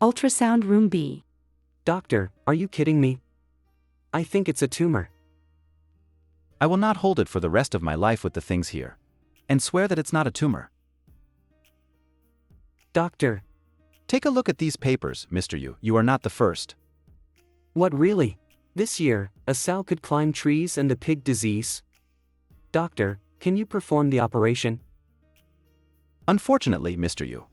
Ultrasound Room B. Doctor, are you kidding me? I think it's a tumor. I will not hold it for the rest of my life with the things here. And swear that it's not a tumor. Doctor. Take a look at these papers, Mr. Yu. You are not the first. What really? This year, a sow could climb trees and the pig disease? Doctor, can you perform the operation? Unfortunately, Mr. Yu.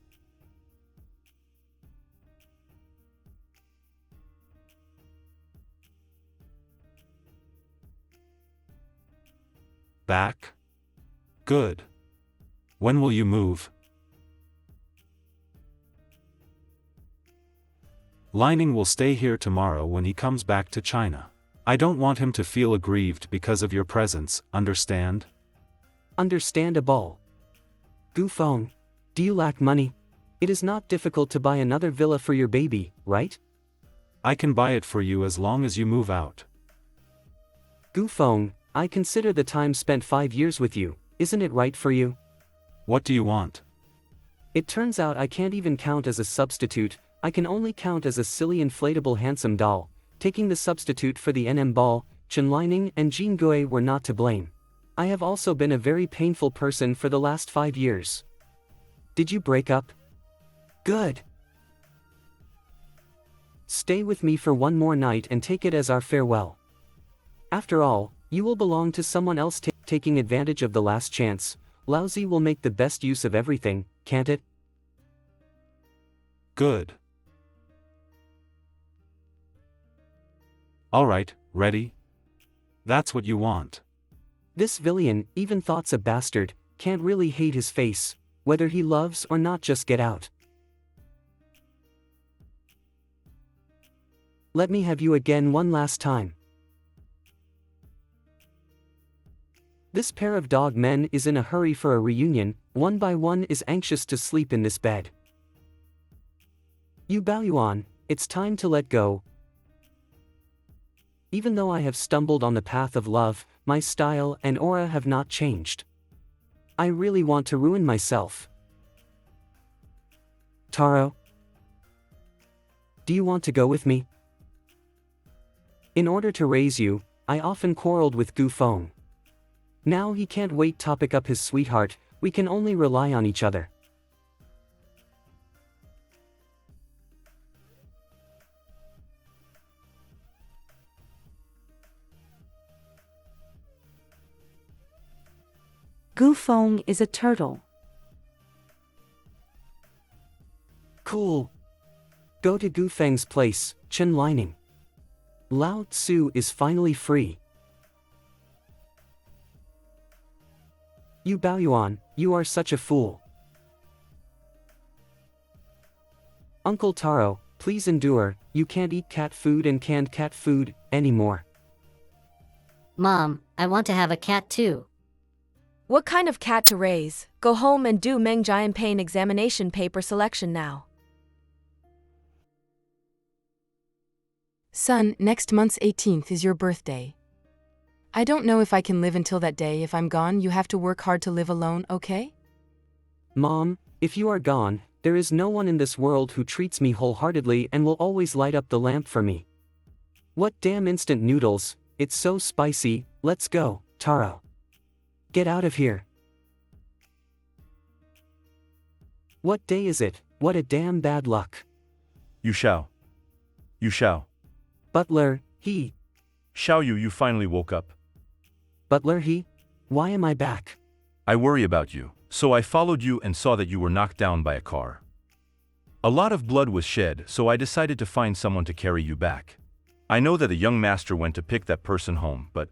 Back? Good. When will you move? Lining will stay here tomorrow when he comes back to China. I don't want him to feel aggrieved because of your presence, understand? Understandable. Gufeng, do you lack money? It is not difficult to buy another villa for your baby, right? I can buy it for you as long as you move out. Gufeng, I consider the time spent 5 years with you, isn't it right for you? What do you want? It turns out I can't even count as a substitute, I can only count as a silly inflatable handsome doll. Taking the substitute for the NM ball, Chen Lining and Jin Gui were not to blame. I have also been a very painful person for the last 5 years. Did you break up? Good. Stay with me for one more night and take it as our farewell. After all, you will belong to someone else. Taking advantage of the last chance, Laozi will make the best use of everything, can't it? Good. Alright, ready? That's what you want. This villain, even thought's a bastard, can't really hate his face, whether he loves or not. Just get out. Let me have you again one last time. This pair of dog men is in a hurry for a reunion, one by one is anxious to sleep in this bed. Yu Baoyuan, it's time to let go. Even though I have stumbled on the path of love, my style and aura have not changed. I really want to ruin myself. Taro? Do you want to go with me? In order to raise you, I often quarreled with Gufeng. Now he can't wait to pick up his sweetheart, we can only rely on each other. Gufeng is a turtle. Cool. Go to Gufeng's place, Chen Lining. Lao Tzu is finally free. Yu Baoyuan, you are such a fool. Uncle Taro, please endure, you can't eat cat food and canned cat food anymore. Mom, I want to have a cat too. What kind of cat to raise? Go home and do Meng Jian Pain examination paper selection now. Son, next month's 18th is your birthday. I don't know if I can live until that day. If I'm gone, you have to work hard to live alone, okay? Mom, if you are gone, there is no one in this world who treats me wholeheartedly and will always light up the lamp for me. What damn instant noodles, it's so spicy. Let's go, Taro. Get out of here. What day is it? What a damn bad luck. You shall. Butler, he. Xiao Yu, you finally woke up. Butler, he? Why am I back? I worry about you, so I followed you and saw that you were knocked down by a car. A lot of blood was shed, so I decided to find someone to carry you back. I know that a young master went to pick that person home, but...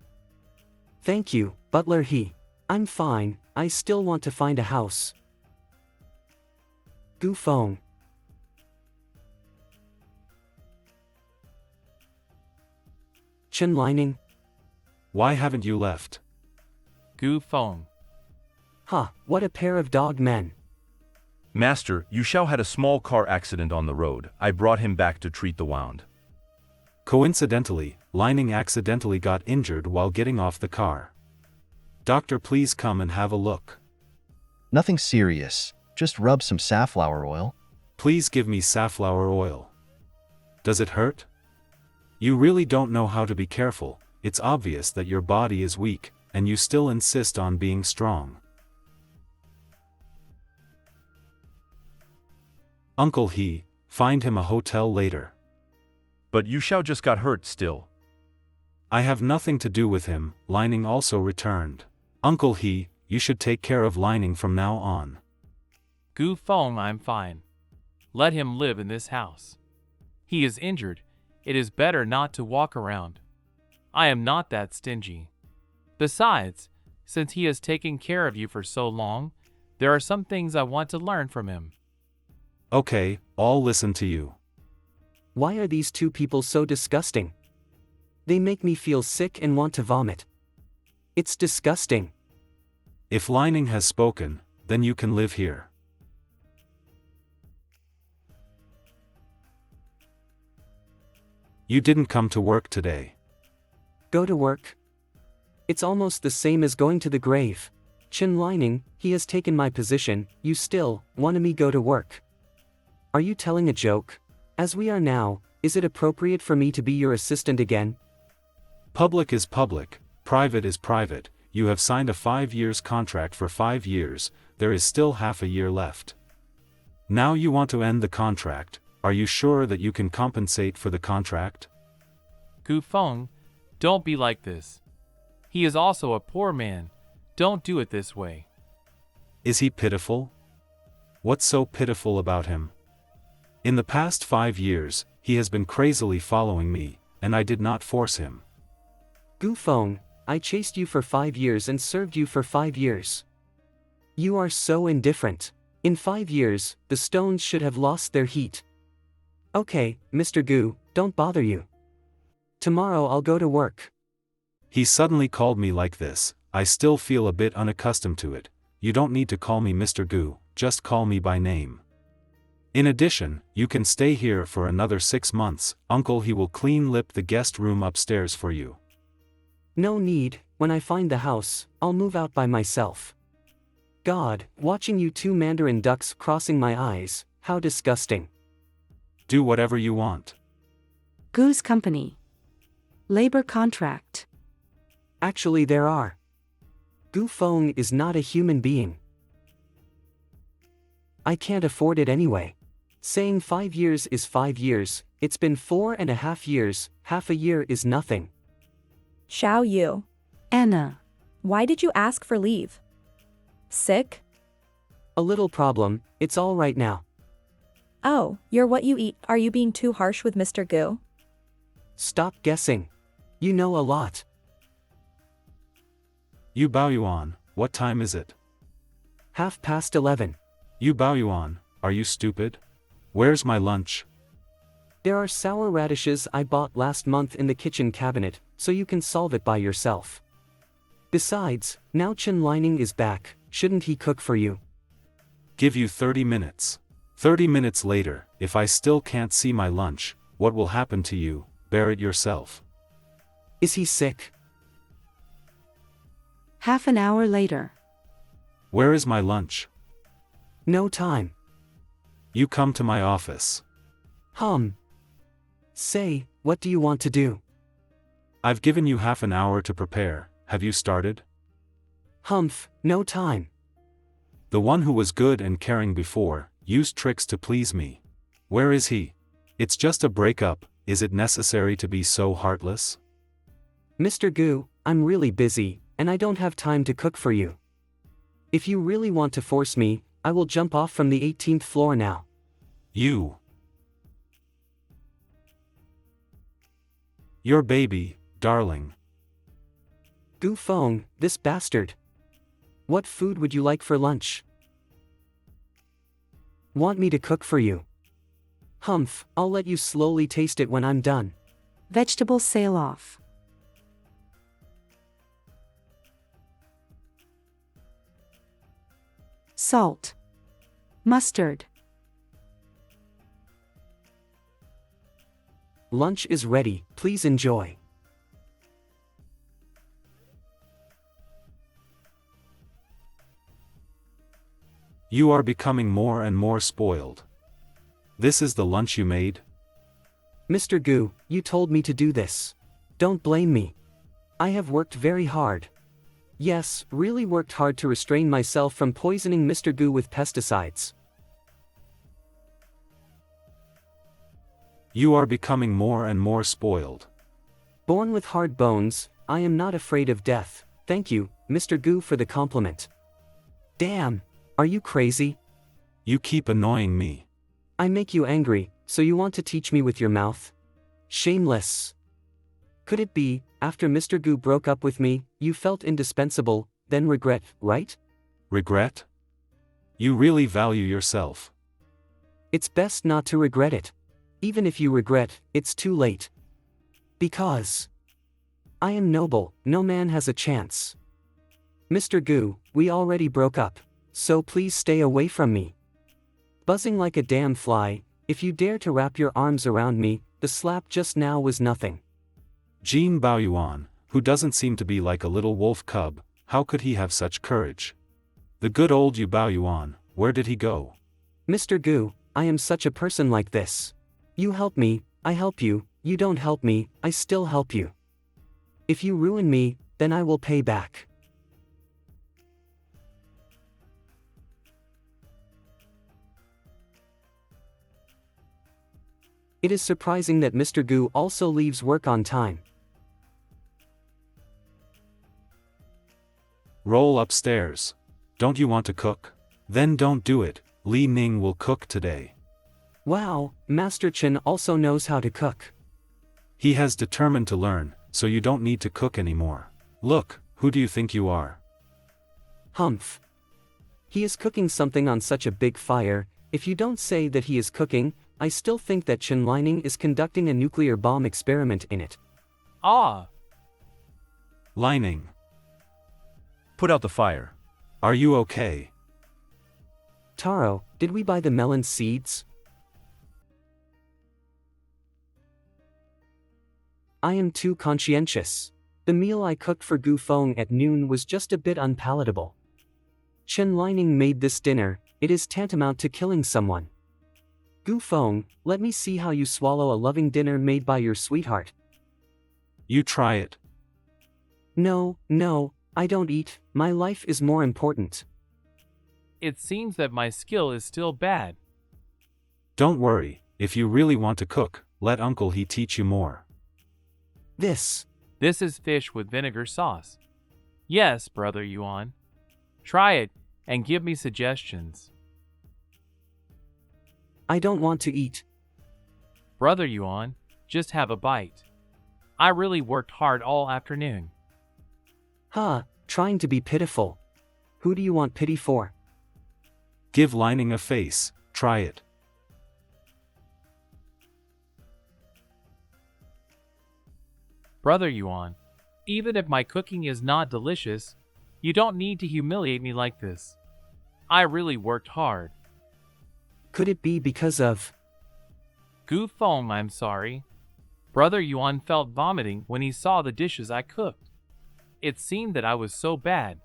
Thank you, Butler, he. I'm fine, I still want to find a house. Gufeng. Chen Lining. Why haven't you left? Gufeng. Ha, what a pair of dog men. Master, Yu Xiao had a small car accident on the road. I brought him back to treat the wound. Coincidentally, Lining accidentally got injured while getting off the car. Doctor, please come and have a look. Nothing serious, just rub some safflower oil. Please give me safflower oil. Does it hurt? You really don't know how to be careful. It's obvious that your body is weak, and you still insist on being strong. Uncle He, find him a hotel later. But Yu Xiao just got hurt still. I have nothing to do with him. Lining also returned. Uncle He, you should take care of Lining from now on. Gu Feng, I'm fine. Let him live in this house. He is injured. It is better not to walk around. I am not that stingy. Besides, since he has taken care of you for so long, there are some things I want to learn from him. Okay, I'll listen to you. Why are these two people so disgusting? They make me feel sick and want to vomit. It's disgusting. If Lining has spoken, then you can live here. You didn't come to work today. Go to work? It's almost the same as going to the grave. Chen Lining, he has taken my position, you still want me go to work. Are you telling a joke? As we are now, is it appropriate for me to be your assistant again? Public is public, private is private. You have signed a 5 years contract for 5 years, there is still half a year left. Now you want to end the contract. Are you sure that you can compensate for the contract? Gu Feng, don't be like this. He is also a poor man. Don't do it this way. Is he pitiful? What's so pitiful about him? In the past 5 years, he has been crazily following me, and I did not force him. Gu Feng, I chased you for 5 years and served you for 5 years. You are so indifferent. In 5 years, the stones should have lost their heat. Okay, Mr. Gu, don't bother you. Tomorrow I'll go to work. He suddenly called me like this. I still feel a bit unaccustomed to it. You don't need to call me Mr. Gu, just call me by name. In addition, you can stay here for another 6 months. Uncle He will clean lip the guest room upstairs for you. No need, when I find the house, I'll move out by myself. God, watching you two Mandarin ducks crossing my eyes, how disgusting. Do whatever you want. Gu's company. Labor contract. Actually there are. Gu Feng is not a human being. I can't afford it anyway. Saying 5 years is 5 years, it's been 4.5 years, half a year is nothing. Xiao Yu. Anna. Why did you ask for leave? Sick? A little problem, it's all right now. Oh, you're what you eat. Are you being too harsh with Mr. Gu? Stop guessing. You know a lot. Yu Baoyuan, what time is it? 11:30. Yu Baoyuan, are you stupid? Where's my lunch? There are sour radishes I bought last month in the kitchen cabinet, so you can solve it by yourself. Besides, now Chen Lining is back, shouldn't he cook for you? Give you 30 minutes. 30 minutes later, if I still can't see my lunch, what will happen to you? Bear it yourself. Is he sick? Half an hour later. Where is my lunch? No time. You come to my office. Say, what do you want to do? I've given you half an hour to prepare. Have you started? No time. The one who was good and caring before, used tricks to please me. Where is he? It's just a breakup, is it necessary to be so heartless? Mr. Gu, I'm really busy, and I don't have time to cook for you. If you really want to force me, I will jump off from the 18th floor now. You. Your baby, darling. Gu Feng, this bastard. What food would you like for lunch? Want me to cook for you? I'll let you slowly taste it when I'm done. Vegetables sail off. Salt. Mustard. Lunch is ready, please enjoy. You are becoming more and more spoiled. This is the lunch you made? Mr. Gu, you told me to do this. Don't blame me. I have worked very hard. Yes, really worked hard to restrain myself from poisoning Mr. Gu with pesticides. You are becoming more and more spoiled. Born with hard bones, I am not afraid of death. Thank you, Mr. Gu, for the compliment. Damn, are you crazy? You keep annoying me. I make you angry, so you want to teach me with your mouth? Shameless. Could it be, after Mr. Gu broke up with me, you felt indispensable, then regret, right? Regret? You really value yourself. It's best not to regret it. Even if you regret, it's too late. Because I am noble, no man has a chance. Mr. Gu, we already broke up, so please stay away from me. Buzzing like a damn fly, if you dare to wrap your arms around me, the slap just now was nothing. Jin Baoyuan, who doesn't seem to be like a little wolf cub, how could he have such courage? The good old Yu Baoyuan, where did he go? Mr. Gu, I am such a person like this. You help me, I help you, you don't help me, I still help you. If you ruin me, then I will pay back. It is surprising that Mr. Gu also leaves work on time. Roll upstairs. Don't you want to cook? Then don't do it, Li Ning will cook today. Wow, Master Chen also knows how to cook. He has determined to learn, so you don't need to cook anymore. Look, who do you think you are? Humph. He is cooking something on such a big fire. If you don't say that he is cooking, I still think that Chen Lining is conducting a nuclear bomb experiment in it. Ah! Lining. Put out the fire. Are you okay? Taro, did we buy the melon seeds? I am too conscientious. The meal I cooked for Gu Feng at noon was just a bit unpalatable. Chen Lining made this dinner, it is tantamount to killing someone. Gu Feng, let me see how you swallow a loving dinner made by your sweetheart. You try it. No, I don't eat, my life is more important. It seems that my skill is still bad. Don't worry, if you really want to cook, let Uncle He teach you more. This is fish with vinegar sauce. Yes, Brother Yuan. Try it, and give me suggestions. I don't want to eat. Brother Yuan, just have a bite. I really worked hard all afternoon. Trying to be pitiful. Who do you want pity for? Give Lining a face, try it. Brother Yuan, even if my cooking is not delicious, you don't need to humiliate me like this. I really worked hard. Could it be because of Gu Feng, I'm sorry. Brother Yuan felt vomiting when he saw the dishes I cooked. It seemed that I was so bad.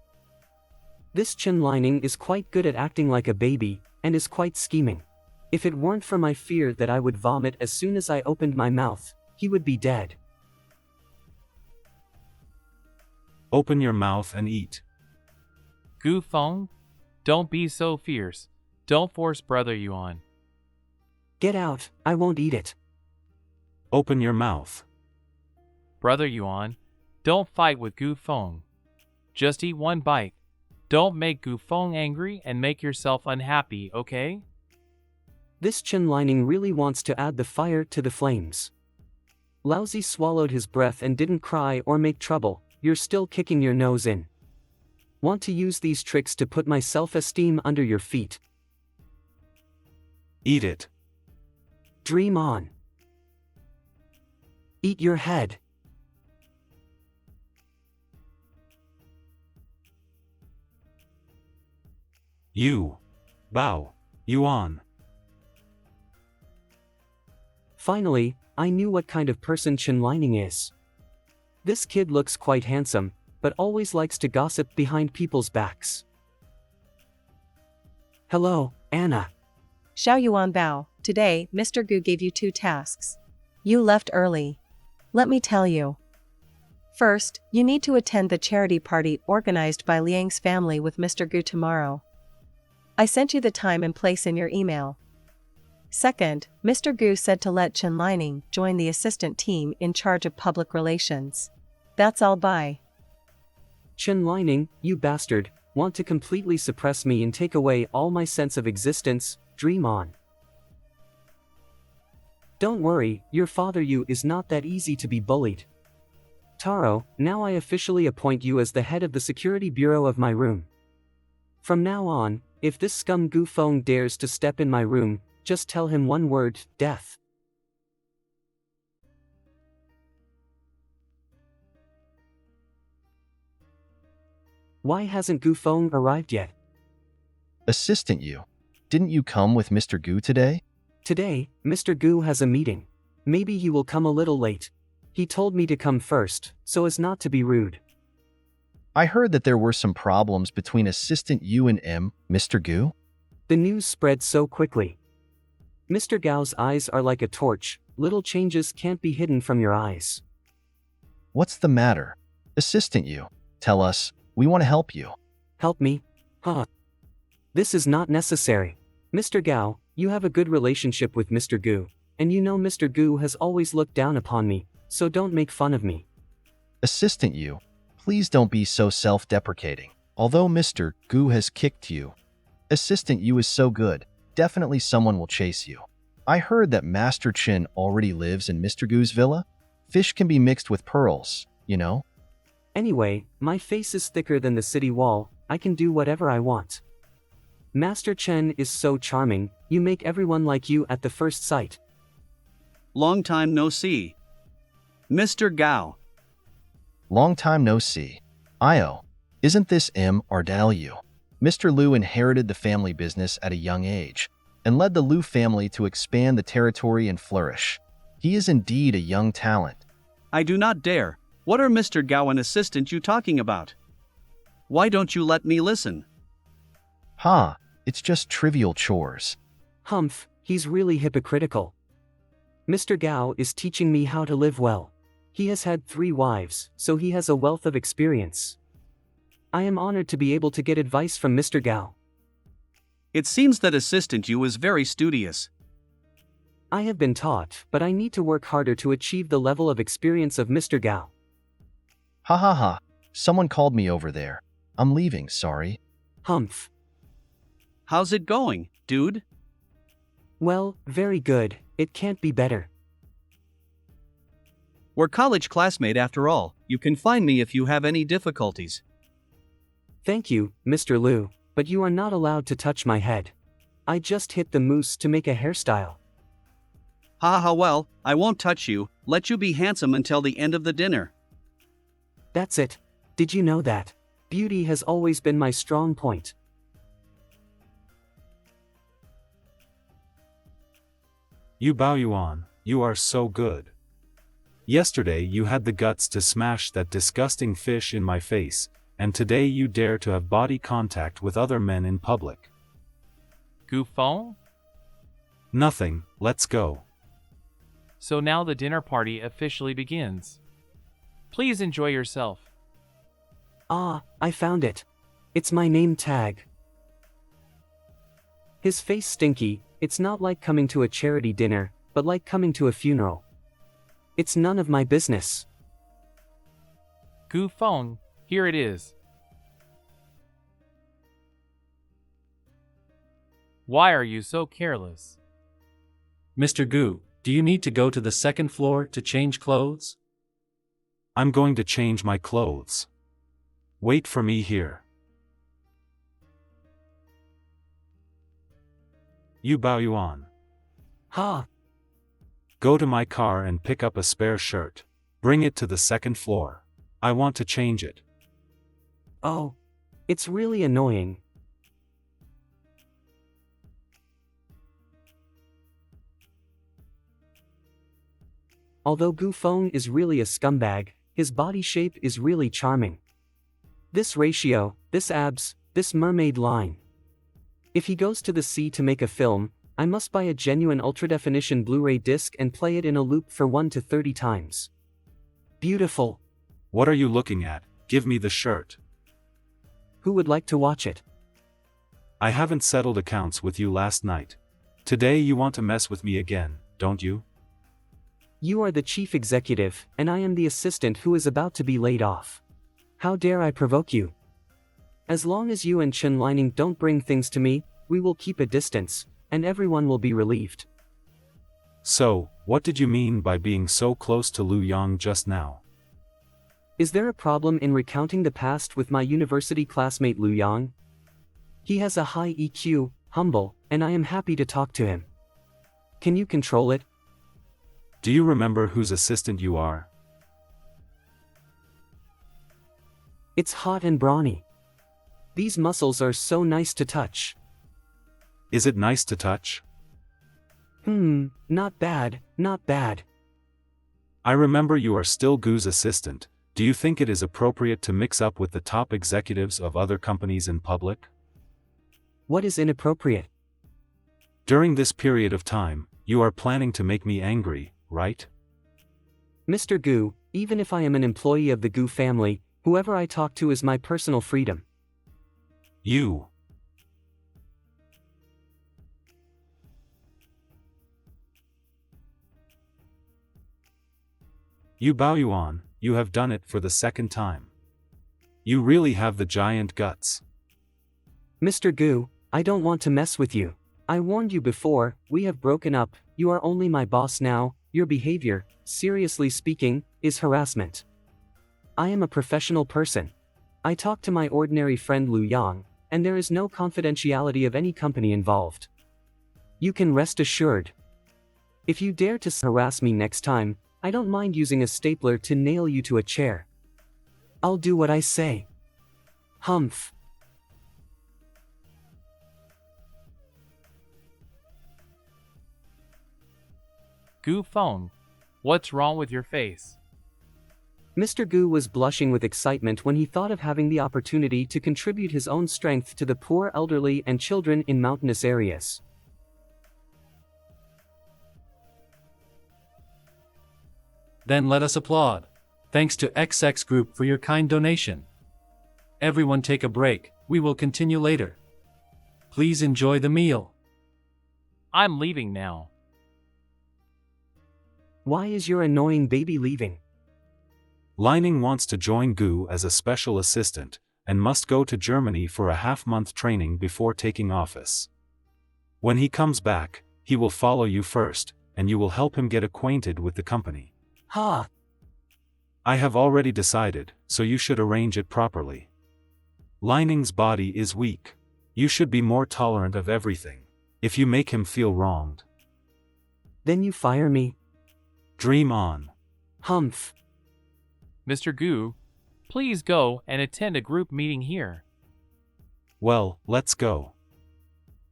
this Chen Lining is quite good at acting like a baby, and is quite scheming. If it weren't for my fear that I would vomit as soon as I opened my mouth, he would be dead. Open your mouth and eat. Gu Feng, don't be so fierce. Don't force Brother Yuan. Get out, I won't eat it. Open your mouth. Brother Yuan, don't fight with Gu Feng. Just eat one bite. Don't make Gu Feng angry and make yourself unhappy, okay? This Chen Lining really wants to add the fire to the flames. Lousy swallowed his breath and didn't cry or make trouble. You're still kicking your nose in. Want to use these tricks to put my self-esteem under your feet. Eat it. Dream on. Eat your head. You. Bao. Yuan. Finally, I knew what kind of person Chen Lining is. This kid looks quite handsome, but always likes to gossip behind people's backs. Hello, Anna. Xiao Yuan Bao, today, Mr. Gu gave you 2 tasks. You left early. Let me tell you. First, you need to attend the charity party organized by Liang's family with Mr. Gu tomorrow. I sent you the time and place in your email. Second, Mr. Gu said to let Chen Lining join the assistant team in charge of public relations. That's all. Bye. Chen Lining, you bastard, want to completely suppress me and take away all my sense of existence, dream on. Don't worry, your father Yu is not that easy to be bullied. Taro, now I officially appoint you as the head of the security bureau of my room. From now on, if this scum Gu Feng dares to step in my room, just tell him one word, death. Why hasn't Gu Feng arrived yet? Assistant Yu, didn't you come with Mr. Gu today? Today, Mr. Gu has a meeting. Maybe he will come a little late. He told me to come first, so as not to be rude. I heard that there were some problems between Assistant Yu and Mr. Gu. The news spread so quickly. Mr. Gao's eyes are like a torch, little changes can't be hidden from your eyes. What's the matter? Assistant Yu, tell us, we want to help you. Help me? Huh. This is not necessary. Mr. Gao, you have a good relationship with Mr. Gu, and you know Mr. Gu has always looked down upon me, so don't make fun of me. Assistant Yu, please don't be so self-deprecating. Although Mr. Gu has kicked you, Assistant Yu is so good, definitely someone will chase you. I heard that Master Chin already lives in Mr. Gu's villa. Fish can be mixed with pearls, you know? Anyway, my face is thicker than the city wall, I can do whatever I want. Master Chen is so charming, you make everyone like you at the first sight. Long time no see. Mr. Gao. Long time no see. Io, isn't this Yu? Mr. Liu inherited the family business at a young age, and led the Liu family to expand the territory and flourish. He is indeed a young talent. I do not dare. What are Mr. Gao and Assistant Yu talking about? Why don't you let me listen? Ha, it's just trivial chores. Humph, he's really hypocritical. Mr. Gao is teaching me how to live well. He has had 3 wives, so he has a wealth of experience. I am honored to be able to get advice from Mr. Gao. It seems that Assistant Yu is very studious. I have been taught, but I need to work harder to achieve the level of experience of Mr. Gao. Ha ha ha, someone called me over there. I'm leaving, sorry. Humph. How's it going, dude? Well, very good, it can't be better. We're college classmate after all, you can find me if you have any difficulties. Thank you, Mr. Liu, but you are not allowed to touch my head. I just hit the mousse to make a hairstyle. Ha ha, well, I won't touch you, let you be handsome until the end of the dinner. That's it. Did you know that? Beauty has always been my strong point. You Bao Yuan, you are so good. Yesterday you had the guts to smash that disgusting fish in my face, and today you dare to have body contact with other men in public. Gu Feng? Nothing, let's go. So now the dinner party officially begins. Please enjoy yourself. Ah, I found it. It's my name tag. His face stinky, it's not like coming to a charity dinner, but like coming to a funeral. It's none of my business. Gu Feng, here it is. Why are you so careless? Mr. Gu, do you need to go to the second floor to change clothes? I'm going to change my clothes. Wait for me here. You Bao Yuan. Ha! Go to my car and pick up a spare shirt. Bring it to the second floor. I want to change it. Oh. It's really annoying. Although Gu Feng is really a scumbag, his body shape is really charming. This ratio, this abs, this mermaid line. If he goes to the sea to make a film, I must buy a genuine ultra-definition Blu-ray disc and play it in a loop for 1 to 30 times. Beautiful. What are you looking at? Give me the shirt. Who would like to watch it? I haven't settled accounts with you last night. Today you want to mess with me again, don't you? You are the chief executive, and I am the assistant who is about to be laid off. How dare I provoke you? As long as you and Chen Lining don't bring things to me, we will keep a distance, and everyone will be relieved. So, what did you mean by being so close to Lu Yang just now? Is there a problem in recounting the past with my university classmate Lu Yang? He has a high EQ, humble, and I am happy to talk to him. Can you control it? Do you remember whose assistant you are? It's hot and brawny. These muscles are so nice to touch. Is it nice to touch? Not bad, not bad. I remember you are still Gu's assistant. Do you think it is appropriate to mix up with the top executives of other companies in public? What is inappropriate? During this period of time, you are planning to make me angry, right? Mr. Gu, even if I am an employee of the Gu family, whoever I talk to is my personal freedom. You Bao Yuan, you have done it for the second time. You really have the giant guts. Mr. Gu, I don't want to mess with you. I warned you before, we have broken up, you are only my boss now, your behavior, seriously speaking, is harassment. I am a professional person. I talk to my ordinary friend Lu Yang, and there is no confidentiality of any company involved. You can rest assured. If you dare to harass me next time, I don't mind using a stapler to nail you to a chair. I'll do what I say. Humph. Gu Feng, what's wrong with your face? Mr. Gu was blushing with excitement when he thought of having the opportunity to contribute his own strength to the poor elderly and children in mountainous areas. Then let us applaud. Thanks to XX Group for your kind donation. Everyone take a break, we will continue later. Please enjoy the meal. I'm leaving now. Why is your annoying baby leaving? Lining wants to join Gu as a special assistant, and must go to Germany for a half-month training before taking office. When he comes back, he will follow you first, and you will help him get acquainted with the company. Ha! I have already decided, so you should arrange it properly. Lining's body is weak. You should be more tolerant of everything. If you make him feel wronged, then you fire me. Dream on. Humph. Mr. Gu, please go and attend a group meeting here. Well, let's go.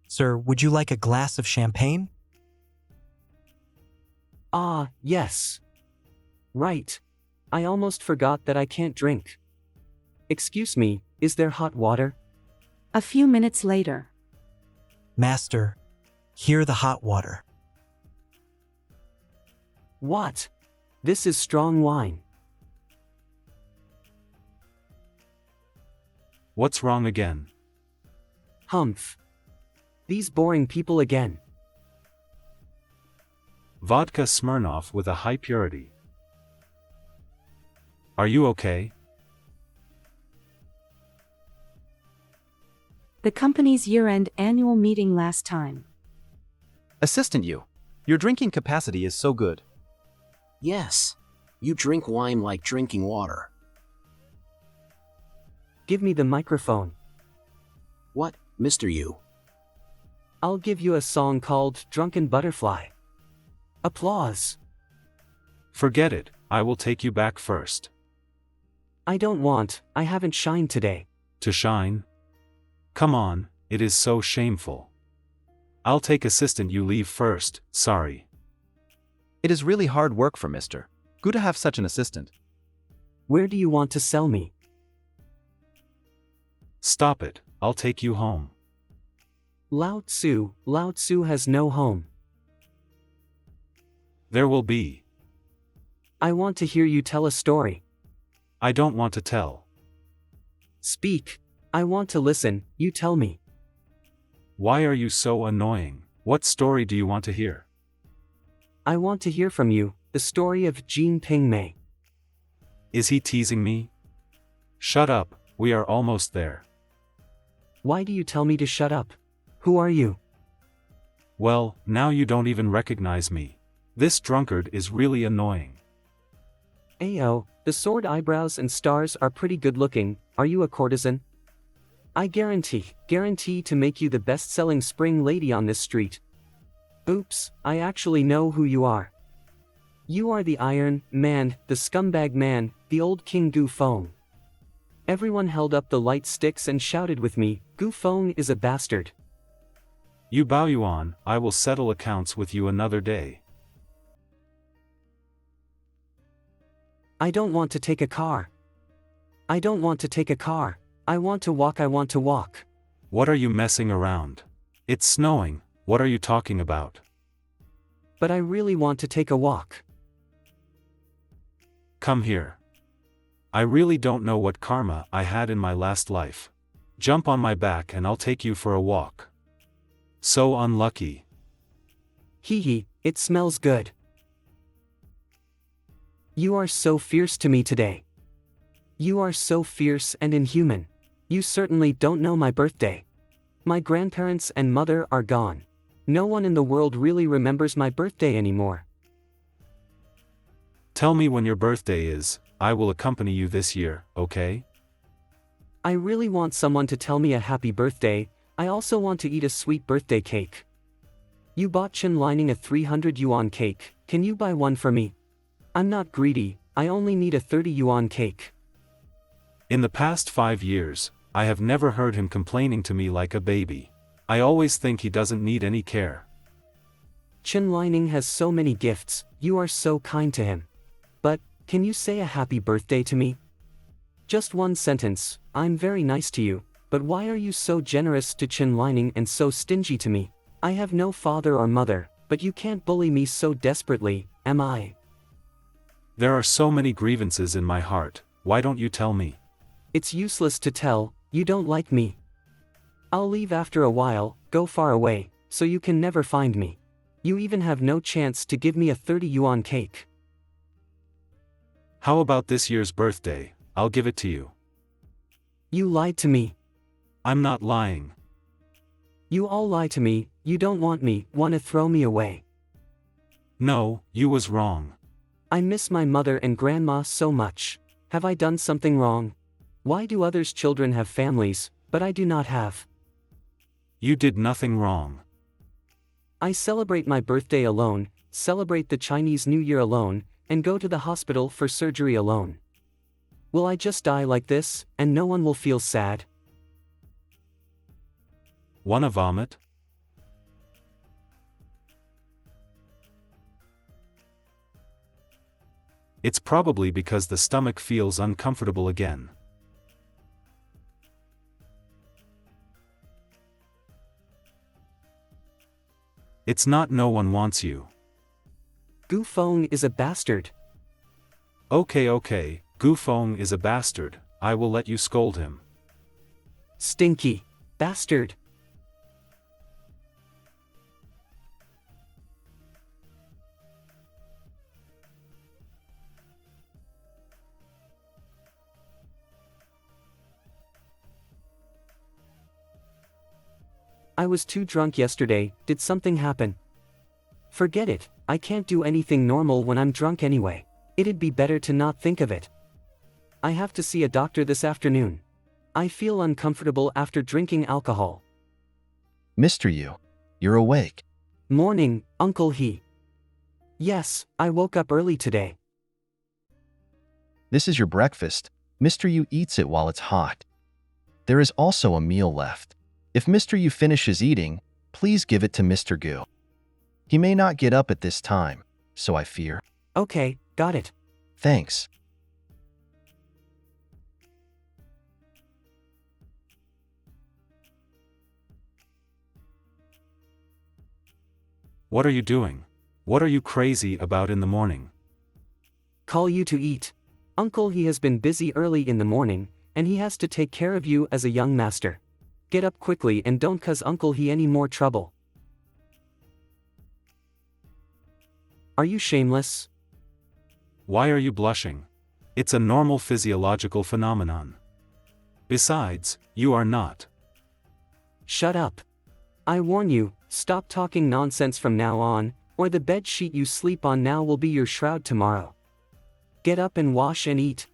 Sir, would you like a glass of champagne? Ah, yes. Right. I almost forgot that I can't drink. Excuse me, is there hot water? A few minutes later. Master, here the hot water. What? This is strong wine. What's wrong again? Humph. These boring people again. Vodka Smirnoff with a high purity. Are you okay? The company's year-end annual meeting last time. Assistant you. Your drinking capacity is so good. Yes. You drink wine like drinking water. Give me the microphone. What, Mr. Yu? I'll give you a song called Drunken Butterfly. Applause. Forget it, I will take you back first. I don't want, I haven't shined today. To shine? Come on, it is so shameful. I'll take assistant you leave first, sorry. It is really hard work for Mr. Gu to have such an assistant. Where do you want to sell me? Stop it, I'll take you home. Lao Tzu has no home. There will be. I want to hear you tell a story. I don't want to tell. Speak. I want to listen, you tell me. Why are you so annoying? What story do you want to hear? I want to hear from you, the story of Jean Ping Mei. Is he teasing me? Shut up, we are almost there. Why do you tell me to shut up? Who are you? Well, now you don't even recognize me. This drunkard is really annoying. Ayo, the sword eyebrows and stars are pretty good looking. Are you a courtesan? I guarantee to make you the best-selling spring lady on this street. Oops, I actually know who you are. You are the Iron Man, the scumbag man, the old King Gu Feng. Everyone held up the light sticks and shouted with me, Gu Feng is a bastard. You Bao Yuan, I will settle accounts with you another day. I don't want to take a car. I don't want to take a car. I want to walk. What are you messing around? It's snowing, what are you talking about? But I really want to take a walk. Come here. I really don't know what karma I had in my last life. Jump on my back and I'll take you for a walk. So unlucky. Hee hee, it smells good. You are so fierce to me today. You are so fierce and inhuman. You certainly don't know my birthday. My grandparents and mother are gone. No one in the world really remembers my birthday anymore. Tell me when your birthday is, I will accompany you this year, okay? I really want someone to tell me a happy birthday. I also want to eat a sweet birthday cake. You bought Chen Lining a 300 yuan cake, can you buy one for me? I'm not greedy, I only need a 30 yuan cake. In the past 5 years, I have never heard him complaining to me like a baby. I always think he doesn't need any care. Chen Lining has so many gifts, you are so kind to him. But, can you say a happy birthday to me? Just one sentence, I'm very nice to you, but why are you so generous to Chen Lining and so stingy to me? I have no father or mother, but you can't bully me so desperately, am I? There are so many grievances in my heart, why don't you tell me? It's useless to tell, you don't like me. I'll leave after a while, go far away, so you can never find me. You even have no chance to give me a 30 yuan cake. How about this year's birthday? I'll give it to you. You lied to me. I'm not lying. You all lie to me, you don't want me, want to throw me away. No, you was wrong. I miss my mother and grandma so much. Have I done something wrong? Why do others' children have families, but I do not have? You did nothing wrong. I celebrate my birthday alone, celebrate the Chinese New Year alone, and go to the hospital for surgery alone. Will I just die like this, and no one will feel sad? Wanna vomit? It's probably because the stomach feels uncomfortable again. It's not no one wants you. Gu Feng is a bastard. Okay, Gu Feng is a bastard, I will let you scold him. Stinky bastard. I was too drunk yesterday, did something happen? Forget it, I can't do anything normal when I'm drunk anyway. It'd be better to not think of it. I have to see a doctor this afternoon. I feel uncomfortable after drinking alcohol. Mr. Yu, you're awake. Morning, Uncle He. Yes, I woke up early today. This is your breakfast. Mr. Yu eats it while it's hot. There is also a meal left. If Mr. Yu finishes eating, please give it to Mr. Gu. He may not get up at this time, so I fear. Okay, got it. Thanks. What are you doing? What are you crazy about in the morning? Call you to eat. Uncle, he has been busy early in the morning, and he has to take care of you as a young master. Get up quickly and don't cause Uncle he any more trouble. Are you shameless? Why are you blushing? It's a normal physiological phenomenon. Besides, you are not. Shut up. I warn you, stop talking nonsense from now on, or the bed sheet you sleep on now will be your shroud tomorrow. Get up and wash and eat.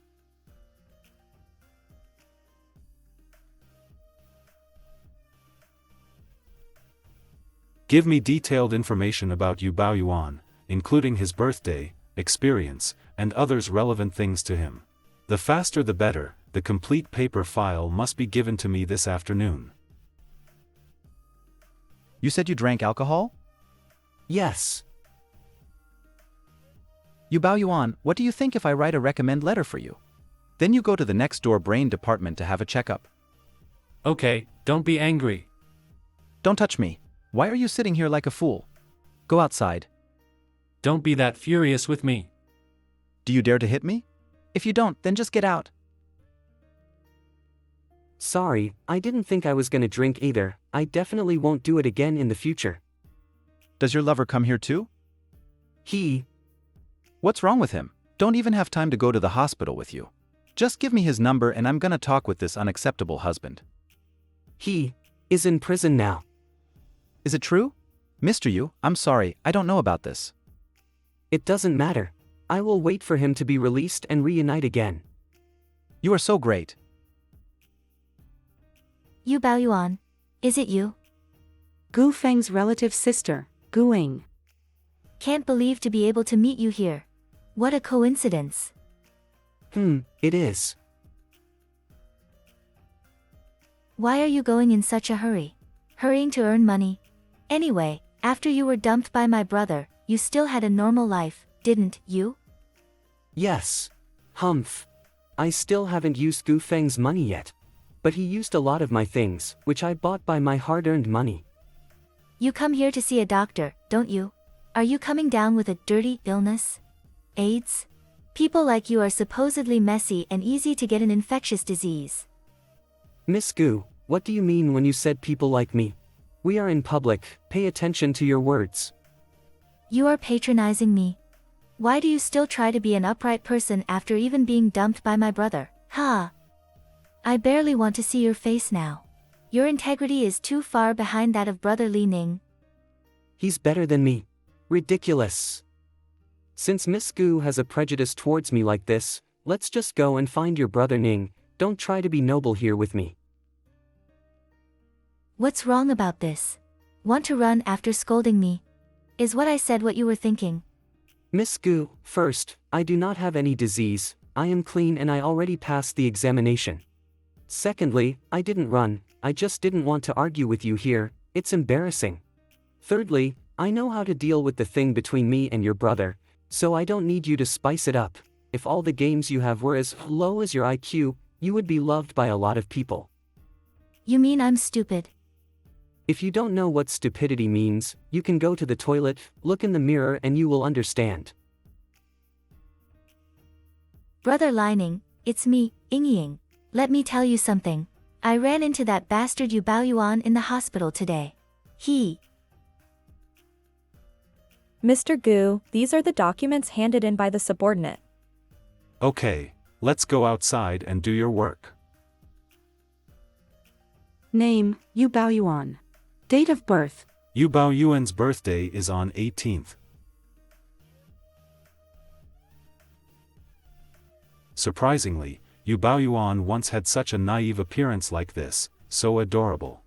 Give me detailed information about Yu Baoyuan, including his birthday, experience, and others relevant things to him. The faster the better. The complete paper file must be given to me this afternoon. You said you drank alcohol? Yes. Yu Baoyuan, what do you think if I write a recommend letter for you? Then you go to the next door brain department to have a checkup. Okay, don't be angry. Don't touch me. Why are you sitting here like a fool? Go outside. Don't be that furious with me. Do you dare to hit me? If you don't, then just get out. Sorry, I didn't think I was gonna drink either. I definitely won't do it again in the future. Does your lover come here too? What's wrong with him? Don't even have time to go to the hospital with you. Just give me his number and I'm gonna talk with this unacceptable husband. He is in prison now. Is it true? Mr. Yu, I'm sorry, I don't know about this. It doesn't matter. I will wait for him to be released and reunite again. You are so great. Yu Baoyuan. Is it you? Gu Feng's relative sister, Gu Ying. Can't believe to be able to meet you here. What a coincidence. It is. Why are you going in such a hurry? Hurrying to earn money? Anyway, after you were dumped by my brother, you still had a normal life, didn't you? Yes. Humph. I still haven't used Gu Feng's money yet. But he used a lot of my things, which I bought by my hard-earned money. You come here to see a doctor, don't you? Are you coming down with a dirty illness? AIDS? People like you are supposedly messy and easy to get an infectious disease. Miss Gu, what do you mean when you said people like me? We are in public, pay attention to your words. You are patronizing me. Why do you still try to be an upright person after even being dumped by my brother? Ha! I barely want to see your face now. Your integrity is too far behind that of brother Li Ning. He's better than me. Ridiculous. Since Miss Gu has a prejudice towards me like this, let's just go and find your brother Ning. Don't try to be noble here with me. What's wrong about this? Want to run after scolding me? Is what I said what you were thinking? Miss Gu, first, I do not have any disease, I am clean and I already passed the examination. Secondly, I didn't run, I just didn't want to argue with you here, it's embarrassing. Thirdly, I know how to deal with the thing between me and your brother, so I don't need you to spice it up. If all the games you have were as low as your IQ, you would be loved by a lot of people. You mean I'm stupid? If you don't know what stupidity means, you can go to the toilet, look in the mirror and you will understand. Brother Lining, it's me, Ying. Let me tell you something. I ran into that bastard Yu Baoyuan in the hospital today. Mr. Gu, these are the documents handed in by the subordinate. Okay, let's go outside and do your work. Name, Yu Baoyuan. Date of birth. Yu Baoyuan's birthday is on 18th. Surprisingly, Yu Baoyuan once had such a naive appearance like this, so adorable.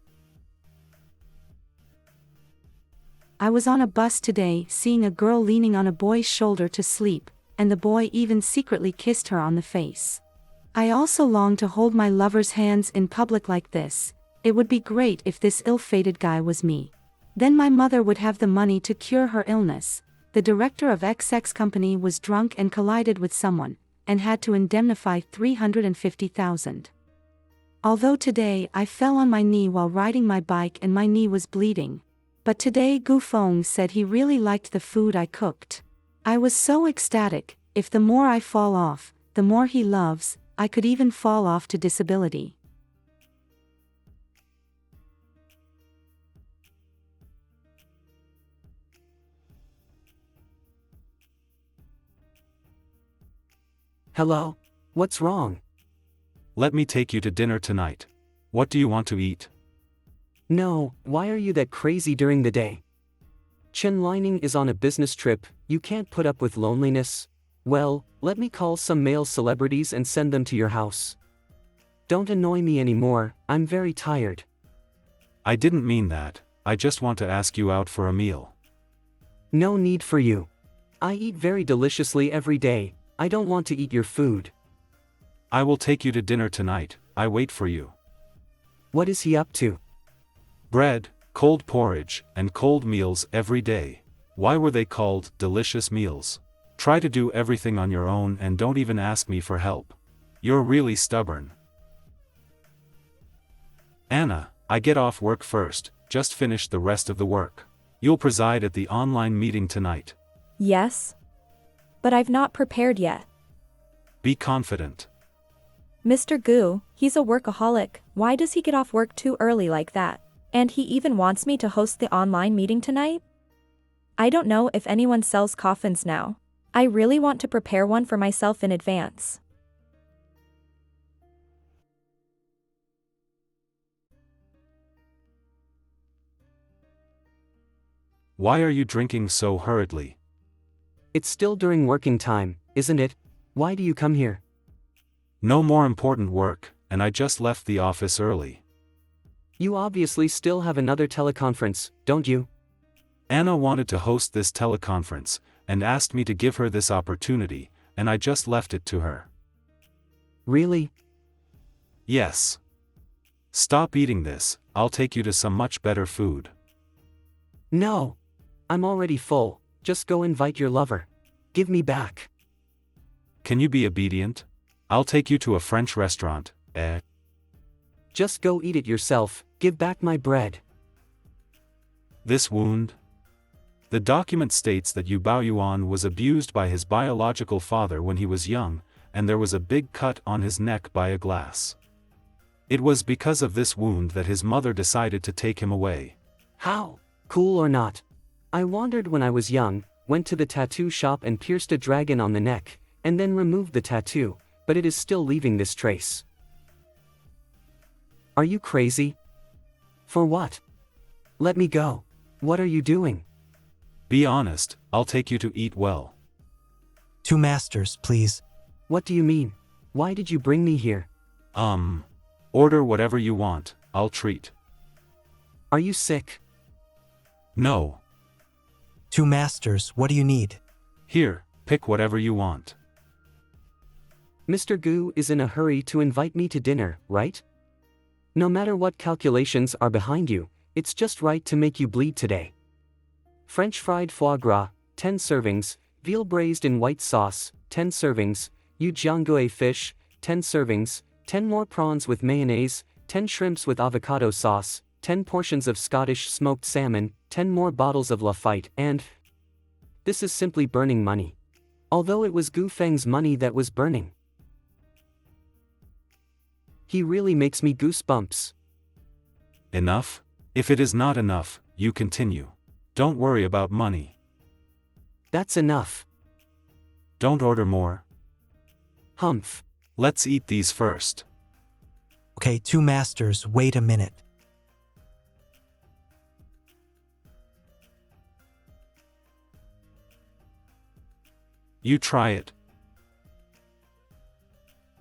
I was on a bus today seeing a girl leaning on a boy's shoulder to sleep, and the boy even secretly kissed her on the face. I also long to hold my lover's hands in public like this. It would be great if this ill-fated guy was me. Then my mother would have the money to cure her illness. The director of XX company was drunk and collided with someone, and had to indemnify 350,000. Although today I fell on my knee while riding my bike and my knee was bleeding. But today Gu Feng said he really liked the food I cooked. I was so ecstatic. If the more I fall off, the more he loves, I could even fall off to disability. Hello? What's wrong? Let me take you to dinner tonight. What do you want to eat? No, why are you that crazy during the day? Chen Lining is on a business trip, you can't put up with loneliness. Well, let me call some male celebrities and send them to your house. Don't annoy me anymore, I'm very tired. I didn't mean that, I just want to ask you out for a meal. No need for you. I eat very deliciously every day, I don't want to eat your food. I will take you to dinner tonight, I wait for you. What is he up to? Bread, cold porridge, and cold meals every day. Why were they called delicious meals? Try to do everything on your own and don't even ask me for help. You're really stubborn. Anna, I get off work first, just finish the rest of the work. You'll preside at the online meeting tonight. Yes? But I've not prepared yet. Be confident. Mr. Gu, he's a workaholic. Why does he get off work too early like that? And he even wants me to host the online meeting tonight? I don't know if anyone sells coffins now. I really want to prepare one for myself in advance. Why are you drinking so hurriedly? It's still during working time, isn't it? Why do you come here? No more important work, and I just left the office early. You obviously still have another teleconference, don't you? Anna wanted to host this teleconference, and asked me to give her this opportunity, and I just left it to her. Really? Yes. Stop eating this, I'll take you to some much better food. No. I'm already full, just go invite your lover. Give me back. Can you be obedient? I'll take you to a French restaurant, eh? Just go eat it yourself, give back my bread. This wound? The document states that Yu Baoyuan was abused by his biological father when he was young, and there was a big cut on his neck by a glass. It was because of this wound that his mother decided to take him away. How? Cool or not? I wandered when I was young, went to the tattoo shop and pierced a dragon on the neck, and then removed the tattoo, but it is still leaving this trace. Are you crazy? For what? Let me go. What are you doing? Be honest, I'll take you to eat well. 2 masters, please. What do you mean? Why did you bring me here? Order whatever you want, I'll treat. Are you sick? No. 2 masters, what do you need? Here, pick whatever you want. Mr. Gu is in a hurry to invite me to dinner, right? No matter what calculations are behind you, it's just right to make you bleed today. French fried foie gras, 10 servings, veal braised in white sauce, 10 servings, yu jianggui fish, 10 servings, 10 more prawns with mayonnaise, 10 shrimps with avocado sauce, 10 portions of Scottish smoked salmon, 10 more bottles of Lafite, and... This is simply burning money. Although it was Gu Feng's money that was burning. He really makes me goosebumps. Enough? If it is not enough, you continue. Don't worry about money. That's enough. Don't order more. Humph. Let's eat these first. Okay, 2 masters, wait a minute. You try it.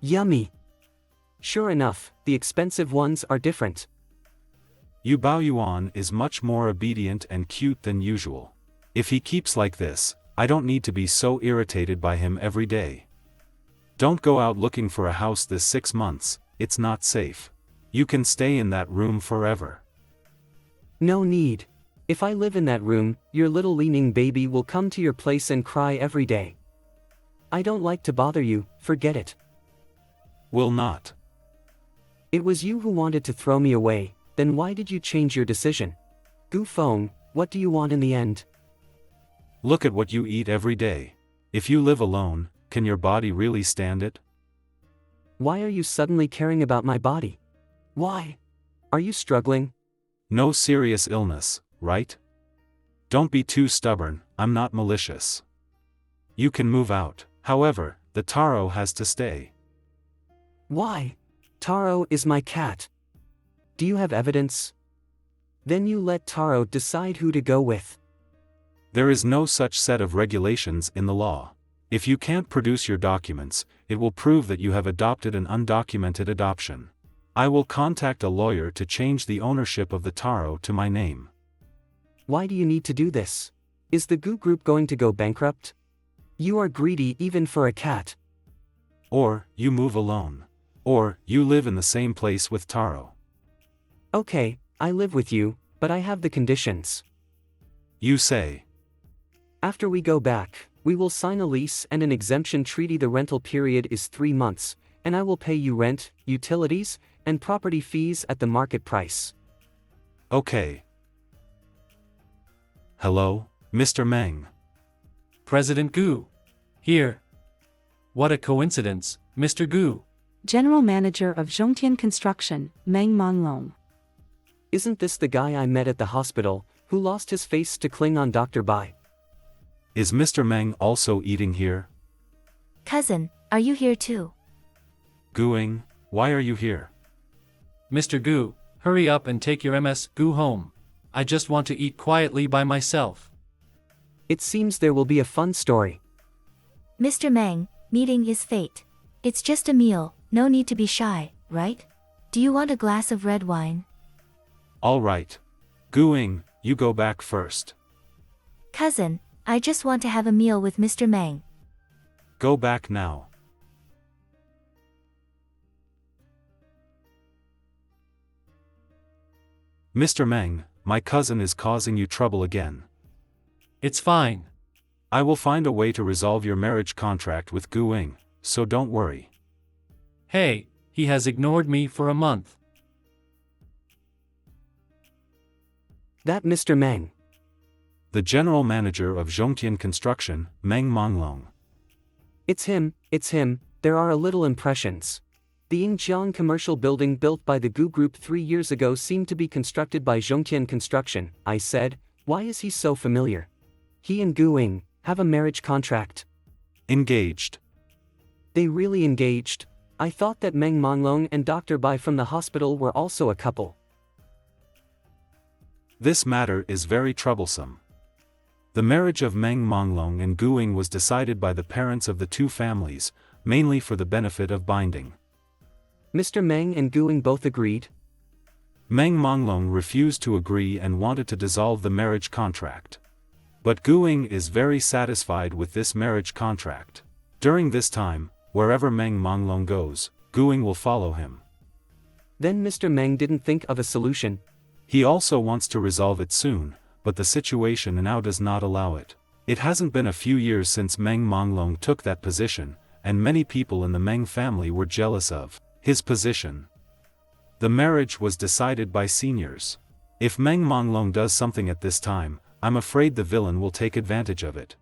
Yummy. Sure enough, the expensive ones are different. Yu Baoyuan is much more obedient and cute than usual. If he keeps like this, I don't need to be so irritated by him every day. Don't go out looking for a house this 6 months, it's not safe. You can stay in that room forever. No need. If I live in that room, your little leaning baby will come to your place and cry every day. I don't like to bother you, forget it. Will not. It was you who wanted to throw me away, then why did you change your decision? Gu Feng, What do you want in the end? Look at what you eat every day. If you live alone, can your body really stand it? Why are you suddenly caring about my body? Why? Are you struggling? No serious illness, right? Don't be too stubborn, I'm not malicious. You can move out, however, the Taro has to stay. Why? Taro is my cat. Do you have evidence? Then you let Taro decide who to go with. There is no such set of regulations in the law. If you can't produce your documents, it will prove that you have adopted an undocumented adoption. I will contact a lawyer to change the ownership of the Taro to my name. Why do you need to do this? Is the Goo Group going to go bankrupt? You are greedy even for a cat. Or, you move alone. Or, you live in the same place with Taro. Okay, I live with you, but I have the conditions. You say. After we go back, we will sign a lease and an exemption treaty. The rental period is 3 months, and I will pay you rent, utilities, and property fees at the market price. Okay. Hello, Mr. Meng. President Gu. Here. What a coincidence, Mr. Gu. General Manager of Zhongtian Construction, Meng Monglong. Isn't this the guy I met at the hospital, who lost his face to Klingon Dr. Bai? Is Mr. Meng also eating here? Cousin, are you here too? Gooing, why are you here? Mr. Gu, hurry up and take your MS Gu home. I just want to eat quietly by myself. It seems there will be a fun story. Mr. Meng, meeting is fate. It's just a meal, no need to be shy, right? Do you want a glass of red wine? All right. Gooing, you go back first. Cousin, I just want to have a meal with Mr. Meng. Go back now. Mr. Meng, my cousin is causing you trouble again. It's fine. I will find a way to resolve your marriage contract with Gooing, so don't worry. Hey, he has ignored me for a month. That Mr. Meng. The general manager of Zhongtian Construction, Meng Monglong. It's him, there are a little impressions. The Yingjiang commercial building built by the Gu Group 3 years ago seemed to be constructed by Zhongtian Construction, I said. Why is he so familiar? He and Gu Ying have a marriage contract. Engaged. They really engaged? I thought that Meng Monglong and Dr. Bai from the hospital were also a couple. This matter is very troublesome. The marriage of Meng Monglong and Gu Ying was decided by the parents of the two families, mainly for the benefit of binding. Mr. Meng and Gu Ying both agreed? Meng Monglong refused to agree and wanted to dissolve the marriage contract. But Gu Ying is very satisfied with this marriage contract. During this time, wherever Meng Monglong goes, Gu Ying will follow him. Then Mr. Meng didn't think of a solution. He also wants to resolve it soon, but the situation now does not allow it. It hasn't been a few years since Meng Monglong took that position, and many people in the Meng family were jealous of his position. The marriage was decided by seniors. If Meng Monglong does something at this time, I'm afraid the villain will take advantage of it.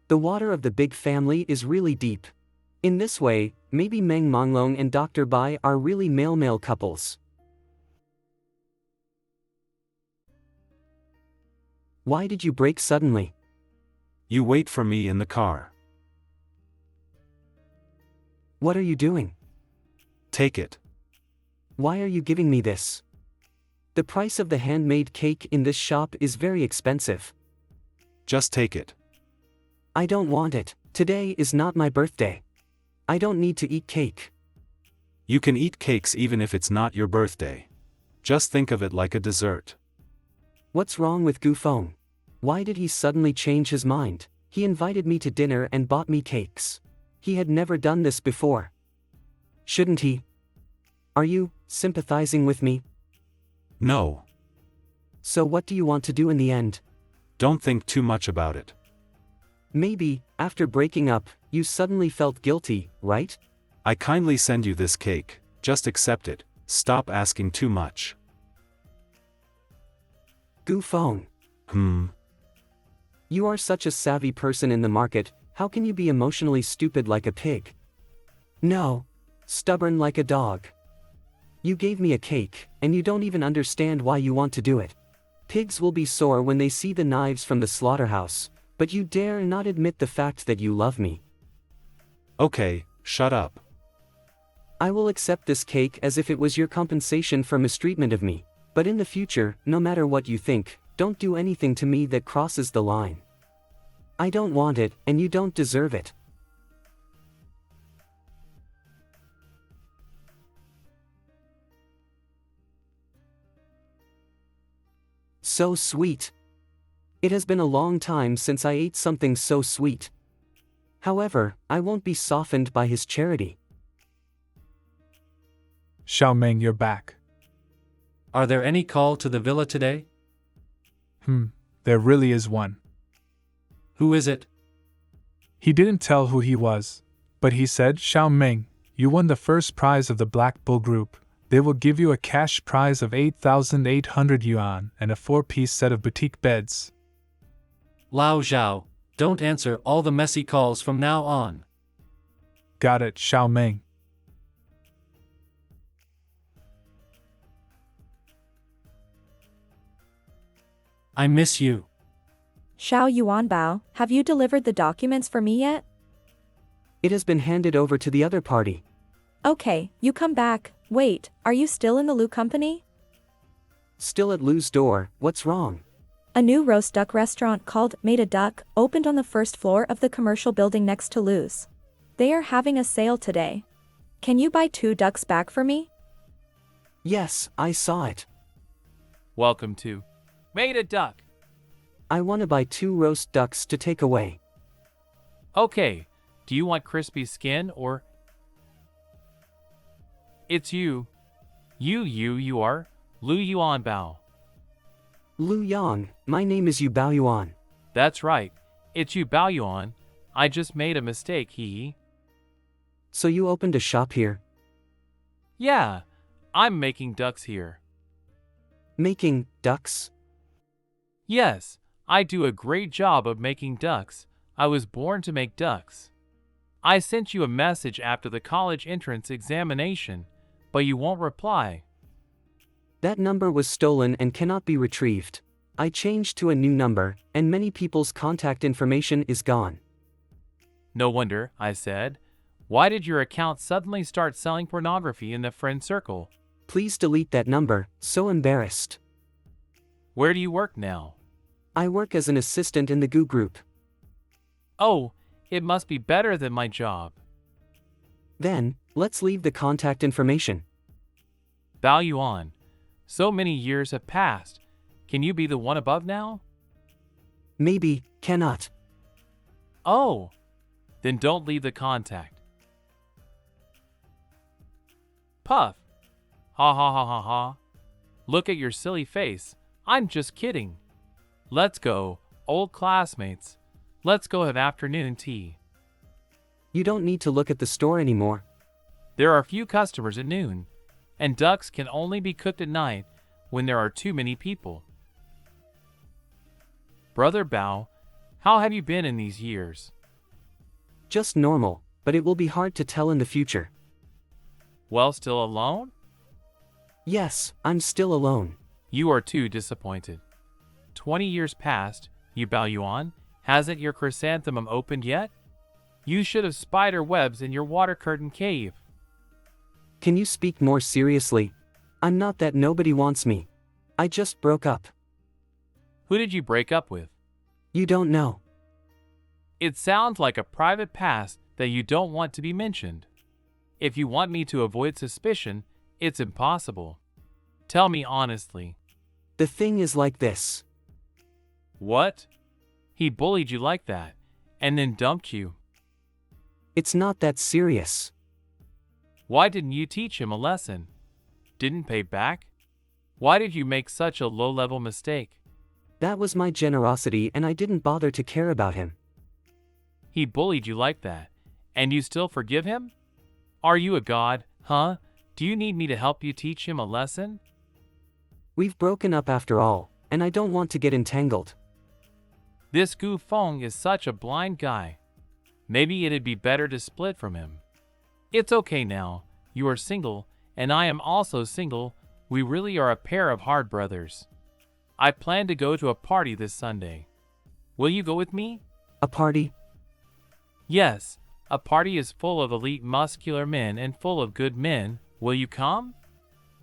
The water of the big family is really deep. In this way, maybe Meng Monglong and Dr. Bai are really male-male couples. Why did you break suddenly? You wait for me in the car. What are you doing? Take it. Why are you giving me this? The price of the handmade cake in this shop is very expensive. Just take it. I don't want it. Today is not my birthday. I don't need to eat cake. You can eat cakes even if it's not your birthday. Just think of it like a dessert. What's wrong with Gu Feng? Why did he suddenly change his mind? He invited me to dinner and bought me cakes. He had never done this before. Shouldn't he? Are you sympathizing with me? No. So what do you want to do in the end? Don't think too much about it. Maybe, after breaking up, you suddenly felt guilty, right? I kindly send you this cake, just accept it, stop asking too much. Gu Feng. You are such a savvy person in the market, how can you be emotionally stupid like a pig? No. Stubborn like a dog. You gave me a cake, and you don't even understand why you want to do it. Pigs will be sore when they see the knives from the slaughterhouse, but you dare not admit the fact that you love me. Okay, shut up. I will accept this cake as if it was your compensation for mistreatment of me, but in the future, no matter what you think, don't do anything to me that crosses the line. I don't want it, and you don't deserve it. So sweet. It has been a long time since I ate something so sweet. However, I won't be softened by his charity. Xiao Meng, you're back. Are there any call to the villa today? There really is one. Who is it? He didn't tell who he was, but he said, Xiao Meng, you won the first prize of the Black Bull Group. They will give you a cash prize of 8,800 yuan and a 4-piece set of boutique beds. Lao Zhao, don't answer all the messy calls from now on. Got it, Xiao Meng. I miss you. Xiao Yuanbao, have you delivered the documents for me yet? It has been handed over to the other party. Okay, you come back. Wait, are you still in the Lu company? Still at Lou's door, what's wrong? A new roast duck restaurant called Made a Duck opened on the first floor of the commercial building next to Lou's. They are having a sale today. Can you buy 2 ducks back for me? Yes, I saw it. Welcome to Made a Duck. I want to buy 2 roast ducks to take away. Okay, do you want crispy skin or... It's you. You are Lu Yuanbao. Lu Yang, my name is Yu Baoyuan. That's right, it's you Baoyuan. I just made a mistake, hee. So you opened a shop here? Yeah, I'm making ducks here. Making ducks? Yes, I do a great job of making ducks. I was born to make ducks. I sent you a message after the college entrance examination, but you won't reply. That number was stolen and cannot be retrieved. I changed to a new number, and many people's contact information is gone. No wonder, I said. Why did your account suddenly start selling pornography in the friend circle? Please delete that number, so embarrassed. Where do you work now? I work as an assistant in the Goo Group. Oh, it must be better than my job. Then, let's leave the contact information. Baoyuan, so many years have passed. Can you be the one above now? Maybe, cannot. Oh, then don't leave the contact. Puff. Ha ha ha ha ha. Look at your silly face. I'm just kidding. Let's go, old classmates. Let's go have afternoon tea. You don't need to look at the store anymore. There are few customers at noon, and ducks can only be cooked at night when there are too many people. Brother Bao, how have you been in these years? Just normal, but it will be hard to tell in the future. Well, still alone? Yes, I'm still alone. You are too disappointed. 20 years passed, Yu Baoyuan. Hasn't your chrysanthemum opened yet? You should have spider webs in your water curtain cave. Can you speak more seriously? I'm not that nobody wants me. I just broke up. Who did you break up with? You don't know. It sounds like a private past that you don't want to be mentioned. If you want me to avoid suspicion, it's impossible. Tell me honestly. The thing is like this. What? He bullied you like that, and then dumped you. It's not that serious. Why didn't you teach him a lesson? Didn't pay back? Why did you make such a low-level mistake? That was my generosity and I didn't bother to care about him. He bullied you like that, and you still forgive him? Are you a god, huh? Do you need me to help you teach him a lesson? We've broken up after all, and I don't want to get entangled. This Gu Feng is such a blind guy. Maybe it'd be better to split from him. It's okay now. You are single, and I am also single. We really are a pair of hard brothers. I plan to go to a party this Sunday. Will you go with me? A party? Yes, a party is full of elite muscular men and full of good men. Will you come?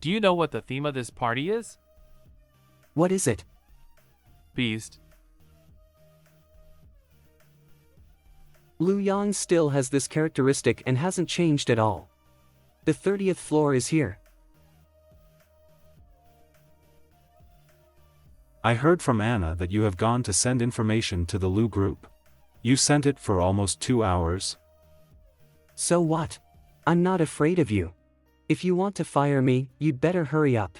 Do you know what the theme of this party is? What is it? Beast. Lu Yang still has this characteristic and hasn't changed at all. The 30th floor is here. I heard from Anna that you have gone to send information to the Lu group. You sent it for almost 2 hours. So what? I'm not afraid of you. If you want to fire me, you'd better hurry up.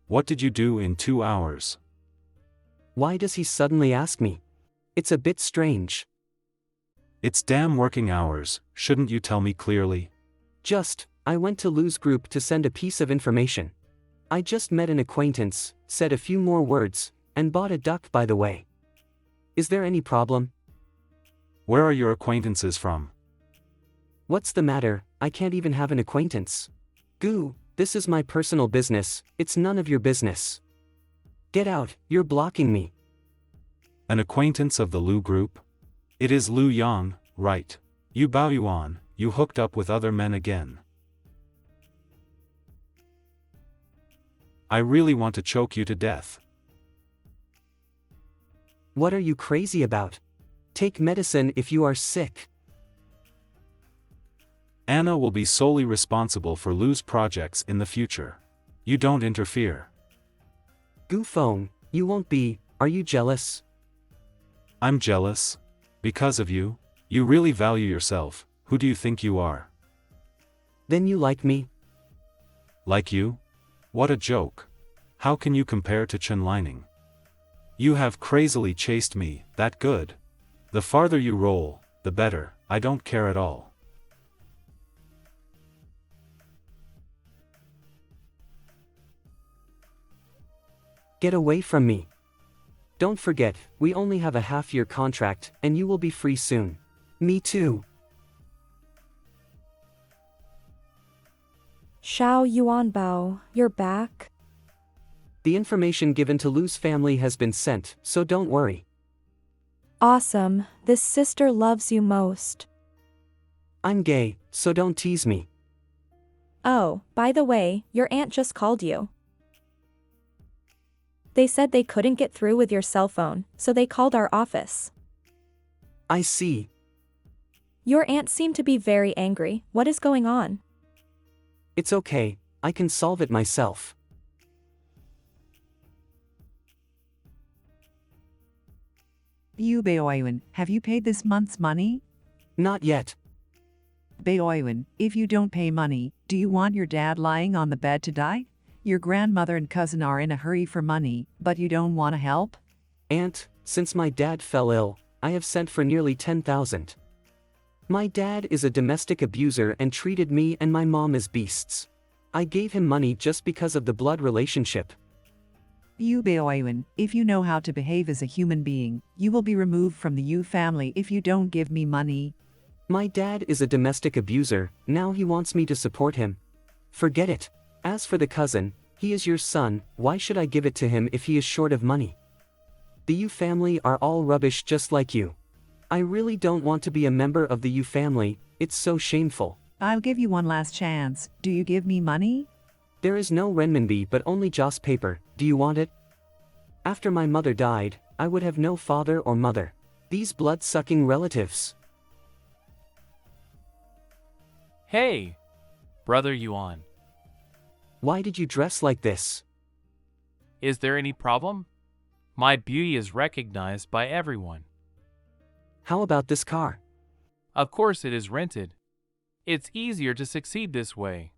What did you do in 2 hours? Why does he suddenly ask me? It's a bit strange. It's damn working hours, shouldn't you tell me clearly? I went to Lu's group to send a piece of information. I just met an acquaintance, said a few more words, and bought a duck by the way. Is there any problem? Where are your acquaintances from? What's the matter? I can't even have an acquaintance. Gu, this is my personal business, it's none of your business. Get out, you're blocking me. An acquaintance of the Lu group? It is Lu Yang, right? You Bao Yuan, you hooked up with other men again. I really want to choke you to death. What are you crazy about? Take medicine if you are sick. Anna will be solely responsible for Lu's projects in the future. You don't interfere. Gu Feng, you won't be, are you jealous? I'm jealous. Because of you. You really value yourself. Who do you think you are? Then you like me? Like you? What a joke. How can you compare to Chen Lining? You have crazily chased me, that good. The farther you roll, the better, I don't care at all. Get away from me. Don't forget, we only have a half-year contract, and you will be free soon. Me too. Xiao Yuanbao, you're back? The information given to Lu's family has been sent, so don't worry. Awesome, this sister loves you most. I'm gay, so don't tease me. Oh, by the way, your aunt just called you. They said they couldn't get through with your cell phone, so they called our office. I see. Your aunt seemed to be very angry. What is going on? It's okay, I can solve it myself. You Baoyuan, have you paid this month's money? Not yet. Baoyuan, if you don't pay money, do you want your dad lying on the bed to die? Your grandmother and cousin are in a hurry for money, but you don't want to help? Aunt, since my dad fell ill, I have sent for nearly 10,000. My dad is a domestic abuser and treated me and my mom as beasts. I gave him money just because of the blood relationship. You Baoyuan, if you know how to behave as a human being, you will be removed from the Yu family if you don't give me money. My dad is a domestic abuser, now he wants me to support him. Forget it. As for the cousin, he is your son, why should I give it to him if he is short of money? The Yu family are all rubbish just like you. I really don't want to be a member of the Yu family, it's so shameful. I'll give you one last chance. Do you give me money? There is no renminbi but only joss paper, do you want it? After my mother died, I would have no father or mother. These blood-sucking relatives. Hey! Brother Yuan. Why did you dress like this? Is there any problem? My beauty is recognized by everyone. How about this car? Of course it is rented. It's easier to succeed this way.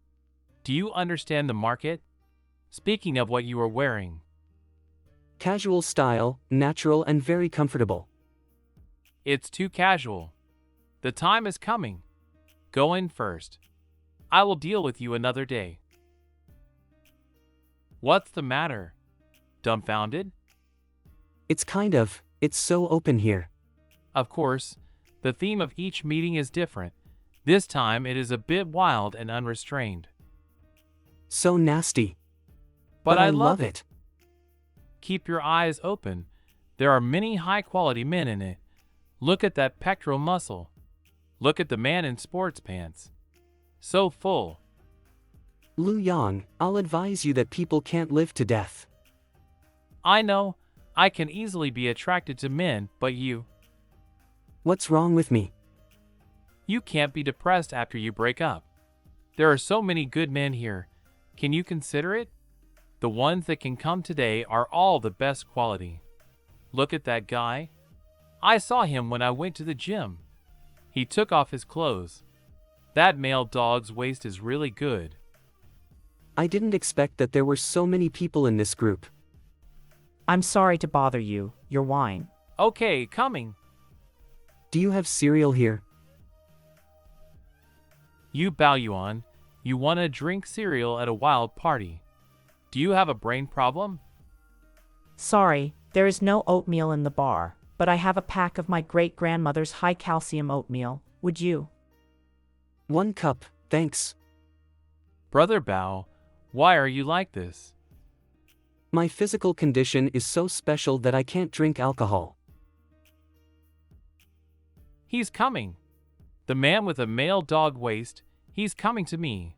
Do you understand the market? Speaking of what you are wearing. Casual style, natural and very comfortable. It's too casual. The time is coming. Go in first. I will deal with you another day. What's the matter? Dumbfounded? It's kind of, It's so open here. Of course, the theme of each meeting is different. This time it is a bit wild and unrestrained. So nasty. But I love it. Keep your eyes open. There are many high-quality men in it. Look at that pectoral muscle. Look at the man in sports pants. So full. Lu Yang, I'll advise you that people can't live to death. I know, I can easily be attracted to men, but you... What's wrong with me? You can't be depressed after you break up. There are so many good men here. Can you consider it? The ones that can come today are all the best quality. Look at that guy. I saw him when I went to the gym. He took off his clothes. That male dog's waist is really good. I didn't expect that there were so many people in this group. I'm sorry to bother you. Your wine. Okay, coming. Do you have cereal here? You Baoyuan, you want to drink cereal at a wild party. Do you have a brain problem? Sorry, there is no oatmeal in the bar, but I have a pack of my great-grandmother's high-calcium oatmeal. Would you? 1 cup, thanks. Brother Bao, why are you like this? My physical condition is so special that I can't drink alcohol. He's coming. The man with a male dog waist, he's coming to me.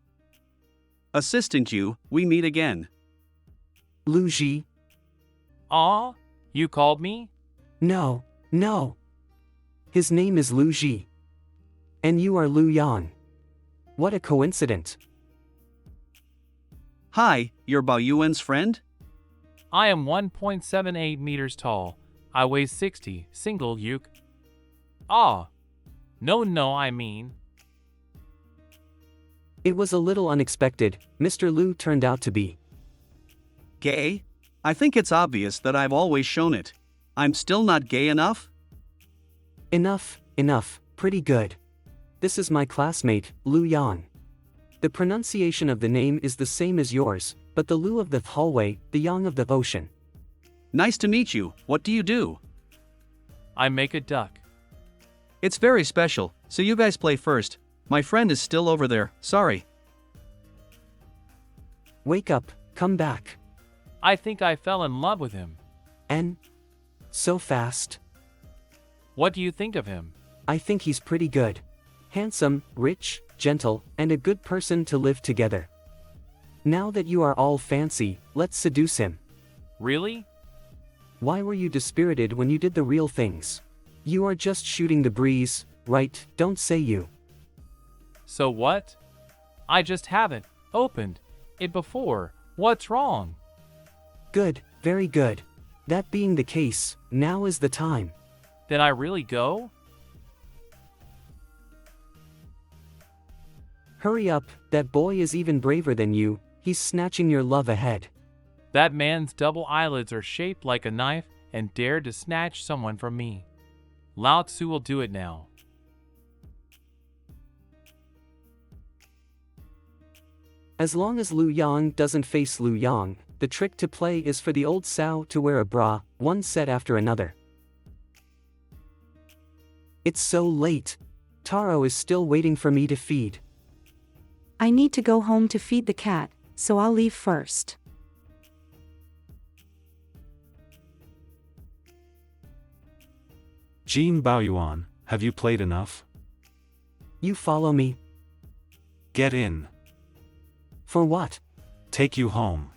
Assistant Yu, we meet again. Lu Ji? Aw, you called me? No, no. His name is Lu Ji. And you are Lu Yan. What a coincidence. Hi, you're Baoyuan's friend? I am 1.78 meters tall. I weigh 60, single yuk. Ah. No, I mean. It was a little unexpected. Mr. Lu turned out to be Gay? I think it's obvious that I've always shown it. I'm still not gay enough? Enough, pretty good. This is my classmate, Lu Yan. The pronunciation of the name is the same as yours, but the Lu of the hallway, the Yang of the ocean. Nice to meet you. What do you do? I make a duck. It's very special, so you guys play first. My friend is still over there, sorry. Wake up, come back. I think I fell in love with him. And? So fast. What do you think of him? I think he's pretty good. Handsome, rich, gentle, and a good person to live together. Now that you are all fancy, let's seduce him. Really? Why were you dispirited when you did the real things? You are just shooting the breeze, right? Don't say you. So what? I just haven't opened it before. What's wrong? Good, very good. That being the case, now is the time. Then I really go? Hurry up, that boy is even braver than you, he's snatching your love ahead. That man's double eyelids are shaped like a knife and dared to snatch someone from me. Lao Tzu will do it now. As long as Lu Yang doesn't face Lu Yang, the trick to play is for the old sow to wear a bra, one set after another. It's so late. Taro is still waiting for me to feed. I need to go home to feed the cat, so I'll leave first. Jean Baoyuan, have you played enough? You follow me? Get in. For what? Take you home.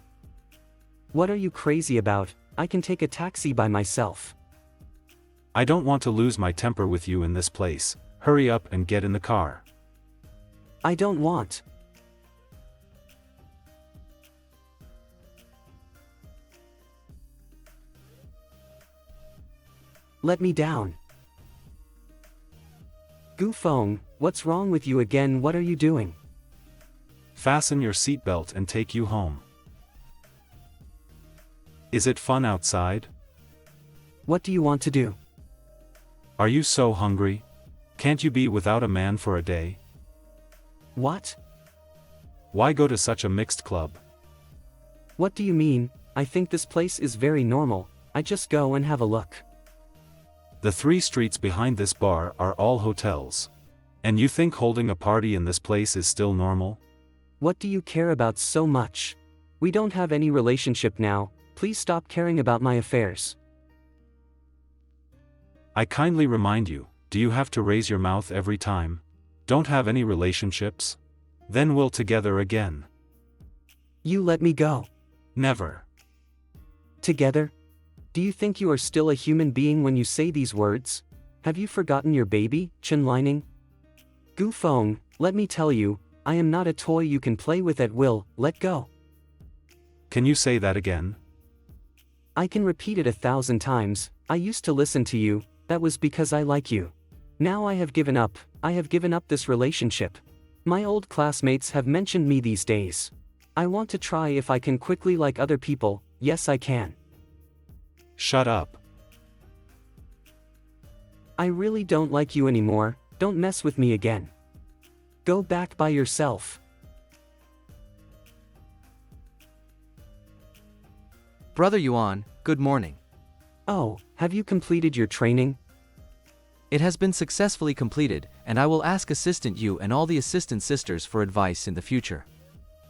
What are you crazy about? I can take a taxi by myself. I don't want to lose my temper with you in this place. Hurry up and get in the car. I don't want. Let me down. Gufeng, what's wrong with you again? What are you doing? Fasten your seatbelt and take you home. Is it fun outside? What do you want to do? Are you so hungry? Can't you be without a man for a day? What? Why go to such a mixed club? What do you mean? I think this place is very normal. I just go and have a look. The 3 streets behind this bar are all hotels. And you think holding a party in this place is still normal? What do you care about so much? We don't have any relationship now, please stop caring about my affairs. I kindly remind you, do you have to raise your mouth every time? Don't have any relationships? Then we'll together again. You let me go. Never. Together? Do you think you are still a human being when you say these words? Have you forgotten your baby, Chen Lining? Gu Feng, let me tell you, I am not a toy you can play with at will, let go. Can you say that again? I can repeat it 1,000 times, I used to listen to you, that was because I like you. Now I have given up this relationship. My old classmates have mentioned me these days. I want to try if I can quickly like other people, yes I can. Shut up. I really don't like you anymore, don't mess with me again. Go back by yourself. Brother Yuan, good morning. Oh, have you completed your training? It has been successfully completed, and I will ask Assistant Yu and all the assistant sisters for advice in the future.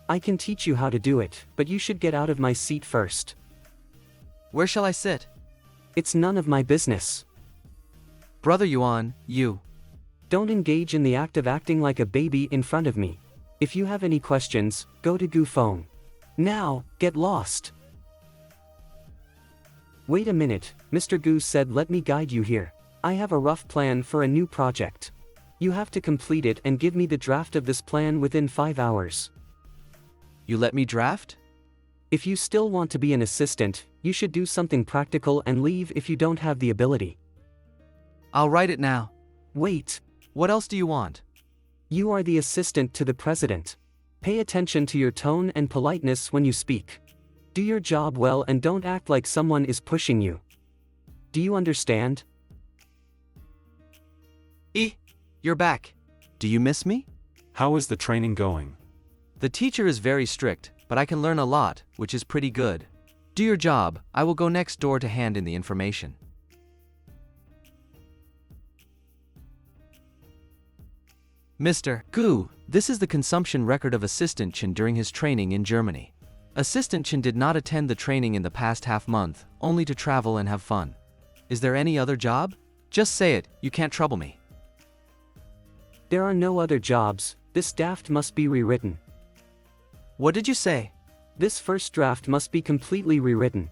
I can teach you how to do it, but you should get out of my seat first. Where shall I sit? It's none of my business. Brother Yuan, you. Don't engage in the act of acting like a baby in front of me. If you have any questions, go to Gu Feng. Now, get lost. Wait a minute, Mr. Gu said let me guide you here. I have a rough plan for a new project. You have to complete it and give me the draft of this plan within 5 hours. You let me draft? If you still want to be an assistant, you should do something practical and leave if you don't have the ability. I'll write it now. Wait. What else do you want? You are the assistant to the president. Pay attention to your tone and politeness when you speak. Do your job well and don't act like someone is pushing you. Do you understand? You're back. Do you miss me? How is the training going? The teacher is very strict, but I can learn a lot, which is pretty good. Do your job, I will go next door to hand in the information. Mr. Gu, this is the consumption record of Assistant Chen during his training in Germany. Assistant Chen did not attend the training in the past half month, only to travel and have fun. Is there any other job? Just say it, you can't trouble me. There are no other jobs, this draft must be rewritten. What did you say? This first draft must be completely rewritten.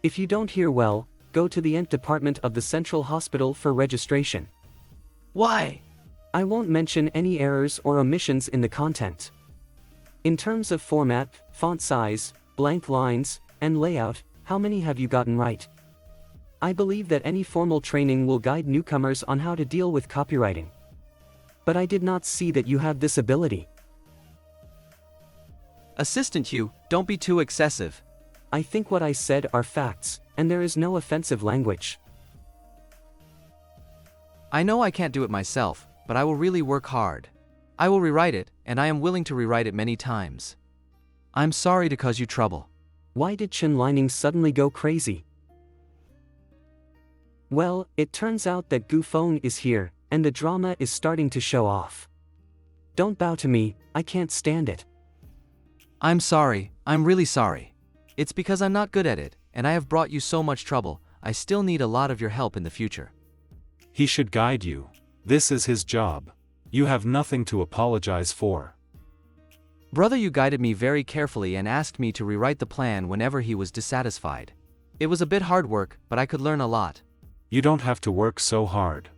If you don't hear well, go to the ENG department of the Central Hospital for registration. Why? I won't mention any errors or omissions in the content. In terms of format, font size, blank lines, and layout, how many have you gotten right? I believe that any formal training will guide newcomers on how to deal with copywriting. But I did not see that you have this ability. Assistant Yu, don't be too excessive. I think what I said are facts, and there is no offensive language. I know I can't do it myself, but I will really work hard. I will rewrite it, and I am willing to rewrite it many times. I'm sorry to cause you trouble. Why did Chen Lining suddenly go crazy? Well, it turns out that Gu Feng is here, and the drama is starting to show off. Don't bow to me, I can't stand it. I'm sorry, I'm really sorry. It's because I'm not good at it, and I have brought you so much trouble. I still need a lot of your help in the future. He should guide you. This is his job. You have nothing to apologize for. Brother, you guided me very carefully and asked me to rewrite the plan whenever he was dissatisfied. It was a bit hard work, but I could learn a lot. You don't have to work so hard.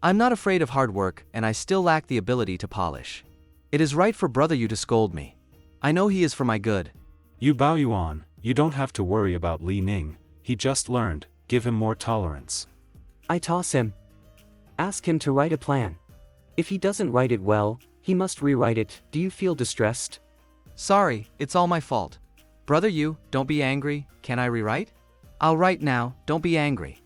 I'm not afraid of hard work, and I still lack the ability to polish. It is right for Brother Yu to scold me. I know he is for my good. You Bao Yuan, you don't have to worry about Li Ning, he just learned, give him more tolerance. I toss him. Ask him to write a plan. If he doesn't write it well, he must rewrite it. Do you feel distressed? Sorry, it's all my fault. Brother Yu, don't be angry, can I rewrite? I'll write now, don't be angry.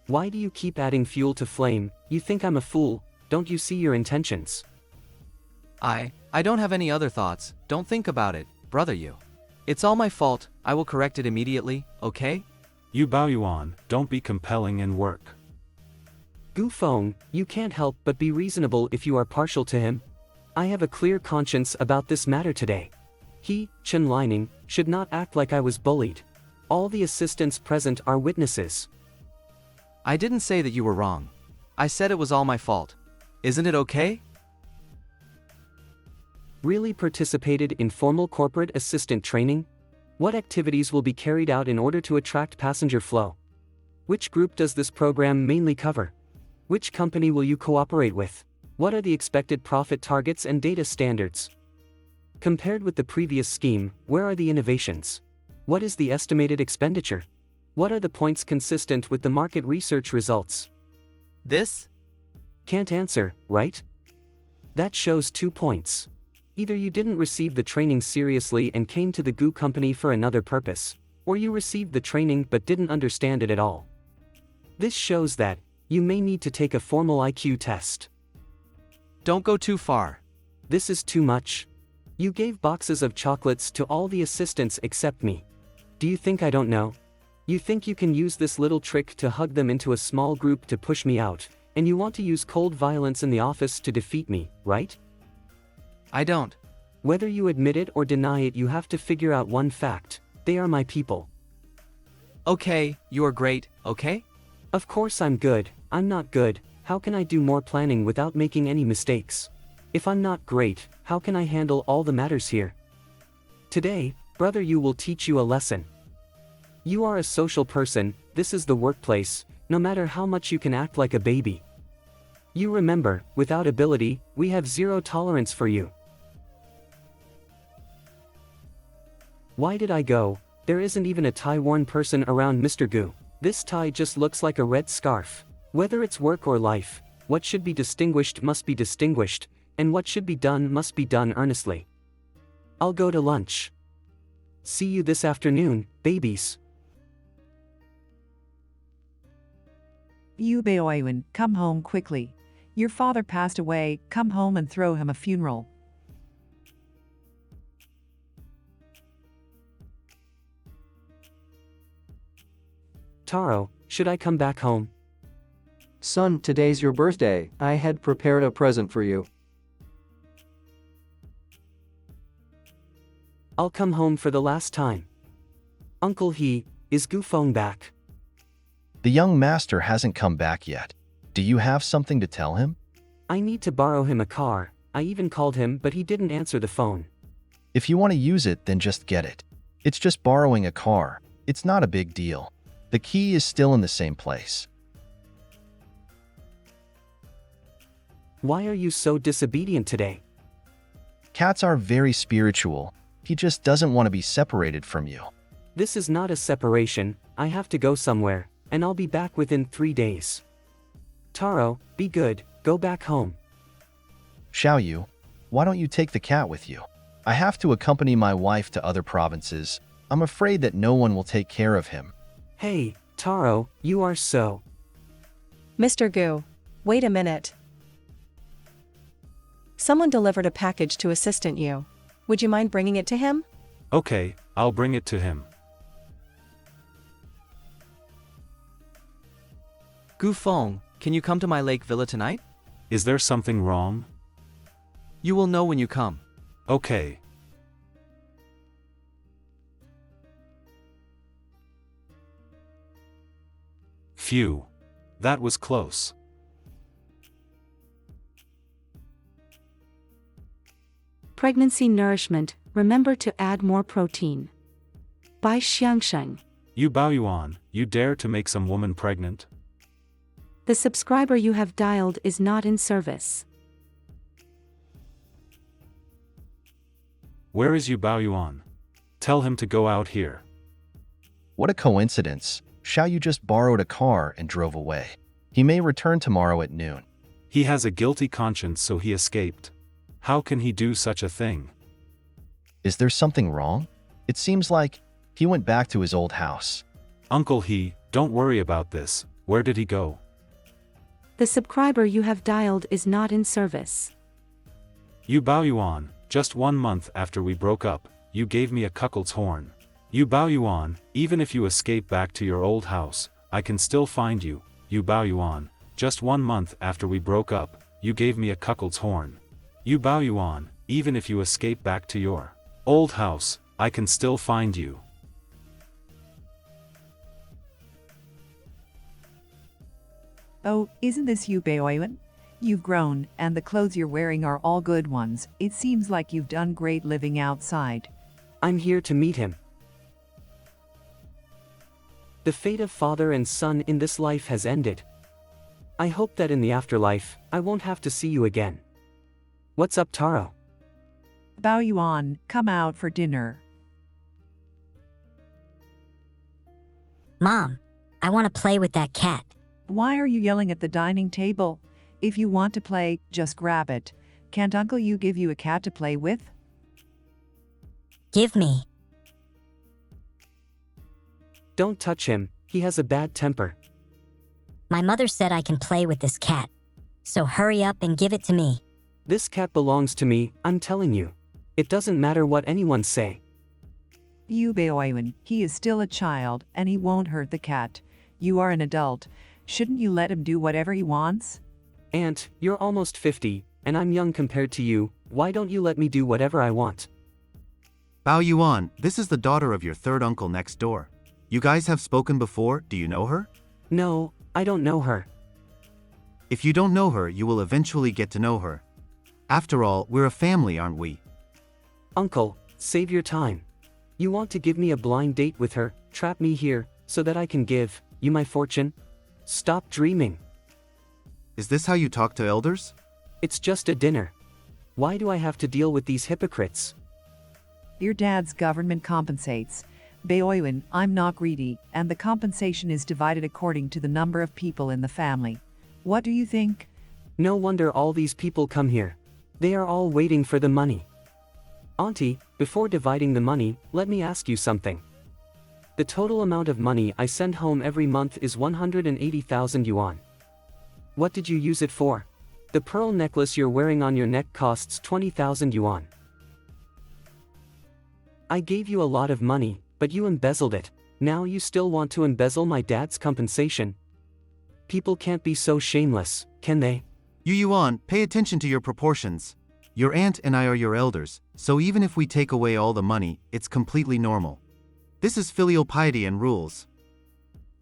Why do you keep adding fuel to flame? You think I'm a fool, don't you see your intentions? I don't have any other thoughts, don't think about it, Brother Yu. It's all my fault, I will correct it immediately, okay? Yu Baoyuan, don't be compelling and work. Gu Feng, you can't help but be reasonable if you are partial to him. I have a clear conscience about this matter today. He, Chen Lining, should not act like I was bullied. All the assistants present are witnesses. I didn't say that you were wrong. I said it was all my fault. Isn't it okay? Really participated in formal corporate assistant training? What activities will be carried out in order to attract passenger flow? Which group does this program mainly cover? Which company will you cooperate with? What are the expected profit targets and data standards? Compared with the previous scheme, where are the innovations? What is the estimated expenditure? What are the points consistent with the market research results? This? Can't answer, right? That shows 2 points. Either you didn't receive the training seriously and came to the Gu company for another purpose, or you received the training but didn't understand it at all. This shows that you may need to take a formal IQ test. Don't go too far. This is too much. You gave boxes of chocolates to all the assistants except me. Do you think I don't know? You think you can use this little trick to hug them into a small group to push me out, and you want to use cold violence in the office to defeat me, right? I don't. Whether you admit it or deny it, you have to figure out one fact. They are my people. Okay, you are great, okay? Of course I'm good. I'm not good. How can I do more planning without making any mistakes? If I'm not great, how can I handle all the matters here? Today, Brother Yu will teach you a lesson. You are a social person, this is the workplace, no matter how much you can act like a baby. You remember, without ability, we have zero tolerance for you. Why did I go? There isn't even a tie-worn person around Mr. Gu. This tie just looks like a red scarf. Whether it's work or life, what should be distinguished must be distinguished, and what should be done must be done earnestly. I'll go to lunch. See you this afternoon, babies. Yu Baoyuan, come home quickly. Your father passed away, come home and throw him a funeral. Taro, should I come back home? Son, today's your birthday. I had prepared a present for you. I'll come home for the last time. Uncle He, is Gu Feng back? The young master hasn't come back yet. Do you have something to tell him? I need to borrow him a car. I even called him but he didn't answer the phone. If you want to use it, then just get it. It's just borrowing a car. It's not a big deal. The key is still in the same place. Why are you so disobedient today? Cats are very spiritual. He just doesn't want to be separated from you. This is not a separation. I have to go somewhere, and I'll be back within 3 days. Taro, be good, go back home. Xiaoyu, why don't you take the cat with you? I have to accompany my wife to other provinces. I'm afraid that no one will take care of him. Hey, Taro, you are so... Mr. Gu, wait a minute. Someone delivered a package to Assistant Yu. Would you mind bringing it to him? Okay, I'll bring it to him. Gu Feng, can you come to my lake villa tonight? Is there something wrong? You will know when you come. Okay. Phew. That was close. Pregnancy nourishment, remember to add more protein. By Xiangsheng. Yu Baoyuan, you dare to make some woman pregnant? The subscriber you have dialed is not in service. Where is Yu Baoyuan? Tell him to go out here. What a coincidence. Xiaoyu just borrowed a car and drove away. He may return tomorrow at noon. He has a guilty conscience, so he escaped. How can he do such a thing? Is there something wrong? It seems like he went back to his old house. Uncle He, don't worry about this. Where did he go? The subscriber you have dialed is not in service. Yu Baoyuan, just 1 month after we broke up, you gave me a cuckold's horn. You Bao Yuan, even if you escape back to your old house, I can still find you. You Bao Yuan, just 1 month after we broke up, you gave me a cuckold's horn. You Bao Yuan, even if you escape back to your old house, I can still find you. Oh, isn't this you, Baoyuan? You've grown, and the clothes you're wearing are all good ones. It seems like you've done great living outside. I'm here to meet him. The fate of father and son in this life has ended. I hope that in the afterlife, I won't have to see you again. What's up, Taro? Bao Yuan, come out for dinner. Mom, I want to play with that cat. Why are you yelling at the dining table? If you want to play, just grab it. Can't Uncle you give you a cat to play with? Give me. Don't touch him, he has a bad temper. My mother said I can play with this cat. So hurry up and give it to me. This cat belongs to me, I'm telling you. It doesn't matter what anyone say. You Baoyuan, he is still a child, and he won't hurt the cat. You are an adult. Shouldn't you let him do whatever he wants? Aunt, you're almost 50, and I'm young compared to you. Why don't you let me do whatever I want? Bao Yuan, this is the daughter of your third uncle next door. You guys have spoken before, do you know her? No, I don't know her. If you don't know her, you will eventually get to know her. After all, we're a family, aren't we? Uncle, save your time. You want to give me a blind date with her, trap me here, so that I can give you my fortune? Stop dreaming. Is this how you talk to elders? It's just a dinner. Why do I have to deal with these hypocrites? Your dad's government compensates. Baoyuan, I'm not greedy, and the compensation is divided according to the number of people in the family. What do you think? No wonder all these people come here. They are all waiting for the money. Auntie, before dividing the money, let me ask you something. The total amount of money I send home every month is 180,000 yuan. What did you use it for? The pearl necklace you're wearing on your neck costs 20,000 yuan. I gave you a lot of money, but you embezzled it. Now you still want to embezzle my dad's compensation? People can't be so shameless, can they? Yu Yuan, pay attention to your proportions. Your aunt and I are your elders, so even if we take away all the money, it's completely normal. This is filial piety and rules.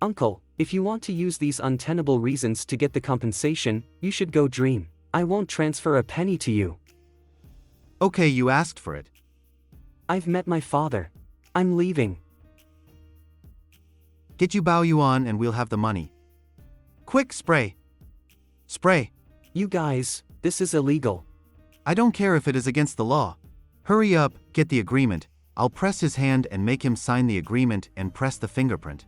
Uncle, if you want to use these untenable reasons to get the compensation, you should go dream. I won't transfer a penny to you. Okay, you asked for it. I've met my father. I'm leaving. Get you Bao Yuan and we'll have the money. Quick, spray. Spray. You guys, this is illegal. I don't care if it is against the law. Hurry up, get the agreement. I'll press his hand and make him sign the agreement and press the fingerprint.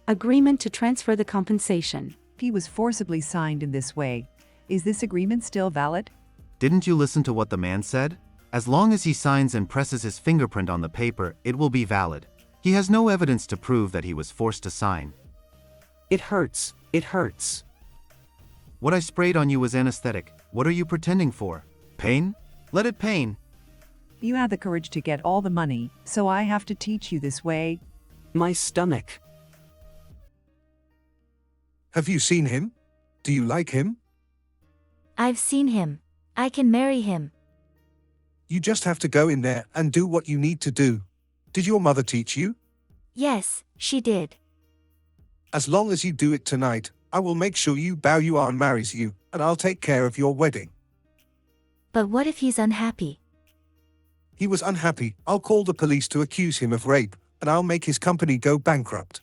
Agreement to transfer the compensation. He was forcibly signed in this way. Is this agreement still valid? Didn't you listen to what the man said? As long as he signs and presses his fingerprint on the paper, it will be valid. He has no evidence to prove that he was forced to sign. It hurts. It hurts. What I sprayed on you was anesthetic. What are you pretending for? Pain? Let it pain. You had the courage to get all the money, so I have to teach you this way. My stomach. Have you seen him? Do you like him? I've seen him. I can marry him. You just have to go in there and do what you need to do. Did your mother teach you? Yes, she did. As long as you do it tonight, I will make sure you Bao Yuan marries you, and I'll take care of your wedding. But what if he's unhappy? He was unhappy. I'll call the police to accuse him of rape, and I'll make his company go bankrupt.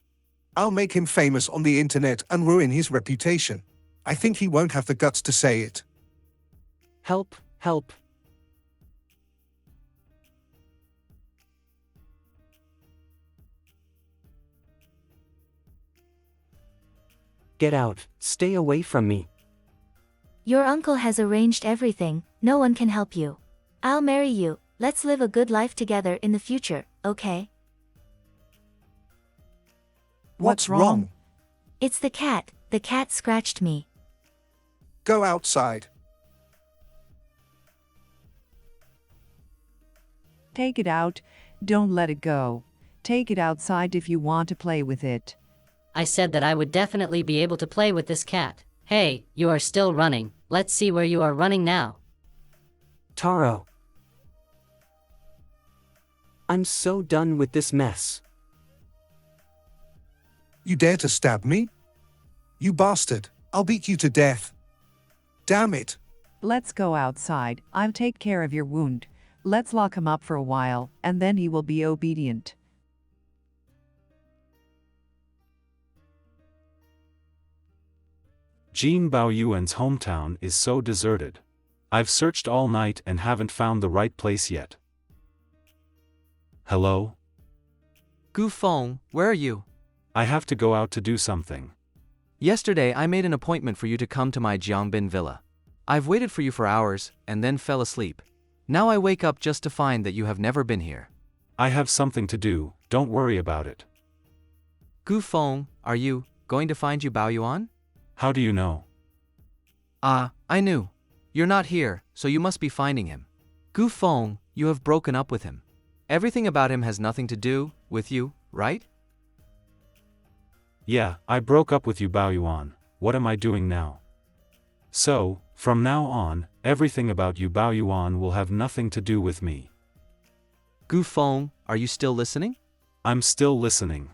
I'll make him famous on the internet and ruin his reputation. I think he won't have the guts to say it. Help, help. Get out, stay away from me. Your uncle has arranged everything, no one can help you. I'll marry you, let's live a good life together in the future, okay? What's wrong? It's the cat scratched me. Go outside. Take it out. Don't let it go. Take it outside if you want to play with it. I said that I would definitely be able to play with this cat. Hey, you are still running. Let's see where you are running now. Taro. I'm so done with this mess. You dare to stab me? You bastard, I'll beat you to death. Damn it. Let's go outside. I'll take care of your wound. Let's lock him up for a while, and then he will be obedient. Jin Baoyuan's hometown is so deserted. I've searched all night and haven't found the right place yet. Hello? Gu Feng, where are you? I have to go out to do something. Yesterday I made an appointment for you to come to my Jiangbin villa. I've waited for you for hours, and then fell asleep. Now I wake up just to find that you have never been here. I have something to do, don't worry about it. Gu Feng, are you going to find you Baoyuan? How do you know? I knew. You're not here, so you must be finding him. Gu Feng, you have broken up with him. Everything about him has nothing to do with you, right? Yeah, I broke up with you Baoyuan. What am I doing now? So, from now on, everything about you Baoyuan will have nothing to do with me. Gu Feng, are you still listening? I'm still listening.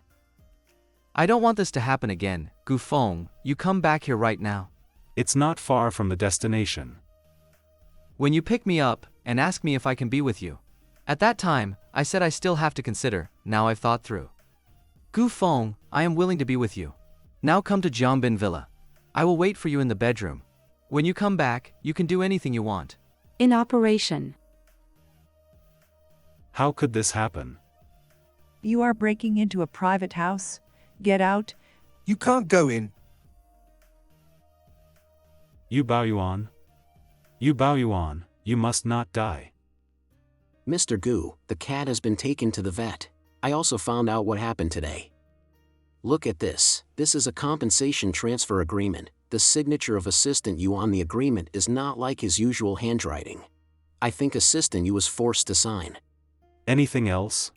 I don't want this to happen again. Gu Feng, you come back here right now. It's not far from the destination. When you pick me up and ask me if I can be with you. At that time, I said I still have to consider. Now I've thought through. Gu Feng, I am willing to be with you. Now come to Jiangbin Villa. I will wait for you in the bedroom. When you come back, you can do anything you want. In operation. How could this happen? You are breaking into a private house. Get out. You can't go in. You Baoyuan? You Baoyuan, you must not die. Mr. Gu, the cat has been taken to the vet. I also found out what happened today. Look at this. This is a compensation transfer agreement. The signature of Assistant Yu on the agreement is not like his usual handwriting. I think Assistant Yu was forced to sign. Anything else?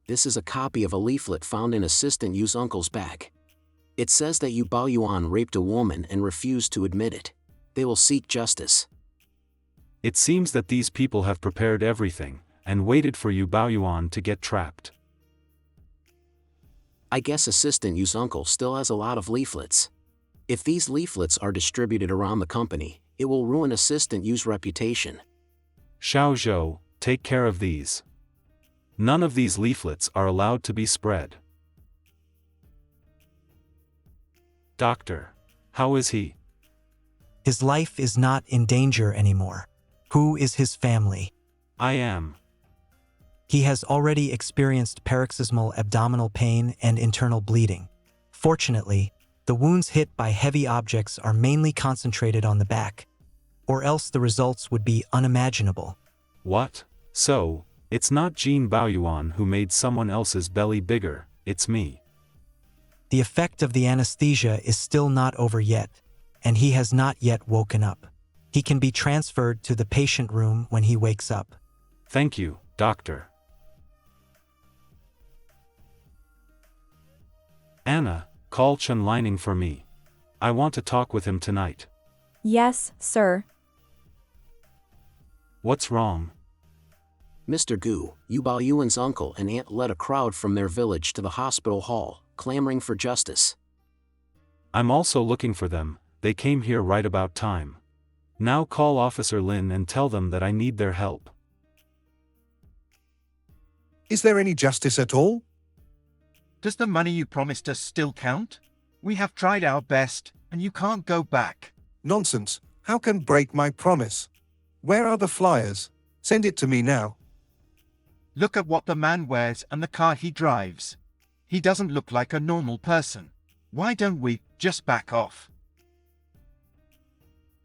This is a copy of a leaflet found in Assistant Yu's uncle's bag. It says that Yu Baoyuan raped a woman and refused to admit it. They will seek justice. It seems that these people have prepared everything, and waited for you Baoyuan to get trapped. I guess Assistant Yu's uncle still has a lot of leaflets. If these leaflets are distributed around the company, it will ruin Assistant Yu's reputation. Xiao Zhou, take care of these. None of these leaflets are allowed to be spread. Doctor, how is he? His life is not in danger anymore. Who is his family? I am. He has already experienced paroxysmal abdominal pain and internal bleeding. Fortunately, the wounds hit by heavy objects are mainly concentrated on the back, or else the results would be unimaginable. What? So, it's not Jin Baoyuan who made someone else's belly bigger, it's me. The effect of the anesthesia is still not over yet, and he has not yet woken up. He can be transferred to the patient room when he wakes up. Thank you, doctor. Anna, call Chen Lining for me. I want to talk with him tonight. Yes, sir. What's wrong? Mr. Gu, Yu Baoyuan's uncle and aunt led a crowd from their village to the hospital hall, clamoring for justice. I'm also looking for them. They came here right about time. Now call Officer Lin and tell them that I need their help. Is there any justice at all? Does the money you promised us still count? We have tried our best, and you can't go back. Nonsense. How can break my promise? Where are the flyers? Send it to me now. Look at what the man wears and the car he drives. He doesn't look like a normal person. Why don't we just back off?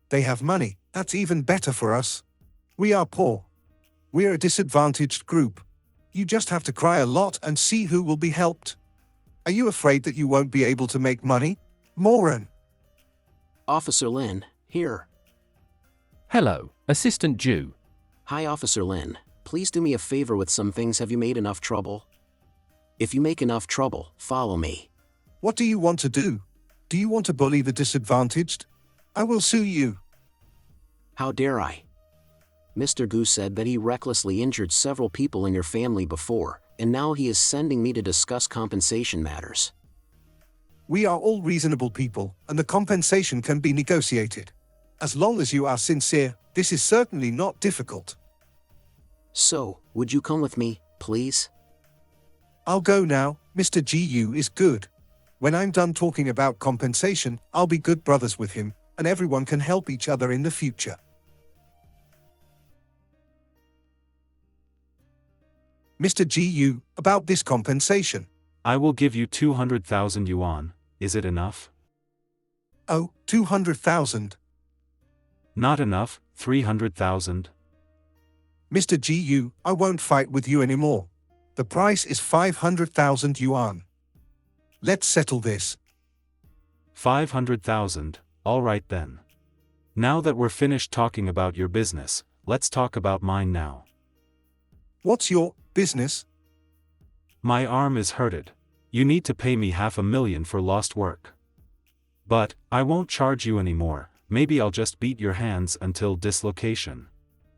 They have money. That's even better for us. We are poor. We're a disadvantaged group. You just have to cry a lot and see who will be helped. Are you afraid that you won't be able to make money? Moron. Officer Lin, here. Hello, Assistant Jew. Hi, Officer Lin. Please do me a favor with some things. Have you made enough trouble? If you make enough trouble, follow me. What do you want to do? Do you want to bully the disadvantaged? I will sue you. How dare I? Mr. Gu said that he recklessly injured several people in your family before, and now he is sending me to discuss compensation matters. We are all reasonable people, and the compensation can be negotiated. As long as you are sincere, this is certainly not difficult. So, would you come with me, please? I'll go now. Mr. GU is good. When I'm done talking about compensation, I'll be good brothers with him, and everyone can help each other in the future. Mr. GU, about this compensation. I will give you 200,000 yuan, is it enough? Oh, 200,000. Not enough, 300,000. Mr. GU, I won't fight with you anymore. The price is 500,000 yuan. Let's settle this. 500,000, alright then. Now that we're finished talking about your business, let's talk about mine now. What's your business? My arm is hurted. You need to pay me 500,000 for lost work. But, I won't charge you anymore, maybe I'll just beat your hands until dislocation.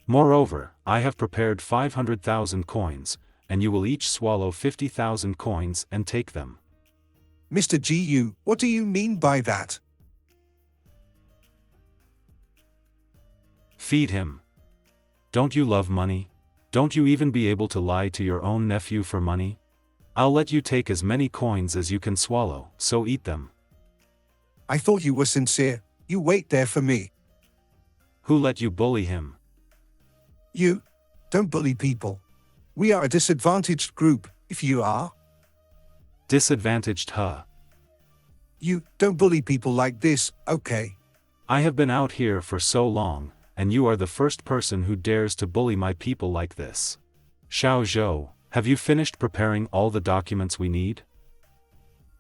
Moreover, I have prepared 500,000 coins, and you will each swallow 50,000 coins and take them. Mr. GU, what do you mean by that? Feed him. Don't you love money? Don't you even be able to lie to your own nephew for money? I'll let you take as many coins as you can swallow, so eat them. I thought you were sincere. You wait there for me. Who let you bully him? You. Don't bully people. We are a disadvantaged group, if you are. Disadvantaged, huh? You don't bully people like this, okay? I have been out here for so long, and you are the first person who dares to bully my people like this. Xiao Zhou, have you finished preparing all the documents we need?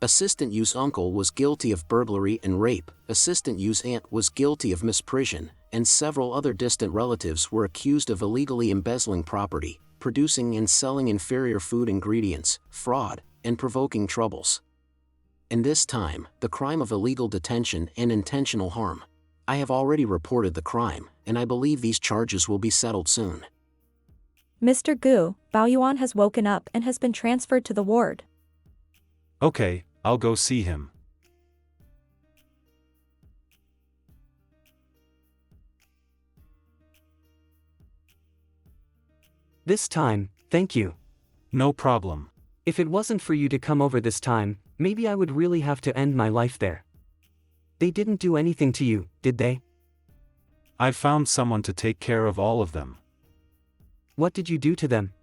Assistant Yu's uncle was guilty of burglary and rape, Assistant Yu's aunt was guilty of misprision, and several other distant relatives were accused of illegally embezzling property, producing and selling inferior food ingredients, fraud, and provoking troubles. And this time, the crime of illegal detention and intentional harm. I have already reported the crime, and I believe these charges will be settled soon. Mr. Gu, Baoyuan has woken up and has been transferred to the ward. Okay, I'll go see him. This time, thank you. No problem. If it wasn't for you to come over this time, maybe I would really have to end my life there. They didn't do anything to you, did they? I've found someone to take care of all of them. What did you do to them?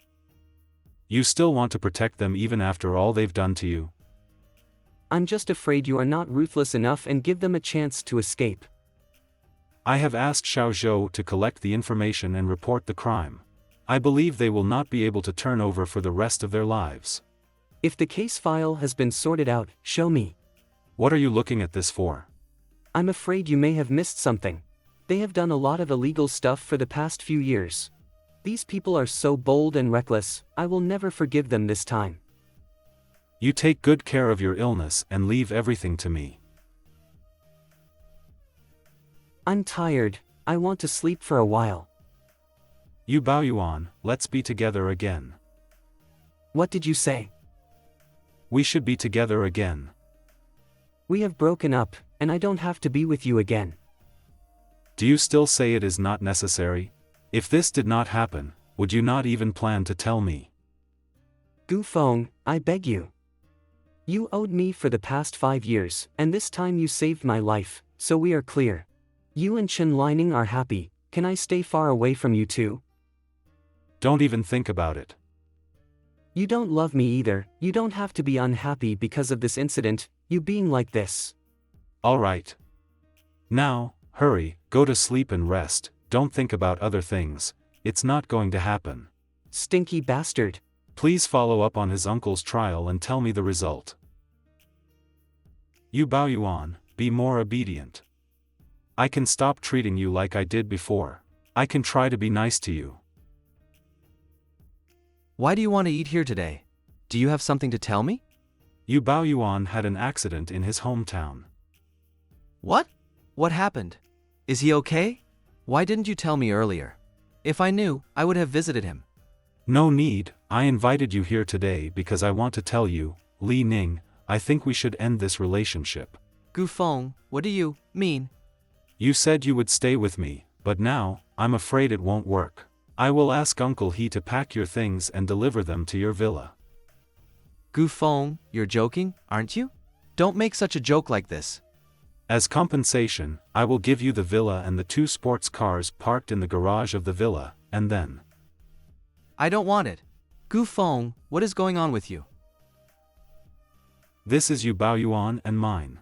You still want to protect them even after all they've done to you? I'm just afraid you are not ruthless enough and give them a chance to escape. I have asked Xiao Zhou to collect the information and report the crime. I believe they will not be able to turn over for the rest of their lives. If the case file has been sorted out, show me. What are you looking at this for? I'm afraid you may have missed something. They have done a lot of illegal stuff for the past few years. These people are so bold and reckless, I will never forgive them this time. You take good care of your illness and leave everything to me. I'm tired, I want to sleep for a while. You Baoyuan, let's be together again. What did you say? We should be together again. We have broken up, and I don't have to be with you again. Do you still say it is not necessary? If this did not happen, would you not even plan to tell me? Gu Feng, I beg you. You owed me for the past 5 years, and this time you saved my life, so we are clear. You and Chen Lining are happy, can I stay far away from you too? Don't even think about it. You don't love me either, you don't have to be unhappy because of this incident, you being like this. Alright. Now, hurry, go to sleep and rest, don't think about other things, it's not going to happen. Stinky bastard. Please follow up on his uncle's trial and tell me the result. You Baoyuan, be more obedient. I can stop treating you like I did before. I can try to be nice to you. Why do you want to eat here today? Do you have something to tell me? Yu Baoyuan had an accident in his hometown. What? What happened? Is he okay? Why didn't you tell me earlier? If I knew, I would have visited him. No need, I invited you here today because I want to tell you, Li Ning, I think we should end this relationship. Gu Feng, what do you mean? You said you would stay with me, but now, I'm afraid it won't work. I will ask Uncle He to pack your things and deliver them to your villa. Gu Feng, you're joking, aren't you? Don't make such a joke like this. As compensation, I will give you the villa and the 2 sports cars parked in the garage of the villa, and then... I don't want it. Gu Feng, what is going on with you? This is Yu Baoyuan and mine.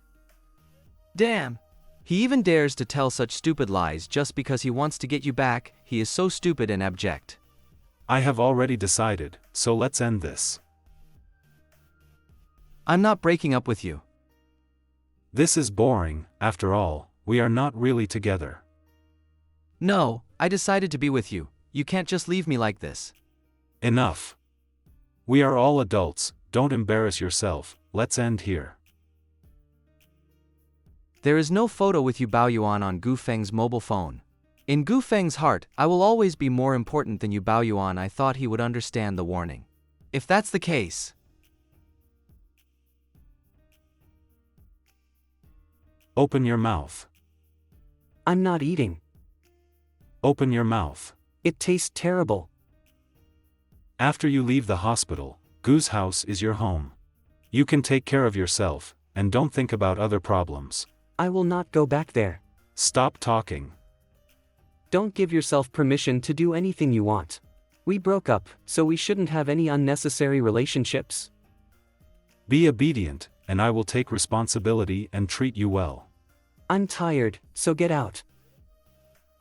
Damn! He even dares to tell such stupid lies just because he wants to get you back. He is so stupid and abject. I have already decided, so let's end this. I'm not breaking up with you. This is boring, after all, we are not really together. No, I decided to be with you. You can't just leave me like this. Enough. We are all adults, don't embarrass yourself, let's end here. There is no photo with Yu Baoyuan on Gu Feng's mobile phone. In Gu Feng's heart, I will always be more important than Yu Baoyuan. I thought he would understand the warning. If that's the case... Open your mouth. I'm not eating. Open your mouth. It tastes terrible. After you leave the hospital, Gu's house is your home. You can take care of yourself, and don't think about other problems. I will not go back there. Stop talking. Don't give yourself permission to do anything you want. We broke up, so we shouldn't have any unnecessary relationships. Be obedient, and I will take responsibility and treat you well. I'm tired, so get out.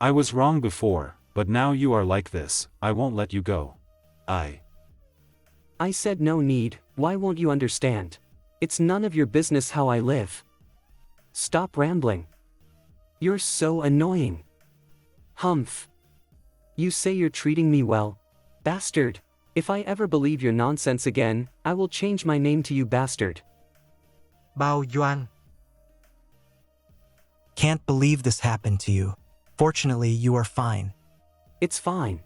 I was wrong before, but now you are like this, I won't let you go. I said no need, why won't you understand? It's none of your business how I live. Stop rambling. You're so annoying. Humph. You say you're treating me well. Bastard. If I ever believe your nonsense again, I will change my name to you, bastard. Baoyuan. Can't believe this happened to you. Fortunately, you are fine. It's fine.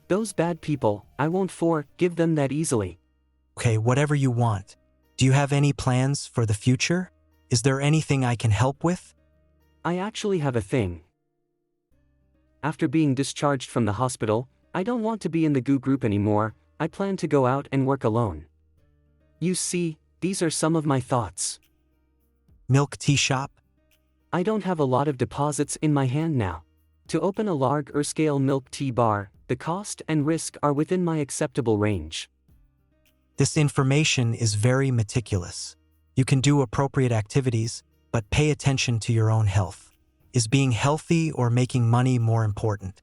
Those bad people, I won't forgive them that easily. Okay, whatever you want. Do you have any plans for the future? Is there anything I can help with? I actually have a thing. After being discharged from the hospital, I don't want to be in the Gu group anymore. I plan to go out and work alone. You see, these are some of my thoughts. Milk tea shop? I don't have a lot of deposits in my hand now. To open a large-scale milk tea bar, the cost and risk are within my acceptable range. This information is very meticulous. You can do appropriate activities, but pay attention to your own health. Is being healthy or making money more important?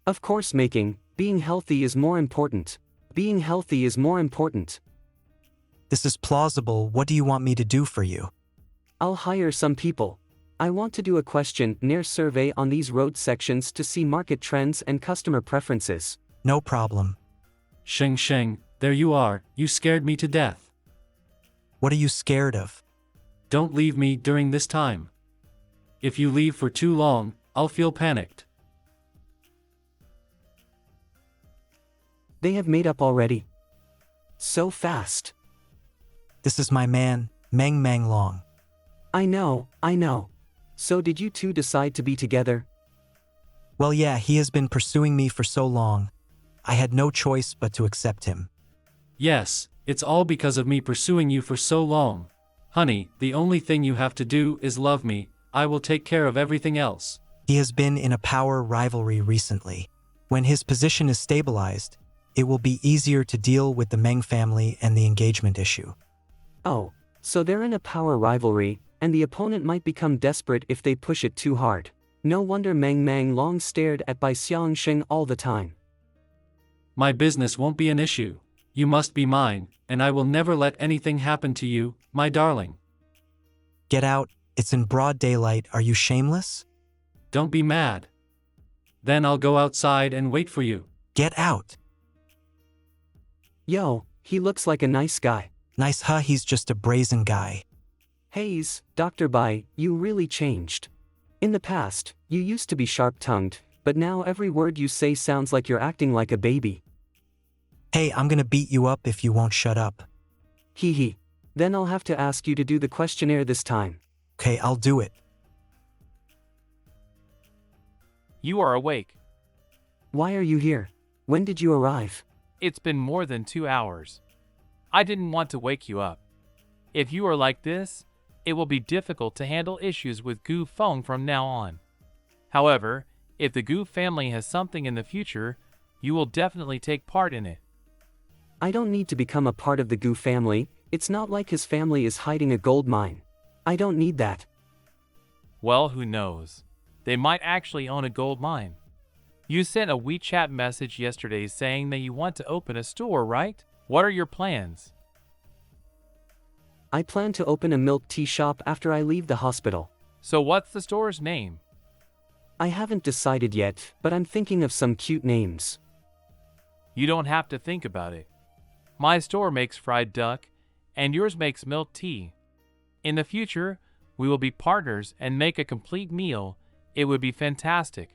Of course being healthy is more important. Being healthy is more important. This is plausible. What do you want me to do for you? I'll hire some people. I want to do a questionnaire survey on these road sections to see market trends and customer preferences. No problem. Sheng, there you are, you scared me to death. What are you scared of? Don't leave me during this time. If you leave for too long, I'll feel panicked. They have made up already. So fast. This is my man, Meng Long. I know. So did you two decide to be together? Well, yeah, he has been pursuing me for so long. I had no choice but to accept him. Yes, it's all because of me pursuing you for so long. Honey, the only thing you have to do is love me. I will take care of everything else. He has been in a power rivalry recently. When his position is stabilized, it will be easier to deal with the Meng family and the engagement issue. Oh, so they're in a power rivalry, and the opponent might become desperate if they push it too hard. No wonder Meng Long stared at Bai Xiangsheng all the time. My business won't be an issue. You must be mine, and I will never let anything happen to you, my darling. Get out, it's in broad daylight, are you shameless? Don't be mad. Then I'll go outside and wait for you. Get out. Yo, He looks like a nice guy. Nice, huh? He's just a brazen guy. Hayes, Dr. Bai, you really changed. In the past, you used to be sharp-tongued, but now every word you say sounds like you're acting like a baby. Hey, I'm gonna beat you up if you won't shut up. Hee hee. Then I'll have to ask you to do the questionnaire this time. Okay, I'll do it. You are awake. Why are you here? When did you arrive? It's been more than 2 hours. I didn't want to wake you up. If you are like this, it will be difficult to handle issues with Gu Feng from now on. However, if the Gu family has something in the future, you will definitely take part in it. I don't need to become a part of the Gu family. It's not like his family is hiding a gold mine. I don't need that. Well, who knows? They might actually own a gold mine. You sent a WeChat message yesterday saying that you want to open a store, right? What are your plans? I plan to open a milk tea shop after I leave the hospital. So what's the store's name? I haven't decided yet, but I'm thinking of some cute names. You don't have to think about it. My store makes fried duck, and yours makes milk tea. In the future, we will be partners and make a complete meal. It would be fantastic.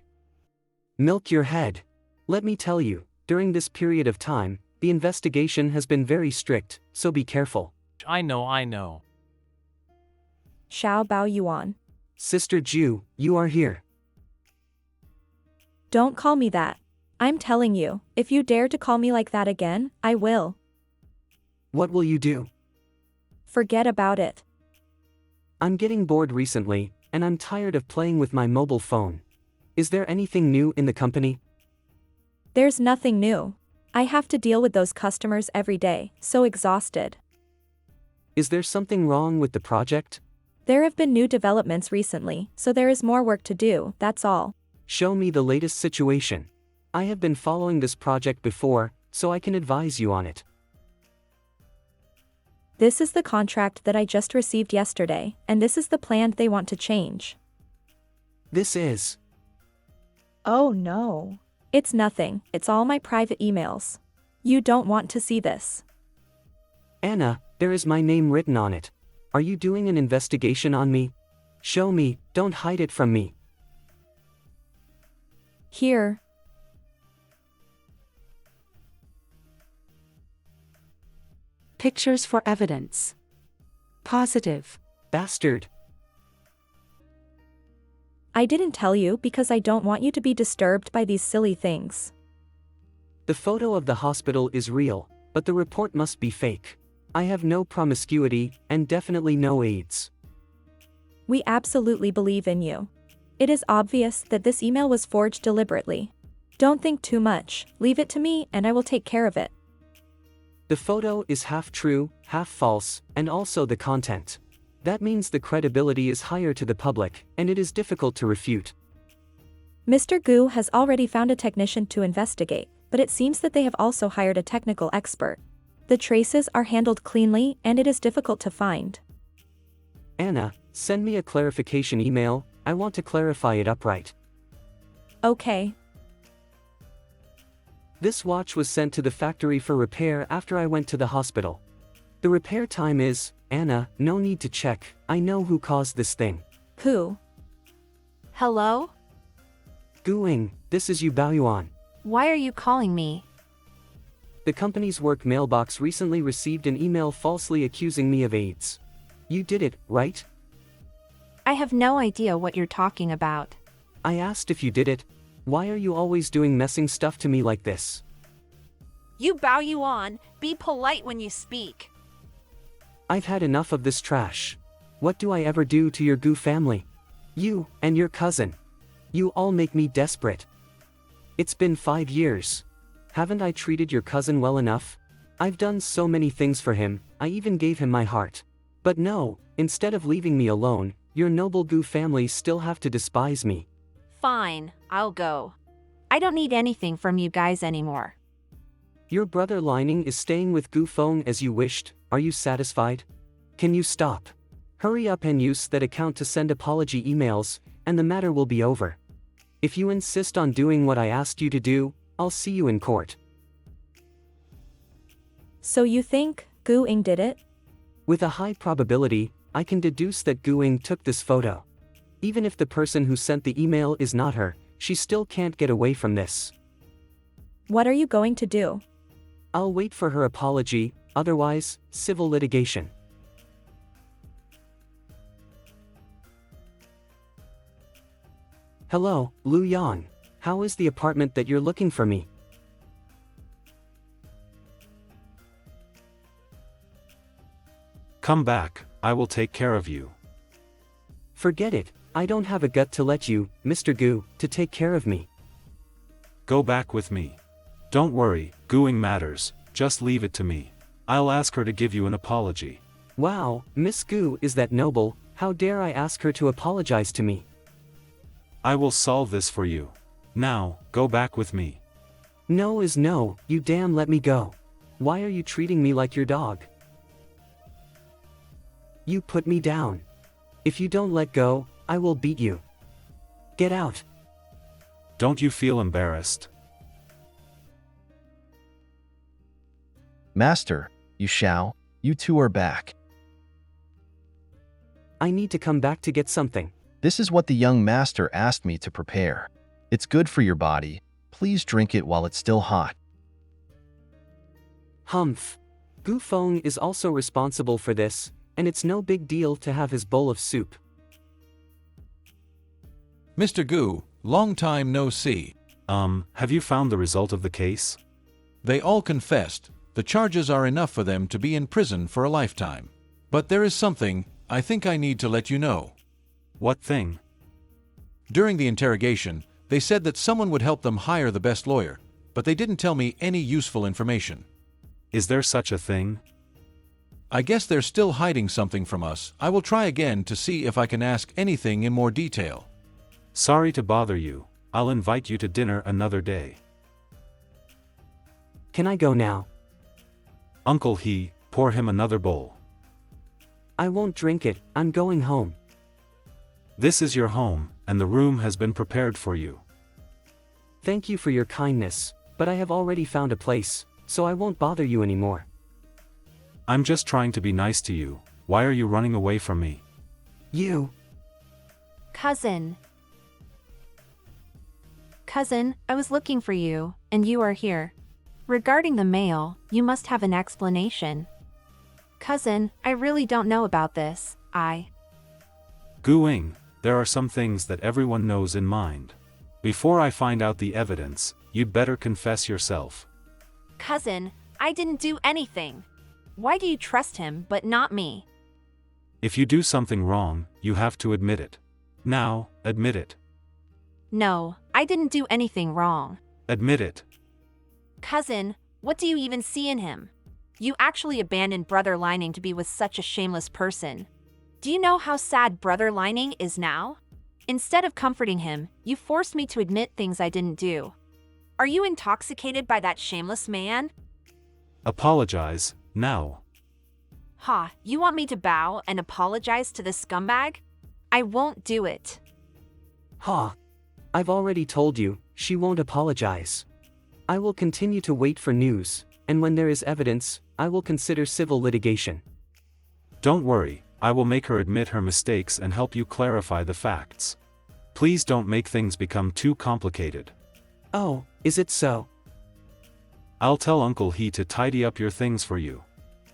Milk your head. Let me tell you, during this period of time, the investigation has been very strict, so be careful. I know. Xiao Bao Yuan. Sister Ju, you are here. Don't call me that. I'm telling you, if you dare to call me like that again, I will. What will you do? Forget about it. I'm getting bored recently, and I'm tired of playing with my mobile phone. Is there anything new in the company? There's nothing new. I have to deal with those customers every day, so exhausted. Is there something wrong with the project? There have been new developments recently, so there is more work to do, that's all. Show me the latest situation. I have been following this project before, so I can advise you on it. This is the contract that I just received yesterday, and this is the plan they want to change. This is... Oh no. It's nothing, it's all my private emails. You don't want to see this. Anna, there is my name written on it. Are you doing an investigation on me? Show me, don't hide it from me. Here. Pictures for evidence. Positive. Bastard. I didn't tell you because I don't want you to be disturbed by these silly things. The photo of the hospital is real, but the report must be fake. I have no promiscuity, and definitely no AIDS. We absolutely believe in you. It is obvious that this email was forged deliberately. Don't think too much, leave it to me and I will take care of it. The photo is half true, half false, and also the content. That means the credibility is higher to the public, and it is difficult to refute. Mr. Gu has already found a technician to investigate, but it seems that they have also hired a technical expert. The traces are handled cleanly and it is difficult to find. Anna, send me a clarification email, I want to clarify it upright. Okay. This watch was sent to the factory for repair after I went to the hospital. The repair time is, Anna, no need to check, I know who caused this thing. Who? Hello? Guing, this is Yu Baoyuan. Why are you calling me? The company's work mailbox recently received an email falsely accusing me of AIDS. You did it, right? I have no idea what you're talking about. I asked if you did it. Why are you always doing messing stuff to me like this? You Baoyuan, be polite when you speak. I've had enough of this trash. What do I ever do to your Gu family? You, and your cousin. You all make me desperate. It's been 5 years. Haven't I treated your cousin well enough? I've done so many things for him, I even gave him my heart. But no, instead of leaving me alone, your noble Gu family still have to despise me. Fine, I'll go. I don't need anything from you guys anymore. Your brother Lining is staying with Gu Feng as you wished, are you satisfied? Can you stop? Hurry up and use that account to send apology emails, and the matter will be over. If you insist on doing what I asked you to do, I'll see you in court. So you think Gu Ing did it? With a high probability, I can deduce that Gu Ing took this photo. Even if the person who sent the email is not her, she still can't get away from this. What are you going to do? I'll wait for her apology, otherwise, civil litigation. Hello, Lu Yan. How is the apartment that you're looking for me? Come back, I will take care of you. Forget it, I don't have a gut to let you, Mr. Gu, to take care of me. Go back with me. Don't worry, Gooing matters, just leave it to me. I'll ask her to give you an apology. Wow, Miss Gu is that noble, how dare I ask her to apologize to me? I will solve this for you. Now, go back with me. No is no, you damn let me go. Why are you treating me like your dog? You put me down. If you don't let go, I will beat you. Get out. Don't you feel embarrassed? Master, you shall, you two are back. I need to come back to get something. This is what the young master asked me to prepare. It's good for your body. Please drink it while it's still hot. Humph. Gu Feng is also responsible for this, and it's no big deal to have his bowl of soup. Mr. Gu, long time no see. Have you found the result of the case? They all confessed. The charges are enough for them to be in prison for a lifetime. But there is something I think I need to let you know. What thing? During the interrogation, they said that someone would help them hire the best lawyer, but they didn't tell me any useful information. Is there such a thing? I guess they're still hiding something from us. I will try again to see if I can ask anything in more detail. Sorry to bother you. I'll invite you to dinner another day. Can I go now? Uncle He, pour him another bowl. I won't drink it, I'm going home. This is your home, and the room has been prepared for you. Thank you for your kindness, but I have already found a place, so I won't bother you anymore. I'm just trying to be nice to you. Why are you running away from me? You. Cousin. Cousin, I was looking for you, and you are here. Regarding the mail, you must have an explanation. Cousin, I really don't know about this. Gu Ing, there are some things that everyone knows in mind. Before I find out the evidence, you'd better confess yourself. Cousin, I didn't do anything. Why do you trust him but not me? If you do something wrong, you have to admit it. Now, admit it. No, I didn't do anything wrong. Admit it. Cousin, what do you even see in him? You actually abandoned Brother Lining to be with such a shameless person. Do you know how sad Brother Lining is now? Instead of comforting him, you forced me to admit things I didn't do. Are you intoxicated by that shameless man? Apologize, now. Ha, you want me to bow and apologize to the scumbag? I won't do it. Ha. I've already told you, she won't apologize. I will continue to wait for news, and when there is evidence, I will consider civil litigation. Don't worry, I will make her admit her mistakes and help you clarify the facts. Please don't make things become too complicated. Oh, is it so? I'll tell Uncle He to tidy up your things for you.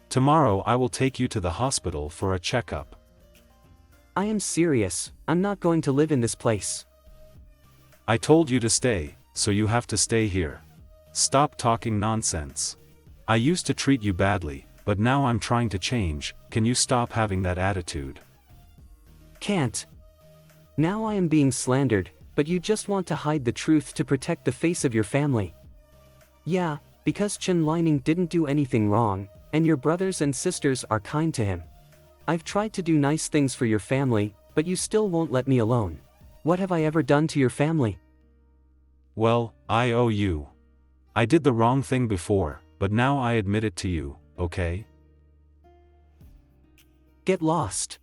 Tomorrow I will take you to the hospital for a checkup. I am serious, I'm not going to live in this place. I told you to stay, so you have to stay here. Stop talking nonsense. I used to treat you badly, but now I'm trying to change. Can you stop having that attitude? Can't. Now I am being slandered, but you just want to hide the truth to protect the face of your family. Yeah, because Chen Lining didn't do anything wrong, and your brothers and sisters are kind to him. I've tried to do nice things for your family, but you still won't let me alone. What have I ever done to your family? Well, I owe you. I did the wrong thing before, but now I admit it to you, okay? Get lost.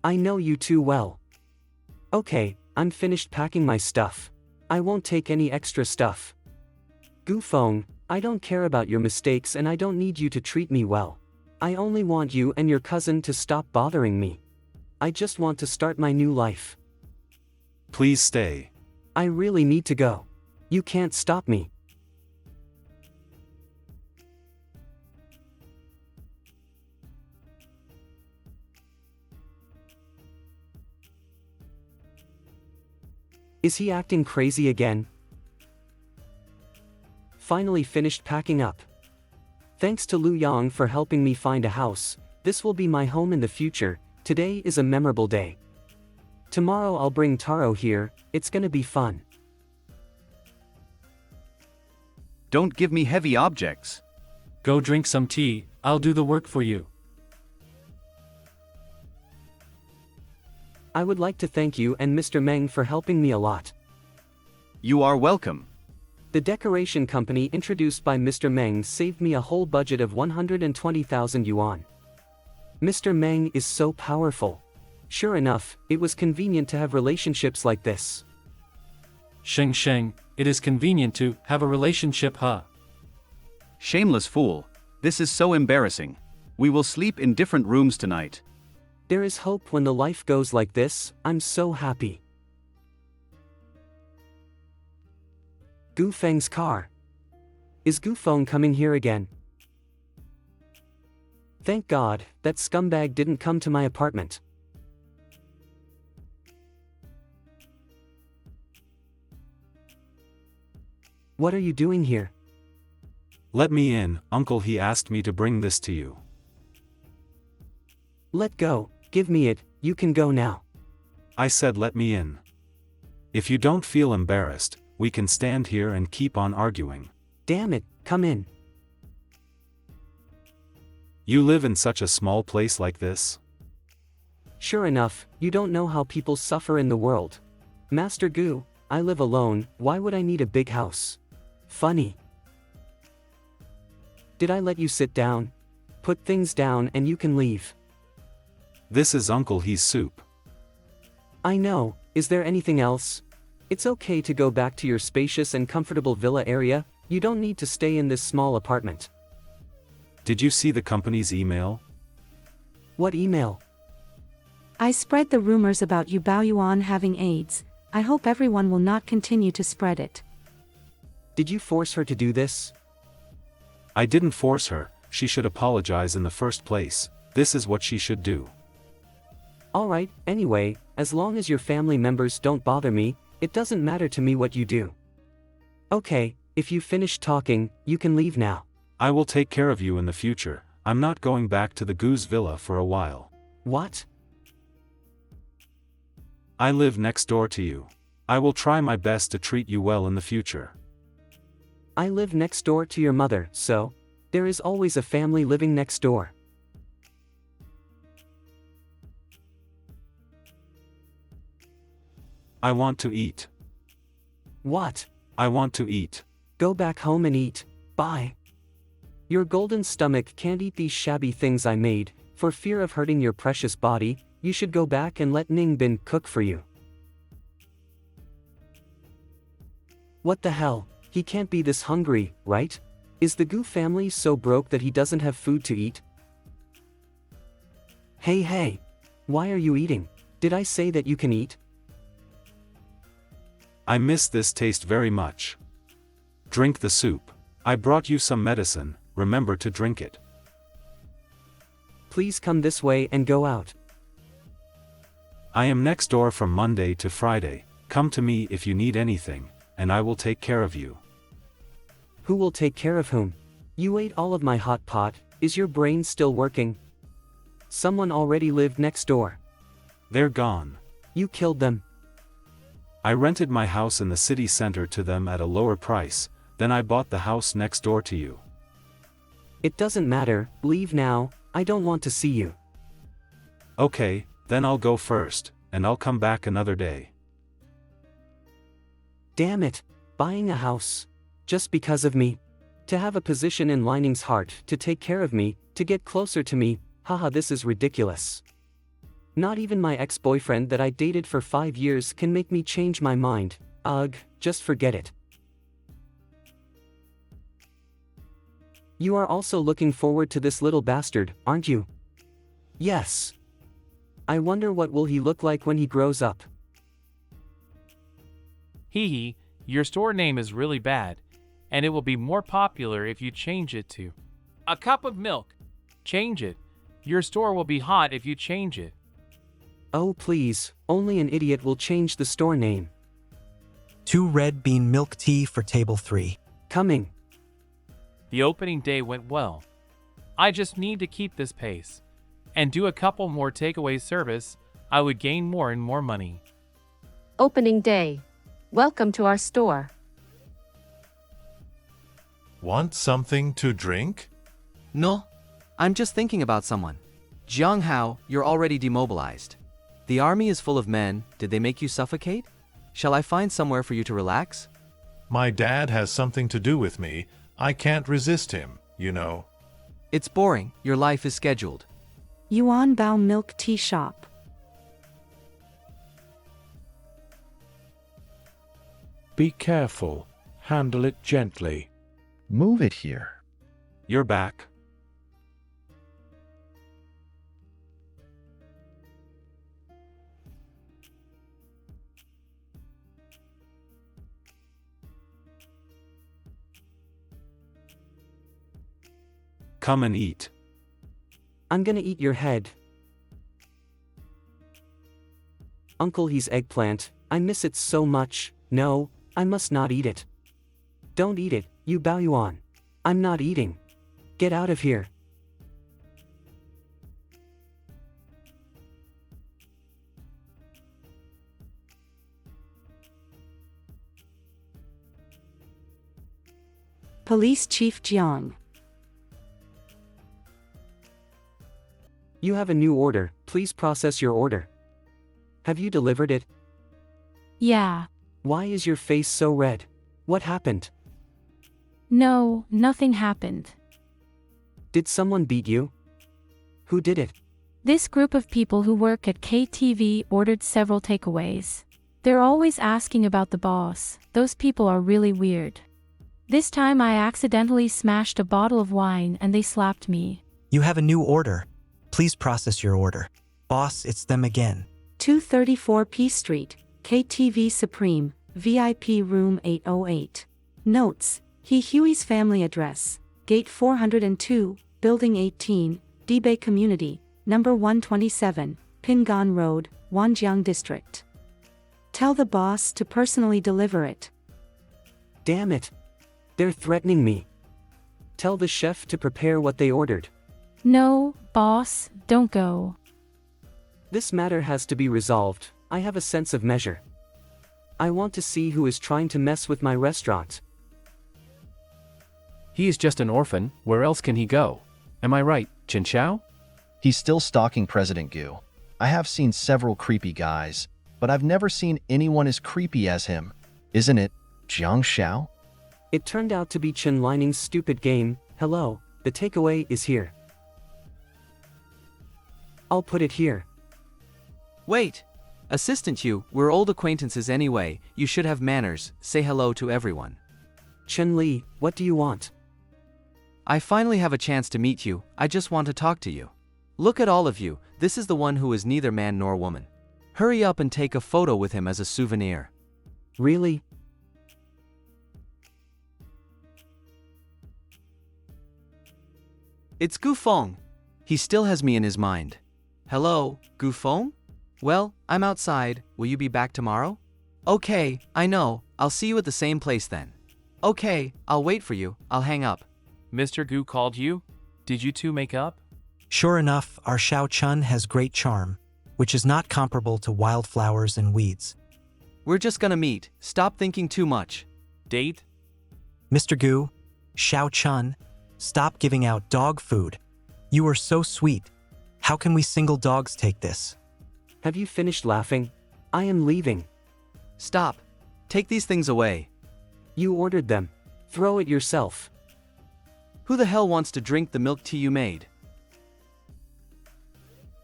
I know you too well. Okay, I'm finished packing my stuff. I won't take any extra stuff. Gu Feng, I don't care about your mistakes and I don't need you to treat me well. I only want you and your cousin to stop bothering me. I just want to start my new life. Please stay. I really need to go. You can't stop me. Is he acting crazy again? Finally finished packing up. Thanks to Lu Yang for helping me find a house. This will be my home in the future. Today is a memorable day. Tomorrow I'll bring Taro here. It's gonna be fun. Don't give me heavy objects. Go drink some tea, I'll do the work for you. I would like to thank you and Mr. Meng for helping me a lot. You are welcome. The decoration company introduced by Mr. Meng saved me a whole budget of 120,000 yuan. Mr. Meng is so powerful. Sure enough, it was convenient to have relationships like this. Sheng Sheng, it is convenient to have a relationship, huh? Shameless fool. This is so embarrassing. We will sleep in different rooms tonight. There is hope when the life goes like this. I'm so happy. Gu Feng's car. Is Gu Feng coming here again? Thank God, that scumbag didn't come to my apartment. What are you doing here? Let me in, uncle. He asked me to bring this to you. Let go, give me it, you can go now. I said let me in. If you don't feel embarrassed, we can stand here and keep on arguing. Damn it, come in. You live in such a small place like this? Sure enough, you don't know how people suffer in the world. Master Gu, I live alone, why would I need a big house? Funny. Did I let you sit down? Put things down and you can leave. This is Uncle He's soup. I know, is there anything else? It's okay to go back to your spacious and comfortable villa area, you don't need to stay in this small apartment. Did you see the company's email? What email? I spread the rumors about Yu Baoyuan having AIDS. I hope everyone will not continue to spread it. Did you force her to do this? I didn't force her, she should apologize in the first place. This is what she should do. Alright, anyway, as long as your family members don't bother me, it doesn't matter to me what you do. Okay, if you finished talking, you can leave now. I will take care of you in the future. I'm not going back to the Goose Villa for a while. What? I live next door to you. I will try my best to treat you well in the future. I live next door to your mother, so there is always a family living next door. I want to eat. What? I want to eat. Go back home and eat. Bye. Your golden stomach can't eat these shabby things I made. For fear of hurting your precious body, you should go back and let Ning Bin cook for you. What the hell? He can't be this hungry, right? Is the Gu family so broke that he doesn't have food to eat? Hey, why are you eating? Did I say that you can eat? I miss this taste very much. Drink the soup. I brought you some medicine, remember to drink it. Please come this way and go out. I am next door from Monday to Friday. Come to me if you need anything, and I will take care of you. Who will take care of whom? You ate all of my hot pot, is your brain still working? Someone already lived next door. They're gone. You killed them. I rented my house in the city center to them at a lower price, then I bought the house next door to you. It doesn't matter, leave now, I don't want to see you. Okay, then I'll go first, and I'll come back another day. Damn it, buying a house. Just because of me. To have a position in Lining's heart, to take care of me, to get closer to me, haha, this is ridiculous. Not even my ex-boyfriend that I dated for 5 years can make me change my mind. Ugh, just forget it. You are also looking forward to this little bastard, aren't you? Yes. I wonder what will he look like when he grows up. Hee hee, your store name is really bad, and it will be more popular if you change it to a cup of milk. Change it. Your store will be hot if you change it. Oh please, only an idiot will change the store name. 2 red bean milk tea for table 3. Coming. The opening day went well. I just need to keep this pace and do a couple more takeaway service. I would gain more and more money. Opening day. Welcome to our store. Want something to drink? No. I'm just thinking about someone. Jiang Hao, you're already demobilized. The army is full of men. Did they make you suffocate? Shall I find somewhere for you to relax? My dad has something to do with me. I can't resist him, you know. It's boring. Your life is scheduled. Yuan Bao Milk Tea Shop. Be careful. Handle it gently. Move it here. You're back. Come and eat. I'm gonna eat your head. Uncle, he's eggplant. I miss it so much. No, I must not eat it. Don't eat it, you Bao Yuan. I'm not eating. Get out of here. Police Chief Jiang. You have a new order, please process your order. Have you delivered it? Yeah. Why is your face so red? What happened? No, nothing happened. Did someone beat you? Who did it? This group of people who work at KTV ordered several takeaways. They're always asking about the boss. Those people are really weird. This time I accidentally smashed a bottle of wine and they slapped me. You have a new order. Please process your order. Boss, it's them again. 234 P Street, KTV Supreme, VIP Room 808. Notes: Huey's family address, Gate 402, Building 18, Debay Community, Number 127, Pingan Road, Wanjiang District. Tell the boss to personally deliver it. Damn it. They're threatening me. Tell the chef to prepare what they ordered. No, boss, don't go. This matter has to be resolved. I have a sense of measure. I want to see who is trying to mess with my restaurant. He is just an orphan, where else can he go? Am I right, Chen Xiao? He's still stalking President Gu. I have seen several creepy guys, but I've never seen anyone as creepy as him. Isn't it, Jiang Xiao? It turned out to be Chen Lining's stupid game. Hello, the takeaway is here. I'll put it here. Wait! Assistant Yu, we're old acquaintances anyway. You should have manners. Say hello to everyone. Chen Li, what do you want? I finally have a chance to meet you. I just want to talk to you. Look at all of you. This is the one who is neither man nor woman. Hurry up and take a photo with him as a souvenir. Really? It's Gu Feng. He still has me in his mind. Hello, Gu Feng? Well, I'm outside. Will you be back tomorrow? Okay, I know. I'll see you at the same place then. Okay, I'll wait for you. I'll hang up. Mr. Gu called you? Did you two make up? Sure enough, our Xiao Chun has great charm, which is not comparable to wildflowers and weeds. We're just gonna meet. Stop thinking too much. Date? Mr. Gu, Xiao Chun, stop giving out dog food. You are so sweet. How can we single dogs take this? Have you finished laughing? I am leaving. Stop. Take these things away. You ordered them. Throw it yourself. Who the hell wants to drink the milk tea you made?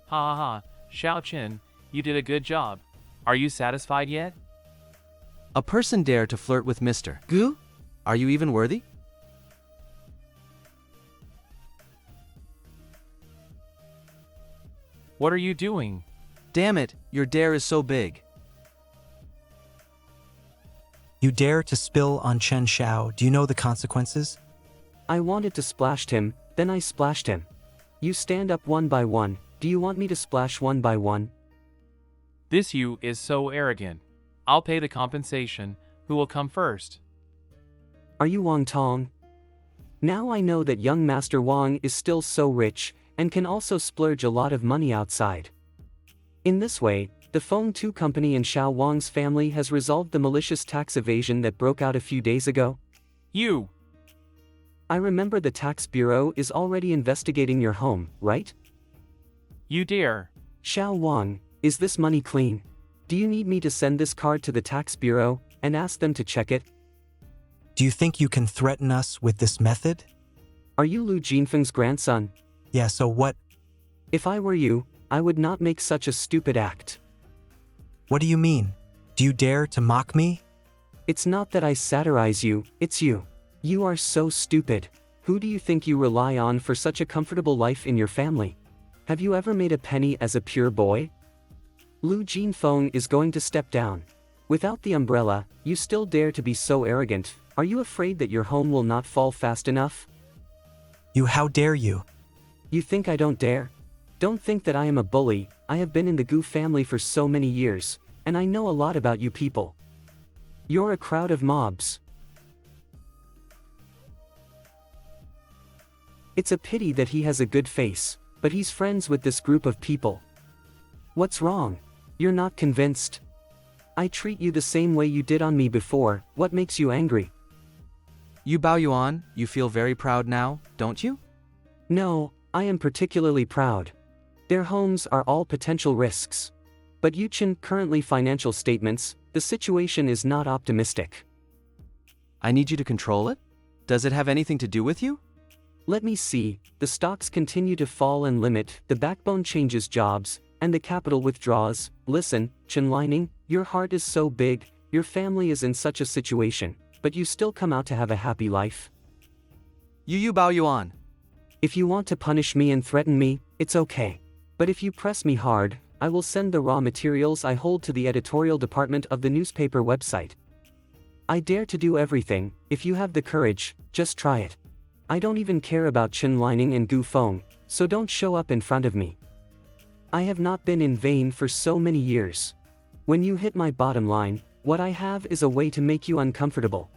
Ha ha ha, Xiao Chen, you did a good job. Are you satisfied yet? A person dare to flirt with Mr. Gu? Are you even worthy? What are you doing? Damn it, your dare is so big. You dare to spill on Chen Xiao, do you know the consequences? I wanted to splash him, then I splashed him. You stand up one by one, do you want me to splash one by one? This you is so arrogant. I'll pay the compensation. Who will come first? Are you Wang Tong? Now I know that young Master Wang is still so rich, and can also splurge a lot of money outside. In this way, the Feng Tu company and Xiao Wang's family has resolved the malicious tax evasion that broke out a few days ago. You! I remember the tax bureau is already investigating your home, right? You dare! Xiao Wang, is this money clean? Do you need me to send this card to the tax bureau, and ask them to check it? Do you think you can threaten us with this method? Are you Lu Jinfeng's grandson? Yeah, so what? If I were you, I would not make such a stupid act. What do you mean? Do you dare to mock me? It's not that I satirize you, it's you. You are so stupid. Who do you think you rely on for such a comfortable life in your family? Have you ever made a penny as a pure boy? Lu Jinfeng is going to step down. Without the umbrella, you still dare to be so arrogant. Are you afraid that your home will not fall fast enough? How dare you? You think I don't dare? Don't think that I am a bully. I have been in the Gu family for so many years, and I know a lot about you people. You're a crowd of mobs. It's a pity that he has a good face, but he's friends with this group of people. What's wrong? You're not convinced? I treat you the same way you did on me before. What makes you angry? You Bao Yuan, you feel very proud now, don't you? No, I am particularly proud. Their homes are all potential risks. But Yuchen currently financial statements, the situation is not optimistic. I need you to control it? Does it have anything to do with you? Let me see, the stocks continue to fall and limit, the backbone changes jobs, and the capital withdraws. Listen, Chen Lining, your heart is so big, your family is in such a situation, but you still come out to have a happy life. You Bao Yuan. If you want to punish me and threaten me, it's okay. But if you press me hard, I will send the raw materials I hold to the editorial department of the newspaper website. I dare to do everything. If you have the courage, just try it. I don't even care about Chen Lining and Gu Feng, so don't show up in front of me. I have not been in vain for so many years. When you hit my bottom line, what I have is a way to make you uncomfortable.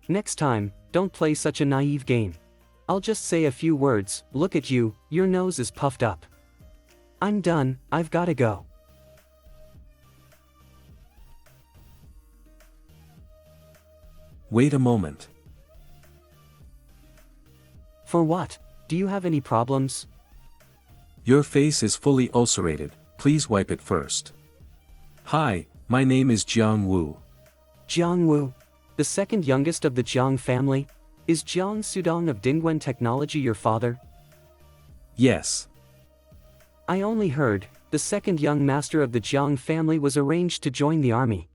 Next time, don't play such a naive game. I'll just say a few words. Look at you, your nose is puffed up. I'm done, I've gotta go. Wait a moment. For what? Do you have any problems? Your face is fully ulcerated, please wipe it first. Hi, my name is Jiang Wu. Jiang Wu? The second youngest of the Jiang family? Is Jiang Sudong of Dingwen Technology your father? Yes. I only heard, the second young master of the Jiang family was arranged to join the army.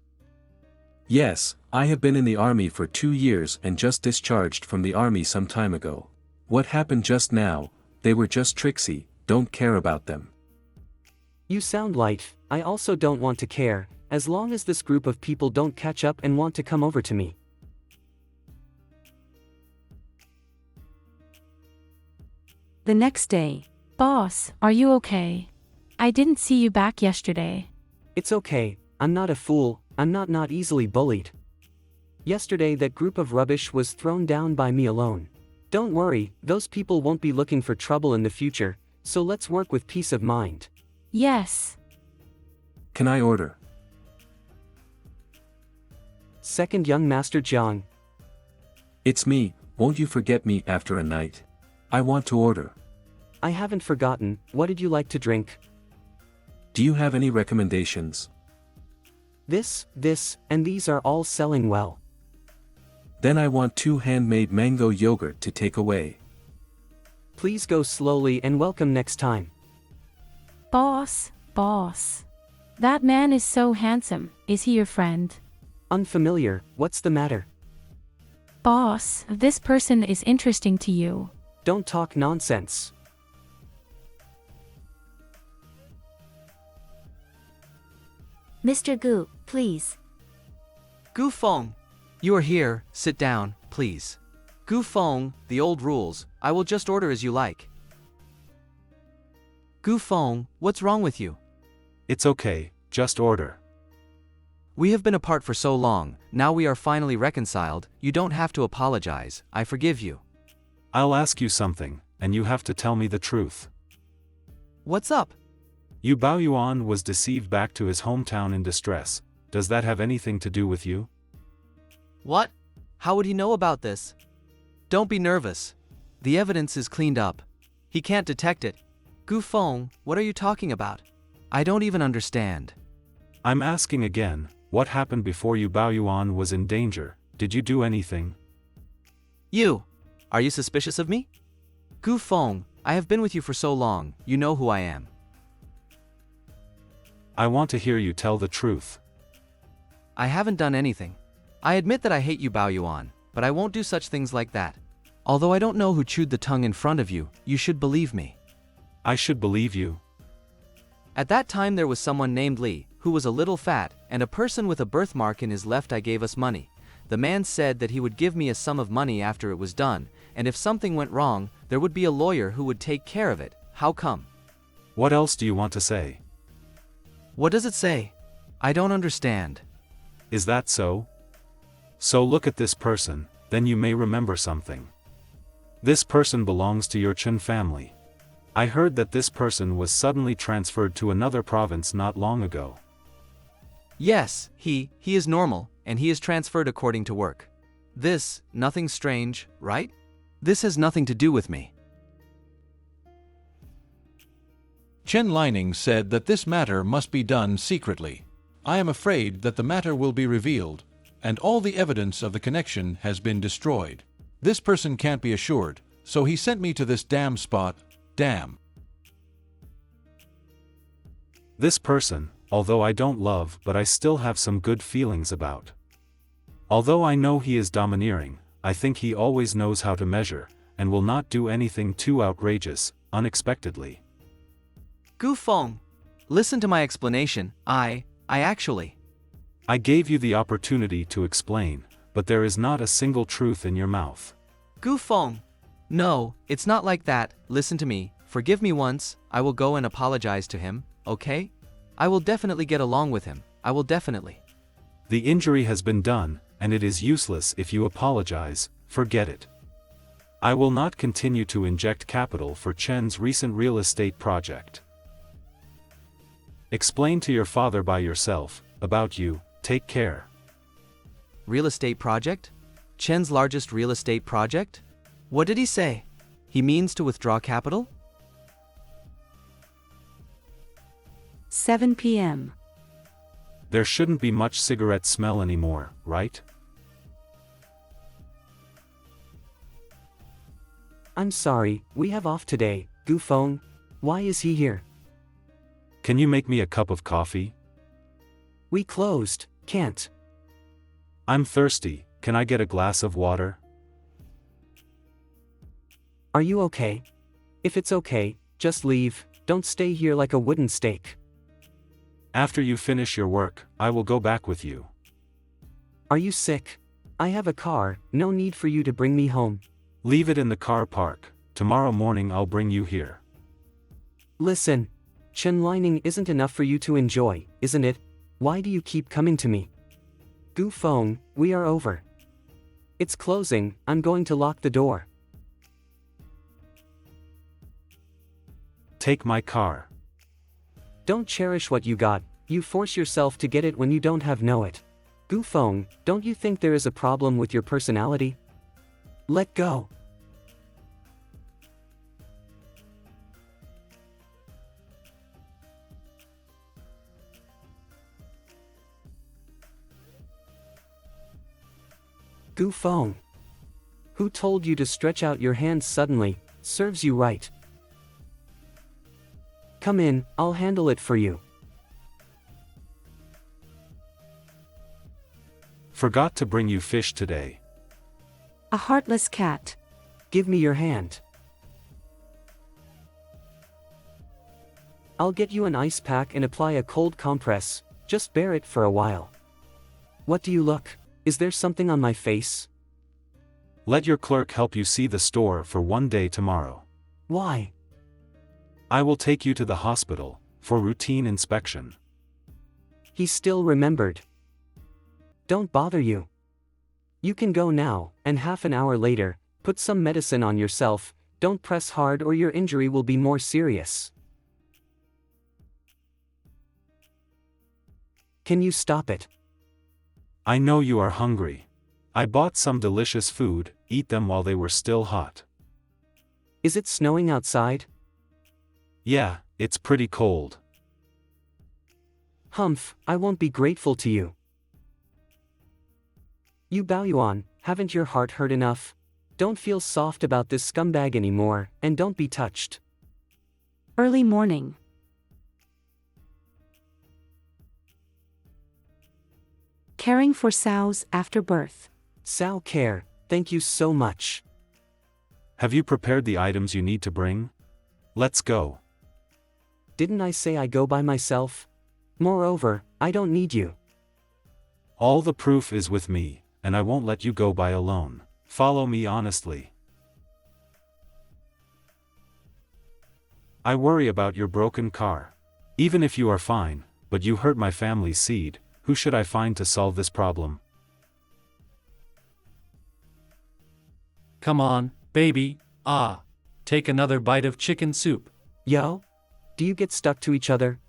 Yes, I have been in the army for 2 years and just discharged from the army some time ago. What happened just now, they were just tricksy, don't care about them. You sound light, I also don't want to care, as long as this group of people don't catch up and want to come over to me. The next day. Boss, are you okay? I didn't see you back yesterday. It's okay, I'm not a fool, I'm not easily bullied. Yesterday that group of rubbish was thrown down by me alone. Don't worry, those people won't be looking for trouble in the future, so let's work with peace of mind. Yes. Can I order? Second young Master Jiang. It's me, won't you forget me after a night? I want to order. I haven't forgotten, what did you like to drink? Do you have any recommendations? This, and these are all selling well. Then I want 2 handmade mango yogurt to take away. Please go slowly and welcome next time. Boss. That man is so handsome, is he your friend? Unfamiliar, what's the matter? Boss, this person is interesting to you. Don't talk nonsense. Mr. Gu, please. Gu Feng, you are here, sit down, please. Gu Feng, the old rules, I will just order as you like. Gu Feng, what's wrong with you? It's okay, just order. We have been apart for so long, now we are finally reconciled, you don't have to apologize, I forgive you. I'll ask you something, and you have to tell me the truth. What's up? Yu Baoyuan was deceived back to his hometown in distress. Does that have anything to do with you? What? How would he know about this? Don't be nervous. The evidence is cleaned up. He can't detect it. Gu Feng, what are you talking about? I don't even understand. I'm asking again, what happened before Yu Baoyuan was in danger? Did you do anything? You! Are you suspicious of me? Gu Feng, I have been with you for so long, you know who I am. I want to hear you tell the truth. I haven't done anything. I admit that I hate you, Baoyuan, but I won't do such things like that. Although I don't know who chewed the tongue in front of you, you should believe me. I should believe you. At that time there was someone named Li, who was a little fat, and a person with a birthmark in his left eye gave us money. The man said that he would give me a sum of money after it was done, and if something went wrong, there would be a lawyer who would take care of it. How come? What else do you want to say? What does it say? I don't understand. Is that so? So look at this person, then you may remember something. This person belongs to your Chen family. I heard that this person was suddenly transferred to another province not long ago. Yes, he is normal, and he is transferred according to work. Nothing strange, right? This has nothing to do with me. Chen Lining said that this matter must be done secretly. I am afraid that the matter will be revealed, and all the evidence of the connection has been destroyed. This person can't be assured, so he sent me to this damn spot. Damn. This person, although I don't love but I still have some good feelings about. Although I know he is domineering, I think he always knows how to measure, and will not do anything too outrageous, unexpectedly. Gu Feng, listen to my explanation. I gave you the opportunity to explain, but there is not a single truth in your mouth. Gu Feng, no, it's not like that, listen to me, forgive me once, I will go and apologize to him, okay? I will definitely get along with him, I will definitely. The injury has been done, and it is useless if you apologize, forget it. I will not continue to inject capital for Chen's recent real estate project. Explain to your father by yourself, about you, take care. Real estate project? Chen's largest real estate project? What did he say? He means to withdraw capital? 7 p.m. There shouldn't be much cigarette smell anymore, right? I'm sorry, we have off today, Gu Feng. Why is he here? Can you make me a cup of coffee? We closed, can't. I'm thirsty, can I get a glass of water? Are you okay? If it's okay, just leave, don't stay here like a wooden stake. After you finish your work, I will go back with you. Are you sick? I have a car, no need for you to bring me home. Leave it in the car park, tomorrow morning I'll bring you here. Listen, Chen Lining isn't enough for you to enjoy, isn't it? Why do you keep coming to me? Gu Feng, we are over. It's closing, I'm going to lock the door. Take my car. Don't cherish what you got, you force yourself to get it when you don't have know it. Gu Feng, don't you think there is a problem with your personality? Let go. Gu Feng. Who told you to stretch out your hands suddenly? Serves you right. Come in, I'll handle it for you. Forgot to bring you fish today. A heartless cat. Give me your hand. I'll get you an ice pack and apply a cold compress. Just bear it for a while. What do you look? Is there something on my face? Let your clerk help you see the store for one day tomorrow. Why? I will take you to the hospital for routine inspection. He still remembered. Don't bother you. You can go now, and half an hour later, put some medicine on yourself. Don't press hard or your injury will be more serious. Can you stop it? I know you are hungry. I bought some delicious food, eat them while they were still hot. Is it snowing outside? Yeah, it's pretty cold. Humph, I won't be grateful to you. You Baoyuan, haven't your heart hurt enough? Don't feel soft about this scumbag anymore, and don't be touched. Early morning. Caring for sows after birth. Sow care, thank you so much. Have you prepared the items you need to bring? Let's go. Didn't I say I go by myself? Moreover, I don't need you. All the proof is with me, and I won't let you go by alone. Follow me honestly. I worry about your broken car. Even if you are fine, but you hurt my family's seed, who should I find to solve this problem? Come on, baby, take another bite of chicken soup. Yo? Do you get stuck to each other?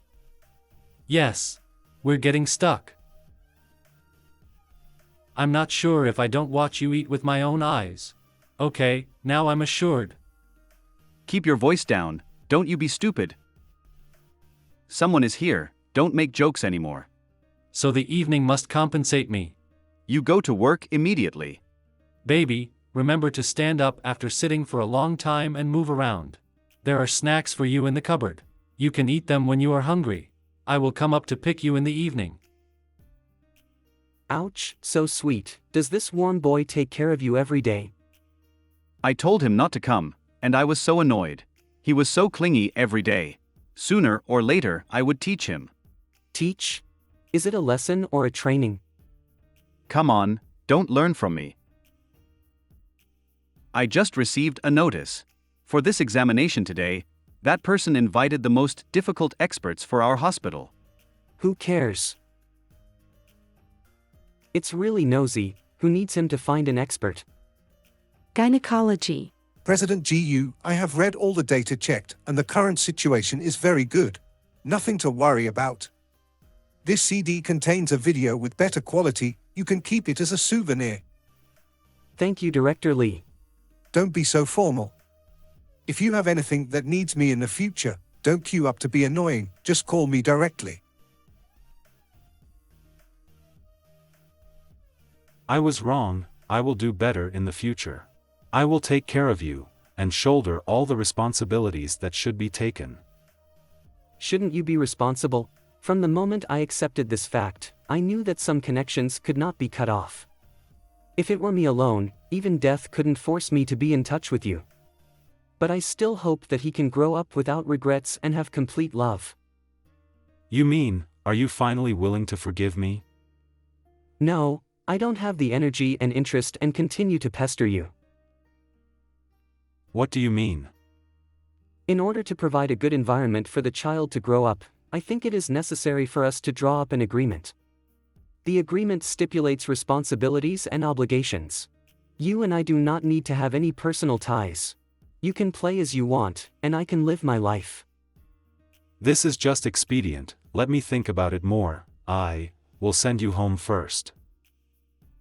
Yes, we're getting stuck. I'm not sure if I don't watch you eat with my own eyes. Okay, now I'm assured. Keep your voice down, don't you be stupid. Someone is here, don't make jokes anymore. So the evening must compensate me. You go to work immediately. Baby, remember to stand up after sitting for a long time and move around. There are snacks for you in the cupboard. You can eat them when you are hungry. I will come up to pick you in the evening. Ouch, so sweet. Does this warm boy take care of you every day? I told him not to come, and I was so annoyed. He was so clingy every day. Sooner or later, I would teach him. Teach? Is it a lesson or a training? Come on, don't learn from me. I just received a notice. For this examination today, that person invited the most difficult experts for our hospital. Who cares? It's really nosy. Who needs him to find an expert? Gynecology. President GU, I have read all the data checked, and the current situation is very good. Nothing to worry about. This CD contains a video with better quality. You can keep it as a souvenir. Thank you, Director Lee. Don't be so formal. If you have anything that needs me in the future, don't queue up to be annoying, just call me directly. I was wrong, I will do better in the future. I will take care of you, and shoulder all the responsibilities that should be taken. Shouldn't you be responsible? From the moment I accepted this fact, I knew that some connections could not be cut off. If it were me alone, even death couldn't force me to be in touch with you. But I still hope that he can grow up without regrets and have complete love. You mean, are you finally willing to forgive me? No, I don't have the energy and interest and continue to pester you. What do you mean? In order to provide a good environment for the child to grow up, I think it is necessary for us to draw up an agreement. The agreement stipulates responsibilities and obligations. You and I do not need to have any personal ties. You can play as you want, and I can live my life. This is just expedient, let me think about it more. I will send you home first.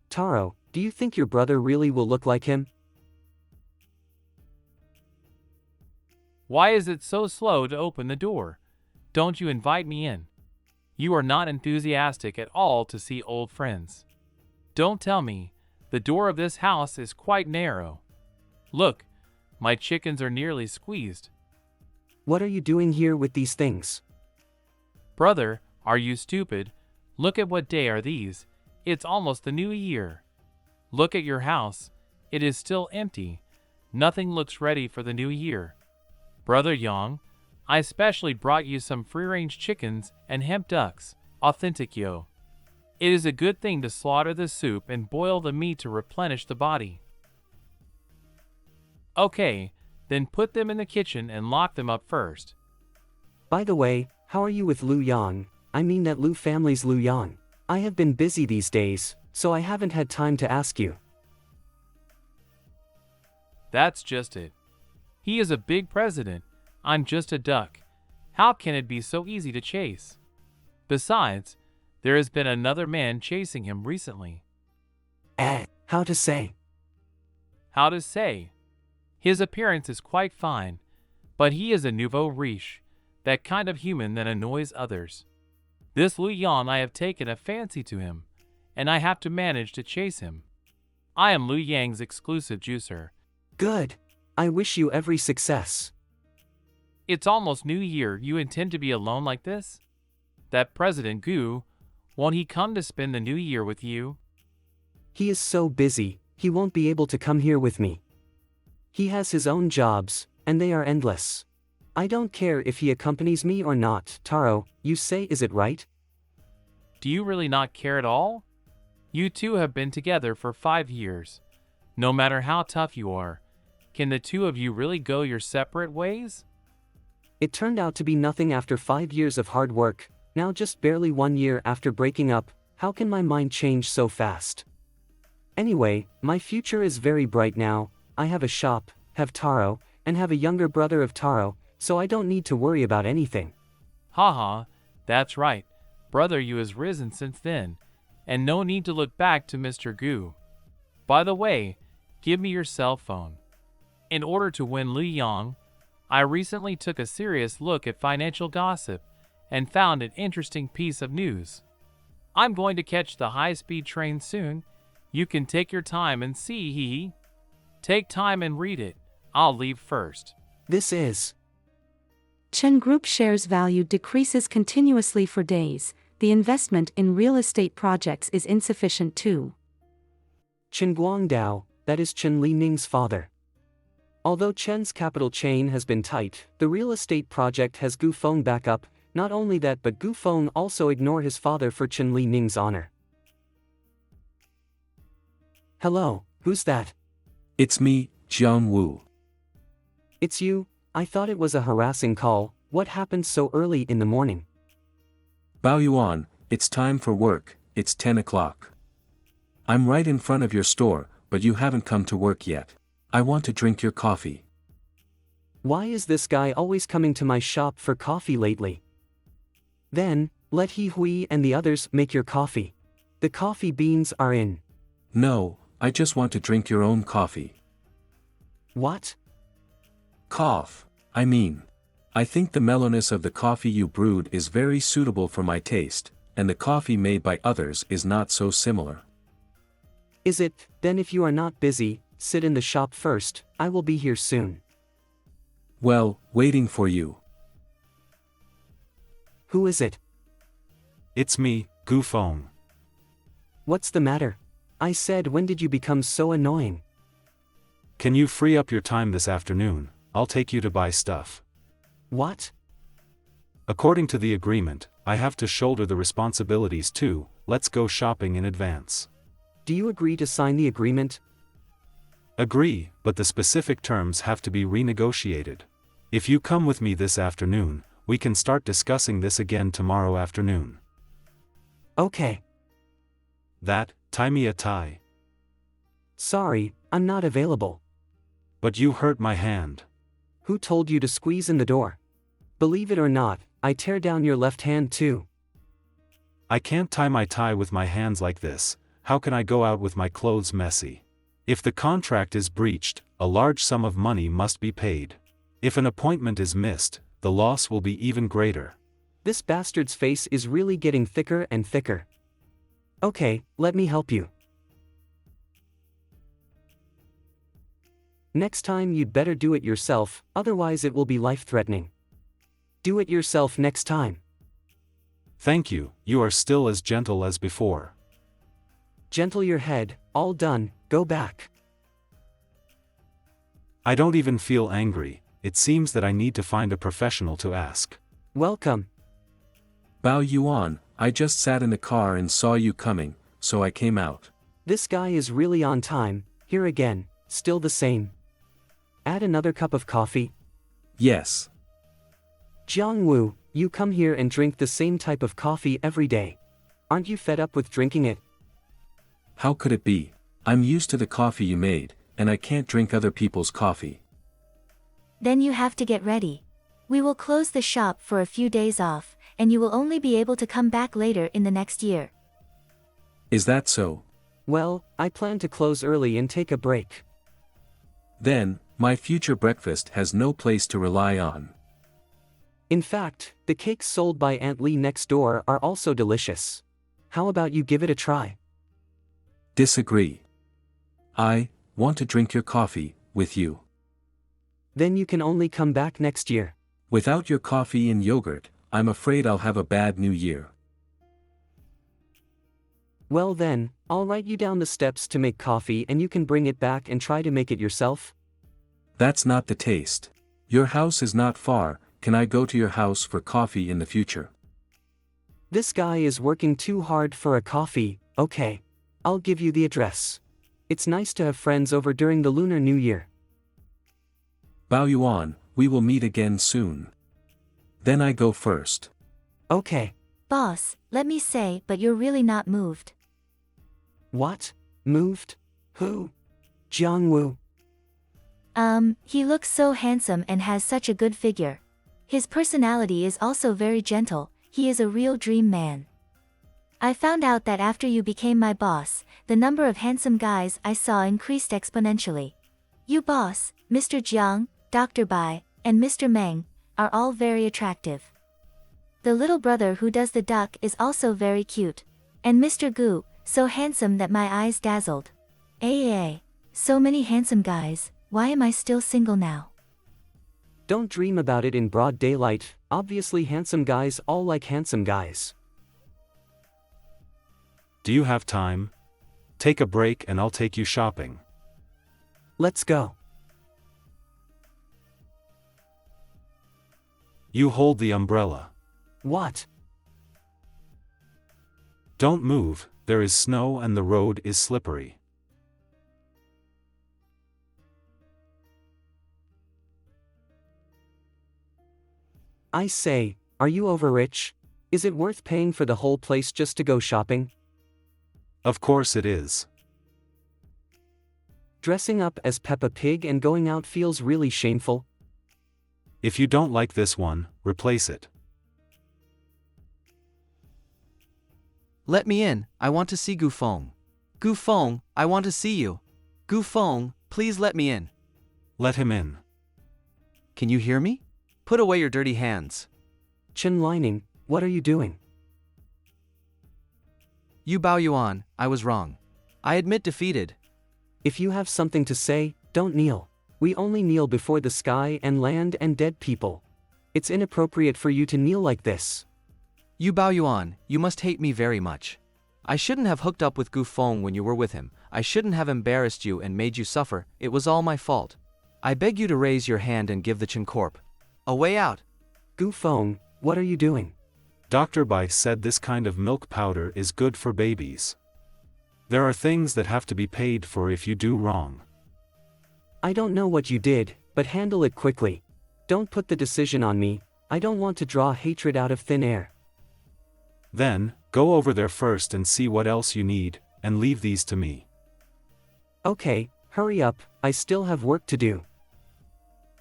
Taro, do you think your brother really will look like him? Why is it so slow to open the door? Don't you invite me in? You are not enthusiastic at all to see old friends. Don't tell me, the door of this house is quite narrow. Look, my chickens are nearly squeezed. What are you doing here with these things? Brother, are you stupid? Look at what day are these. It's almost the new year. Look at your house. It is still empty. Nothing looks ready for the new year. Brother Yang, I specially brought you some free-range chickens and hemp ducks. Authentic yo. It is a good thing to slaughter the soup and boil the meat to replenish the body. Okay, then put them in the kitchen and lock them up first. By the way, how are you with Lu Yang? I mean that Lu family's Lu Yang. I have been busy these days, so I haven't had time to ask you. That's just it. He is a big president. I'm just a duck. How can it be so easy to chase? Besides, there has been another man chasing him recently. How to say? How to say? His appearance is quite fine, but he is a nouveau riche, that kind of human that annoys others. This Lu Yan, I have taken a fancy to him, and I have to manage to chase him. I am Lu Yang's exclusive juicer. Good. I wish you every success. It's almost New Year. You intend to be alone like this? That President Gu, won't he come to spend the New Year with you? He is so busy, he won't be able to come here with me. He has his own jobs, and they are endless. I don't care if he accompanies me or not. Taro, you say, is it right? Do you really not care at all? You two have been together for 5 years. No matter how tough you are, can the two of you really go your separate ways? It turned out to be nothing after 5 years of hard work. Now just barely 1 year after breaking up, how can my mind change so fast? Anyway, my future is very bright now. I have a shop, have Taro, and have a younger brother of Taro, so I don't need to worry about anything. Haha, that's right. Brother you has risen since then, and no need to look back to Mr. Gu. By the way, give me your cell phone. In order to win Lu Yang, I recently took a serious look at financial gossip and found an interesting piece of news. I'm going to catch the high-speed train soon. You can take your time and see, hee. Take time and read it. I'll leave first. This is... Chen Group shares value decreases continuously for days. The investment in real estate projects is insufficient too. Chen Guangdao, that is Chen Li Ning's father. Although Chen's capital chain has been tight, the real estate project has Gu Feng back up. Not only that, but Gu Feng also ignore his father for Chen Li Ning's honor. Hello, who's that? It's me, Jiang Wu. It's you? I thought it was a harassing call. What happened so early in the morning? Bao Yuan, it's time for work, it's 10 o'clock. I'm right in front of your store, but you haven't come to work yet. I want to drink your coffee. Why is this guy always coming to my shop for coffee lately? Then, let He Hui and the others make your coffee. The coffee beans are in. No, I just want to drink your own coffee. What? Cough. I think the mellowness of the coffee you brewed is very suitable for my taste, and the coffee made by others is not so similar. Is it? Then if you are not busy, sit in the shop first, I will be here soon. Well, waiting for you. Who is it? It's me, Gu Feng. What's the matter? I said, when did you become so annoying? Can you free up your time this afternoon? I'll take you to buy stuff. What? According to the agreement, I have to shoulder the responsibilities too. Let's go shopping in advance. Do you agree to sign the agreement? Agree, but the specific terms have to be renegotiated. If you come with me this afternoon, we can start discussing this again tomorrow afternoon. Okay. Tie me a tie. Sorry, I'm not available. But you hurt my hand. Who told you to squeeze in the door? Believe it or not, I tear down your left hand too. I can't tie my tie with my hands like this. How can I go out with my clothes messy? If the contract is breached, a large sum of money must be paid. If an appointment is missed, the loss will be even greater. This bastard's face is really getting thicker and thicker. Okay, let me help you. Next time you'd better do it yourself, otherwise it will be life-threatening. Do it yourself next time. Thank you, you are still as gentle as before. Gentle your head, all done, go back. I don't even feel angry, it seems that I need to find a professional to ask. Welcome. Bao Yuan, I just sat in the car and saw you coming, so I came out. This guy is really on time, here again, still the same. Add another cup of coffee? Yes. Jiangwu, you come here and drink the same type of coffee every day. Aren't you fed up with drinking it? How could it be? I'm used to the coffee you made, and I can't drink other people's coffee. Then you have to get ready. We will close the shop for a few days off, and you will only be able to come back later in the next year. Is that so? Well, I plan to close early and take a break. Then, my future breakfast has no place to rely on. In fact, the cakes sold by Aunt Lee next door are also delicious. How about you give it a try? Disagree. I want to drink your coffee with you. Then you can only come back next year. Without your coffee and yogurt, I'm afraid I'll have a bad new year. Well then, I'll write you down the steps to make coffee and you can bring it back and try to make it yourself. That's not the taste. Your house is not far, can I go to your house for coffee in the future? This guy is working too hard for a coffee, okay. I'll give you the address. It's nice to have friends over during the Lunar New Year. Bao Yuan, we will meet again soon. Then I go first. Okay. Boss, let me say, but you're really not moved. What? Moved? Who? Jiangwu. He looks so handsome and has such a good figure. His personality is also very gentle, he is a real dream man. I found out that after you became my boss, the number of handsome guys I saw increased exponentially. You boss, Mr. Jiang, Dr. Bai, and Mr. Meng, are all very attractive. The little brother who does the duck is also very cute. And Mr. Gu, so handsome that my eyes dazzled. So many handsome guys, why am I still single now? Don't dream about it in broad daylight, obviously handsome guys all like handsome guys. Do you have time? Take a break and I'll take you shopping. Let's go. You hold the umbrella. What? Don't move, there is snow and the road is slippery. I say, are you overrich? Is it worth paying for the whole place just to go shopping? Of course it is. Dressing up as Peppa Pig and going out feels really shameful. If you don't like this one, replace it. Let me in, I want to see Gu Feng. Gu Feng, I want to see you. Gu Feng, please let me in. Let him in. Can you hear me? Put away your dirty hands. Chen Lining, what are you doing? You Bao Yuan, I was wrong. I admit defeated. If you have something to say, don't kneel. We only kneel before the sky and land and dead people. It's inappropriate for you to kneel like this. You Bao Yuan, you must hate me very much. I shouldn't have hooked up with Gu Feng when you were with him. I shouldn't have embarrassed you and made you suffer. It was all my fault. I beg you to raise your hand and give the Chen Corp a way out. Gu Feng, what are you doing? Dr. Bai said this kind of milk powder is good for babies. There are things that have to be paid for if you do wrong. I don't know what you did, but handle it quickly. Don't put the decision on me, I don't want to draw hatred out of thin air. Then, go over there first and see what else you need, and leave these to me. Okay, hurry up, I still have work to do.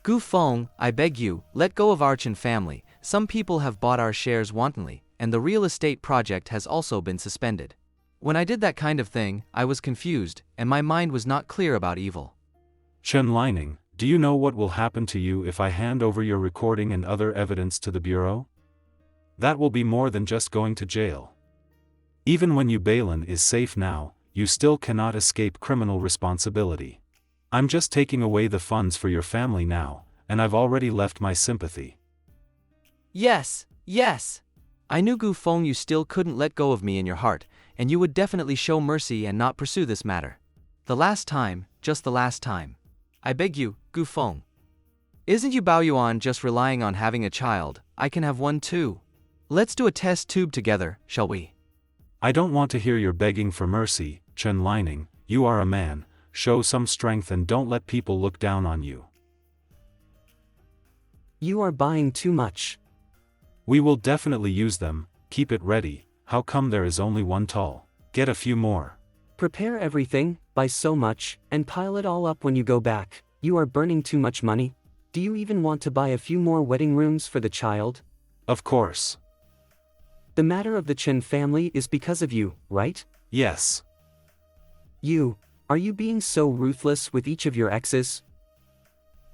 Gu Feng, I beg you, let go of our Chen family. Some people have bought our shares wantonly, and the real estate project has also been suspended. When I did that kind of thing, I was confused, and my mind was not clear about evil. Chen Lining, do you know what will happen to you if I hand over your recording and other evidence to the Bureau? That will be more than just going to jail. Even when Balin is safe now, you still cannot escape criminal responsibility. I'm just taking away the funds for your family now, and I've already left my sympathy. Yes, yes. I knew Gu Feng you still couldn't let go of me in your heart, and you would definitely show mercy and not pursue this matter. The last time, just the last time. I beg you, Gu Feng. Isn't you Bao Yuan just relying on having a child? I can have one too. Let's do a test tube together, shall we? I don't want to hear your begging for mercy, Chen Lining. You are a man, show some strength and don't let people look down on you. You are buying too much. We will definitely use them, keep it ready. How come there is only one tall? Get a few more. Prepare everything, buy so much, and pile it all up when you go back. You are burning too much money. Do you even want to buy a few more wedding rooms for the child? Of course. The matter of the Chen family is because of you, right? Yes. Are you being so ruthless with each of your exes?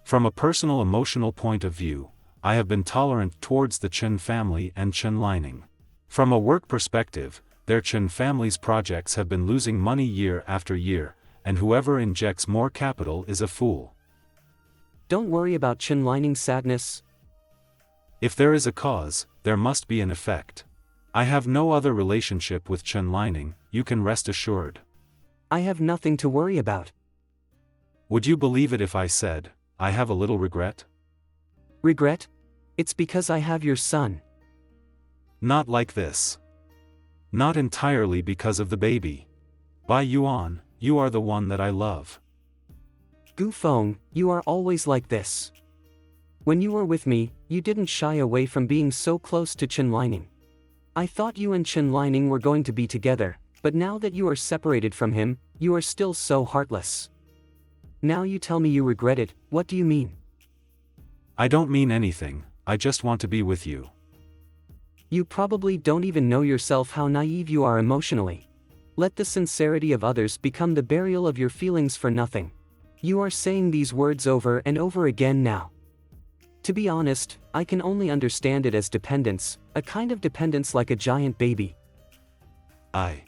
From a personal emotional point of view, I have been tolerant towards the Chen family and Chen Lining. From a work perspective, their Chen family's projects have been losing money year after year, and whoever injects more capital is a fool. Don't worry about Chen Lining's sadness. If there is a cause, there must be an effect. I have no other relationship with Chen Lining, you can rest assured. I have nothing to worry about. Would you believe it if I said, I have a little regret? Regret? It's because I have your son. Not like this. Not entirely because of the baby. Bai Yuan, you are the one that I love. Gu Feng, you are always like this. When you were with me, you didn't shy away from being so close to Chen Lining. I thought you and Chen Lining were going to be together, but now that you are separated from him, you are still so heartless. Now you tell me you regret it, what do you mean? I don't mean anything, I just want to be with you. You probably don't even know yourself how naive you are emotionally. Let the sincerity of others become the burial of your feelings for nothing. You are saying these words over and over again now. To be honest, I can only understand it as dependence, a kind of dependence like a giant baby. I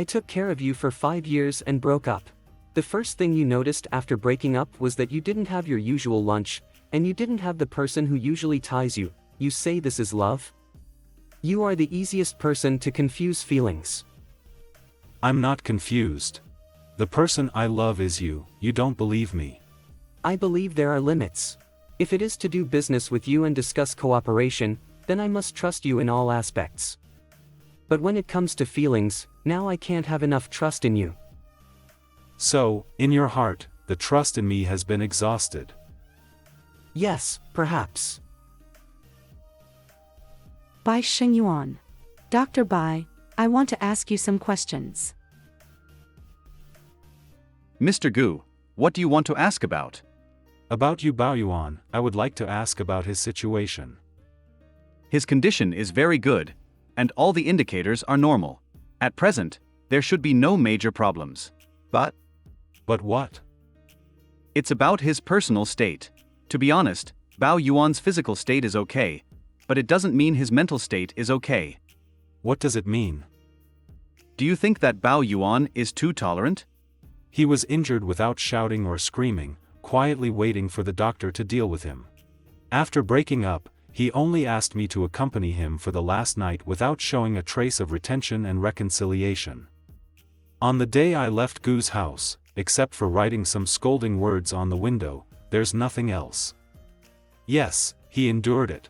took care of you for 5 years and broke up. The first thing you noticed after breaking up was that you didn't have your usual lunch, and you didn't have the person who usually ties you. You say this is love? You are the easiest person to confuse feelings. I'm not confused. The person I love is you, you don't believe me. I believe there are limits. If it is to do business with you and discuss cooperation, then I must trust you in all aspects. But when it comes to feelings, now I can't have enough trust in you. So, in your heart, the trust in me has been exhausted. Yes, perhaps. Bai Xingyuan. Dr. Bai, I want to ask you some questions. Mr. Gu, what do you want to ask about? About you Baoyuan, I would like to ask about his situation. His condition is very good, and all the indicators are normal. At present, there should be no major problems. But what? It's about his personal state. To be honest, Bao Yuan's physical state is okay, but it doesn't mean his mental state is okay. What does it mean? Do you think that Bao Yuan is too tolerant? He was injured without shouting or screaming, quietly waiting for the doctor to deal with him. After breaking up, he only asked me to accompany him for the last night without showing a trace of retention and reconciliation. On the day I left Gu's house, except for writing some scolding words on the window, there's nothing else. Yes, he endured it.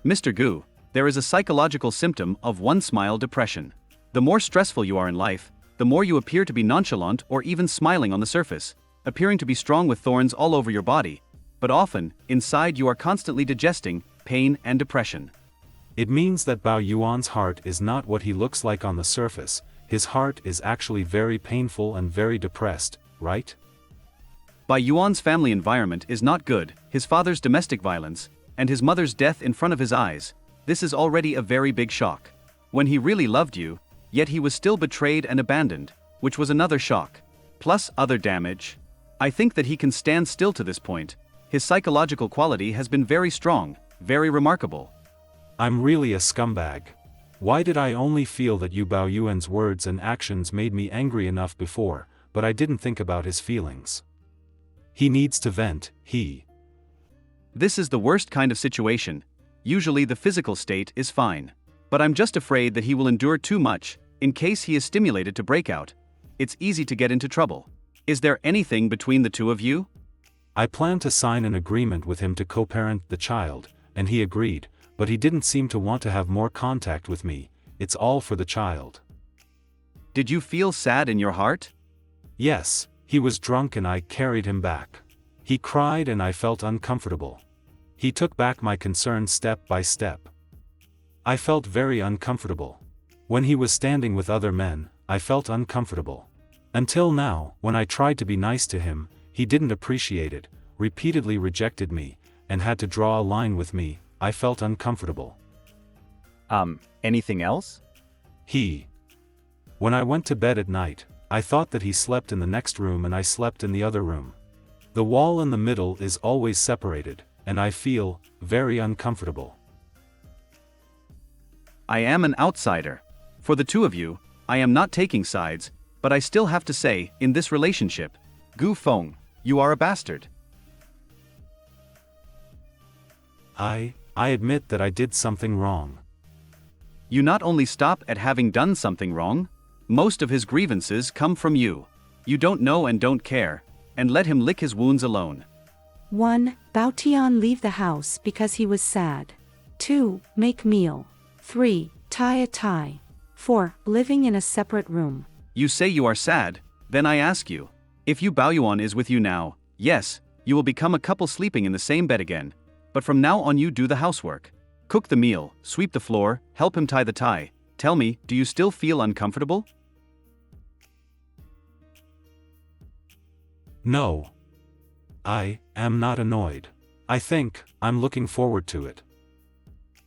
Mr. Gu, there is a psychological symptom of one-smile depression. The more stressful you are in life, the more you appear to be nonchalant or even smiling on the surface, appearing to be strong with thorns all over your body, but often, inside you are constantly digesting pain and depression. It means that Bao Yuan's heart is not what he looks like on the surface, his heart is actually very painful and very depressed, right? Bai Yuan's family environment is not good, his father's domestic violence, and his mother's death in front of his eyes. This is already a very big shock. When he really loved you, yet he was still betrayed and abandoned, which was another shock. Plus other damage. I think that he can stand still to this point. His psychological quality has been very strong, very remarkable. I'm really a scumbag. Why did I only feel that Yu Baoyuan's words and actions made me angry enough before, but I didn't think about his feelings? He needs to vent, This is the worst kind of situation. Usually the physical state is fine. But I'm just afraid that he will endure too much, in case he is stimulated to break out. It's easy to get into trouble. Is there anything between the two of you? I plan to sign an agreement with him to co-parent the child, and he agreed, but he didn't seem to want to have more contact with me. It's all for the child. Did you feel sad in your heart? Yes, he was drunk and I carried him back. He cried and I felt uncomfortable. He took back my concern step by step. I felt very uncomfortable. When he was standing with other men, I felt uncomfortable. Until now, when I tried to be nice to him, he didn't appreciate it, repeatedly rejected me, and had to draw a line with me. I felt uncomfortable. Anything else? When I went to bed at night, I thought that he slept in the next room and I slept in the other room. The wall in the middle is always separated, and I feel very uncomfortable. I am an outsider. For the two of you, I am not taking sides, but I still have to say, in this relationship, Gu Feng, you are a bastard. I admit that I did something wrong. You not only stop at having done something wrong, most of his grievances come from you. You don't know and don't care, and let him lick his wounds alone. 1. Bao Tian leave the house because he was sad. 2. Make meal. 3. Tie a tie. 4. Living in a separate room. You say you are sad, then I ask you, if Yu Baoyuan is with you now, yes, you will become a couple sleeping in the same bed again, but from now on you do the housework. Cook the meal, sweep the floor, help him tie the tie. Tell me, do you still feel uncomfortable? No. I am not annoyed. I think I'm looking forward to it.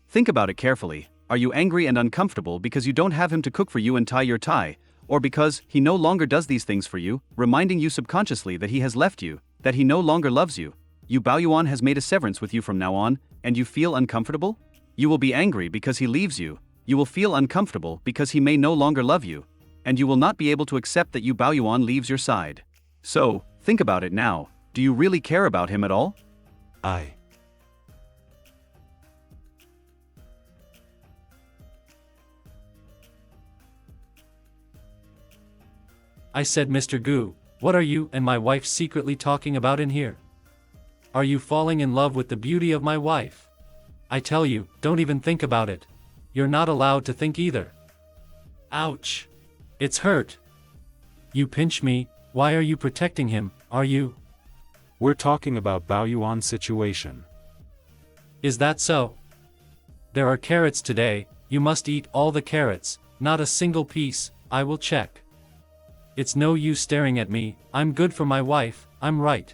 Think about it carefully. Are you angry and uncomfortable because you don't have him to cook for you and tie your tie, or because he no longer does these things for you, reminding you subconsciously that he has left you, that he no longer loves you? Yu Baoyuan has made a severance with you from now on, and you feel uncomfortable? You will be angry because he leaves you. You will feel uncomfortable because he may no longer love you, and you will not be able to accept that Yu Baoyuan leaves your side. So, think about it now. Do you really care about him at all? I said, Mr. Gu, what are you and my wife secretly talking about in here? Are you falling in love with the beauty of my wife? I tell you, don't even think about it. You're not allowed to think either. Ouch. It's hurt. You pinch me. Why are you protecting him, are you? We're talking about Baoyuan's situation. Is that so? There are carrots today, you must eat all the carrots, not a single piece. I will check. It's no use staring at me. I'm good for my wife, I'm right.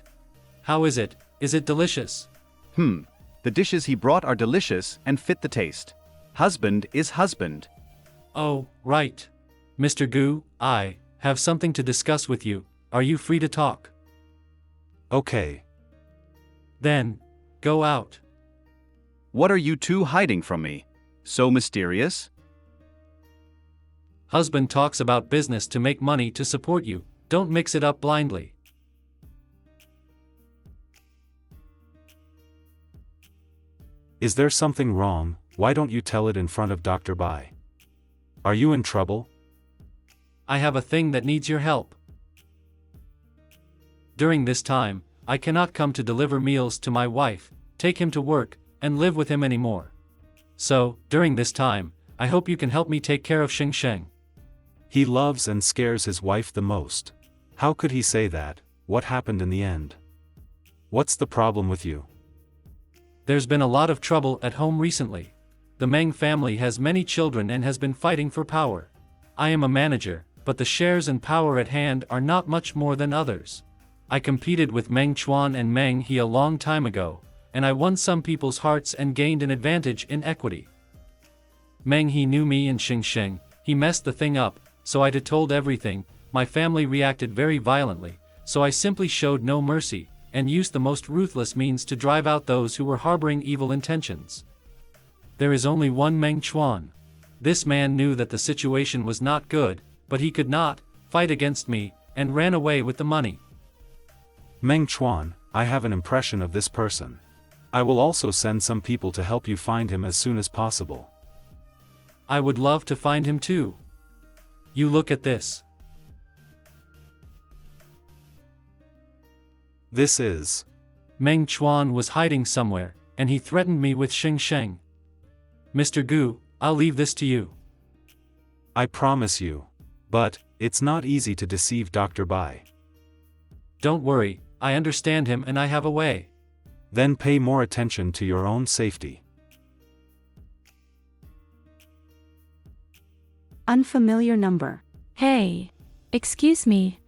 How is it? Is it delicious? The dishes he brought are delicious and fit the taste. Husband is husband. Oh, right. Mr. Gu, I have something to discuss with you. Are you free to talk? Okay. Then, go out. What are you two hiding from me? So mysterious? Husband talks about business to make money to support you. Don't mix it up blindly. Is there something wrong? Why don't you tell it in front of Dr. Bai? Are you in trouble? I have a thing that needs your help. During this time, I cannot come to deliver meals to my wife, take him to work, and live with him anymore. So, during this time, I hope you can help me take care of Xing Sheng. He loves and scares his wife the most. How could he say that? What happened in the end? What's the problem with you? There's been a lot of trouble at home recently. The Meng family has many children and has been fighting for power. I am a manager, but the shares and power at hand are not much more than others. I competed with Meng Chuan and Meng He a long time ago, and I won some people's hearts and gained an advantage in equity. Meng He knew me and Xing Sheng. He messed the thing up, so I told everything. My family reacted very violently, so I simply showed no mercy, and used the most ruthless means to drive out those who were harboring evil intentions. There is only one Meng Chuan. This man knew that the situation was not good, but he could not fight against me, and ran away with the money. Meng Chuan, I have an impression of this person. I will also send some people to help you find him as soon as possible. I would love to find him too. You look at this. This is... Meng Chuan was hiding somewhere, and he threatened me with Xing Sheng. Mr. Gu, I'll leave this to you. I promise you. But, it's not easy to deceive Dr. Bai. Don't worry, I understand him and I have a way. Then pay more attention to your own safety. Unfamiliar number. Hey. Excuse me,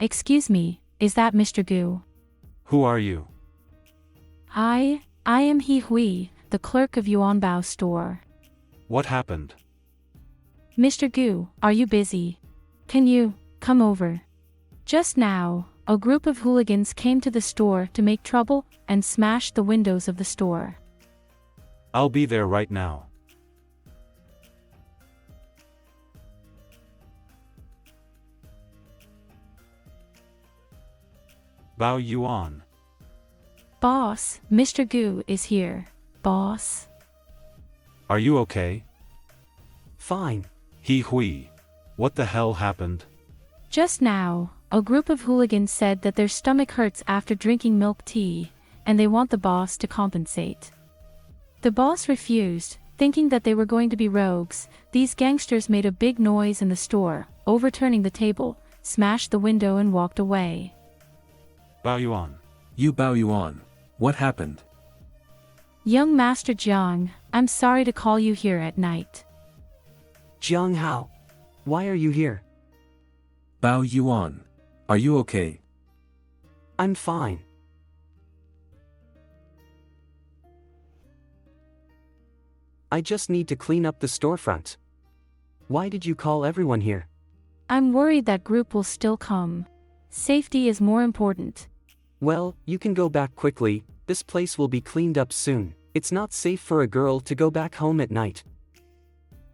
is that Mr. Gu? Who are you? I am He Hui, the clerk of Yuanbao store. What happened? Mr. Gu, are you busy? Can you come over? Just now, a group of hooligans came to the store to make trouble and smashed the windows of the store. I'll be there right now. Bao Yuan. Boss, Mr. Gu is here. Boss. Are you okay? Fine. He Hui. What the hell happened? Just now, a group of hooligans said that their stomach hurts after drinking milk tea, and they want the boss to compensate. The boss refused, thinking that they were going to be rogues. These gangsters made a big noise in the store, overturning the table, smashed the window and walked away. Bao Yuan. You Bao Yuan. What happened? Young Master Jiang, I'm sorry to call you here at night. Jiang Hao. Why are you here? Bao Yuan. Are you okay? I'm fine. I just need to clean up the storefront. Why did you call everyone here? I'm worried that group will still come. Safety is more important. Well, you can go back quickly, this place will be cleaned up soon. It's not safe for a girl to go back home at night.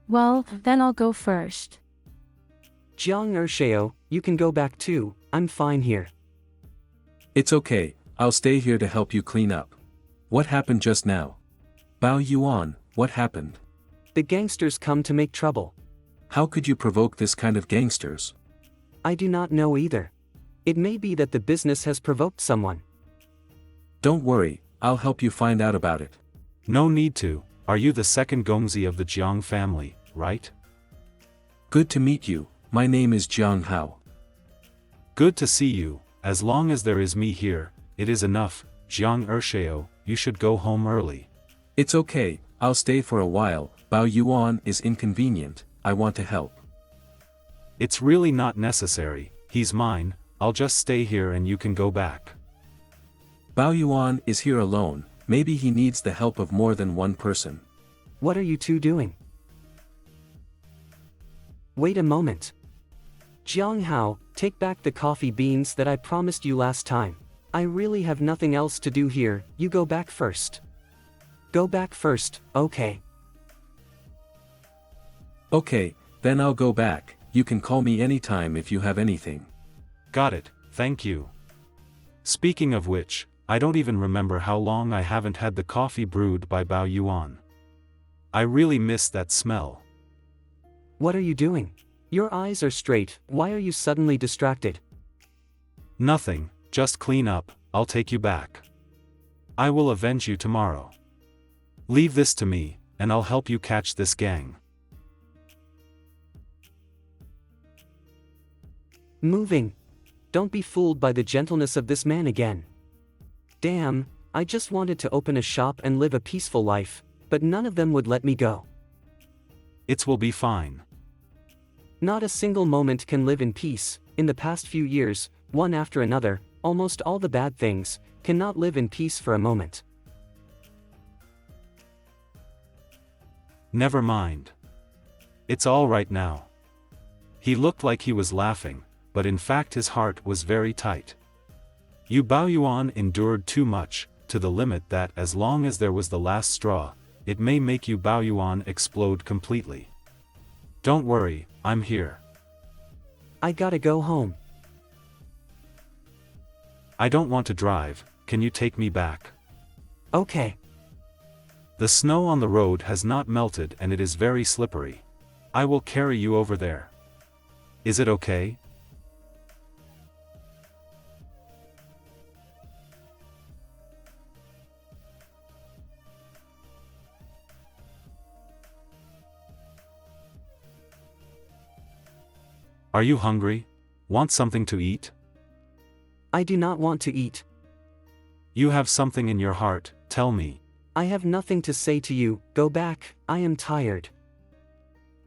Well, then I'll go first. Jiang Ershao, you can go back too, I'm fine here. It's okay, I'll stay here to help you clean up. What happened just now? Bao Yuan, what happened? The gangsters come to make trouble. How could you provoke this kind of gangsters? I do not know either. It may be that the business has provoked someone. Don't worry, I'll help you find out about it. No need to. Are you the second Gongzi of the Jiang family, right? Good to meet you, my name is Jiang Hao. Good to see you. As long as there is me here, it is enough. Jiang Ershao, you should go home early. It's okay, I'll stay for a while. Bao Yuan is inconvenient, I want to help. It's really not necessary, he's mine, I'll just stay here and you can go back. Bao Yuan is here alone, maybe he needs the help of more than one person. What are you two doing? Wait a moment. Jiang Hao, take back the coffee beans that I promised you last time. I really have nothing else to do here, you go back first. Go back first, okay. Okay, then I'll go back, you can call me anytime if you have anything. Got it, thank you. Speaking of which, I don't even remember how long I haven't had the coffee brewed by Bao Yuan. I really miss that smell. What are you doing? Your eyes are straight, why are you suddenly distracted? Nothing, just clean up, I'll take you back. I will avenge you tomorrow. Leave this to me, and I'll help you catch this gang. Moving. Don't be fooled by the gentleness of this man again. Damn, I just wanted to open a shop and live a peaceful life, but none of them would let me go. It will be fine. Not a single moment can live in peace. In the past few years, one after another, almost all the bad things, cannot live in peace for a moment. Never mind. It's all right now. He looked like he was laughing, but in fact his heart was very tight. You Bao Yuan endured too much, to the limit that as long as there was the last straw, it may make you Bao Yuan explode completely. Don't worry, I'm here. I gotta go home. I don't want to drive, can you take me back? Okay. The snow on the road has not melted and it is very slippery. I will carry you over there. Is it okay? Are you hungry? Want something to eat? I do not want to eat. You have something in your heart, tell me. I have nothing to say to you, go back, I am tired.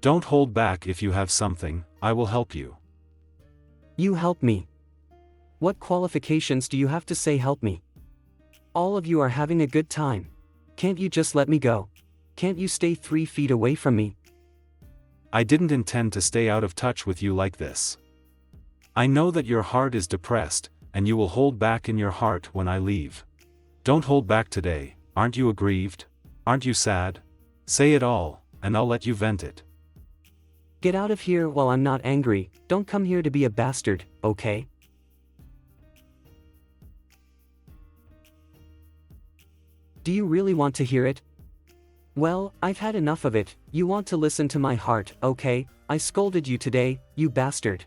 Don't hold back if you have something, I will help you. You help me. What qualifications do you have to say help me? All of you are having a good time. Can't you just let me go? Can't you stay 3 feet away from me? I didn't intend to stay out of touch with you like this. I know that your heart is depressed, and you will hold back in your heart when I leave. Don't hold back today, aren't you aggrieved? Aren't you sad? Say it all, and I'll let you vent it. Get out of here while I'm not angry, don't come here to be a bastard, okay? Do you really want to hear it? Well, I've had enough of it, you want to listen to my heart, okay? I scolded you today, you bastard.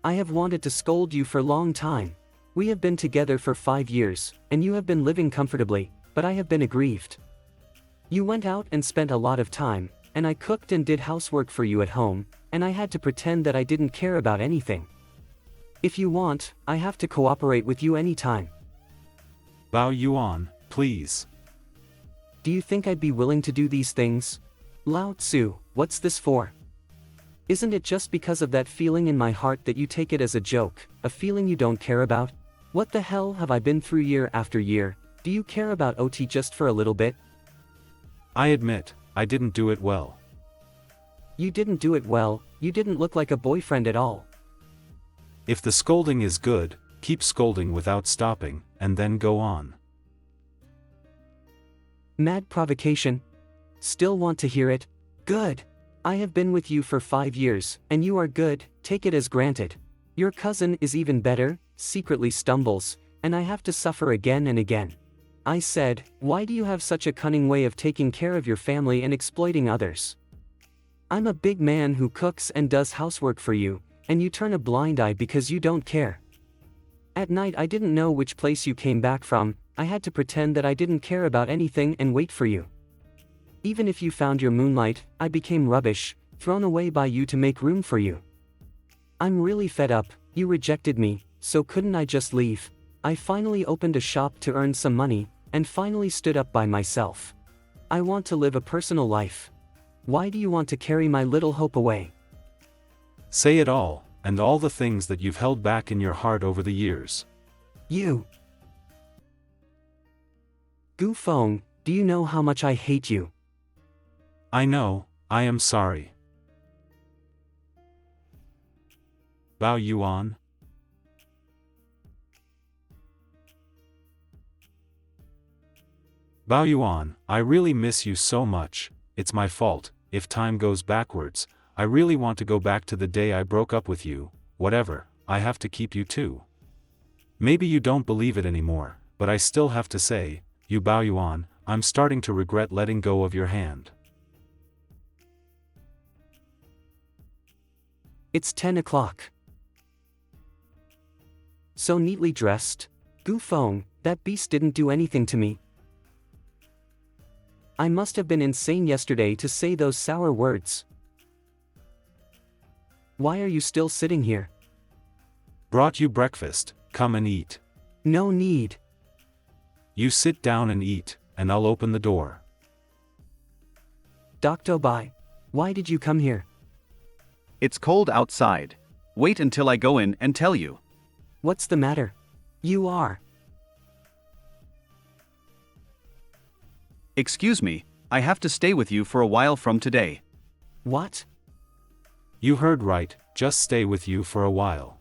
I have wanted to scold you for a long time. We have been together for 5 years, and you have been living comfortably, but I have been aggrieved. You went out and spent a lot of time, and I cooked and did housework for you at home, and I had to pretend that I didn't care about anything. If you want, I have to cooperate with you anytime. Bao Yuan, please. Do you think I'd be willing to do these things? Lao Tzu, what's this for? Isn't it just because of that feeling in my heart that you take it as a joke, a feeling you don't care about? What the hell have I been through year after year? Do you care about OT just for a little bit? I admit, I didn't do it well. You didn't do it well, you didn't look like a boyfriend at all. If the scolding is good, keep scolding without stopping, and then go on. Mad provocation? Still want to hear it? Good. I have been with you for 5 years, and you are good, take it as granted. Your cousin is even better, secretly stumbles, and I have to suffer again and again. I said, why do you have such a cunning way of taking care of your family and exploiting others? I'm a big man who cooks and does housework for you, and you turn a blind eye because you don't care. At night I didn't know which place you came back from, I had to pretend that I didn't care about anything and wait for you. Even if you found your moonlight, I became rubbish, thrown away by you to make room for you. I'm really fed up, you rejected me, so couldn't I just leave? I finally opened a shop to earn some money, and finally stood up by myself. I want to live a personal life. Why do you want to carry my little hope away? Say it all, and all the things that you've held back in your heart over the years. You. Gu Feng, do you know how much I hate you? I know, I am sorry. Bao Yuan. Bao Yuan, I really miss you so much, it's my fault, if time goes backwards, I really want to go back to the day I broke up with you, whatever, I have to keep you too. Maybe you don't believe it anymore, but I still have to say, you Bao Yuan, I'm starting to regret letting go of your hand. It's 10 o'clock. So neatly dressed. Gu Feng, that beast didn't do anything to me. I must have been insane yesterday to say those sour words. Why are you still sitting here? Brought you breakfast, come and eat. No need. You sit down and eat, and I'll open the door. Dr. Bai, why did you come here? It's cold outside. Wait until I go in and tell you. What's the matter? You are. Excuse me, I have to stay with you for a while from today. What? You heard right, just stay with you for a while.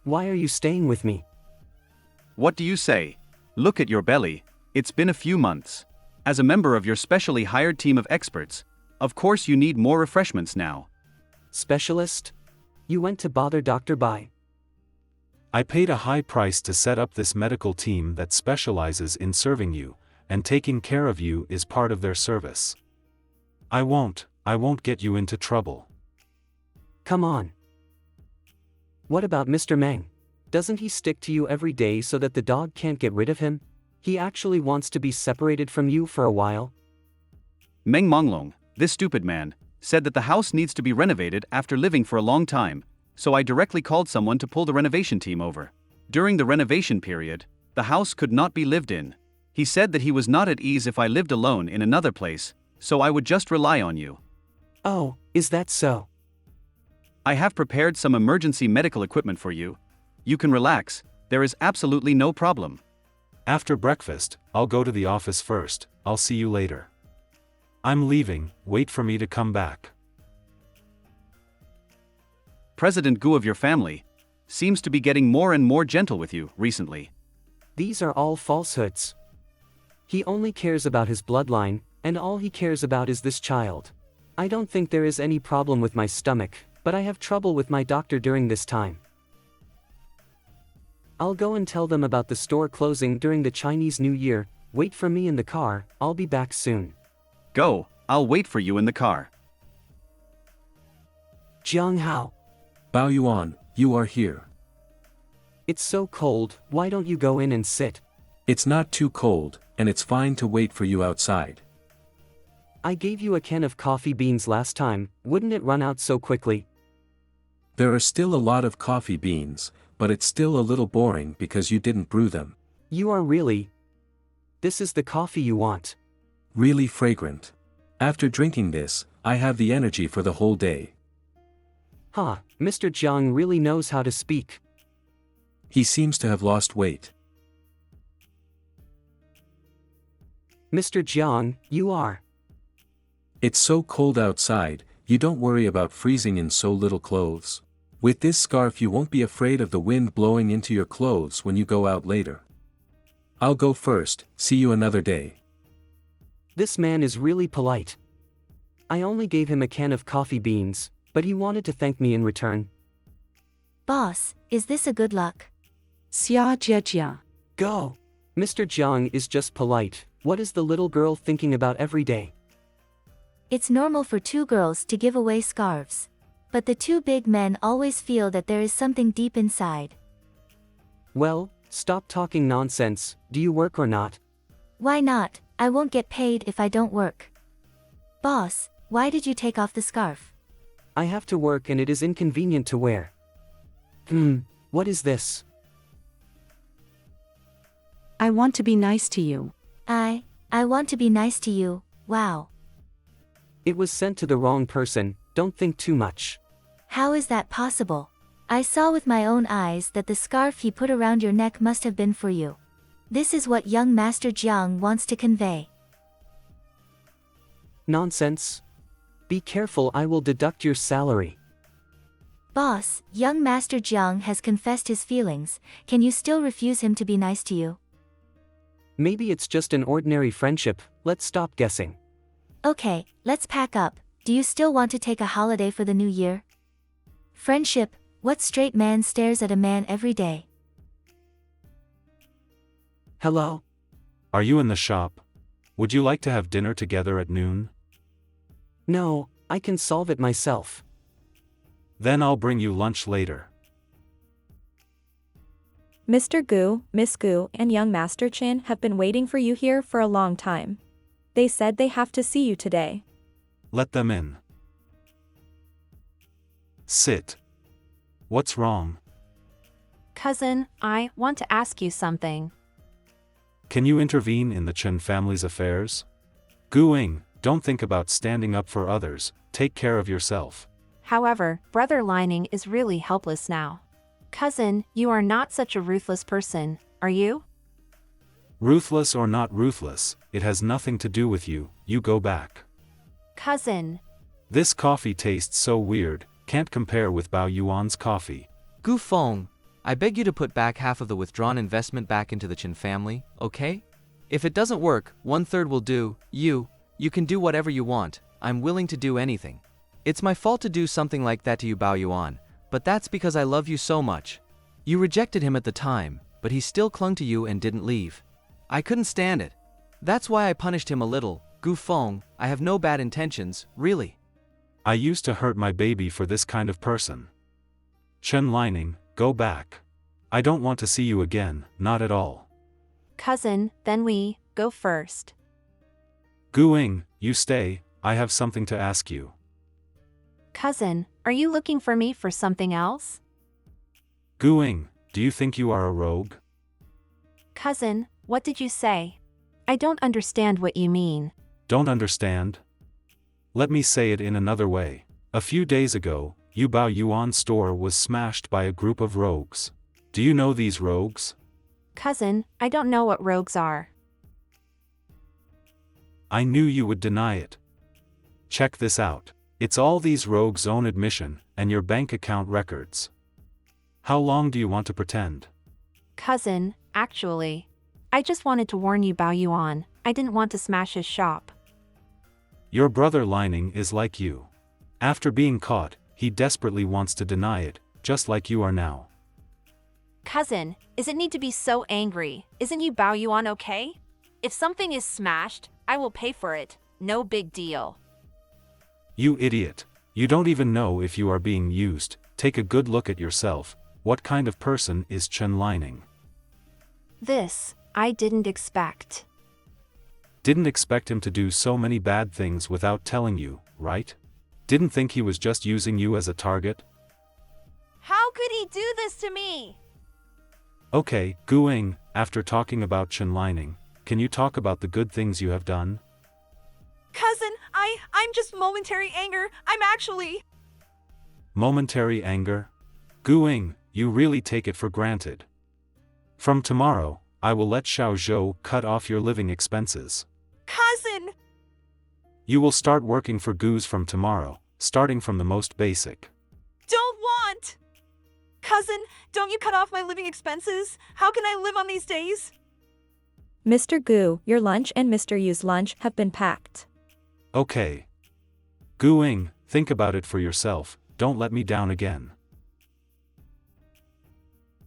Why are you staying with me? What do you say? Look at your belly, it's been a few months. As a member of your specially hired team of experts, of course you need more refreshments now. Specialist? You went to bother Dr. Bai. I paid a high price to set up this medical team that specializes in serving you, and taking care of you is part of their service. I won't get you into trouble. Come on. What about Mr. Meng? Doesn't he stick to you every day so that the dog can't get rid of him? He actually wants to be separated from you for a while? Meng Monglong, this stupid man, said that the house needs to be renovated after living for a long time, so I directly called someone to pull the renovation team over. During the renovation period, the house could not be lived in. He said that he was not at ease if I lived alone in another place, so I would just rely on you. Oh, is that so? I have prepared some emergency medical equipment for you. You can relax, there is absolutely no problem. After breakfast, I'll go to the office first. I'll see you later. I'm leaving, wait for me to come back. President Gu of your family seems to be getting more and more gentle with you recently. These are all falsehoods. He only cares about his bloodline, and all he cares about is this child. I don't think there is any problem with my stomach, but I have trouble with my doctor during this time. I'll go and tell them about the store closing during the Chinese New Year. Wait for me in the car, I'll be back soon. Go, I'll wait for you in the car. Jiang Hao. Bao Yuan, you are here. It's so cold, why don't you go in and sit? It's not too cold, and it's fine to wait for you outside. I gave you a can of coffee beans last time, wouldn't it run out so quickly? There are still a lot of coffee beans, but it's still a little boring because you didn't brew them. You are really... This is the coffee you want. Really fragrant. After drinking this, I have the energy for the whole day. Ha, Mr. Jiang really knows how to speak. He seems to have lost weight. Mr. Jiang, you are. It's so cold outside, you don't worry about freezing in so little clothes. With this scarf you won't be afraid of the wind blowing into your clothes when you go out later. I'll go first, see you another day. This man is really polite. I only gave him a can of coffee beans, but he wanted to thank me in return. Boss, is this a good luck? Xia Jia. Go! Mr. Jiang is just polite. What is the little girl thinking about every day? It's normal for two girls to give away scarves. But the two big men always feel that there is something deep inside. Well, stop talking nonsense. Do you work or not? Why not? I won't get paid if I don't work. Boss, why did you take off the scarf? I have to work and it is inconvenient to wear. What is this? I want to be nice to you. I want to be nice to you, wow. It was sent to the wrong person, don't think too much. How is that possible? I saw with my own eyes that the scarf he put around your neck must have been for you. This is what young Master Jiang wants to convey. Nonsense. Be careful, I will deduct your salary. Boss, young Master Jiang has confessed his feelings, can you still refuse him to be nice to you? Maybe it's just an ordinary friendship, let's stop guessing. Okay, let's pack up. Do you still want to take a holiday for the new year? Friendship, what straight man stares at a man every day? Hello? Are you in the shop? Would you like to have dinner together at noon? No, I can solve it myself. Then I'll bring you lunch later. Mr. Gu, Miss Gu, and young Master Chin have been waiting for you here for a long time. They said they have to see you today. Let them in. Sit. What's wrong? Cousin, I want to ask you something. Can you intervene in the Chen family's affairs? Gu-ing, don't think about standing up for others, take care of yourself. However, Brother Lining is really helpless now. Cousin, you are not such a ruthless person, are you? Ruthless or not ruthless, it has nothing to do with you, you go back. Cousin. This coffee tastes so weird, can't compare with Bao Yuan's coffee. Gu Feng, I beg you to put back half of the withdrawn investment back into the Chen family, okay? If it doesn't work, 1/3 will do. You can do whatever you want, I'm willing to do anything. It's my fault to do something like that to you, Bao Yuan, but that's because I love you so much. You rejected him at the time, but he still clung to you and didn't leave. I couldn't stand it. That's why I punished him a little. Gu Feng, I have no bad intentions, really. I used to hurt my baby for this kind of person. Chen Lining, go back. I don't want to see you again, not at all. Cousin, then we go first. Gu-ing, you stay, I have something to ask you. Cousin, are you looking for me for something else? Gooing, do you think you are a rogue? Cousin, what did you say? I don't understand what you mean. Don't understand? Let me say it in another way. A few days ago, Bao Yuan's store was smashed by a group of rogues. Do you know these rogues? Cousin, I don't know what rogues are. I knew you would deny it. Check this out. It's all these rogues' own admission, and your bank account records. How long do you want to pretend? Cousin, actually, I just wanted to warn you Bao Yuan. I didn't want to smash his shop. Your brother Lining is like you. After being caught, he desperately wants to deny it, just like you are now. Cousin, is it need to be so angry? Isn't you Bao Yuan okay? If something is smashed, I will pay for it. No big deal. You idiot. You don't even know if you are being used. Take a good look at yourself. What kind of person is Chen Lining? This, I didn't expect. Didn't expect him to do so many bad things without telling you, right? Didn't think he was just using you as a target? How could he do this to me? Okay, Guing, after talking about Chen Lining, can you talk about the good things you have done? Cousin, I'm just momentary anger. I'm actually... Momentary anger? Guing, you really take it for granted. From tomorrow, I will let Xiao Zhou cut off your living expenses. Cousin! You will start working for Goose from tomorrow, starting from the most basic. Don't want! Cousin, don't you cut off my living expenses? How can I live on these days? Mr. Gu, your lunch and Mr. Yu's lunch have been packed. Okay. Guing, think about it for yourself, don't let me down again.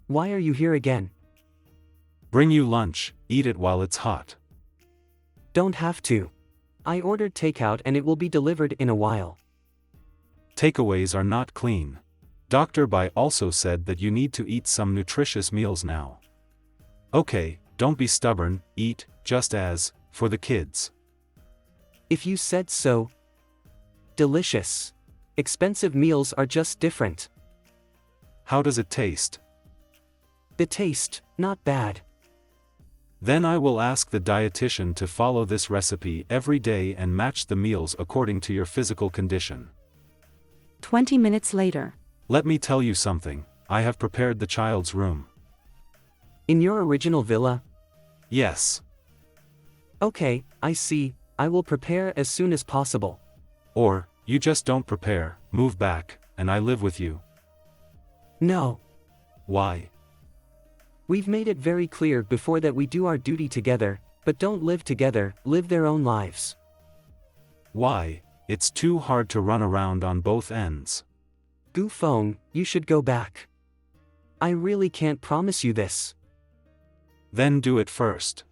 Why are you here again? Bring you lunch, eat it while it's hot. Don't have to. I ordered takeout and it will be delivered in a while. Takeaways are not clean. Dr. Bai also said that you need to eat some nutritious meals now. Okay, don't be stubborn, eat, just as, for the kids. If you said so. Delicious. Expensive meals are just different. How does it taste? The taste, not bad. Then I will ask the dietitian to follow this recipe every day and match the meals according to your physical condition. 20 minutes later. Let me tell you something, I have prepared the child's room. In your original villa? Yes. Okay, I see, I will prepare as soon as possible. Or, you just don't prepare, move back, and I live with you. No. Why? We've made it very clear before that we do our duty together, but don't live together, live their own lives. Why? It's too hard to run around on both ends. Gu Feng, you should go back. I really can't promise you this. Then do it first.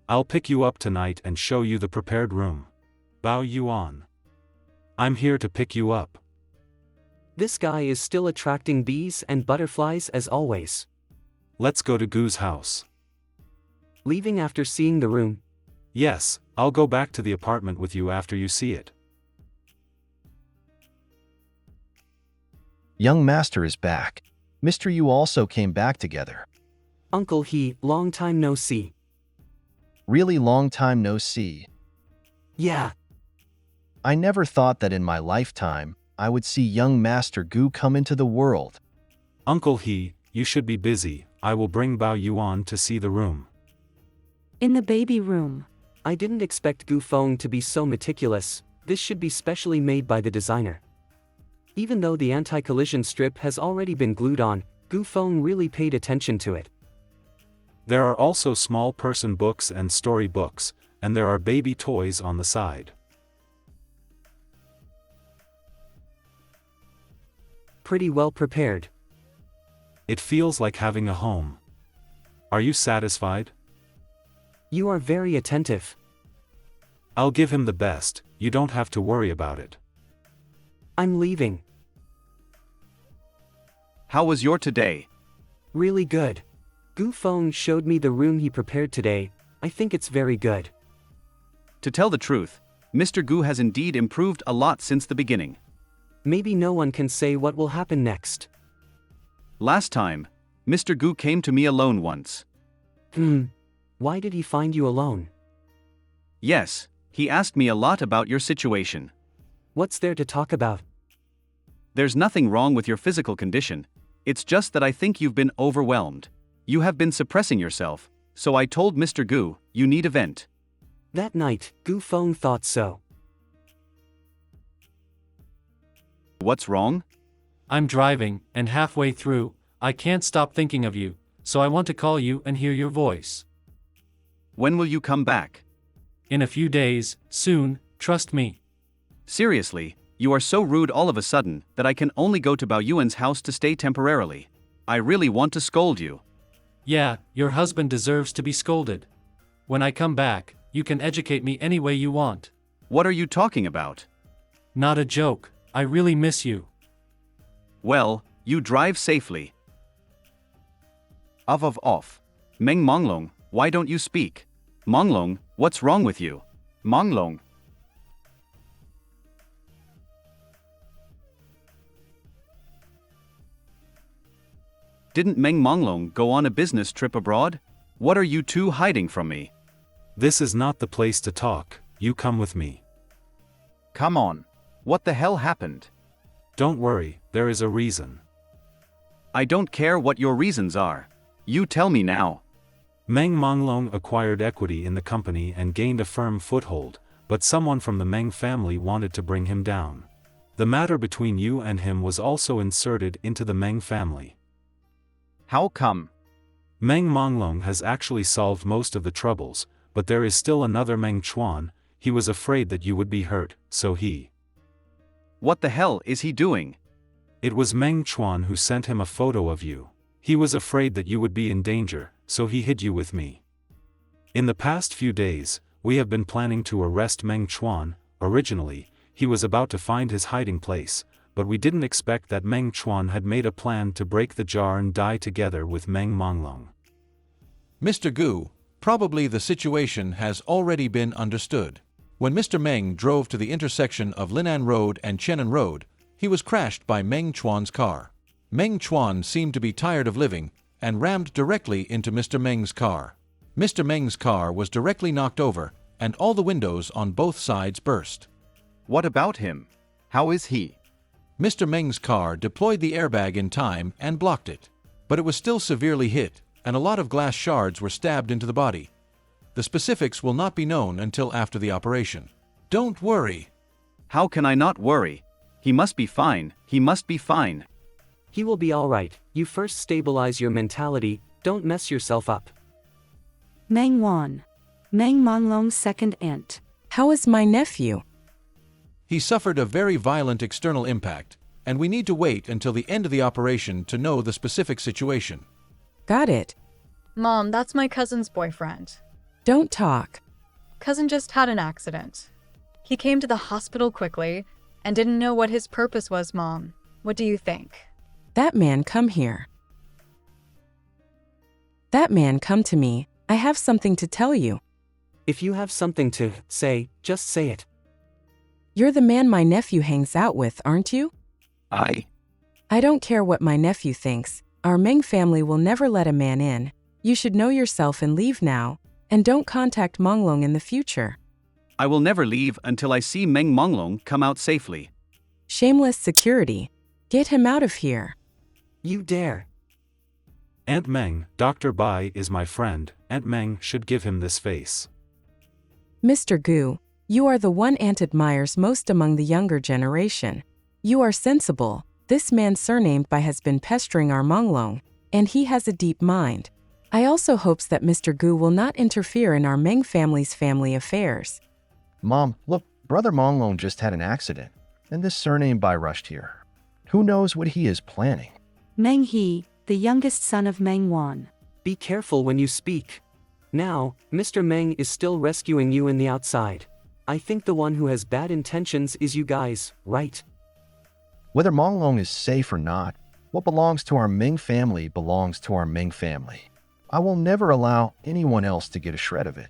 I'll pick you up tonight and show you the prepared room. Bao Yuan. I'm here to pick you up. This guy is still attracting bees and butterflies as always. Let's go to Gu's house. Leaving after seeing the room? Yes, I'll go back to the apartment with you after you see it. Young master is back. Mr. Yu also came back together. Uncle He, long time no see. Really long time no see. Yeah. I never thought that in my lifetime, I would see young Master Gu come into the world. Uncle He, you should be busy, I will bring Bao Yuan to see the room. In the baby room. I didn't expect Gu Feng to be so meticulous, this should be specially made by the designer. Even though the anti-collision strip has already been glued on, Gu Feng really paid attention to it. There are also small person books and story books, and there are baby toys on the side. Pretty well prepared. It feels like having a home. Are you satisfied? You are very attentive. I'll give him the best, you don't have to worry about it. I'm leaving. How was your today? Really good. Gu Feng showed me the room he prepared today, I think it's very good. To tell the truth, Mr. Gu has indeed improved a lot since the beginning. Maybe no one can say what will happen next. Last time, Mr. Gu came to me alone once. Why did he find you alone? Yes, he asked me a lot about your situation. What's there to talk about? There's nothing wrong with your physical condition. It's just that I think you've been overwhelmed. You have been suppressing yourself, so I told Mr. Gu, you need a vent. That night, Gu Feng thought so. What's wrong? I'm driving, and halfway through, I can't stop thinking of you, so I want to call you and hear your voice. When will you come back? In a few days, soon, trust me. Seriously, you are so rude all of a sudden that I can only go to Bao Yuan's house to stay temporarily. I really want to scold you. Yeah, your husband deserves to be scolded. When I come back, you can educate me any way you want. What are you talking about? Not a joke, I really miss you. Well, you drive safely. Off. Meng Monglong, why don't you speak? Monglong, what's wrong with you? Monglong. Didn't Meng Monglong go on a business trip abroad? What are you two hiding from me? This is not the place to talk, you come with me. Come on. What the hell happened? Don't worry, there is a reason. I don't care what your reasons are. You tell me now. Meng Monglong acquired equity in the company and gained a firm foothold, but someone from the Meng family wanted to bring him down. The matter between you and him was also inserted into the Meng family. How come? Meng Monglong has actually solved most of the troubles, but there is still another Meng Chuan. He was afraid that you would be hurt, so he... What the hell is he doing? It was Meng Chuan who sent him a photo of you. He was afraid that you would be in danger, so he hid you with me. In the past few days, we have been planning to arrest Meng Chuan. Originally, he was about to find his hiding place, but we didn't expect that Meng Chuan had made a plan to break the jar and die together with Meng Monglong. Mr. Gu, probably the situation has already been understood. When Mr. Meng drove to the intersection of Linan Road and Chenan Road, he was crashed by Meng Chuan's car. Meng Chuan seemed to be tired of living, and rammed directly into Mr. Meng's car. Mr. Meng's car was directly knocked over, and all the windows on both sides burst. What about him? How is he? Mr. Meng's car deployed the airbag in time and blocked it. But it was still severely hit, and a lot of glass shards were stabbed into the body. The specifics will not be known until after the operation. Don't worry. How can I not worry? He must be fine, he must be fine. He will be alright. You first stabilize your mentality, don't mess yourself up. Meng Wan. Meng Monglong's second aunt. How is my nephew? He suffered a very violent external impact, and we need to wait until the end of the operation to know the specific situation. Got it. Mom, that's my cousin's boyfriend. Don't talk. Cousin just had an accident. He came to the hospital quickly and didn't know what his purpose was, Mom. What do you think? That man come here. That man come to me. I have something to tell you. If you have something to say, just say it. You're the man my nephew hangs out with, aren't you? I don't care what my nephew thinks. Our Meng family will never let a man in. You should know yourself and leave now, and don't contact Monglong in the future. I will never leave until I see Meng Monglong come out safely. Shameless security. Get him out of here. You dare. Aunt Meng, Dr. Bai is my friend. Aunt Meng should give him this face. Mr. Gu, you are the one Aunt admires most among the younger generation. You are sensible. This man surnamed Bai has been pestering our Monglong, and he has a deep mind. I also hopes that Mr. Gu will not interfere in our Meng family's family affairs. Mom, look, Brother Monglong just had an accident, and this surname Bai rushed here. Who knows what he is planning? Meng He, the youngest son of Meng Wan. Be careful when you speak. Now, Mr. Meng is still rescuing you in the outside. I think the one who has bad intentions is you guys, right? Whether Monglong is safe or not, what belongs to our Ming family belongs to our Ming family. I will never allow anyone else to get a shred of it.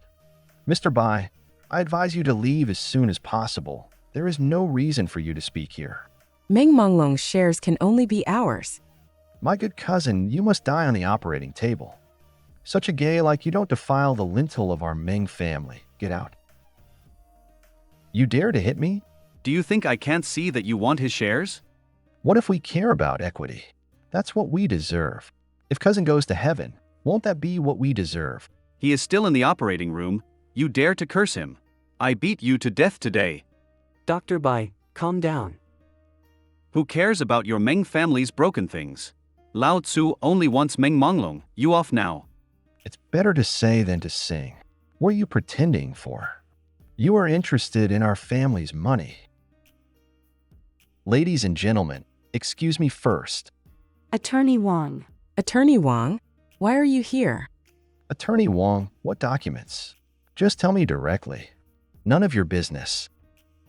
Mr. Bai, I advise you to leave as soon as possible. There is no reason for you to speak here. Meng Monglong's shares can only be ours. My good cousin, you must die on the operating table. Such a gay like you don't defile the lintel of our Meng family. Get out. You dare to hit me? Do you think I can't see that you want his shares? What if we care about equity? That's what we deserve. If cousin goes to heaven, won't that be what we deserve? He is still in the operating room. You dare to curse him. I beat you to death today. Dr. Bai, calm down. Who cares about your Meng family's broken things? Lao Tzu only wants Meng Monglong. You off now. It's better to say than to sing. What are you pretending for? You are interested in our family's money. Ladies and gentlemen, excuse me first. Attorney Wang. Attorney Wang, why are you here? Attorney Wang, what documents? Just tell me directly. None of your business.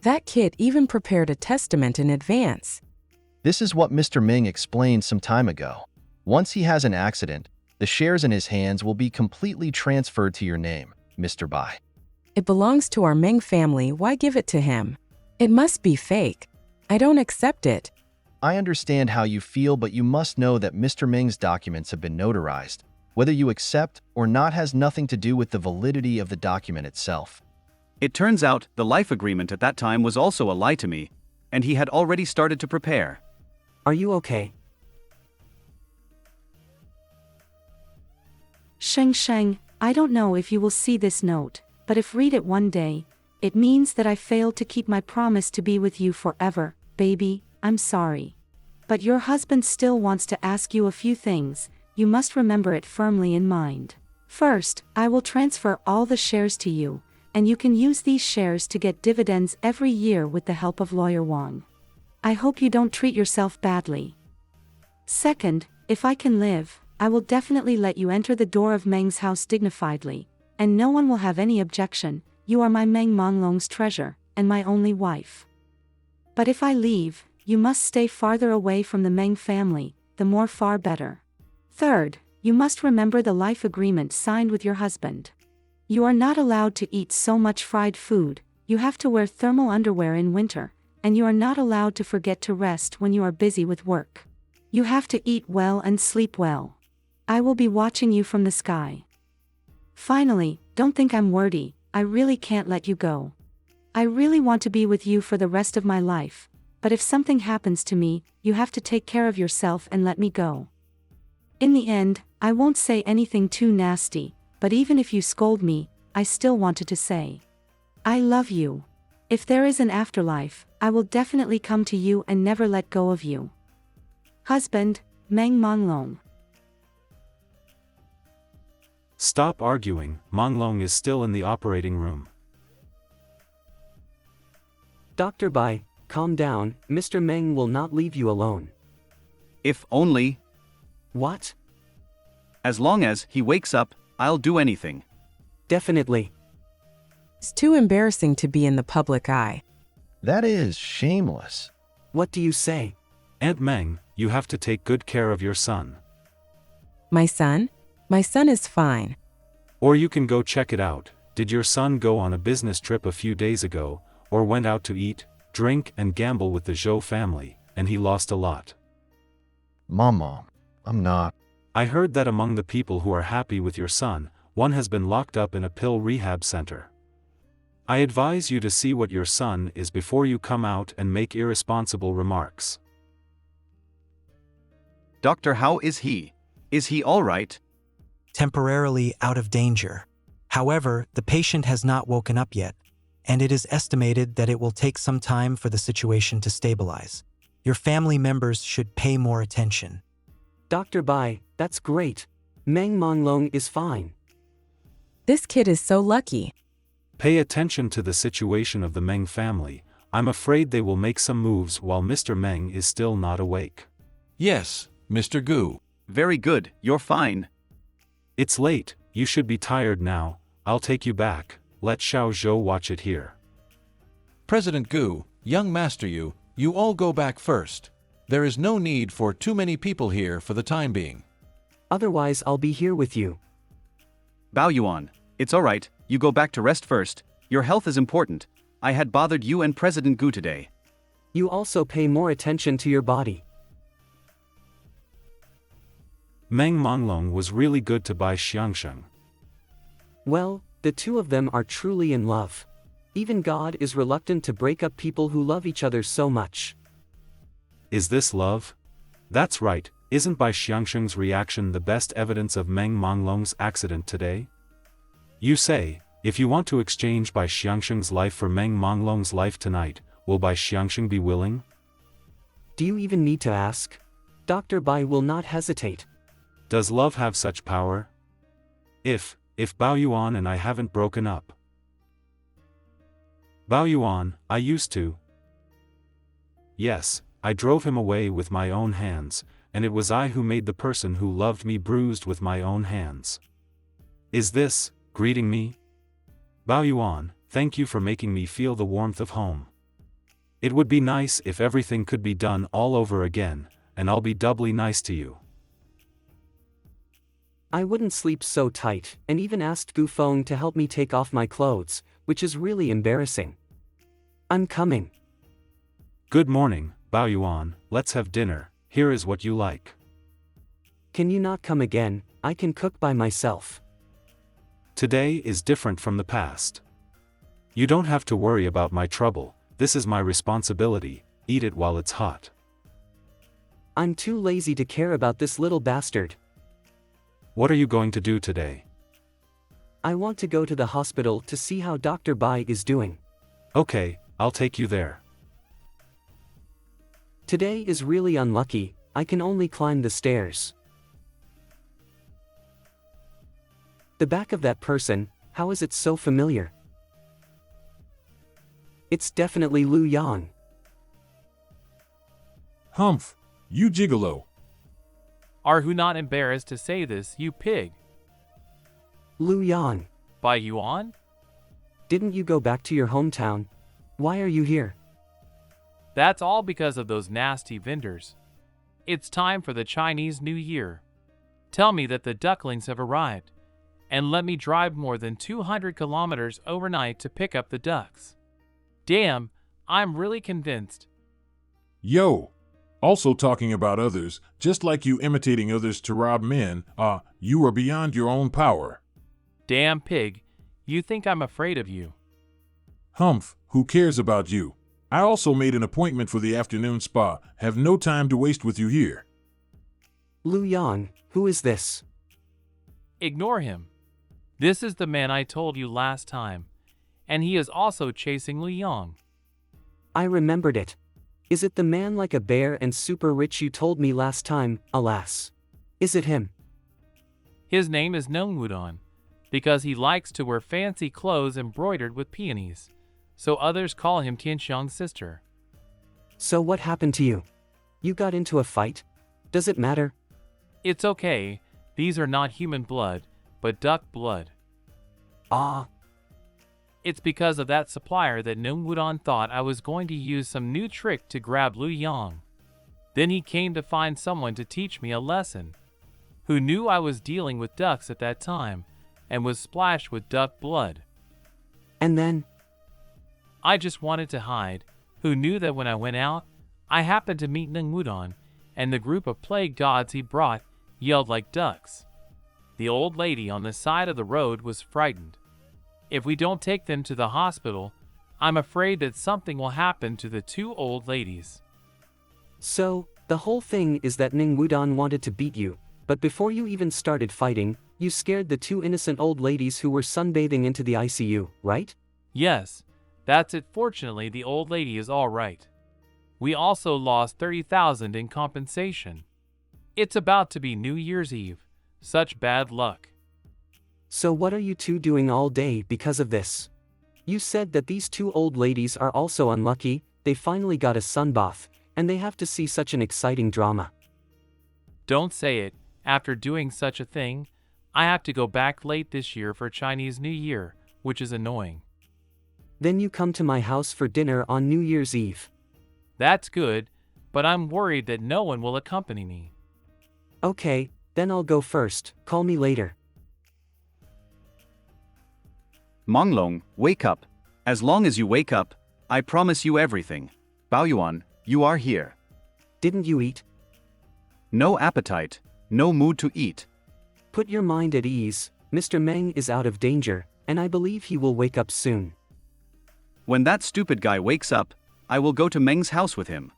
That kid even prepared a testament in advance. This is what Mr. Ming explained some time ago. Once he has an accident, the shares in his hands will be completely transferred to your name, Mr. Bai. It belongs to our Meng family, why give it to him? It must be fake. I don't accept it. I understand how you feel, but you must know that Mr. Ming's documents have been notarized. Whether you accept or not has nothing to do with the validity of the document itself. It turns out the life agreement at that time was also a lie to me, and he had already started to prepare. Are you okay? Sheng Sheng, I don't know if you will see this note, but if read it one day, it means that I failed to keep my promise to be with you forever, baby, I'm sorry. But your husband still wants to ask you a few things, you must remember it firmly in mind. First, I will transfer all the shares to you, and you can use these shares to get dividends every year with the help of lawyer Wang. I hope you don't treat yourself badly. Second, if I can live, I will definitely let you enter the door of Meng's house dignifiedly, and no one will have any objection. You are my Meng Monglong's treasure, and my only wife. But if I leave, you must stay farther away from the Meng family, the more far better. Third, you must remember the life agreement signed with your husband. You are not allowed to eat so much fried food, you have to wear thermal underwear in winter, and you are not allowed to forget to rest when you are busy with work. You have to eat well and sleep well. I will be watching you from the sky. Finally, don't think I'm wordy, I really can't let you go. I really want to be with you for the rest of my life, but if something happens to me, you have to take care of yourself and let me go. In the end, I won't say anything too nasty, but even if you scold me, I still wanted to say, I love you. If there is an afterlife, I will definitely come to you and never let go of you. Husband, Meng Monglong. Stop arguing, Monglong is still in the operating room. Dr. Bai, calm down, Mr. Meng will not leave you alone. If only. What? As long as he wakes up, I'll do anything. Definitely. It's too embarrassing to be in the public eye. That is shameless. What do you say? Aunt Meng, you have to take good care of your son. My son? My son is fine. Or you can go check it out. Did your son go on a business trip a few days ago, or went out to eat, drink and gamble with the Zhou family, and he lost a lot? Mom, I'm not. I heard that among the people who are happy with your son, one has been locked up in a pill rehab center. I advise you to see what your son is before you come out and make irresponsible remarks. Doctor, how is he? Is he all right? Temporarily out of danger. However, the patient has not woken up yet, and it is estimated that it will take some time for the situation to stabilize. Your family members should pay more attention. Dr. Bai, that's great. Meng Monglong is fine. This kid is so lucky. Pay attention to the situation of the Meng family. I'm afraid they will make some moves while Mr. Meng is still not awake. Yes, Mr. Gu. Very good, you're fine. It's late, you should be tired now. I'll take you back. Let Xiao Zhou watch it here. President Gu, young master you all go back first. There is no need for too many people here for the time being. Otherwise I'll be here with you. Bao Yuan, it's alright, you go back to rest first. Your health is important. I had bothered you and President Gu today. You also pay more attention to your body. Meng Monglong was really good to Bai Xiangsheng. Well, the two of them are truly in love. Even God is reluctant to break up people who love each other so much. Is this love? That's right, isn't Bai Xiangsheng's reaction the best evidence of Meng Monglong's accident today? You say, if you want to exchange Bai Xiangsheng's life for Meng Monglong's life tonight, will Bai Xiangsheng be willing? Do you even need to ask? Dr. Bai will not hesitate. Does love have such power? If Bao Yuan and I haven't broken up. Bao Yuan, I used to. Yes, I drove him away with my own hands, and it was I who made the person who loved me bruised with my own hands. Is this, greeting me? Bao Yuan, thank you for making me feel the warmth of home. It would be nice if everything could be done all over again, and I'll be doubly nice to you. I wouldn't sleep so tight, and even asked Gu Feng to help me take off my clothes, which is really embarrassing. I'm coming. Good morning, Bao Yuan, let's have dinner, here is what you like. Can you not come again? I can cook by myself. Today is different from the past. You don't have to worry about my trouble, this is my responsibility, eat it while it's hot. I'm too lazy to care about this little bastard. What are you going to do today? I want to go to the hospital to see how Dr. Bai is doing. Okay, I'll take you there. Today is really unlucky, I can only climb the stairs. The back of that person, how is it so familiar? It's definitely Lu Yang. Humph, you gigolo. Are who not embarrassed to say this, you pig? Lu Yang. Bai Yuan? Didn't you go back to your hometown? Why are you here? That's all because of those nasty vendors. It's time for the Chinese New Year. Tell me that the ducklings have arrived, and let me drive more than 200 kilometers overnight to pick up the ducks. Damn, I'm really convinced. Yo! Also talking about others, just like you imitating others to rob men, you are beyond your own power. Damn pig, you think I'm afraid of you. Humph, who cares about you? I also made an appointment for the afternoon spa, have no time to waste with you here. Lu Yang, who is this? Ignore him. This is the man I told you last time, and he is also chasing Lu Yang. I remembered it. Is it the man like a bear and super rich you told me last time, alas? Is it him? His name is Nongwudon, because he likes to wear fancy clothes embroidered with peonies, so others call him Tianxiang's sister. So what happened to you? You got into a fight? Does it matter? It's okay, these are not human blood, but duck blood. Ah. It's because of that supplier that Nongwudon thought I was going to use some new trick to grab Lu Yang. Then he came to find someone to teach me a lesson, who knew I was dealing with ducks at that time, and was splashed with duck blood. And then? I just wanted to hide, who knew that when I went out, I happened to meet Nongwudon, and the group of plague gods he brought yelled like ducks. The old lady on the side of the road was frightened. If we don't take them to the hospital, I'm afraid that something will happen to the two old ladies. So, the whole thing is that Ningwudon wanted to beat you, but before you even started fighting, you scared the two innocent old ladies who were sunbathing into the ICU, right? Yes, that's it. Fortunately, the old lady is all right. We also lost 30,000 in compensation. It's about to be New Year's Eve. Such bad luck. So what are you two doing all day because of this? You said that these two old ladies are also unlucky, they finally got a sunbath, and they have to see such an exciting drama. Don't say it. After doing such a thing, I have to go back late this year for Chinese New Year, which is annoying. Then you come to my house for dinner on New Year's Eve. That's good, but I'm worried that no one will accompany me. Okay, then I'll go first, call me later. Monglong, wake up. As long as you wake up, I promise you everything. Baoyuan, you are here. Didn't you eat? No appetite, no mood to eat. Put your mind at ease, Mr. Meng is out of danger, and I believe he will wake up soon. When that stupid guy wakes up, I will go to Meng's house with him.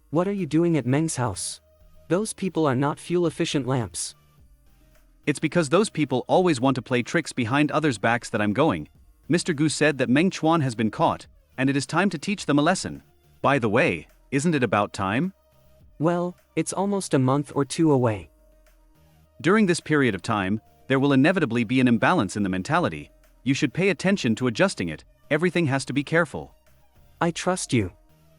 What are you doing at Meng's house? Those people are not fuel-efficient lamps. It's because those people always want to play tricks behind others' backs that I'm going. Mr. Gu said that Meng Chuan has been caught, and it is time to teach them a lesson. By the way, isn't it about time? Well, it's almost a month or two away. During this period of time, there will inevitably be an imbalance in the mentality. You should pay attention to adjusting it. Everything has to be careful. I trust you.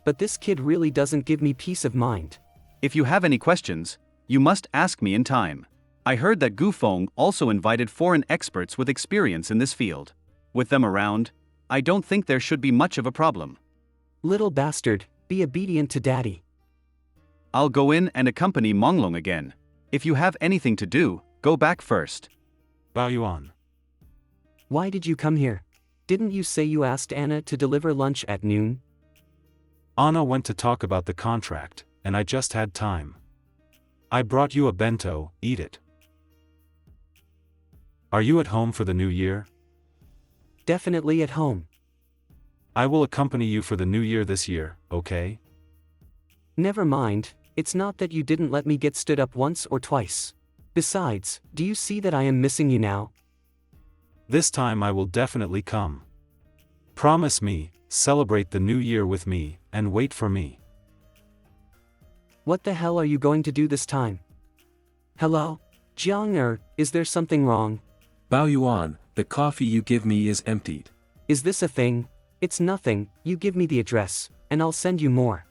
But this kid really doesn't give me peace of mind. If you have any questions, you must ask me in time. I heard that Gu Feng also invited foreign experts with experience in this field. With them around, I don't think there should be much of a problem. Little bastard, be obedient to daddy. I'll go in and accompany Monglong again. If you have anything to do, go back first. Baoyuan. Why did you come here? Didn't you say you asked Anna to deliver lunch at noon? Anna went to talk about the contract, and I just had time. I brought you a bento, eat it. Are you at home for the new year? Definitely at home. I will accompany you for the new year this year, okay? Never mind, it's not that you didn't let me get stood up once or twice. Besides, do you see that I am missing you now? This time I will definitely come. Promise me, celebrate the new year with me, and wait for me. What the hell are you going to do this time? Hello? Jiang is there something wrong? Baoyuan, the coffee you give me is emptied. Is this a thing? It's nothing, you give me the address, and I'll send you more.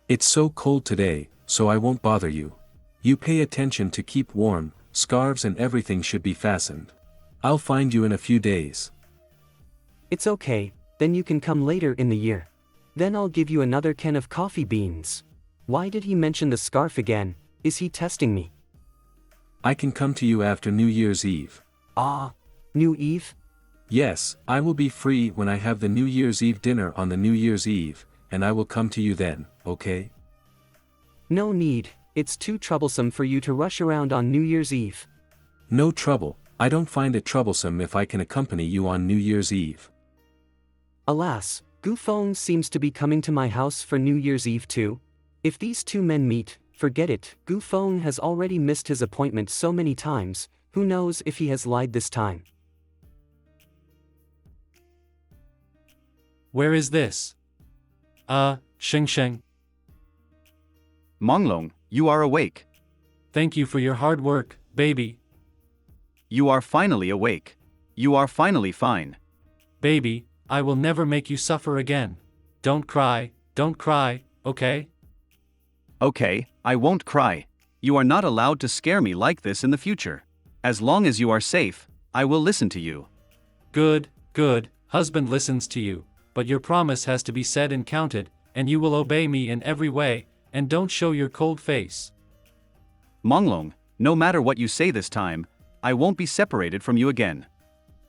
It's so cold today, so I won't bother you. You pay attention to keep warm, scarves and everything should be fastened. I'll find you in a few days. It's okay, then you can come later in the year. Then I'll give you another can of coffee beans. Why did he mention the scarf again? Is he testing me? I can come to you after New Year's Eve. Ah, New Eve? Yes, I will be free when I have the New Year's Eve dinner on the New Year's Eve, and I will come to you then, okay? No need, it's too troublesome for you to rush around on New Year's Eve. No trouble, I don't find it troublesome if I can accompany you on New Year's Eve. Alas, Gu Feng seems to be coming to my house for New Year's Eve too. If these two men meet, forget it, Gu Feng has already missed his appointment so many times, who knows if he has lied this time. Where is this? Sheng. Monglong, you are awake. Thank you for your hard work, baby. You are finally awake. You are finally fine. Baby, I will never make you suffer again. Don't cry, okay? Okay, I won't cry. You are not allowed to scare me like this in the future. As long as you are safe, I will listen to you. Good, husband listens to you, but your promise has to be said and counted, and you will obey me in every way, and don't show your cold face. Monglong, no matter what you say this time, I won't be separated from you again.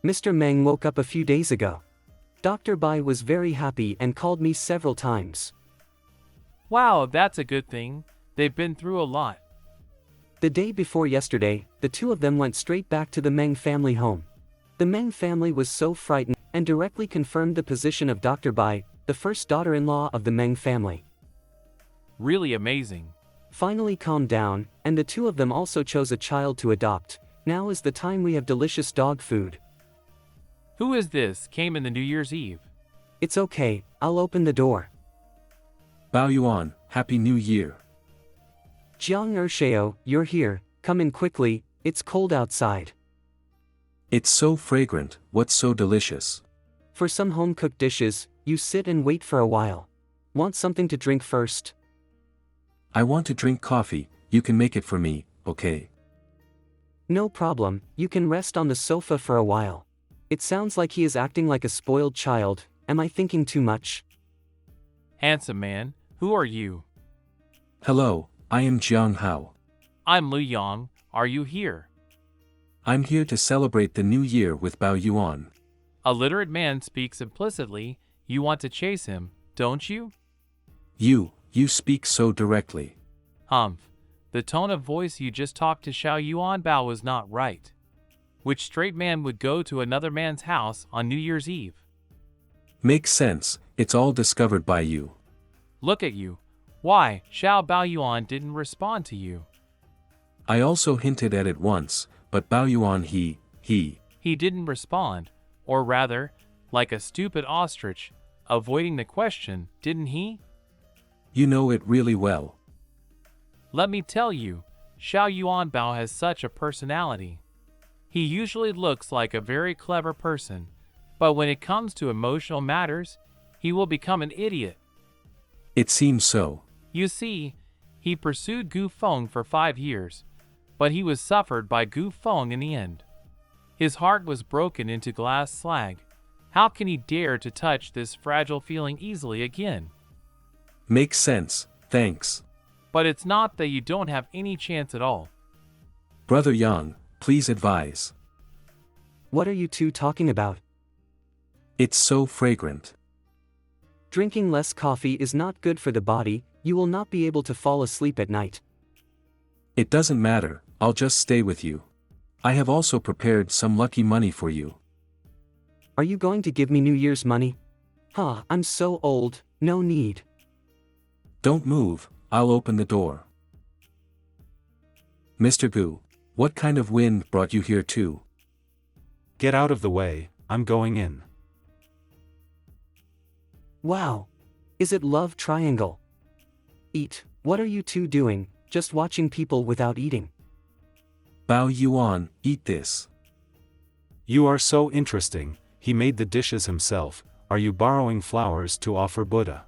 Mr. Meng woke up a few days ago. Dr. Bai was very happy and called me several times. Wow, that's a good thing. They've been through a lot. The day before yesterday, the two of them went straight back to the Meng family home. The Meng family was so frightened and directly confirmed the position of Dr. Bai, the first daughter-in-law of the Meng family. Really amazing. Finally calmed down, and the two of them also chose a child to adopt. Now is the time we have delicious dog food. Who is this came in the New Year's Eve? It's okay, I'll open the door. Baoyuan, Happy New Year. Jiang Ershao, you're here, come in quickly, it's cold outside. It's so fragrant, what's so delicious? For some home-cooked dishes, you sit and wait for a while. Want something to drink first? I want to drink coffee, you can make it for me, okay? No problem, you can rest on the sofa for a while. It sounds like he is acting like a spoiled child, am I thinking too much? Handsome man, who are you? Hello, I am Jiang Hao. I'm Lu Yang, are you here? I'm here to celebrate the new year with Baoyuan. A literate man speaks implicitly, you want to chase him, don't you? You speak so directly. Humph. The tone of voice you just talked to Xiao Yuan Bao was not right. Which straight man would go to another man's house on New Year's Eve? Makes sense, it's all discovered by you. Look at you. Why, Xiao Baoyuan didn't respond to you. I also hinted at it once, but Baoyuan He didn't respond, or rather, like a stupid ostrich, avoiding the question, didn't he? You know it really well. Let me tell you, Xiao Yuan Bao has such a personality. He usually looks like a very clever person, but when it comes to emotional matters, he will become an idiot. It seems so. You see, he pursued Gu Feng for 5 years, but he was suffered by Gu Feng in the end. His heart was broken into glass slag. How can he dare to touch this fragile feeling easily again? Makes sense, thanks. But it's not that you don't have any chance at all. Brother Yang, please advise. What are you two talking about? It's so fragrant. Drinking less coffee is not good for the body, you will not be able to fall asleep at night. It doesn't matter, I'll just stay with you. I have also prepared some lucky money for you. Are you going to give me New Year's money? I'm so old, no need. Don't move, I'll open the door. Mr. Gu, what kind of wind brought you here too? Get out of the way, I'm going in. Wow. Is it love triangle? Eat, what are you two doing, just watching people without eating? Bao Yuan, eat this. You are so interesting, he made the dishes himself. Are you borrowing flowers to offer Buddha?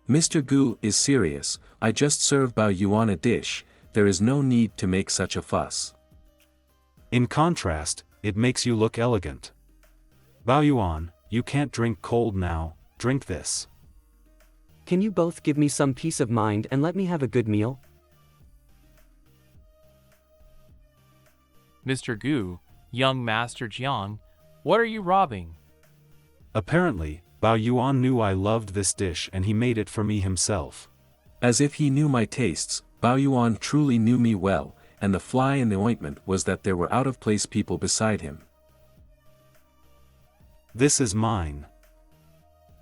Mr. Gu is serious, I just served Bao Yuan a dish, there is no need to make such a fuss. In contrast, it makes you look elegant. Bao Yuan, you can't drink cold now, drink this. Can you both give me some peace of mind and let me have a good meal? Mr. Gu, young Master Jiang, what are you robbing? Apparently, Bao Yuan knew I loved this dish and he made it for me himself. As if he knew my tastes, Bao Yuan truly knew me well, and the fly in the ointment was that there were out-of-place people beside him. This is mine.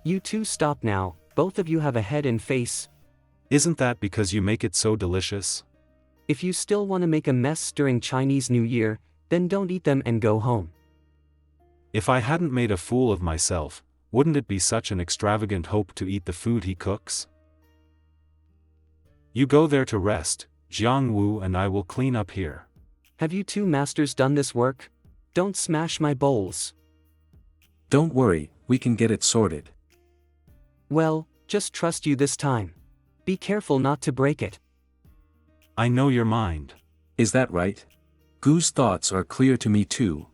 You two stop now, both of you have a head and face. Isn't that because you make it so delicious? If you still want to make a mess during Chinese New Year, then don't eat them and go home. If I hadn't made a fool of myself, wouldn't it be such an extravagant hope to eat the food he cooks? You go there to rest, Jiang Wu, and I will clean up here. Have you two masters done this work? Don't smash my bowls. Don't worry, we can get it sorted. Well, just trust you this time. Be careful not to break it. I know your mind. Is that right? Gu's thoughts are clear to me too.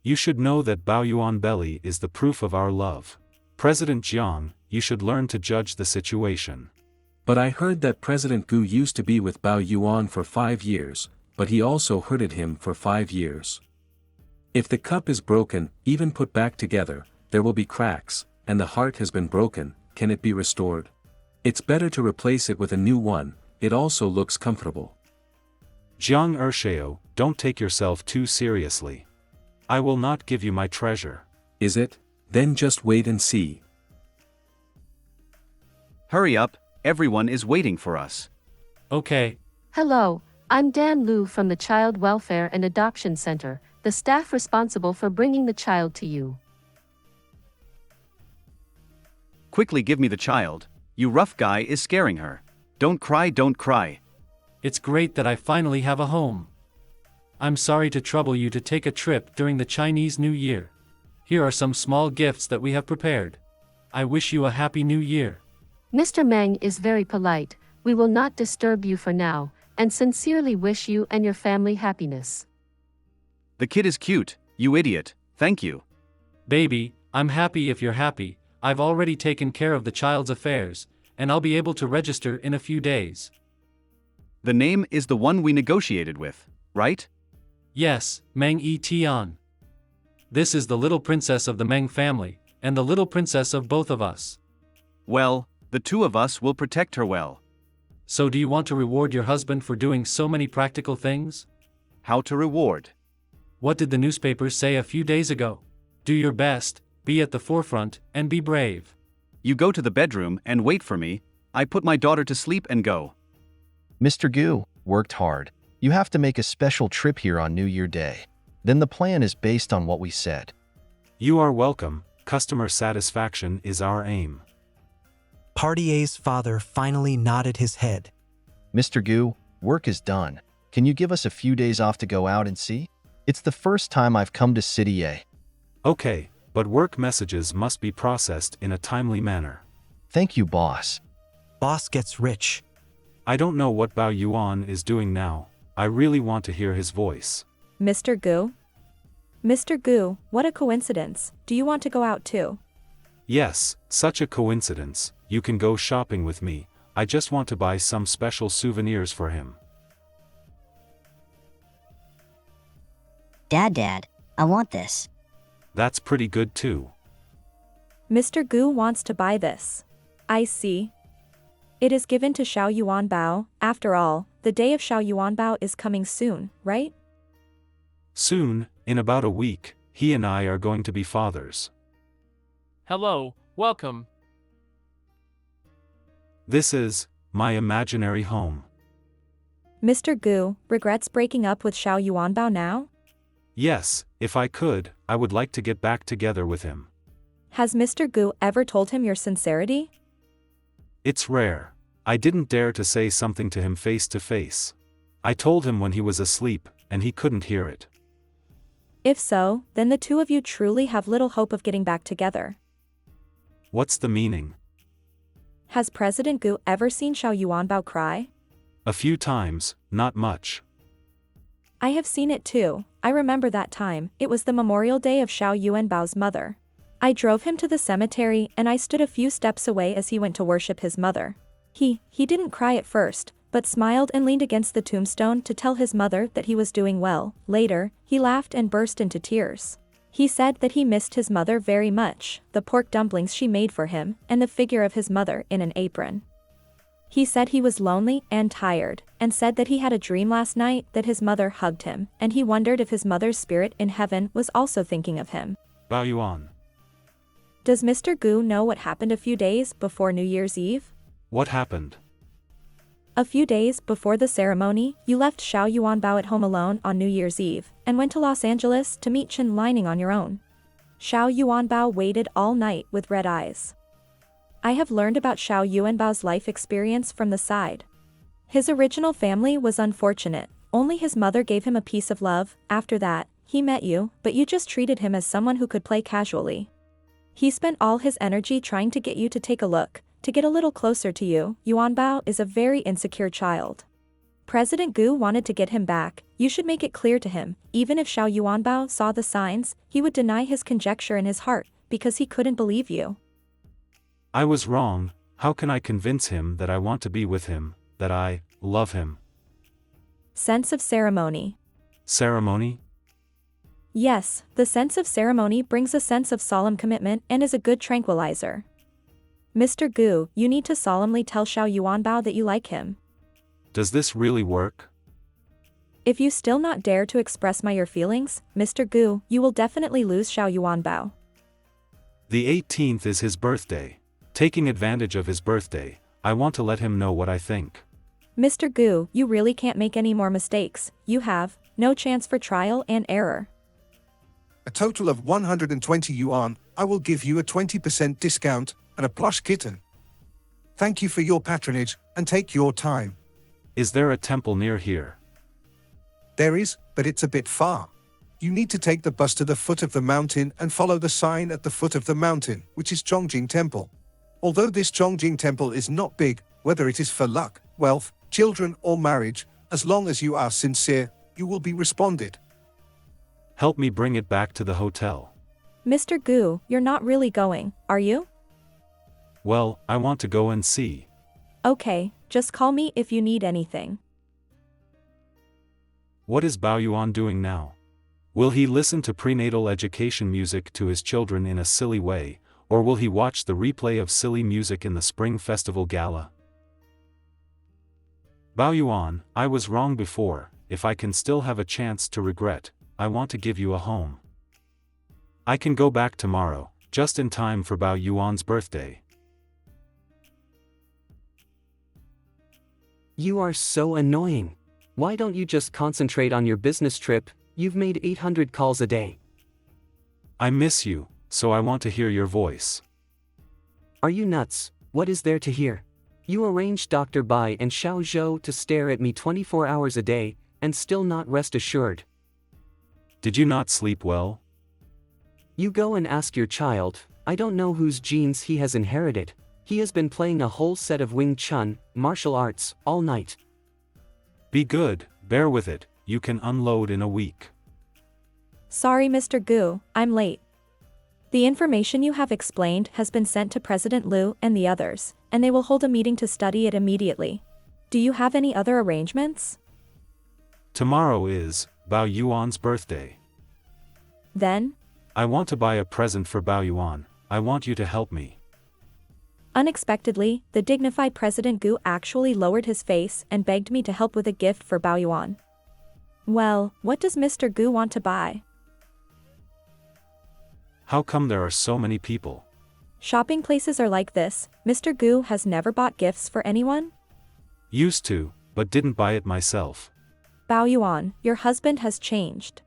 You should know that Bao Yuan belly is the proof of our love. President Jiang, you should learn to judge the situation. But I heard that President Gu used to be with Bao Yuan for 5 years, but he also hurted him for 5 years. If the cup is broken, even put back together, there will be cracks, and the heart has been broken, can it be restored? It's better to replace it with a new one, it also looks comfortable. Jiang Ershao, don't take yourself too seriously. I will not give you my treasure. Is it? Then just wait and see. Hurry up, everyone is waiting for us. Okay. Hello, I'm Dan Liu from the Child Welfare and Adoption Center, the staff responsible for bringing the child to you. Quickly give me the child. You rough guy is scaring her. Don't cry, don't cry. It's great that I finally have a home. I'm sorry to trouble you to take a trip during the Chinese New Year. Here are some small gifts that we have prepared. I wish you a happy New Year. Mr. Meng is very polite. We will not disturb you for now, and sincerely wish you and your family happiness. The kid is cute, you idiot, thank you. Baby, I'm happy if you're happy. I've already taken care of the child's affairs, and I'll be able to register in a few days. The name is the one we negotiated with, right? Yes, Meng Yi Tian. This is the little princess of the Meng family, and the little princess of both of us. Well, the two of us will protect her well. So do you want to reward your husband for doing so many practical things? How to reward? What did the newspapers say a few days ago? Do your best, be at the forefront, and be brave. You go to the bedroom and wait for me. I put my daughter to sleep and go. Mr. Gu worked hard. You have to make a special trip here on New Year Day. Then the plan is based on what we said. You are welcome. Customer satisfaction is our aim. Party A's father finally nodded his head. Mr. Gu, work is done. Can you give us a few days off to go out and see? It's the first time I've come to City A. Okay, but work messages must be processed in a timely manner. Thank you, boss. Boss gets rich. I don't know what Bao Yuan is doing now. I really want to hear his voice. Mr. Gu? Mr. Gu, what a coincidence. Do you want to go out too? Yes, such a coincidence. You can go shopping with me. I just want to buy some special souvenirs for him. Dad, I want this. That's pretty good too. Mr. Gu wants to buy this. I see. It is given to Xiao Yuan Bao. After all, the day of Xiao Yuan Bao is coming soon, right? Soon, in about a week, he and I are going to be fathers. Hello, welcome. This is my imaginary home. Mr. Gu regrets breaking up with Xiao Yuan Bao now? Yes, if I could, I would like to get back together with him. Has Mr. Gu ever told him your sincerity? It's rare. I didn't dare to say something to him face to face. I told him when he was asleep, and he couldn't hear it. If so, then the two of you truly have little hope of getting back together. What's the meaning? Has President Gu ever seen Xiao Yuan Bao cry? A few times, not much. I have seen it too. I remember that time. It was the memorial day of Xiao Yuan Bao's mother. I drove him to the cemetery and I stood a few steps away as he went to worship his mother. He didn't cry at first, but smiled and leaned against the tombstone to tell his mother that he was doing well. Later, he laughed and burst into tears. He said that he missed his mother very much, the pork dumplings she made for him, and the figure of his mother in an apron. He said he was lonely and tired, and said that he had a dream last night that his mother hugged him, and he wondered if his mother's spirit in heaven was also thinking of him. Bao Yuan. Does Mr. Gu know what happened a few days before New Year's Eve? What happened? A few days before the ceremony, you left Xiao Yuan Bao at home alone on New Year's Eve, and went to Los Angeles to meet Chen Lining on your own. Xiao Yuan Bao waited all night with red eyes. I have learned about Xiao Yuan Bao's life experience from the side. His original family was unfortunate, only his mother gave him a piece of love. After that, he met you, but you just treated him as someone who could play casually. He spent all his energy trying to get you to take a look, to get a little closer to you. Yuan Bao is a very insecure child. President Gu wanted to get him back. You should make it clear to him, even if Xiao Yuan Bao saw the signs, he would deny his conjecture in his heart, because he couldn't believe you. I was wrong. How can I convince him that I want to be with him, that I love him? Sense of ceremony. Ceremony? Yes, the sense of ceremony brings a sense of solemn commitment and is a good tranquilizer. Mr. Gu, you need to solemnly tell Xiao Yuan Bao that you like him. Does this really work? If you still not dare to express your feelings, Mr. Gu, you will definitely lose Xiao Yuan Bao. The 18th is his birthday. Taking advantage of his birthday, I want to let him know what I think. Mr. Gu, you really can't make any more mistakes. You have no chance for trial and error. A total of 120 yuan. I will give you a 20% discount and a plush kitten. Thank you for your patronage, and take your time. Is there a temple near here? There is, but it's a bit far. You need to take the bus to the foot of the mountain and follow the sign at the foot of the mountain, which is Zhongjing Temple. Although this Zhongjing Temple is not big, whether it is for luck, wealth, children or marriage, as long as you are sincere, you will be responded. Help me bring it back to the hotel. Mr. Gu, you're not really going, are you? Well, I want to go and see. Okay, just call me if you need anything. What is Bao Yuan doing now? Will he listen to prenatal education music to his children in a silly way, or will he watch the replay of silly music in the Spring Festival Gala? Bao Yuan, I was wrong before. If I can still have a chance to regret, I want to give you a home. I can go back tomorrow, just in time for Bao Yuan's birthday. You are so annoying. Why don't you just concentrate on your business trip? You've made 800 calls a day. I miss you, so I want to hear your voice. Are you nuts? What is there to hear? You arranged Dr. Bai and Xiao Zhou to stare at me 24 hours a day, and still not rest assured. Did you not sleep well? You go and ask your child. I don't know whose genes he has inherited. He has been playing a whole set of Wing Chun, martial arts, all night. Be good, bear with it, you can unload in a week. Sorry, Mr. Gu, I'm late. The information you have explained has been sent to President Liu and the others, and they will hold a meeting to study it immediately. Do you have any other arrangements? Tomorrow is Bao Yuan's birthday. Then? I want to buy a present for Bao Yuan. I want you to help me. Unexpectedly, the dignified President Gu actually lowered his face and begged me to help with a gift for Bao Yuan. Well, what does Mr. Gu want to buy? How come there are so many people? Shopping places are like this. Mr. Gu has never bought gifts for anyone? Used to, but didn't buy it myself. Bao Yuan, your husband has changed.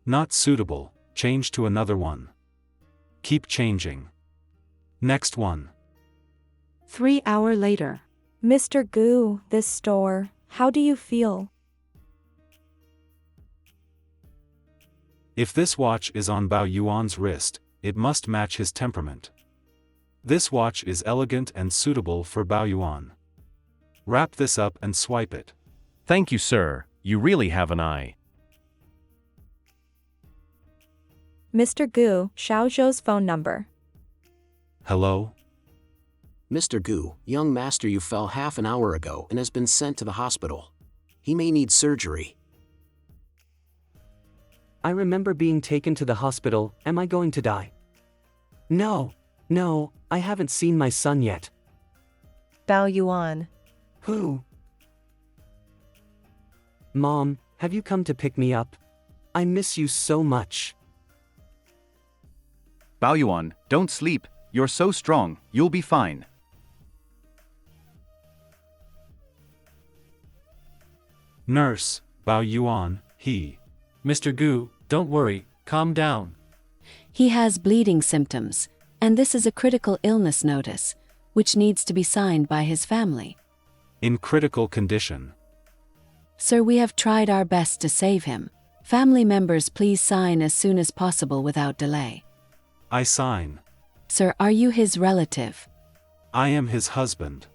Not suitable, change to another one. Keep changing. Next one. 3 hours later. Mr. Gu, this store, how do you feel? If this watch is on Bao Yuan's wrist, it must match his temperament. This watch is elegant and suitable for Bao Yuan. Wrap this up and swipe it. Thank you, sir. You really have an eye. Mr. Gu, Xiao Zhou's phone number. Hello? Mr. Gu, young master, you fell half an hour ago and has been sent to the hospital. He may need surgery. I remember being taken to the hospital. Am I going to die? No, I haven't seen my son yet. Bao Yuan. Who? Mom, have you come to pick me up? I miss you so much. Bao Yuan, don't sleep. You're so strong, you'll be fine. Nurse, Bao Yuan, he. Mr. Gu, don't worry, calm down. He has bleeding symptoms, and this is a critical illness notice, which needs to be signed by his family. In critical condition. Sir, we have tried our best to save him. Family members, please sign as soon as possible without delay. I sign. Sir, are you his relative? I am his husband.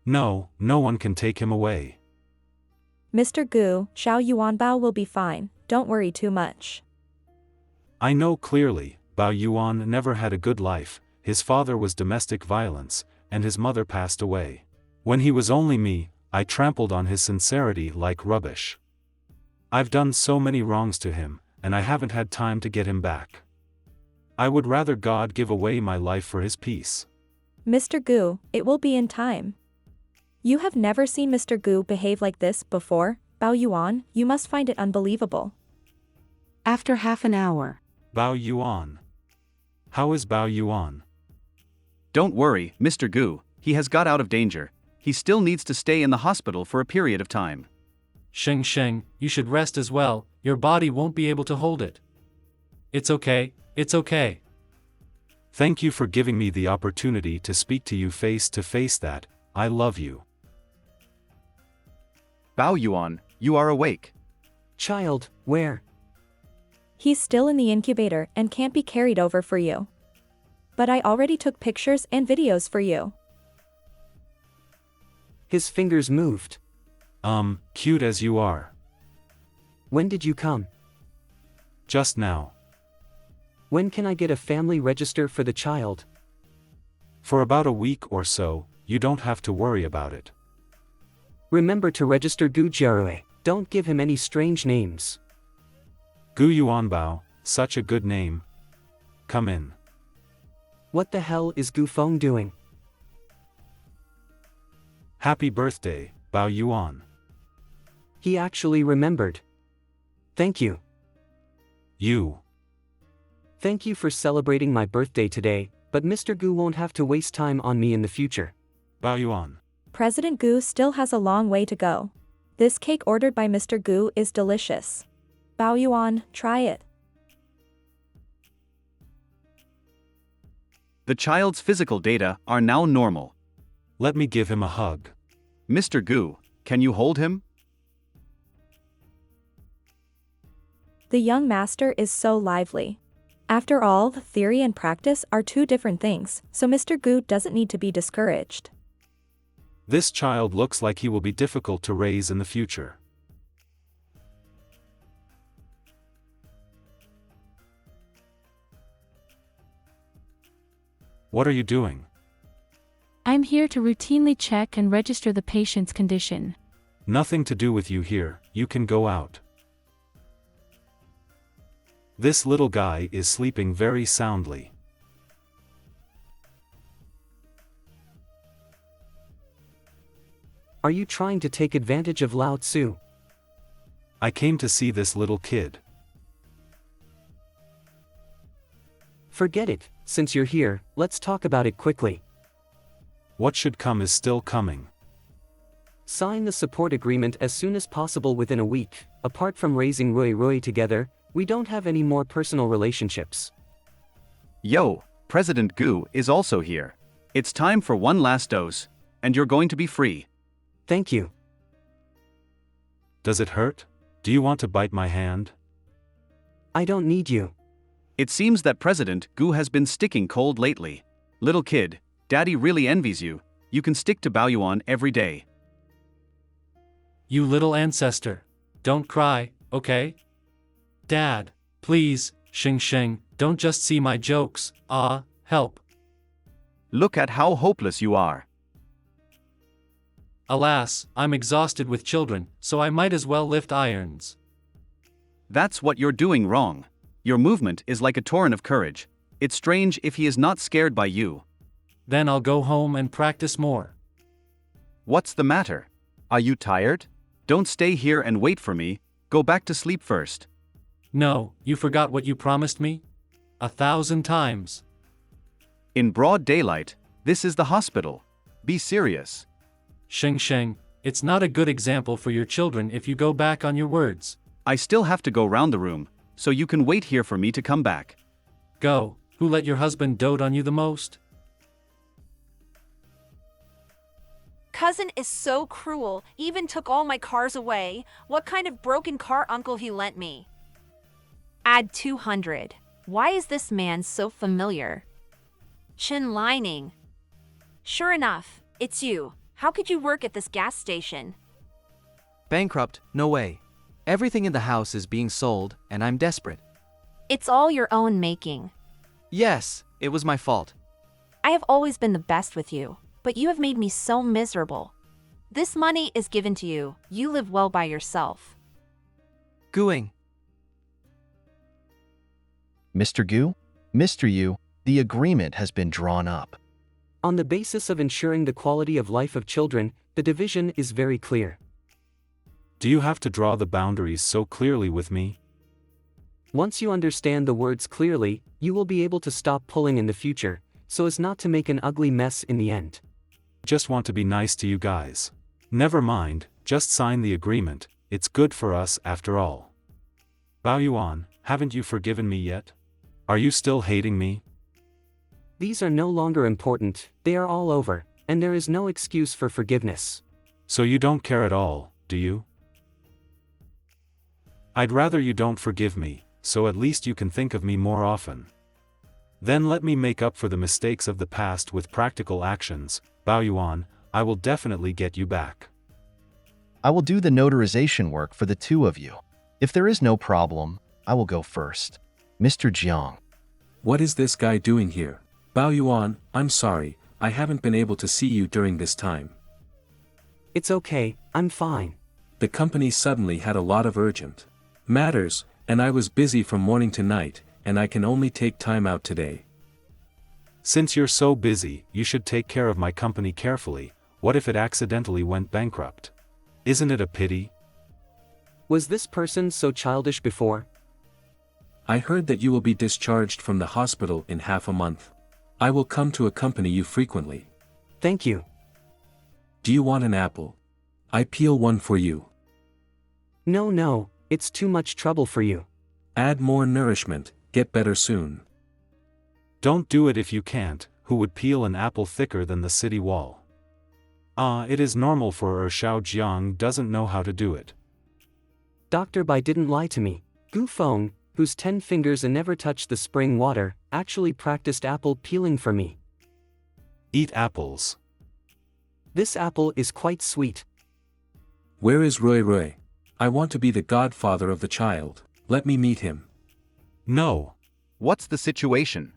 No one can take him away. Mr. Gu, Xiao Yuanbao will be fine, don't worry too much. I know clearly, Bao Yuan never had a good life. His father was domestic violence, and his mother passed away. When he was only me, I trampled on his sincerity like rubbish. I've done so many wrongs to him, and I haven't had time to get him back. I would rather God give away my life for his peace. Mr. Gu, it will be in time. You have never seen Mr. Gu behave like this before, Bao Yuan, you must find it unbelievable. After half an hour. Bao Yuan. How is Bao Yuan? Don't worry, Mr. Gu, he has got out of danger. He still needs to stay in the hospital for a period of time. Sheng, you should rest as well, your body won't be able to hold it. It's okay. Thank you for giving me the opportunity to speak to you face to face. That, I love you. Bao Yuan, you are awake. Child, where? He's still in the incubator and can't be carried over for you. But I already took pictures and videos for you. His fingers moved. Cute as you are. When did you come? Just now. When can I get a family register for the child? For about a week or so, you don't have to worry about it. Remember to register Gu Jiarue. Don't give him any strange names. Gu Yuanbao, such a good name. come in. What the hell is Gu Feng doing? Happy birthday, Bao Yuan. He actually remembered. Thank you. Thank you for celebrating my birthday today, but Mr. Gu won't have to waste time on me in the future. Bao Yuan. President Gu still has a long way to go. This cake ordered by Mr. Gu is delicious. Bao Yuan, try it. The child's physical data are now normal. Let me give him a hug. Mr. Gu, can you hold him? The young master is so lively. After all, theory and practice are two different things, so Mr. Gu doesn't need to be discouraged. This child looks like he will be difficult to raise in the future. What are you doing? I'm here to routinely check and register the patient's condition. Nothing to do with you here, you can go out. This little guy is sleeping very soundly. Are you trying to take advantage of Lao Tzu? I came to see this little kid. Forget it, since you're here, let's talk about it quickly. What should come is still coming. Sign the support agreement as soon as possible within a week. Apart from raising Rui together, we don't have any more personal relationships. Yo, President Gu is also here. It's time for one last dose, and you're going to be free. Thank you. Does it hurt? Do you want to bite my hand? I don't need you. It seems that President Gu has been sticking cold lately. Little kid, Daddy really envies you. You can stick to Bao Yuan every day. You little ancestor. Don't cry, okay? Dad, please, Xing, don't just see my jokes, help. Look at how hopeless you are. Alas, I'm exhausted with children, so I might as well lift irons. That's what you're doing wrong. Your movement is like a torrent of courage. It's strange if he is not scared by you. Then I'll go home and practice more. What's the matter? Are you tired? Don't stay here and wait for me, go back to sleep first. No, you forgot what you promised me? 1,000 times. In broad daylight, this is the hospital. Be serious. Xing, it's not a good example for your children if you go back on your words. I still have to go round the room, so you can wait here for me to come back. Go. Who let your husband dote on you the most? Cousin is so cruel, even took all my cars away. What kind of broken car uncle he lent me? Add 200. Why is this man so familiar? Chin Lining. Sure enough, it's you. How could you work at this gas station? Bankrupt? No way. Everything in the house is being sold, and I'm desperate. It's all your own making. Yes, it was my fault. I have always been the best with you, but you have made me so miserable. This money is given to you. You live well by yourself. Gooing. Mr. Gu? Mr. Yu, the agreement has been drawn up. On the basis of ensuring the quality of life of children, the division is very clear. Do you have to draw the boundaries so clearly with me? Once you understand the words clearly, you will be able to stop pulling in the future, so as not to make an ugly mess in the end. Just want to be nice to you guys. Never mind, just sign the agreement, it's good for us after all. Bao Yuan, haven't you forgiven me yet? Are you still hating me? These are no longer important, they are all over, and there is no excuse for forgiveness. So you don't care at all, do you? I'd rather you don't forgive me, so at least you can think of me more often. Then let me make up for the mistakes of the past with practical actions. Bao Yuan, I will definitely get you back. I will do the notarization work for the two of you. If there is no problem, I will go first. Mr. Jiang. What is this guy doing here? Bao Yuan, I'm sorry, I haven't been able to see you during this time. It's okay, I'm fine. The company suddenly had a lot of urgent matters, and I was busy from morning to night. and I can only take time out today. Since you're so busy, you should take care of my company carefully. What if it accidentally went bankrupt? Isn't it a pity? Was this person so childish before? I heard that you will be discharged from the hospital in half a month. I will come to accompany you frequently. Thank you. Do you want an apple? I peel one for you. No, it's too much trouble for you. Add more nourishment, get better soon. Don't do it if you can't. Who would peel an apple thicker than the city wall? It is normal for Shao Jiang doesn't know how to do it. Dr. Bai didn't lie to me. Gu Feng, whose 10 fingers and never touched the spring water, actually practiced apple peeling for me. Eat apples. This apple is quite sweet. Where is Rui? I want to be the godfather of the child. Let me meet him. No. What's the situation?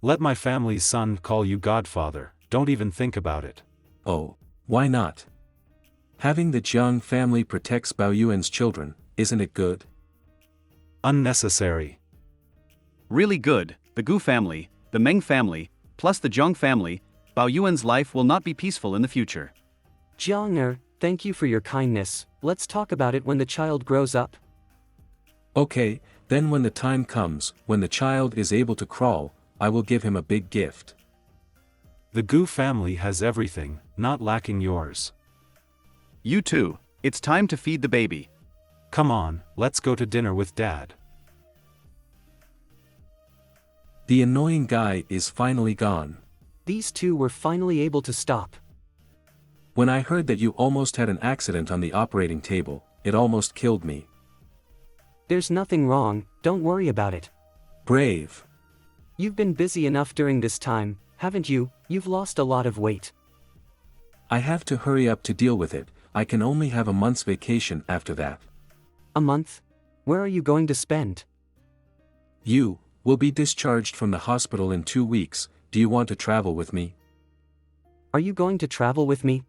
Let my family's son call you godfather. Don't even think about it. Oh, why not? Having the Jiang family protects Bao Yuan's children, isn't it good? Unnecessary. Really good. The Gu family, the Meng family, plus the Zhang family, Bao Yuan's life will not be peaceful in the future. Jiang, thank you for your kindness. Let's talk about it when the child grows up. Okay, then when the time comes, when the child is able to crawl, I will give him a big gift. The Gu family has everything, not lacking yours. You too. It's time to feed the baby. Come on, let's go to dinner with Dad. The annoying guy is finally gone. These two were finally able to stop. When I heard that you almost had an accident on the operating table, it almost killed me. There's nothing wrong, don't worry about it. Brave. You've been busy enough during this time, haven't you? You've lost a lot of weight. I have to hurry up to deal with it. I can only have a month's vacation after that. A month? Where are you going to spend? You will be discharged from the hospital in 2 weeks. Do you want to travel with me? Are you going to travel with me?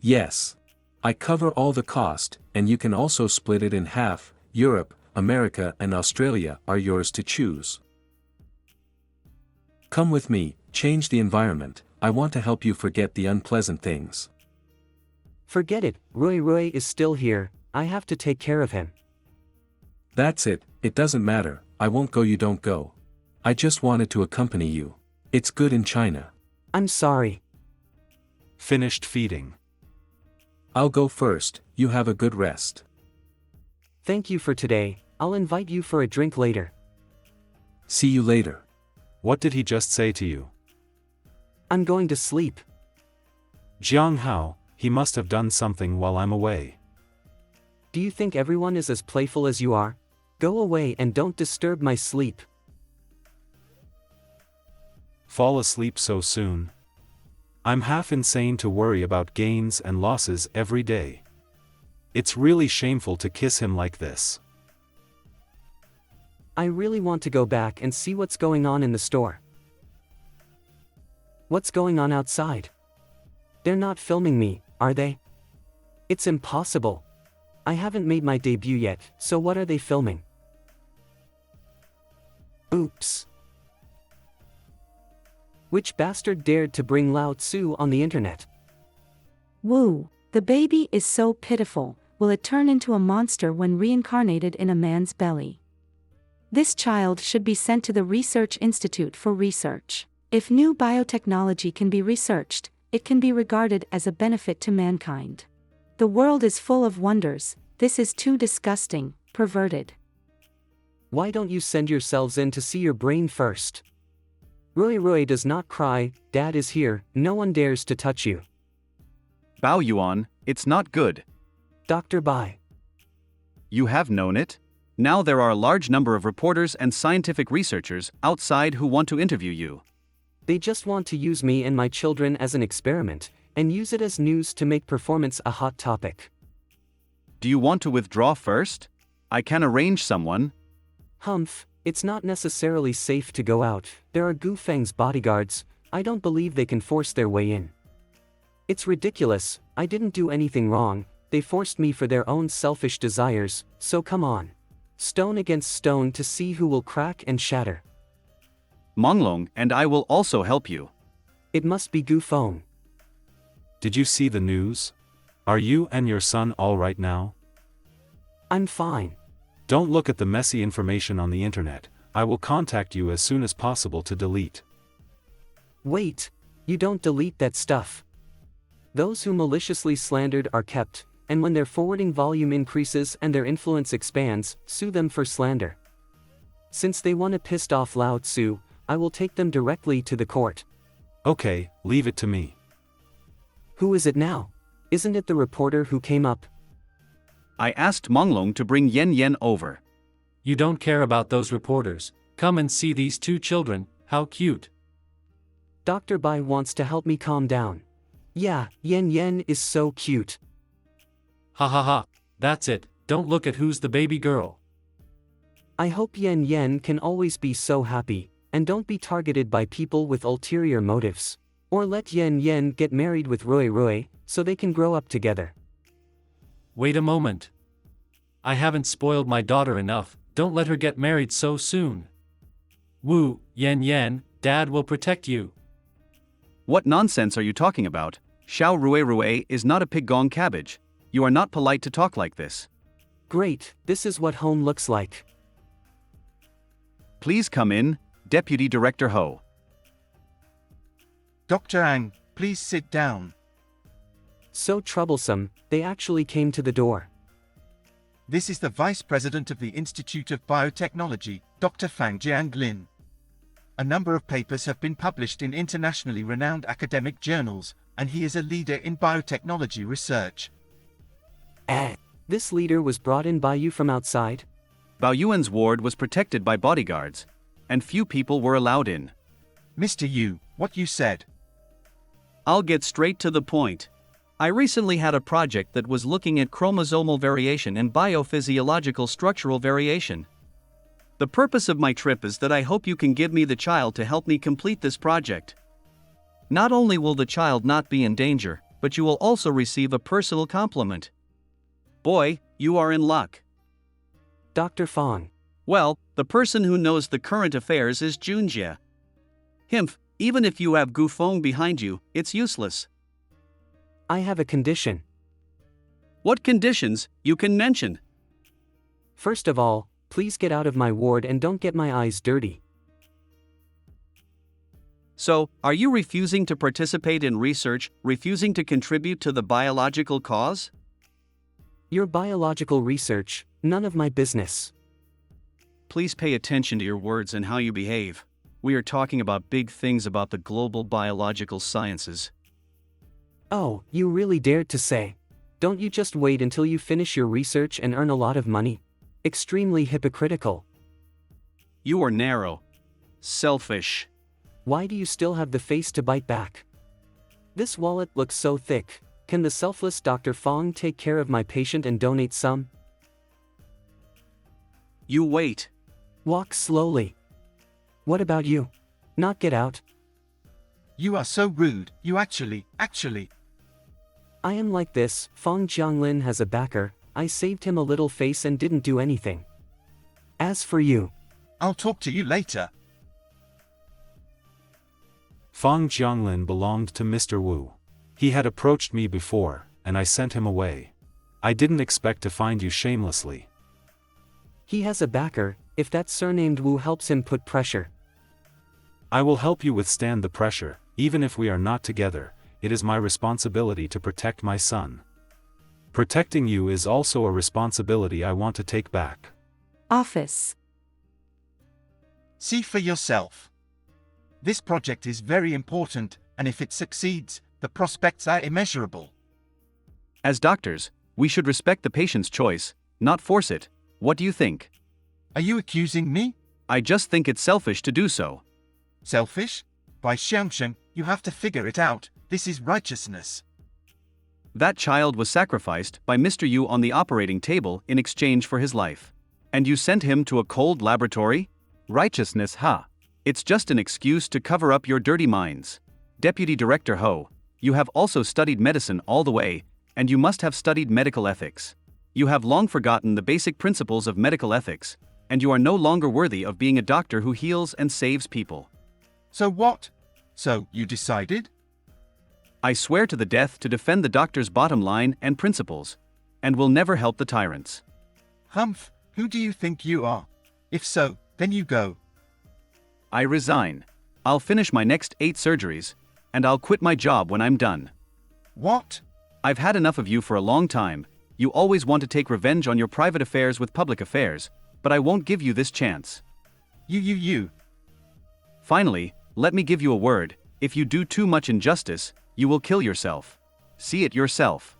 Yes. I cover all the cost, and you can also split it in half. Europe, America, and Australia are yours to choose. Come with me, change the environment. I want to help you forget the unpleasant things. Forget it, Rui is still here, I have to take care of him. That's it, it doesn't matter, I won't go, you don't go. I just wanted to accompany you. It's good in China. I'm sorry. Finished feeding. I'll go first, you have a good rest. Thank you for today, I'll invite you for a drink later. See you later. What did he just say to you? I'm going to sleep. Jiang Hao, he must have done something while I'm away. Do you think everyone is as playful as you are? Go away and don't disturb my sleep. Fall asleep so soon? I'm half insane to worry about gains and losses every day. It's really shameful to kiss him like this. I really want to go back and see what's going on in the store. What's going on outside? They're not filming me, are they? It's impossible. I haven't made my debut yet, so what are they filming? Oops. Which bastard dared to bring Lao Tzu on the internet? Woo, the baby is so pitiful. Will it turn into a monster when reincarnated in a man's belly? This child should be sent to the Research Institute for research. If new biotechnology can be researched, it can be regarded as a benefit to mankind. The world is full of wonders, this is too disgusting, perverted. Why don't you send yourselves in to see your brain first? Rui does not cry, Dad is here, no one dares to touch you. Bao Yuan, it's not good. Dr. Bai. You have known it? Now there are a large number of reporters and scientific researchers outside who want to interview you. They just want to use me and my children as an experiment, and use it as news to make performance a hot topic. Do you want to withdraw first? I can arrange someone. Humph, it's not necessarily safe to go out, there are Gu Feng's bodyguards, I don't believe they can force their way in. It's ridiculous, I didn't do anything wrong, they forced me for their own selfish desires, so come on. Stone against stone to see who will crack and shatter. Monglong and I will also help you. It must be Gu Feng. Did you see the news? Are you and your son all right now? I'm fine. Don't look at the messy information on the internet. I will contact you as soon as possible to delete. Wait, you don't delete that stuff. Those who maliciously slandered are kept, and when their forwarding volume increases and their influence expands, sue them for slander. Since they want to piss off Lao Tzu, I will take them directly to the court. Okay, leave it to me. Who is it now? Isn't it the reporter who came up? I asked Monglong to bring Yen Yen over. You don't care about those reporters. Come and see these two children, how cute. Dr. Bai wants to help me calm down. Yeah, Yen Yen is so cute. Ha ha ha, that's it, don't look at who's the baby girl. I hope Yen Yen can always be so happy, and don't be targeted by people with ulterior motives. Or let Yen Yen get married with Rui Rui, so they can grow up together. Wait a moment. I haven't spoiled my daughter enough, don't let her get married so soon. Wu, Yen Yen, Dad will protect you. What nonsense are you talking about? Xiao Rui Rui is not a pig gong cabbage. You are not polite to talk like this. Great, this is what home looks like. Please come in, Deputy Director Ho. Dr. Ang, please sit down. So troublesome, they actually came to the door. This is the Vice President of the Institute of Biotechnology, Dr. Fang Jianglin. A number of papers have been published in internationally renowned academic journals, and he is a leader in biotechnology research. This leader was brought in by you from outside? Bao Yuan's ward was protected by bodyguards, and few people were allowed in. Mr. Yu, what you said. I'll get straight to the point. I recently had a project that was looking at chromosomal variation and biophysiological structural variation. The purpose of my trip is that I hope you can give me the child to help me complete this project. Not only will the child not be in danger, but you will also receive a personal compliment. Boy, you are in luck. Dr. Fang. Well, the person who knows the current affairs is Junjie. Himph, even if you have Gu Feng behind you, it's useless. I have a condition. What conditions, you can mention? First of all, please get out of my ward and don't get my eyes dirty. So, are you refusing to participate in research, refusing to contribute to the biological cause? Your biological research, none of my business. Please pay attention to your words and how you behave. We are talking about big things about the global biological sciences. Oh, you really dared to say. Don't you just wait until you finish your research and earn a lot of money? Extremely hypocritical. You are narrow. Selfish. Why do you still have the face to bite back? This wallet looks so thick. Can the selfless Dr. Fang take care of my patient and donate some? You wait. Walk slowly. What about you? Not get out? You are so rude, you actually. I am like this, Fang Jianglin has a backer, I saved him a little face and didn't do anything. As for you. I'll talk to you later. Fang Jianglin belonged to Mr. Wu. He had approached me before, and I sent him away. I didn't expect to find you shamelessly. He has a backer, if that surnamed Wu helps him put pressure. I will help you withstand the pressure, even if we are not together. It is my responsibility to protect my son. Protecting you is also a responsibility I want to take back. Office. See for yourself. This project is very important, and if it succeeds, the prospects are immeasurable. As doctors, we should respect the patient's choice, not force it. What do you think? Are you accusing me? I just think it's selfish to do so. Selfish? By Xiangsheng, you have to figure it out. This is righteousness. That child was sacrificed by Mr. Yu on the operating table in exchange for his life. And you sent him to a cold laboratory? Righteousness, huh? It's just an excuse to cover up your dirty minds. Deputy Director Ho, you have also studied medicine all the way, and you must have studied medical ethics. You have long forgotten the basic principles of medical ethics, and you are no longer worthy of being a doctor who heals and saves people. So what? So, you decided? I swear to the death to defend the doctor's bottom line and principles, and will never help the tyrants. Humph, who do you think you are? If so, then you go. I resign. I'll finish my next 8 surgeries, and I'll quit my job when I'm done. What? I've had enough of you for a long time. You always want to take revenge on your private affairs with public affairs, but I won't give you this chance. You. Finally, let me give you a word. If you do too much injustice, you will kill yourself. See it yourself.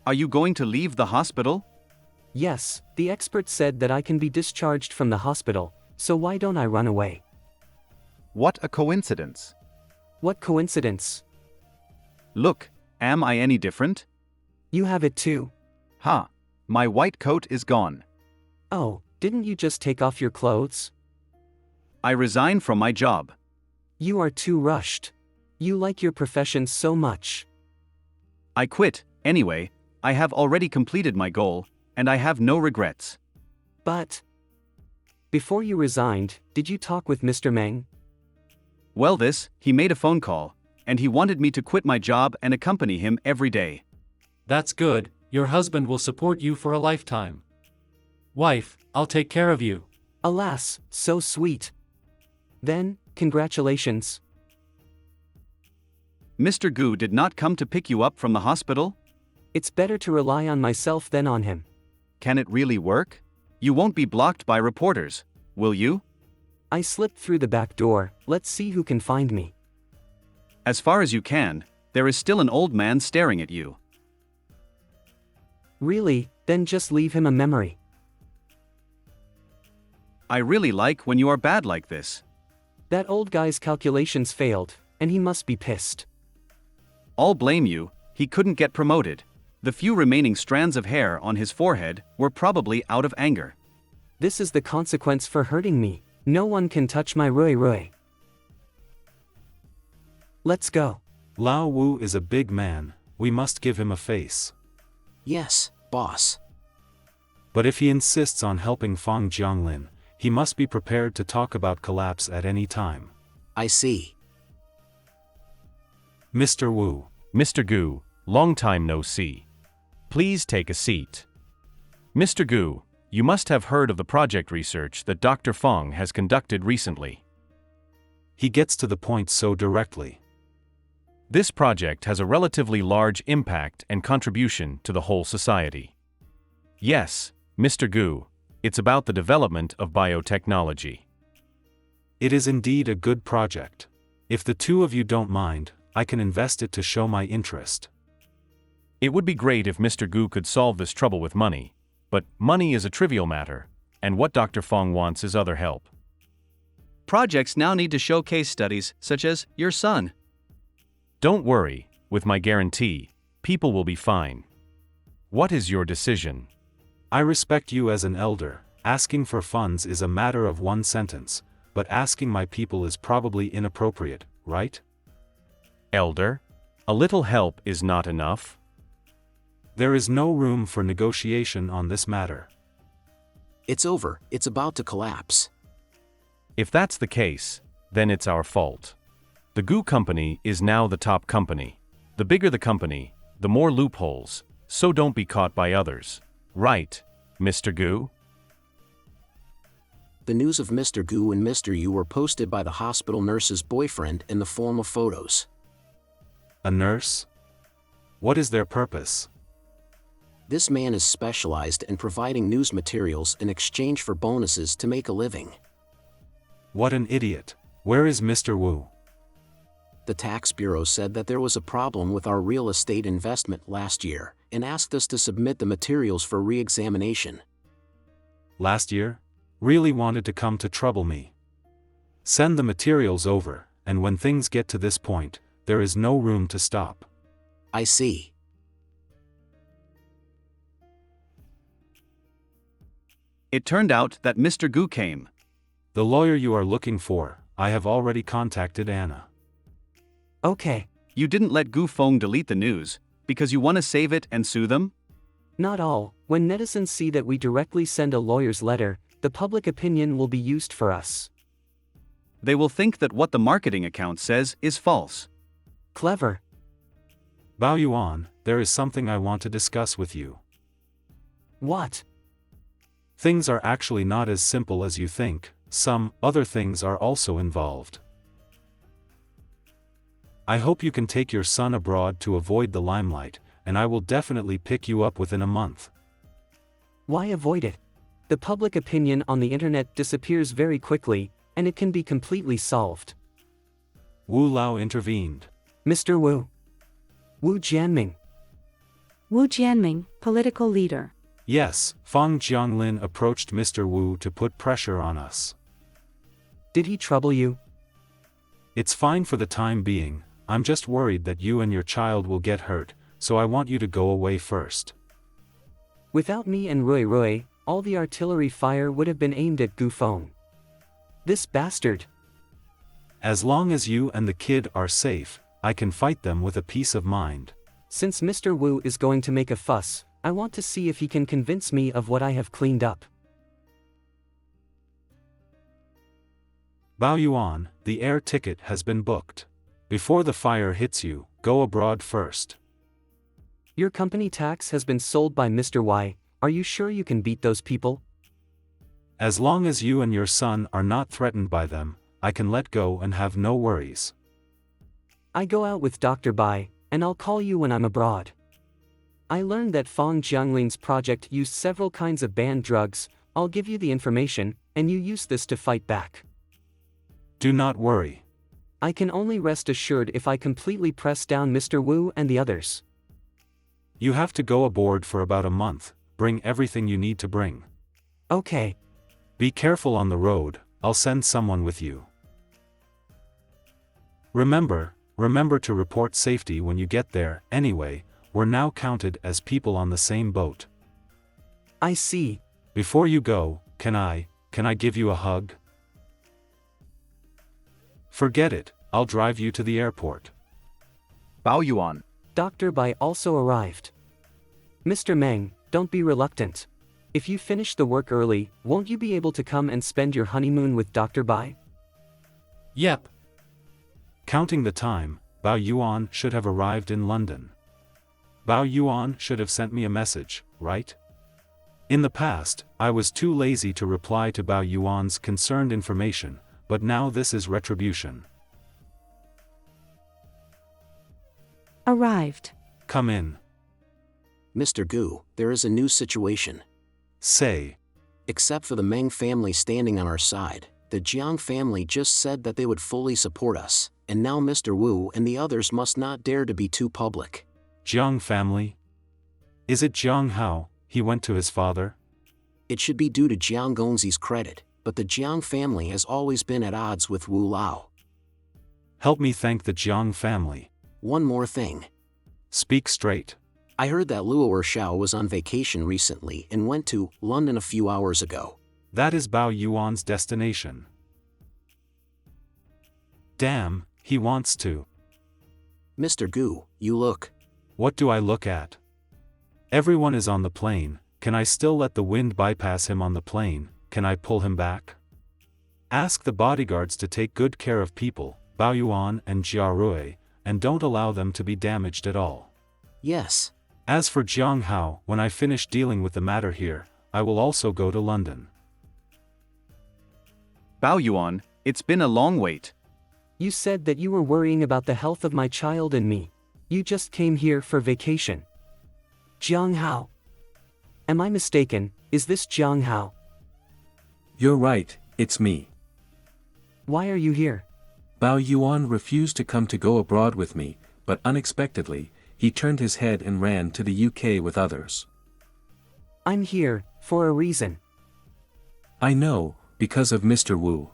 Are you going to leave the hospital? Yes, the expert said that I can be discharged from the hospital, so why don't I run away? What a coincidence. What coincidence? Look, am I any different? You have it too. Ha! My white coat is gone. Oh, didn't you just take off your clothes? I resign from my job. You are too rushed. You like your profession so much. I quit, anyway. I have already completed my goal, and I have no regrets. But before you resigned, did you talk with Mr. Meng? Well, he made a phone call, and he wanted me to quit my job and accompany him every day. That's good, your husband will support you for a lifetime. Wife, I'll take care of you. Alas, so sweet. Then, congratulations. Mr. Gu did not come to pick you up from the hospital? It's better to rely on myself than on him. Can it really work? You won't be blocked by reporters, will you? I slipped through the back door. Let's see who can find me. As far as you can, there is still an old man staring at you. Really? Then just leave him a memory. I really like when you are bad like this. That old guy's calculations failed, and he must be pissed. I'll blame you, he couldn't get promoted. The few remaining strands of hair on his forehead were probably out of anger. This is the consequence for hurting me. No one can touch my Rui. Let's go. Lao Wu is a big man, we must give him a face. Yes, boss. But if he insists on helping Fang Jianglin, he must be prepared to talk about collapse at any time. I see. Mr. Wu. Mr. Gu, long time no see. Please take a seat. Mr. Gu, you must have heard of the project research that Dr. Fang has conducted recently. He gets to the point so directly. This project has a relatively large impact and contribution to the whole society. Yes, Mr. Gu, it's about the development of biotechnology. It is indeed a good project. If the two of you don't mind, I can invest it to show my interest. It would be great if Mr. Gu could solve this trouble with money, but money is a trivial matter, and what Dr. Fang wants is other help. Projects now need to show case studies, such as your son. Don't worry, with my guarantee, people will be fine. What is your decision? I respect you as an elder. Asking for funds is a matter of one sentence, but asking my people is probably inappropriate, right? Elder, a little help is not enough. There is no room for negotiation on this matter. It's over, it's about to collapse. If that's the case, then it's our fault. The Gu company is now the top company. The bigger the company, the more loopholes, so don't be caught by others. Right, Mr. Gu? The news of Mr. Gu and Mr. Yu were posted by the hospital nurse's boyfriend in the form of photos. A nurse? What is their purpose? This man is specialized in providing news materials in exchange for bonuses to make a living. What an idiot. Where is Mr. Wu? The tax bureau said that there was a problem with our real estate investment last year and asked us to submit the materials for re-examination. Last year? Really wanted to come to trouble me. Send the materials over, and when things get to this point, there is no room to stop. I see. It turned out that Mr. Gu came. The lawyer you are looking for, I have already contacted Anna. Okay. You didn't let Gu Feng delete the news, Because you want to save it and sue them? Not all. When netizens see that we directly send a lawyer's letter, the public opinion will be used for us. They will think that what the marketing account says is false. Clever. Bao Yuan, there is something I want to discuss with you. What? Things are actually not as simple as you think, some other things are also involved. I hope you can take your son abroad to avoid the limelight, and I will definitely pick you up within a month. Why avoid it? The public opinion on the internet disappears very quickly, and it can be completely solved. Wu Lao intervened. Mr. Wu. Wu Jianming. Wu Jianming, political leader. Yes, Fang Jianglin approached Mr. Wu to put pressure on us. Did he trouble you? It's fine for the time being, I'm just worried that you and your child will get hurt, so I want you to go away first. Without me and Rui Rui, all the artillery fire would have been aimed at Gu Feng. This bastard. As long as you and the kid are safe, I can fight them with a peace of mind. Since Mr. Wu is going to make a fuss, I want to see if he can convince me of what I have cleaned up. Bao Yuan, the air ticket has been booked. Before the fire hits you, go abroad first. Your company tax has been sold by Mr. Y, are you sure you can beat those people? As long as you and your son are not threatened by them, I can let go and have no worries. I go out with Dr. Bai, and I'll call you when I'm abroad. I learned that Fang Jiangling's project used several kinds of banned drugs, I'll give you the information, and you use this to fight back. Do not worry. I can only rest assured if I completely press down Mr. Wu and the others. You have to go aboard for about a month, bring everything you need to bring. Okay. Be careful on the road, I'll send someone with you. Remember to report safety when you get there, anyway, we're now counted as people on the same boat. I see. Before you go, can I give you a hug? Forget it, I'll drive you to the airport. Bao Yuan. Dr. Bai also arrived. Mr. Meng, don't be reluctant. If you finish the work early, won't you be able to come and spend your honeymoon with Dr. Bai? Yep. Counting the time, Bao Yuan should have arrived in London. Bao Yuan should have sent me a message, right? In the past, I was too lazy to reply to Bao Yuan's concerned information, but now this is retribution. Arrived. Come in. Mr. Gu, there is a new situation. Say. Except for the Meng family standing on our side, the Jiang family just said that they would fully support us, and now Mr. Wu and the others must not dare to be too public. Jiang family? Is it Jiang Hao, he went to his father? It should be due to Jiang Gongzi's credit, but the Jiang family has always been at odds with Wu Lao. Help me thank the Jiang family. One more thing. Speak straight. I heard that Luo Ershao was on vacation recently and went to London a few hours ago. That is Bao Yuan's destination. Damn, he wants to. Mr. Gu, you look. What do I look at? Everyone is on the plane, can I still let the wind bypass him on the plane, can I pull him back? Ask the bodyguards to take good care of people, Bao Yuan and Jia Rui, and don't allow them to be damaged at all. Yes. As for Jiang Hao, when I finish dealing with the matter here, I will also go to London. Bao Yuan, it's been a long wait. You said that you were worrying about the health of my child and me. You just came here for vacation. Jiang Hao. Am I mistaken, is this Jiang Hao? You're right, it's me. Why are you here? Bao Yuan refused to come to go abroad with me, but unexpectedly, he turned his head and ran to the UK with others. I'm here, for a reason. I know, because of Mr. Wu.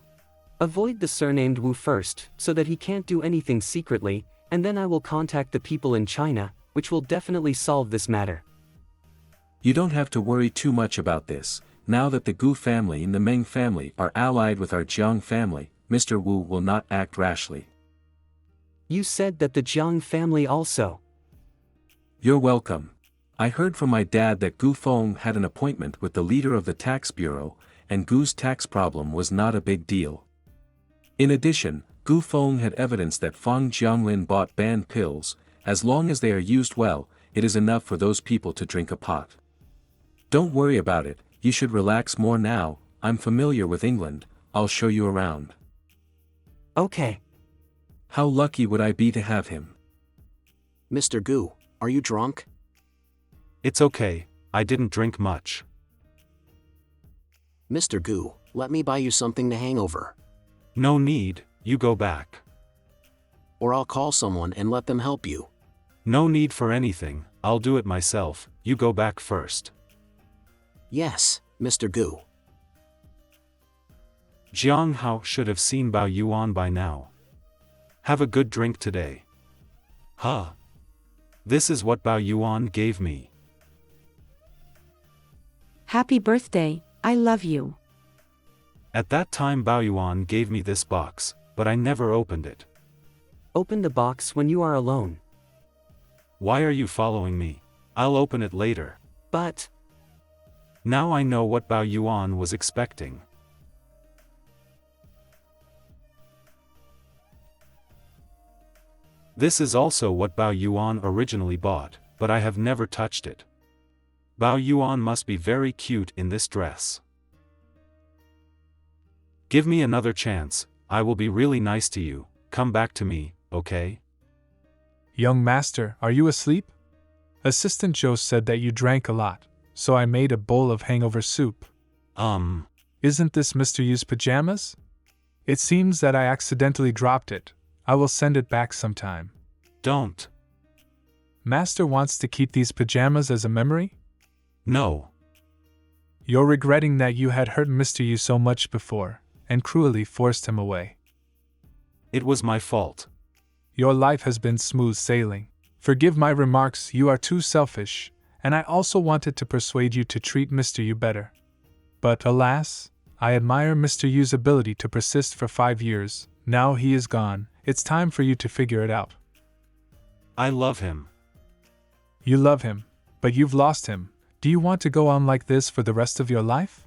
Avoid the surnamed Wu first, so that he can't do anything secretly, and then I will contact the people in China, which will definitely solve this matter. You don't have to worry too much about this. Now that the Gu family and the Meng family are allied with our Jiang family, Mr. Wu will not act rashly. You said that the Jiang family also. You're welcome. I heard from my dad that Gu Feng had an appointment with the leader of the tax bureau, and Gu's tax problem was not a big deal. In addition, Gu Feng had evidence that Fang Jianglin bought banned pills. As long as they are used well, it is enough for those people to drink a pot. Don't worry about it, you should relax more now. I'm familiar with England, I'll show you around. Okay. How lucky would I be to have him? Mr. Gu, are you drunk? It's okay, I didn't drink much. Mr. Gu, let me buy you something to hang over. No need, you go back. Or I'll call someone and let them help you. No need for anything, I'll do it myself, you go back first. Yes, Mr. Gu. Jiang Hao should have seen Bao Yuan by now. Have a good drink today. Huh. This is what Bao Yuan gave me. Happy birthday, I love you. At that time Bao Yuan gave me this box, but I never opened it. Open the box when you are alone. Why are you following me? I'll open it later. But... Now I know what Bao Yuan was expecting. This is also what Bao Yuan originally bought, but I have never touched it. Bao Yuan must be very cute in this dress. Give me another chance, I will be really nice to you, come back to me, okay? Young master, are you asleep? Assistant Joe said that you drank a lot, so I made a bowl of hangover soup. Isn't this Mr. Yu's pajamas? It seems that I accidentally dropped it. I will send it back sometime. Don't. Master wants to keep these pajamas as a memory? No. You're regretting that you had hurt Mr. Yu so much before, and cruelly forced him away. It was my fault. Your life has been smooth sailing. Forgive my remarks, you are too selfish, and I also wanted to persuade you to treat Mr. Yu better. But alas, I admire Mr. Yu's ability to persist for 5 years. Now he is gone, it's time for you to figure it out. I love him. You love him, but you've lost him. Do you want to go on like this for the rest of your life?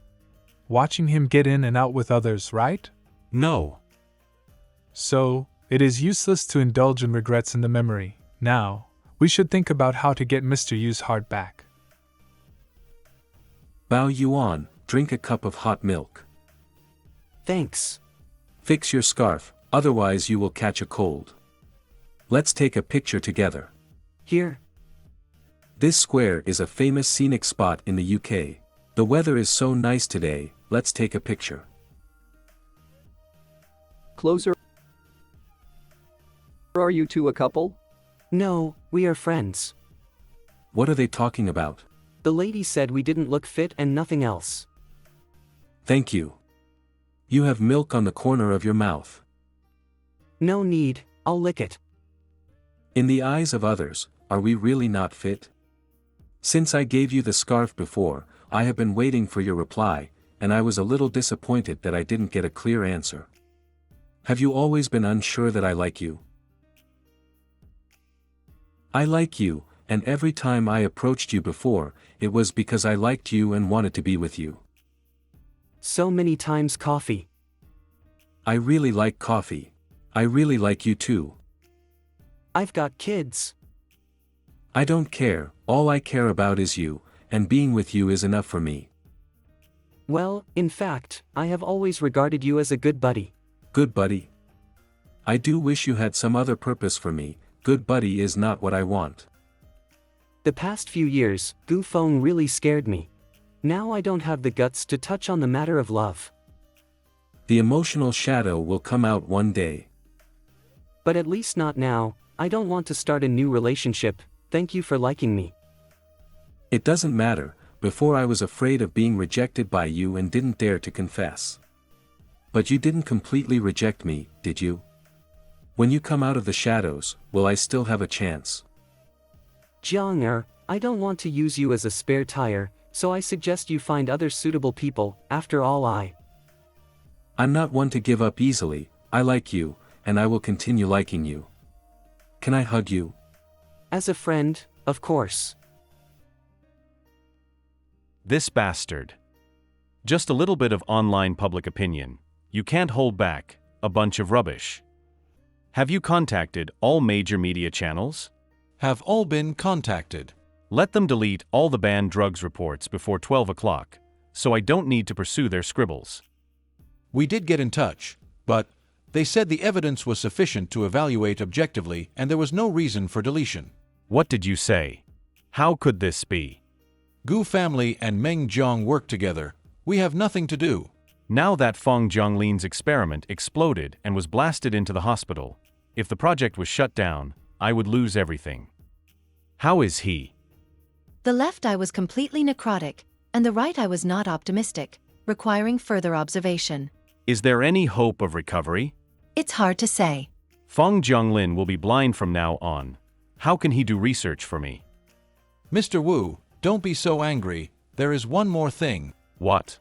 Watching him get in and out with others, right? No. So, it is useless to indulge in regrets in the memory. Now, we should think about how to get Mr. Yu's heart back. Bao Yuan, drink a cup of hot milk. Thanks. Fix your scarf, otherwise you will catch a cold. Let's take a picture together. Here. This square is a famous scenic spot in the UK. The weather is so nice today, let's take a picture. Closer. Are you two a couple? No, we are friends. What are they talking about? The lady said we didn't look fit and nothing else. Thank you. You have milk on the corner of your mouth. No need, I'll lick it. In the eyes of others, are we really not fit? Since I gave you the scarf before, I have been waiting for your reply, and I was a little disappointed that I didn't get a clear answer. Have you always been unsure that I like you? I like you, and every time I approached you before, it was because I liked you and wanted to be with you. So many times coffee. I really like coffee. I really like you too. I've got kids. I don't care, all I care about is you, and being with you is enough for me. Well, in fact, I have always regarded you as a good buddy. Good buddy? I do wish you had some other purpose for me. Good buddy is not what I want. The past few years, Gu Feng really scared me. Now I don't have the guts to touch on the matter of love. The emotional shadow will come out one day. But at least not now. I don't want to start a new relationship. Thank you for liking me. It doesn't matter. Before I was afraid of being rejected by you and didn't dare to confess. But you didn't completely reject me, did you? When you come out of the shadows, will I still have a chance? Jiang I don't want to use you as a spare tire, so I suggest you find other suitable people. After all, I'm not one to give up easily. I like you, and I will continue liking you. Can I hug you? As a friend, Of course. This bastard. Just a little bit of online public opinion. You can't hold back. A bunch of rubbish. Have you contacted all major media channels? Have all been contacted. Let them delete all the banned drugs reports before 12 o'clock, so I don't need to pursue their scribbles. We did get in touch, but they said the evidence was sufficient to evaluate objectively and there was no reason for deletion. What did you say? How could this be? Gu family and Meng Jiang work together. We have nothing to do. Now that Feng Jianglin's experiment exploded and was blasted into the hospital, if the project was shut down, I would lose everything. How is he? The left eye was completely necrotic, and the right eye was not optimistic, requiring further observation. Is there any hope of recovery? It's hard to say. Feng Jianglin will be blind from now on. How can he do research for me? Mr. Wu, don't be so angry. There is one more thing. What?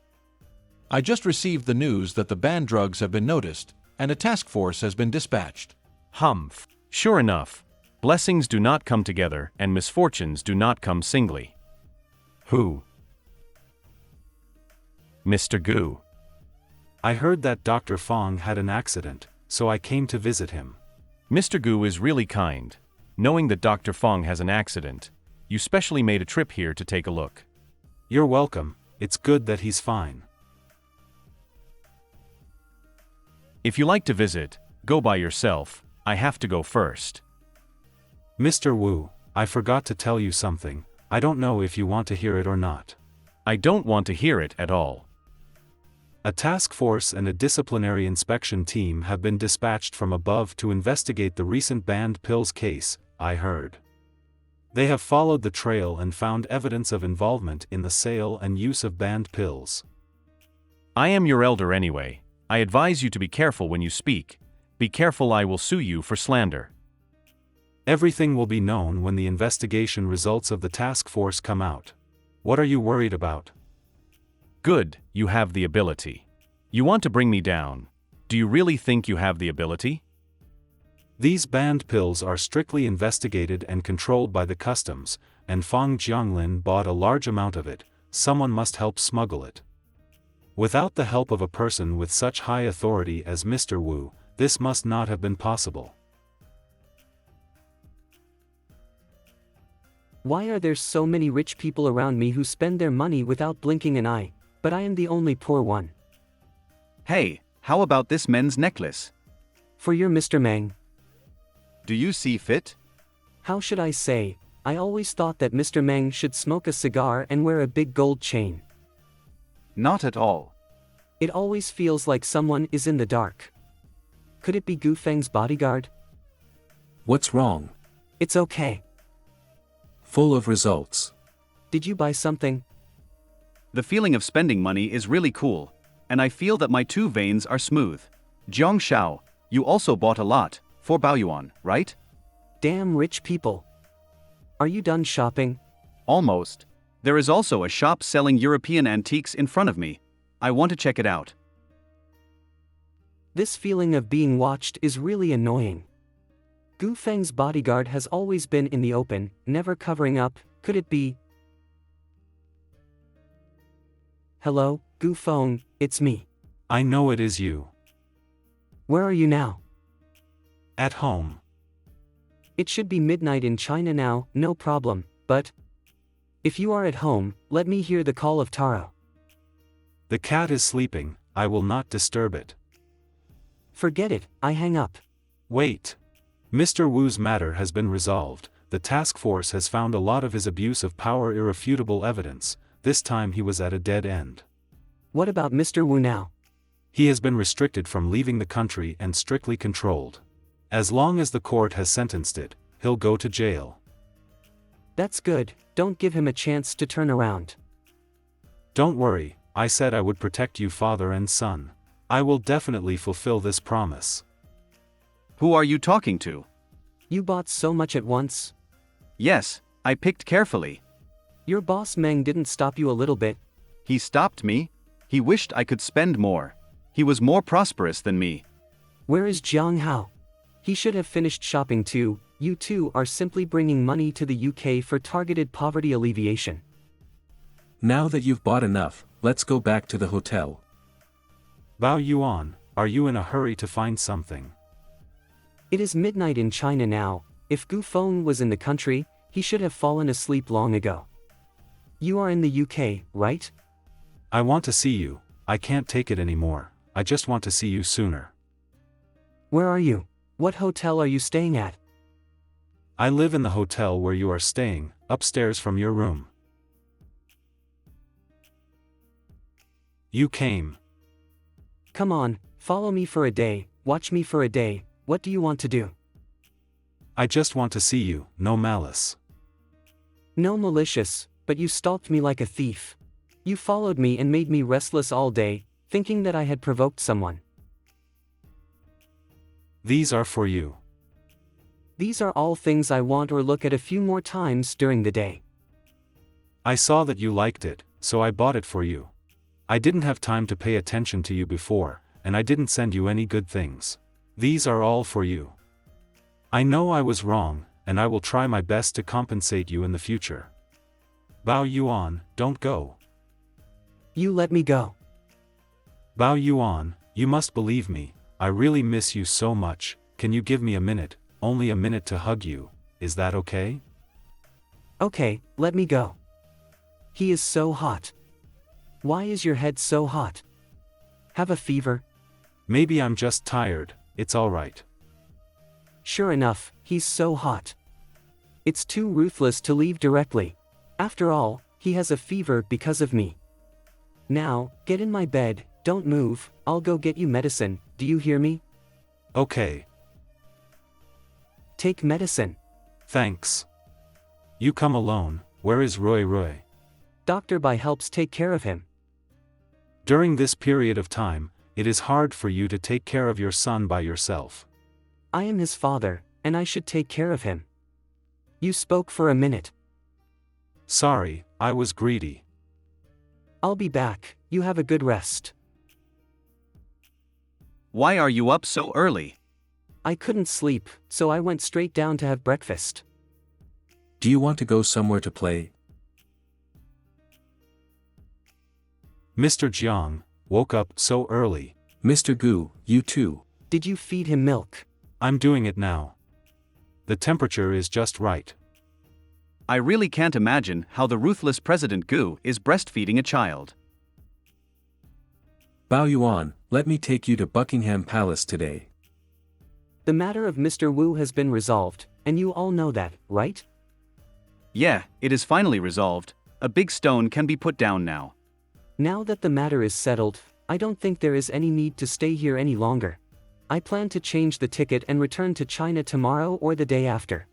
I just received the news that the banned drugs have been noticed, and a task force has been dispatched. Humph. Sure enough. Blessings do not come together, and misfortunes do not come singly. Who? Mr. Gu. I heard that Dr. Fong had an accident, so I came to visit him. Mr. Gu is really kind. Knowing that Dr. Fong has an accident, you specially made a trip here to take a look. You're welcome. It's good that he's fine. If you like to visit, go by yourself. I have to go first. Mr. Wu, I forgot to tell you something. I don't know if you want to hear it or not. I don't want to hear it at all. A task force and a disciplinary inspection team have been dispatched from above to investigate the recent banned pills case, I heard. They have followed the trail and found evidence of involvement in the sale and use of banned pills. I am your elder anyway. I advise you to be careful when you speak. Be careful, I will sue you for slander. Everything will be known when the investigation results of the task force come out. What are you worried about? Good, you have the ability. You want to bring me down. Do you really think you have the ability? These banned pills are strictly investigated and controlled by the customs, and Feng Jianglin bought a large amount of it. Someone must help smuggle it. Without the help of a person with such high authority as Mr. Wu, this must not have been possible. Why are there so many rich people around me who spend their money without blinking an eye, but I am the only poor one? Hey, how about this men's necklace? For your Mr. Meng. Do you see fit? How should I say, I always thought that Mr. Meng should smoke a cigar and wear a big gold chain. Not at all. It always feels like someone is in the dark. Could it be Gu Feng's bodyguard? What's wrong? It's okay. Full of results. Did you buy something? The feeling of spending money is really cool, and I feel that my two veins are smooth. Jiang Shao, you also bought a lot, for Baoyuan, right? Damn rich people. Are you done shopping? Almost. There is also a shop selling European antiques in front of me. I want to check it out. This feeling of being watched is really annoying. Gu Feng's bodyguard has always been in the open, never covering up. Could it be? Hello, Gu Feng, it's me. I know it is you. Where are you now? At home. It should be midnight in China now, no problem, but if you are at home, let me hear the call of Taro. The cat is sleeping, I will not disturb it. Forget it, I hang up. Wait. Mr. Wu's matter has been resolved. The task force has found a lot of his abuse of power irrefutable evidence. This time he was at a dead end. What about Mr. Wu now? He has been restricted from leaving the country and strictly controlled. As long as the court has sentenced it, he'll go to jail. That's good, don't give him a chance to turn around. Don't worry, I said I would protect you father and son. I will definitely fulfill this promise. Who are you talking to? You bought so much at once? Yes, I picked carefully. Your boss Meng didn't stop you a little bit. He stopped me. He wished I could spend more. He was more prosperous than me. Where is Jiang Hao? He should have finished shopping too. you two are simply bringing money to the UK for targeted poverty alleviation. Now that you've bought enough, let's go back to the hotel. Bao Yuan, are you in a hurry to find something? It is midnight in China now. If Gu Feng was in the country, he should have fallen asleep long ago. You are in the UK, right? I want to see you. I can't take it anymore. I just want to see you sooner. Where are you? What hotel are you staying at? I live in the hotel where you are staying, upstairs from your room. You came. Come on, follow me for a day, watch me for a day, what do you want to do? I just want to see you, no malice. No malicious, but you stalked me like a thief. You followed me and made me restless all day, thinking that I had provoked someone. These are for you. These are all things I want or look at a few more times during the day. I saw that you liked it, so I bought it for you. I didn't have time to pay attention to you before, and I didn't send you any good things. These are all for you. I know I was wrong, and I will try my best to compensate you in the future. Bao Yuan, don't go. You let me go. Bao Yuan, you must believe me, I really miss you so much. Can you give me a minute, only a minute to hug you, is that okay? Okay, let me go. He is so hot. Why is your head so hot? Have a fever? Maybe I'm just tired, it's alright. Sure enough, he's so hot. It's too ruthless to leave directly. After all, he has a fever because of me. Now, get in my bed, don't move, I'll go get you medicine, do you hear me? Okay. Take medicine. Thanks. You come alone, where is Roy? Dr. Bai helps take care of him. During this period of time, it is hard for you to take care of your son by yourself. I am his father, and I should take care of him. You spoke for a minute. Sorry, I was greedy. I'll be back, you have a good rest. Why are you up so early? I couldn't sleep, so I went straight down to have breakfast. Do you want to go somewhere to play? Mr. Jiang woke up so early. Mr. Gu, you too. Did you feed him milk? I'm doing it now. The temperature is just right. I really can't imagine how the ruthless President Gu is breastfeeding a child. Bao Yuan, let me take you to Buckingham Palace today. The matter of Mr. Wu has been resolved, and you all know that, right? Yeah, it is finally resolved. A big stone can be put down now. Now that the matter is settled, I don't think there is any need to stay here any longer. I plan to change the ticket and return to China tomorrow or the day after.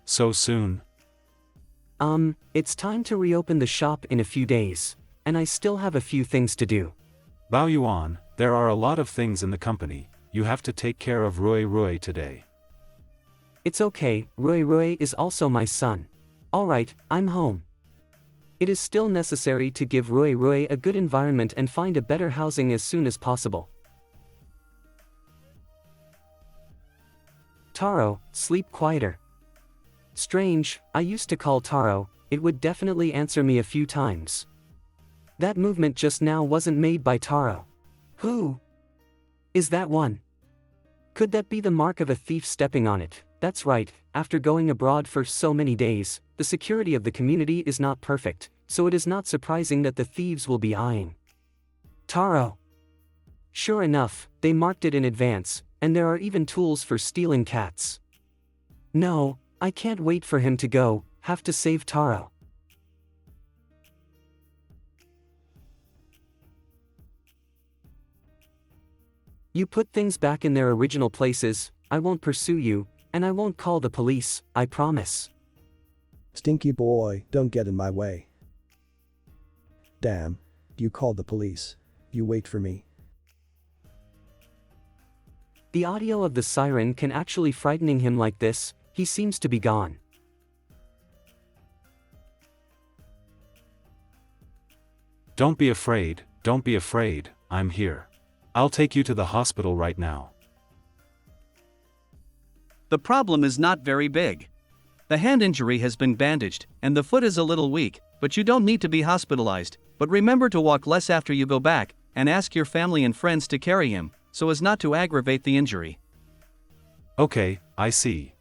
So soon? It's time to reopen the shop in a few days, and I still have a few things to do. Bao Yuan, there are a lot of things in the company, you have to take care of Roy today. It's okay, Roy is also my son. Alright, I'm home. It is still necessary to give Roy a good environment and find a better housing as soon as possible. Taro, sleep quieter. Strange, I used to call Taro, it would definitely answer me a few times. That movement just now wasn't made by Taro. Who is that one? Could that be the mark of a thief stepping on it? That's right, after going abroad for so many days, the security of the community is not perfect, so it is not surprising that the thieves will be eyeing Taro. Sure enough, they marked it in advance, and there are even tools for stealing cats. No, I can't wait for him to go, have to save Taro. You put things back in their original places, I won't pursue you, and I won't call the police, I promise. Stinky boy, don't get in my way. Damn, you called the police. You wait for me. The audio of the siren can actually frightening him like this, he seems to be gone. Don't be afraid, I'm here. I'll take you to the hospital right now. The problem is not very big. The hand injury has been bandaged, and the foot is a little weak, but you don't need to be hospitalized. But remember to walk less after you go back, and ask your family and friends to carry him, so as not to aggravate the injury. Okay, I see.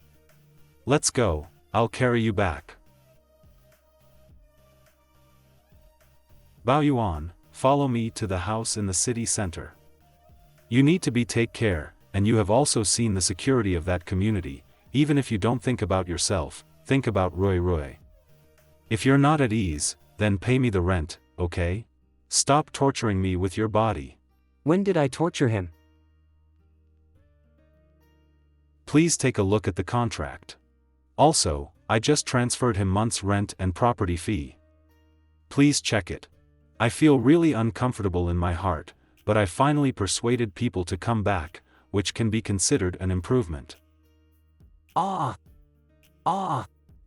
Let's go, I'll carry you back. Bao Yuan, follow me to the house in the city center. You need to take care, and you have also seen the security of that community. Even if you don't think about yourself, think about Roy. If you're not at ease, then pay me the rent, okay? Stop torturing me with your body. When did I torture him? Please take a look at the contract. Also, I just transferred him month's rent and property fee. Please check it. I feel really uncomfortable in my heart, but I finally persuaded people to come back, which can be considered an improvement.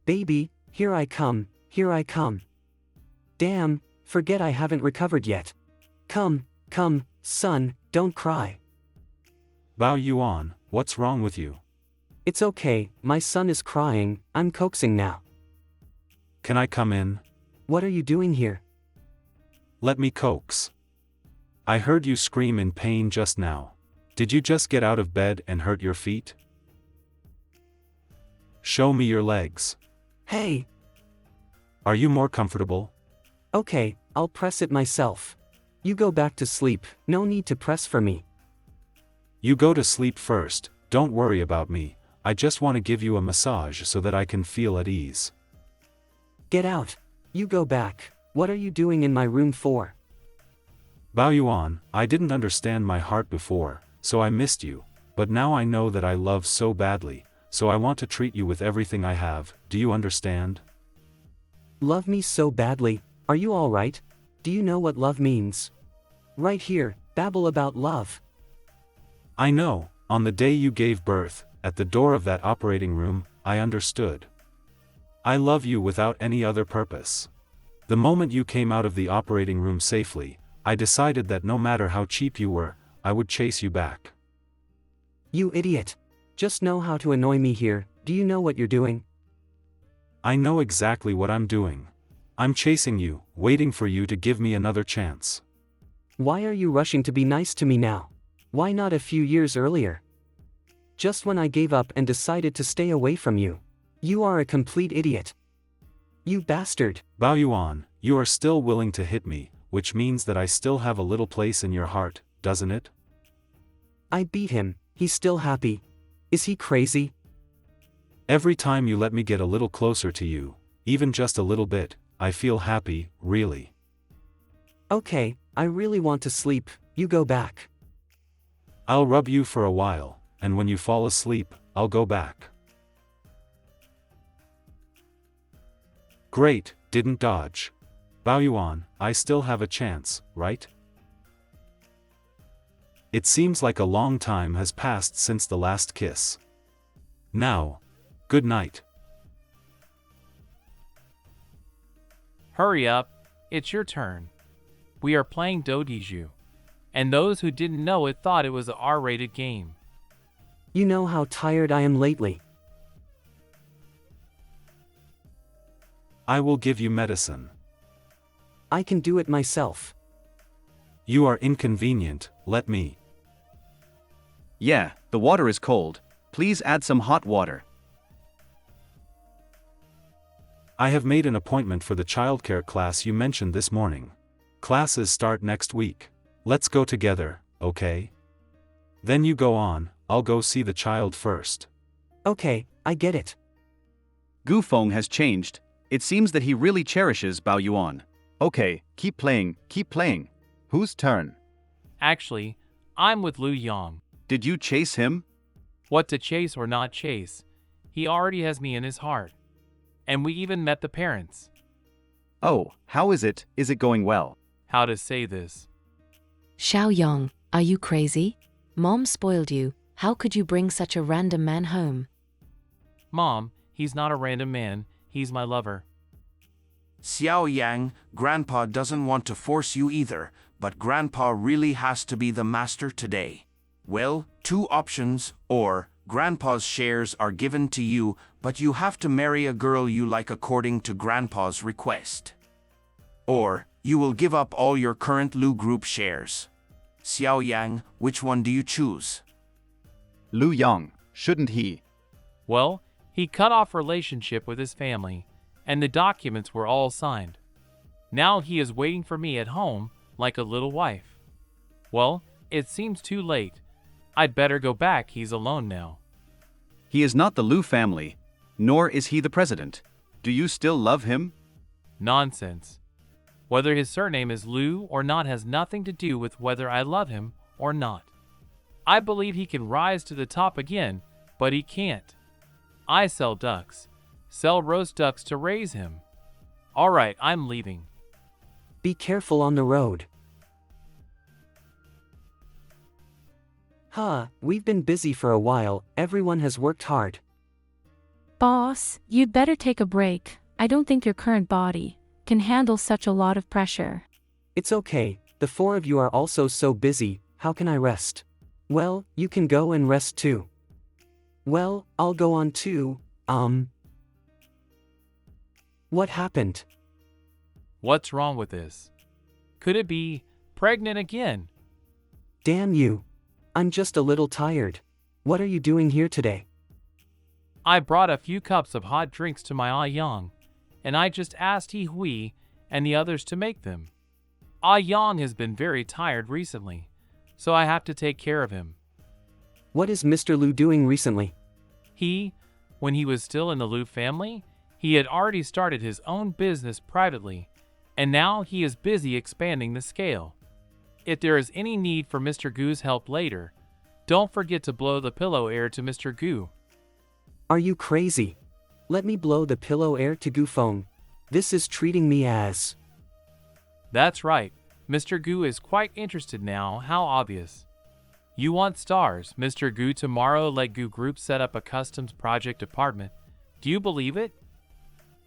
Baby, here I come. Damn, forget I haven't recovered yet. Come, son, don't cry. Bao Yuan, what's wrong with you? It's okay, my son is crying, I'm coaxing now. Can I come in? What are you doing here? Let me coax. I heard you scream in pain just now. Did you just get out of bed and hurt your feet? Show me your legs. Hey! Are you more comfortable? Okay, I'll press it myself. You go back to sleep, no need to press for me. You go to sleep first, don't worry about me. I just want to give you a massage so that I can feel at ease. Get out. You go back. What are you doing in my room for? Bao Yuan, I didn't understand my heart before, so I missed you, but now I know that I love so badly, so I want to treat you with everything I have, do you understand? Love me so badly, are you alright? Do you know what love means? Right here, babble about love. I know, on the day you gave birth, at the door of that operating room, I understood. I love you without any other purpose. The moment you came out of the operating room safely, I decided that no matter how cheap you were, I would chase you back. You idiot. Just know how to annoy me here, do you know what you're doing? I know exactly what I'm doing. I'm chasing you, waiting for you to give me another chance. Why are you rushing to be nice to me now? Why not a few years earlier? Just when I gave up and decided to stay away from you. You are a complete idiot. You bastard. Bao Yuan, you are still willing to hit me, which means that I still have a little place in your heart, doesn't it? I beat him, he's still happy. Is he crazy? Every time you let me get a little closer to you, even just a little bit, I feel happy, really. Okay, I really want to sleep, you go back. I'll rub you for a while, and when you fall asleep, I'll go back. Great, didn't dodge. Bao Yuan, I still have a chance, right? It seems like a long time has passed since the last kiss. Now, good night. Hurry up, it's your turn. We are playing Dodiju, and those who didn't know it thought it was an R-rated game. You know how tired I am lately. I will give you medicine. I can do it myself. You are inconvenient, let me. Yeah, the water is cold. Please add some hot water. I have made an appointment for the childcare class you mentioned this morning. Classes start next week. Let's go together, okay? Then you go on, I'll go see the child first. Okay, I get it. Gu Feng has changed. It seems that he really cherishes Bao Yuan. Okay, keep playing, keep playing. Whose turn? Actually, I'm with Liu Yang. Did you chase him? What to chase or not chase? He already has me in his heart. And we even met the parents. Oh, how is it? Is it going well? How to say this? Xiaoyang, are you crazy? Mom spoiled you, how could you bring such a random man home? Mom, he's not a random man, he's my lover. Xiao Yang, Grandpa doesn't want to force you either, but Grandpa really has to be the master today. Well, two options, or Grandpa's shares are given to you, but you have to marry a girl you like according to Grandpa's request. Or, you will give up all your current Lu Group shares. Xiao Yang, which one do you choose? Lu Yang, shouldn't he? Well, he cut off relationship with his family, and the documents were all signed. Now he is waiting for me at home like a little wife. Well, it seems too late. I'd better go back, he's alone now. He is not the Lu family, nor is he the president. Do you still love him? Nonsense. Whether his surname is Lu or not has nothing to do with whether I love him or not. I believe he can rise to the top again, but he can't. I sell ducks. Sell roast ducks to raise him. All right, I'm leaving. Be careful on the road. We've been busy for a while, everyone has worked hard. Boss, you'd better take a break. I don't think your current body can handle such a lot of pressure. It's okay, the four of you are also so busy, how can I rest? Well, you can go and rest too. Well, I'll go on too, What happened? What's wrong with this? Could it be pregnant again? Damn you. I'm just a little tired. What are you doing here today? I brought a few cups of hot drinks to my Yang, and I just asked He Hui and the others to make them. Yang has been very tired recently, so I have to take care of him. What is Mr. Lu doing recently? When he was still in the Lu family, he had already started his own business privately, and now he is busy expanding the scale. If there is any need for Mr. Gu's help later, don't forget to blow the pillow air to Mr. Gu. Are you crazy? Let me blow the pillow air to Gu Feng. This is treating me as... That's right, Mr. Gu is quite interested now, how obvious. You want stars, Mr. Gu tomorrow let Gu Group set up a customs project department. Do you believe it?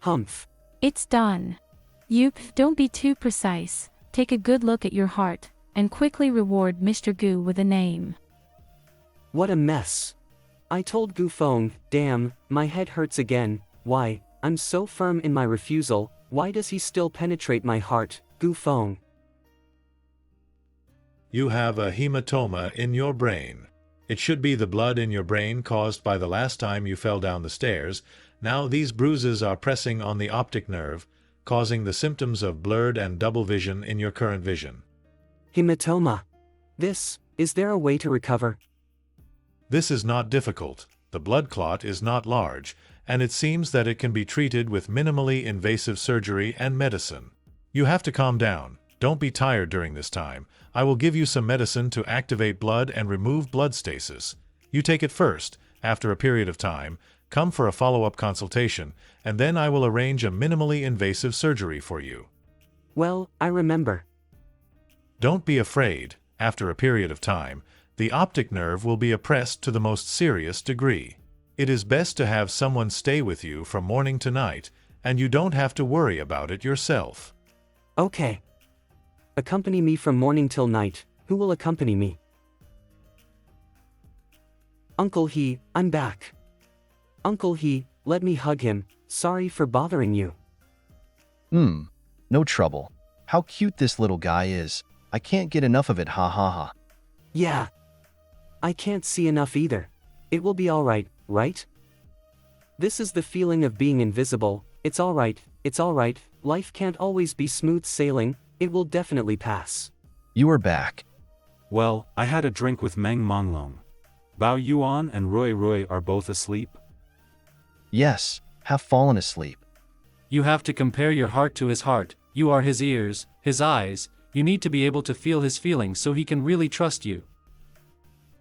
Humph. It's done. You don't be too precise. Take a good look at your heart, and quickly reward Mr. Gu with a name. What a mess. I told Gu Feng, damn, my head hurts again. Why, I'm so firm in my refusal, why does he still penetrate my heart, Gu Feng? You have a hematoma in your brain. It should be the blood in your brain caused by the last time you fell down the stairs. Now these bruises are pressing on the optic nerve, causing the symptoms of blurred and double vision in your current vision. Hematoma. Is there a way to recover? This is not difficult. The blood clot is not large, and it seems that it can be treated with minimally invasive surgery and medicine. You have to calm down. Don't be tired during this time. I will give you some medicine to activate blood and remove blood stasis. You take it first. After a period of time, come for a follow-up consultation, and then I will arrange a minimally invasive surgery for you. Well, I remember. Don't be afraid. After a period of time, the optic nerve will be oppressed to the most serious degree. It is best to have someone stay with you from morning to night, and you don't have to worry about it yourself. Okay. Accompany me from morning till night. Who will accompany me? Uncle He, I'm back. Uncle He, let me hug him. Sorry for bothering you. No trouble. How cute this little guy is. I can't get enough of it, ha ha ha. Yeah. I can't see enough either. It will be alright, right? This is the feeling of being invisible. It's alright, life can't always be smooth sailing, it will definitely pass. You are back. Well, I had a drink with Meng Monglong. Bao Yuan and Roy are both asleep? Yes, have fallen asleep. You have to compare your heart to his heart. You are his ears, his eyes. You need to be able to feel his feelings so he can really trust you.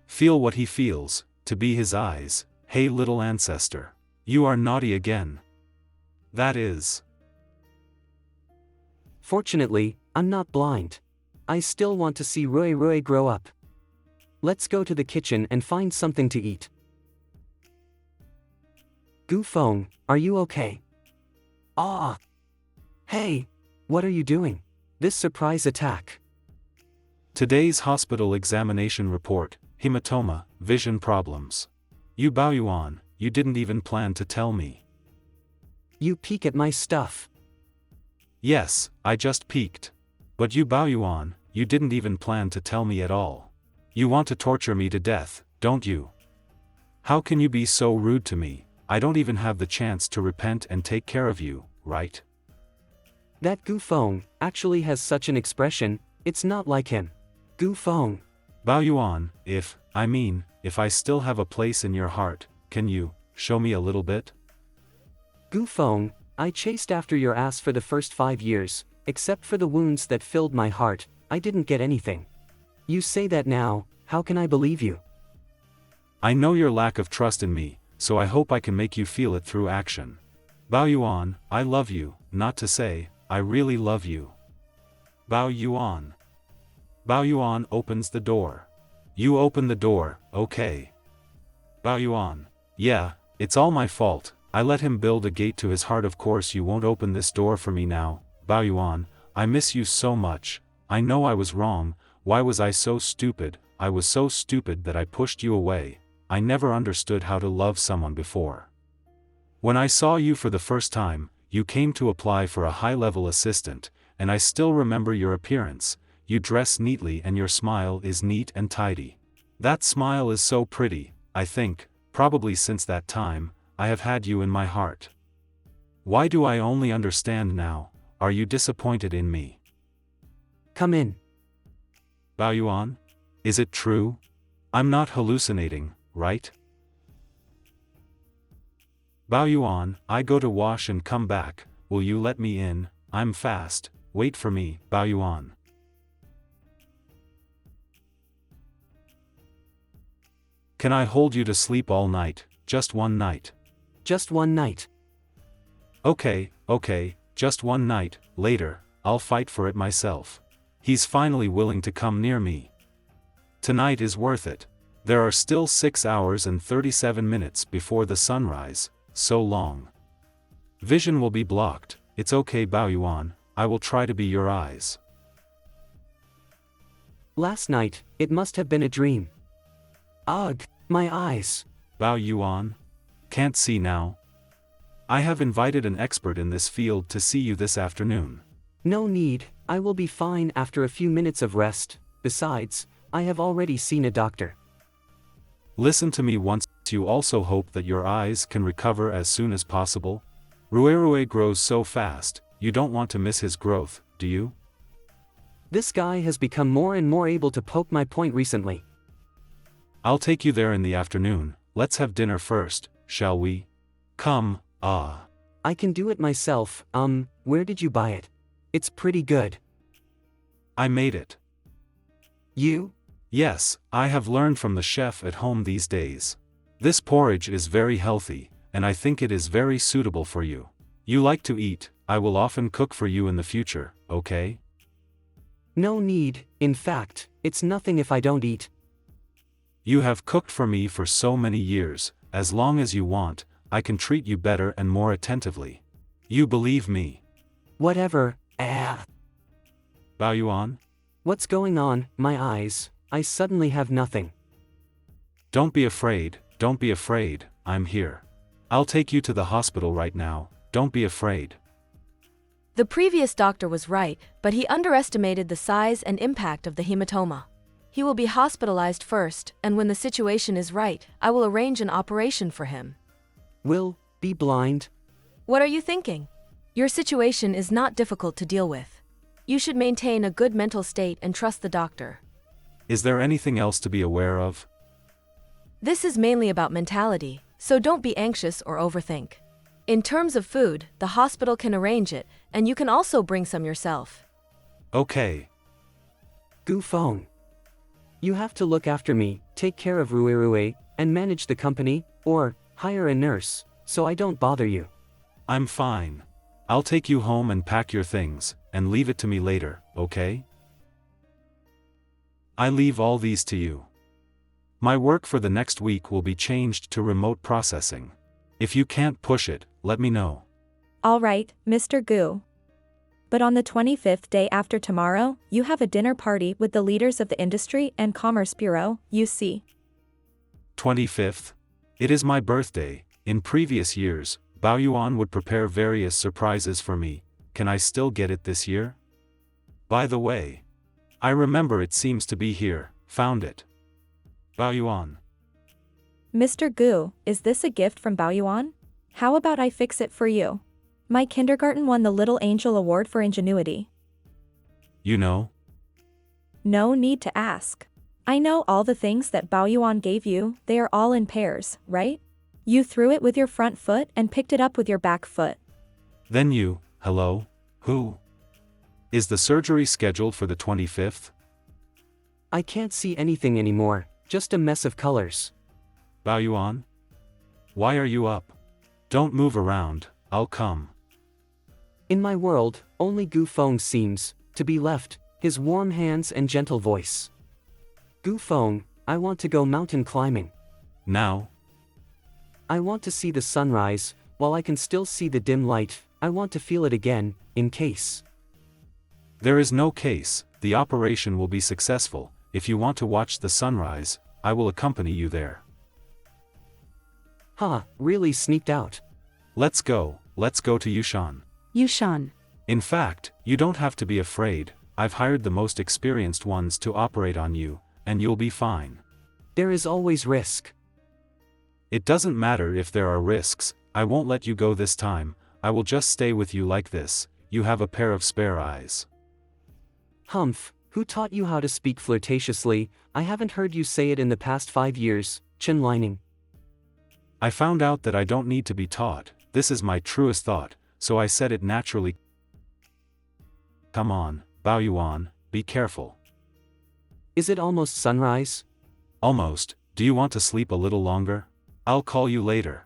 Feel what he feels, to be his eyes. Hey little ancestor. You are naughty again. That is. Fortunately, I'm not blind. I still want to see Roy grow up. Let's go to the kitchen and find something to eat. Gu Feng, are you okay? Ah! Hey! What are you doing? This surprise attack. Today's hospital examination report, hematoma, vision problems. You Bao Yuan, you didn't even plan to tell me. You peek at my stuff. Yes, I just peeked. But you Bao Yuan, you didn't even plan to tell me at all. You want to torture me to death, don't you? How can you be so rude to me? I don't even have the chance to repent and take care of you, right? That Gu Feng actually has such an expression, it's not like him. Gu Feng. Bao Yuan, if I still have a place in your heart, can you show me a little bit? Gu Feng, I chased after your ass for the first 5 years, except for the wounds that filled my heart, I didn't get anything. You say that now, how can I believe you? I know your lack of trust in me, so I hope I can make you feel it through action. Bao Yuan, I love you, not to say, I really love you. Bao Yuan. Bao Yuan opens the door. You open the door, okay. Bao Yuan. Yeah, it's all my fault, I let him build a gate to his heart. Of course you won't open this door for me now. Bao Yuan, I miss you so much. I know I was wrong, why was I so stupid? I was so stupid that I pushed you away. I never understood how to love someone before. When I saw you for the first time, you came to apply for a high-level assistant, and I still remember your appearance. You dress neatly and your smile is neat and tidy. That smile is so pretty, I think, probably since that time, I have had you in my heart. Why do I only understand now? Are you disappointed in me? Come in. Bao Yuan? Is it true? I'm not hallucinating, right? Bao Yuan, I go to wash and come back, will you let me in? I'm fast, wait for me, Bao Yuan. Can I hold you to sleep all night, just one night? Just one night. Okay, just one night, later, I'll fight for it myself. He's finally willing to come near me. Tonight is worth it. There are still 6 hours and 37 minutes before the sunrise, so long. Vision will be blocked, it's okay Bao Yuan, I will try to be your eyes. Last night, it must have been a dream. Ugh, my eyes. Bao Yuan? Can't see now? I have invited an expert in this field to see you this afternoon. No need, I will be fine after a few minutes of rest. Besides, I have already seen a doctor. Listen to me once, you also hope that your eyes can recover as soon as possible? Rue grows so fast, you don't want to miss his growth, do you? This guy has become more and more able to poke my point recently. I'll take you there in the afternoon, let's have dinner first, shall we? Come, I can do it myself, where did you buy it? It's pretty good. I made it. You? Yes, I have learned from the chef at home these days. This porridge is very healthy, and I think it is very suitable for you. You like to eat, I will often cook for you in the future, okay? No need, in fact, it's nothing if I don't eat. You have cooked for me for so many years, as long as you want, I can treat you better and more attentively. You believe me. Whatever, Bao Yuan? What's going on, my eyes, I suddenly have nothing. Don't be afraid, I'm here. I'll take you to the hospital right now, don't be afraid. The previous doctor was right, but he underestimated the size and impact of the hematoma. He will be hospitalized first, and when the situation is right, I will arrange an operation for him. Will be blind? What are you thinking? Your situation is not difficult to deal with. You should maintain a good mental state and trust the doctor. Is there anything else to be aware of? This is mainly about mentality, so don't be anxious or overthink. In terms of food, the hospital can arrange it, and you can also bring some yourself. Okay. Gu Feng. You have to look after me, take care of Rue, and manage the company, or hire a nurse, so I don't bother you. I'm fine. I'll take you home and pack your things, and leave it to me later, okay? I leave all these to you. My work for the next week will be changed to remote processing. If you can't push it, let me know. All right, Mr. Gu. But on the 25th day after tomorrow, you have a dinner party with the leaders of the Industry and Commerce Bureau, UC. 25th? It is my birthday. In previous years, Bao Yuan would prepare various surprises for me. Can I still get it this year? By the way, I remember it seems to be here. Found it. Bao Yuan. Mr. Gu, is this a gift from Bao Yuan? How about I fix it for you? My kindergarten won the Little Angel Award for ingenuity. You know? No need to ask. I know all the things that Bao Yuan gave you, they are all in pairs, right? You threw it with your front foot and picked it up with your back foot. Then you, hello? Who? Is the surgery scheduled for the 25th? I can't see anything anymore, just a mess of colors. Bao Yuan? Why are you up? Don't move around, I'll come. In my world, only Gu Feng seems to be left, his warm hands and gentle voice. Gu Feng, I want to go mountain climbing. Now? I want to see the sunrise, while I can still see the dim light. I want to feel it again, in case. There is no case, the operation will be successful. If you want to watch the sunrise, I will accompany you there. Really sneaked out. Let's go to Yushan. Yushan. In fact, you don't have to be afraid, I've hired the most experienced ones to operate on you, and you'll be fine. There is always risk. It doesn't matter if there are risks, I won't let you go this time, I will just stay with you like this, you have a pair of spare eyes. Humph, who taught you how to speak flirtatiously? I haven't heard you say it in the past 5 years, Chen Lining. I found out that I don't need to be taught, this is my truest thought, so I said it naturally. Come on, Bao Yuan, be careful. Is it almost sunrise? Almost, do you want to sleep a little longer? I'll call you later.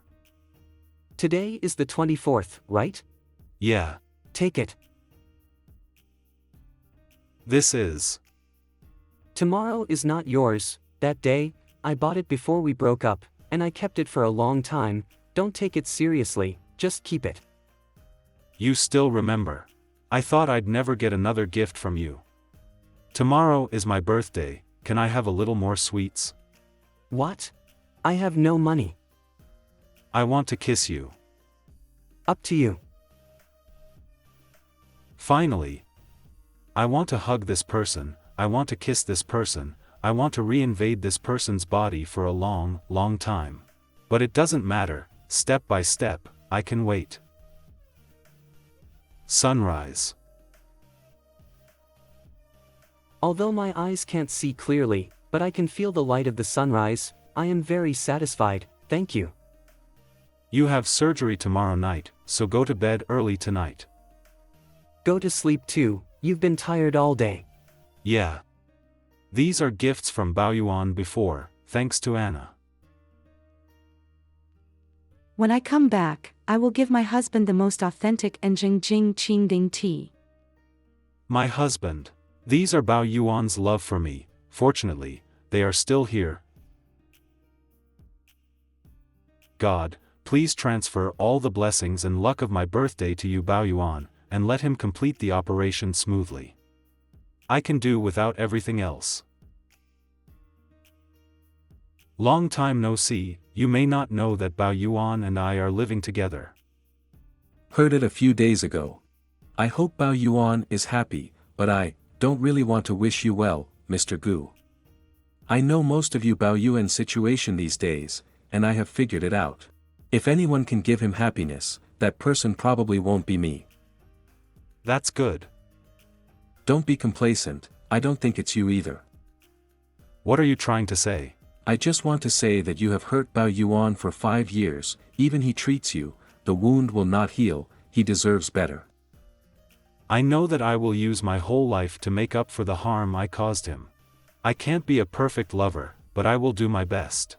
Today is the 24th, right? Yeah. Take it. This is. Tomorrow is not yours. That day, I bought it before we broke up, and I kept it for a long time. Don't take it seriously, just keep it. You still remember. I thought I'd never get another gift from you. Tomorrow is my birthday, can I have a little more sweets? What? I have no money. I want to kiss you. Up to you. Finally. I want to hug this person, I want to kiss this person, I want to reinvade this person's body for a long, long time. But it doesn't matter, step by step, I can wait. Sunrise. Although my eyes can't see clearly, but I can feel the light of the sunrise, I am very satisfied, thank you. You have surgery tomorrow night, so go to bed early tonight. Go to sleep too, you've been tired all day. Yeah. These are gifts from Bao Yuan before, thanks to Anna. When I come back, I will give my husband the most authentic ENG Qing Ding tea. My husband. These are Bao Yuan's love for me, fortunately, they are still here. God, please transfer all the blessings and luck of my birthday to you Bao Yuan, and let him complete the operation smoothly. I can do without everything else. Long time no see, you may not know that Bao Yuan and I are living together. Heard it a few days ago. I hope Bao Yuan is happy, but I don't really want to wish you well, Mr. Gu. I know most of you Bao Yuan's situation these days, and I have figured it out. If anyone can give him happiness, that person probably won't be me. That's good. Don't be complacent, I don't think it's you either. What are you trying to say? I just want to say that you have hurt Bao Yuan for 5 years, even he treats you, the wound will not heal, he deserves better. I know that I will use my whole life to make up for the harm I caused him. I can't be a perfect lover, but I will do my best.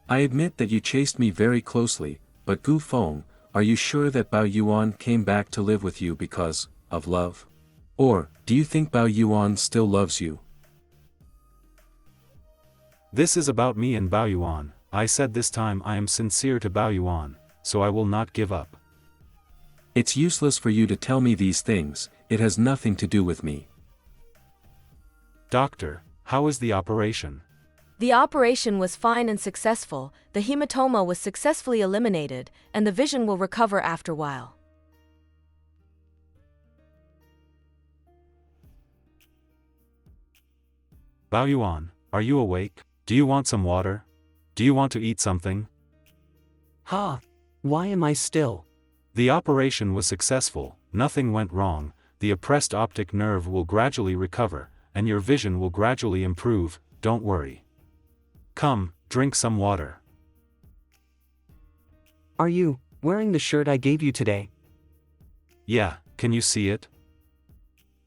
I admit that you chased me very closely, but Gu Feng, are you sure that Bao Yuan came back to live with you because of love? Or, do you think Bao Yuan still loves you? This is about me and Bao Yuan. I said this time I am sincere to Bao Yuan, so I will not give up. It's useless for you to tell me these things, it has nothing to do with me. Doctor, how is the operation? The operation was fine and successful, the hematoma was successfully eliminated, and the vision will recover after a while. Bao Yuan, are you awake? Do you want some water? Do you want to eat something? Ha! Why am I still? The operation was successful, nothing went wrong, the oppressed optic nerve will gradually recover, and your vision will gradually improve, don't worry. Come, drink some water. Are you wearing the shirt I gave you today? Yeah, can you see it?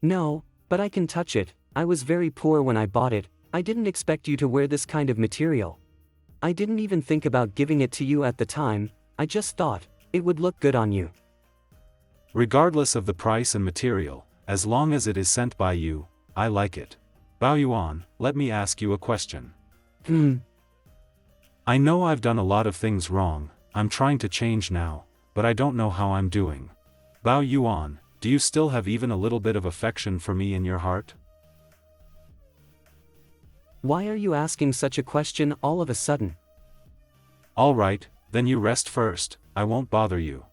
No, but I can touch it. I was very poor when I bought it. I didn't expect you to wear this kind of material. I didn't even think about giving it to you at the time, I just thought it would look good on you. Regardless of the price and material, as long as it is sent by you, I like it. Bao Yuan, let me ask you a question. I know I've done a lot of things wrong, I'm trying to change now, but I don't know how I'm doing. Bao Yuan, do you still have even a little bit of affection for me in your heart? Why are you asking such a question all of a sudden? Alright, then you rest first, I won't bother you.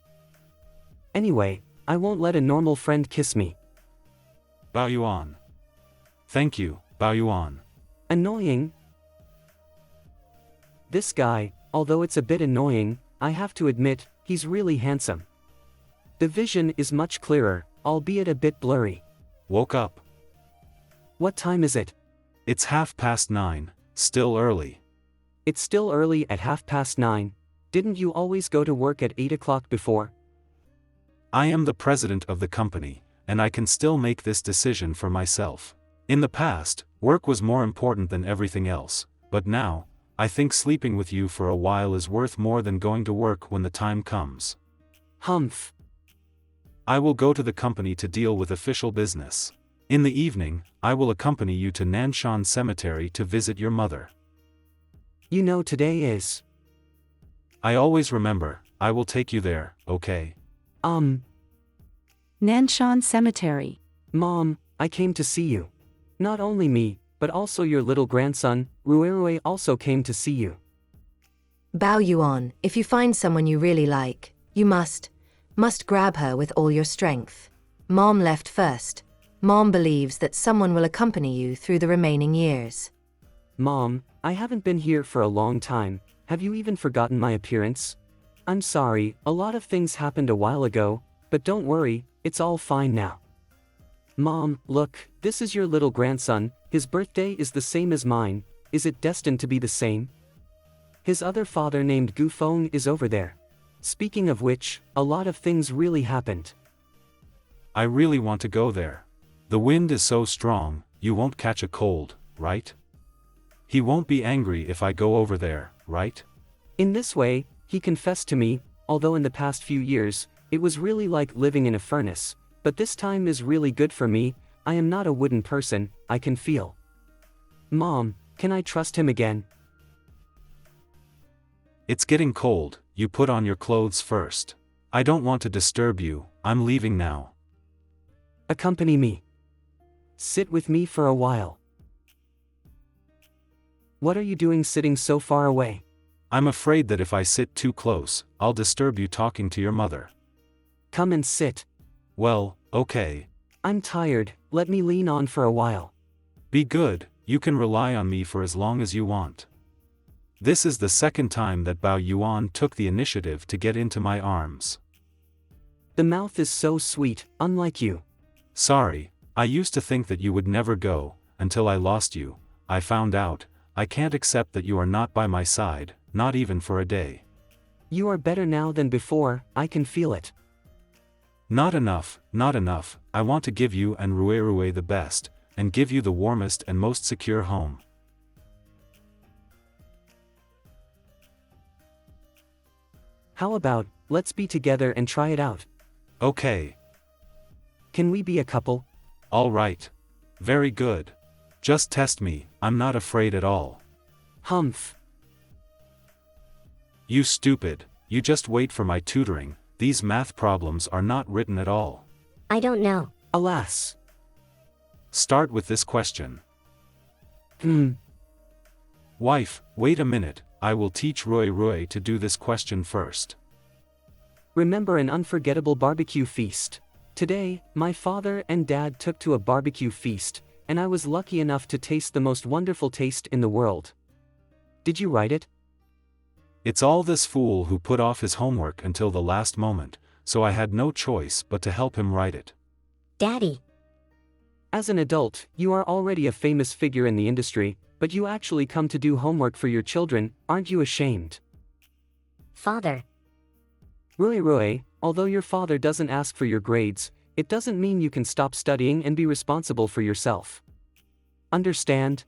Anyway, I won't let a normal friend kiss me. Bao Yuan. Thank you, Bao Yuan. Annoying? This guy, although it's a bit annoying, I have to admit, he's really handsome. The vision is much clearer, albeit a bit blurry. Woke up. What time is it? It's 9:30, still early. It's still early at 9:30. Didn't you always go to work at 8 o'clock before? I am the president of the company, and I can still make this decision for myself. In the past, work was more important than everything else, but now, I think sleeping with you for a while is worth more than going to work when the time comes. Humph. I will go to the company to deal with official business. In the evening, I will accompany you to Nanshan Cemetery to visit your mother. You know today is. I always remember, I will take you there, okay? Nanshan Cemetery. Mom, I came to see you. Not only me, but also your little grandson, Ruerue also came to see you. Bao Yuan, if you find someone you really like, you must grab her with all your strength. Mom left first. Mom believes that someone will accompany you through the remaining years. Mom, I haven't been here for a long time, have you even forgotten my appearance? I'm sorry, a lot of things happened a while ago, but don't worry, it's all fine now. Mom, look, this is your little grandson, his birthday is the same as mine, is it destined to be the same? His other father named Gu Feng is over there. Speaking of which, a lot of things really happened. I really want to go there. The wind is so strong, you won't catch a cold, right? He won't be angry if I go over there, right? In this way, he confessed to me, although in the past few years, it was really like living in a furnace, but this time is really good for me, I am not a wooden person, I can feel. Mom, can I trust him again? It's getting cold, you put on your clothes first. I don't want to disturb you, I'm leaving now. Accompany me. Sit with me for a while. What are you doing sitting so far away? I'm afraid that if I sit too close, I'll disturb you talking to your mother. Come and sit. Well, okay. I'm tired, let me lean on for a while. Be good, you can rely on me for as long as you want. This is the second time that Bao Yuan took the initiative to get into my arms. The mouth is so sweet, unlike you. Sorry, I used to think that you would never go, until I lost you. I found out, I can't accept that you are not by my side, not even for a day. You are better now than before, I can feel it. Not enough, not enough, I want to give you and Ruerue the best, and give you the warmest and most secure home. How about, let's be together and try it out? Okay. Can we be a couple? All right. Very good. Just test me, I'm not afraid at all. Humph. You stupid, you just wait for my tutoring, these math problems are not written at all. I don't know. Alas. Start with this question. Wife, wait a minute, I will teach Roy to do this question first. Remember an unforgettable barbecue feast. Today, my father and dad took to a barbecue feast, and I was lucky enough to taste the most wonderful taste in the world. Did you write it? It's all this fool who put off his homework until the last moment, so I had no choice but to help him write it. Daddy. As an adult, you are already a famous figure in the industry, but you actually come to do homework for your children, aren't you ashamed? Father. Roy, although your father doesn't ask for your grades, it doesn't mean you can stop studying and be responsible for yourself. Understand?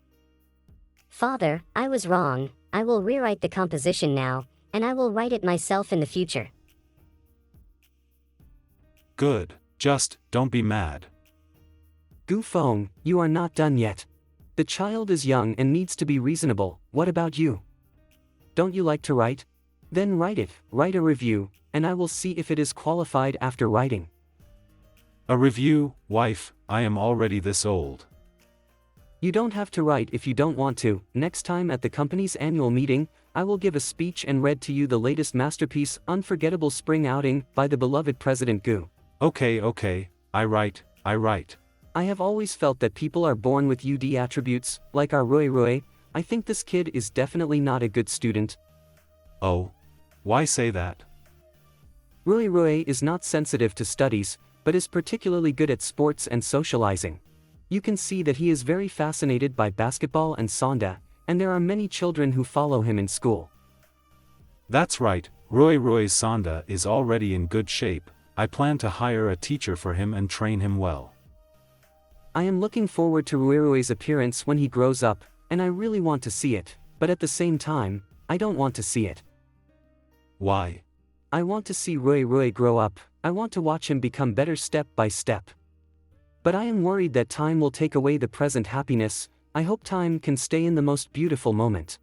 Father, I was wrong. I will rewrite the composition now, and I will write it myself in the future. Good, just don't be mad. Goofone, you are not done yet. The child is young and needs to be reasonable. What about you? Don't you like to write? Then write it, write a review, and I will see if it is qualified after writing. A review, wife, I am already this old. You don't have to write if you don't want to. Next time at the company's annual meeting, I will give a speech and read to you the latest masterpiece, Unforgettable Spring Outing, by the beloved President Goo. Okay, I write. I have always felt that people are born with UD attributes, like our Roy. I think this kid is definitely not a good student. Oh? Why say that? Roy is not sensitive to studies, but is particularly good at sports and socializing. You can see that he is very fascinated by basketball and Sonda, and there are many children who follow him in school. That's right, Roy's Sonda is already in good shape. I plan to hire a teacher for him and train him well. I am looking forward to Roy's appearance when he grows up, and I really want to see it, but at the same time, I don't want to see it. Why? I want to see Roy grow up. I want to watch him become better step by step. But I am worried that time will take away the present happiness. I hope time can stay in the most beautiful moment.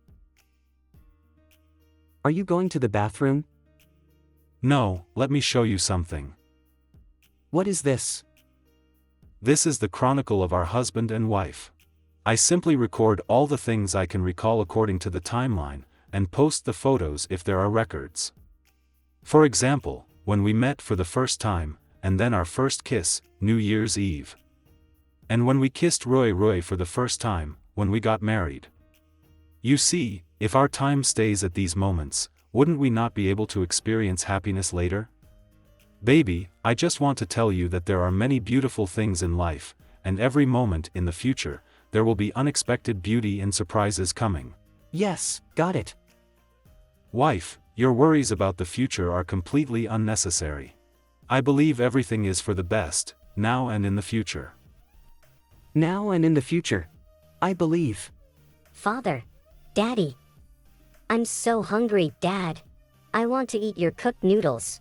Are you going to the bathroom? No, let me show you something. What is this? This is the chronicle of our husband and wife. I simply record all the things I can recall according to the timeline, and post the photos if there are records. For example, when we met for the first time, and then our first kiss, New Year's Eve. And when we kissed Roy for the first time, when we got married. You see, if our time stays at these moments, wouldn't we not be able to experience happiness later? Baby, I just want to tell you that there are many beautiful things in life, and every moment in the future, there will be unexpected beauty and surprises coming. Yes, got it. Wife, your worries about the future are completely unnecessary. I believe everything is for the best, now and in the future. Now and in the future. I believe. Father. Daddy. I'm so hungry, Dad. I want to eat your cooked noodles.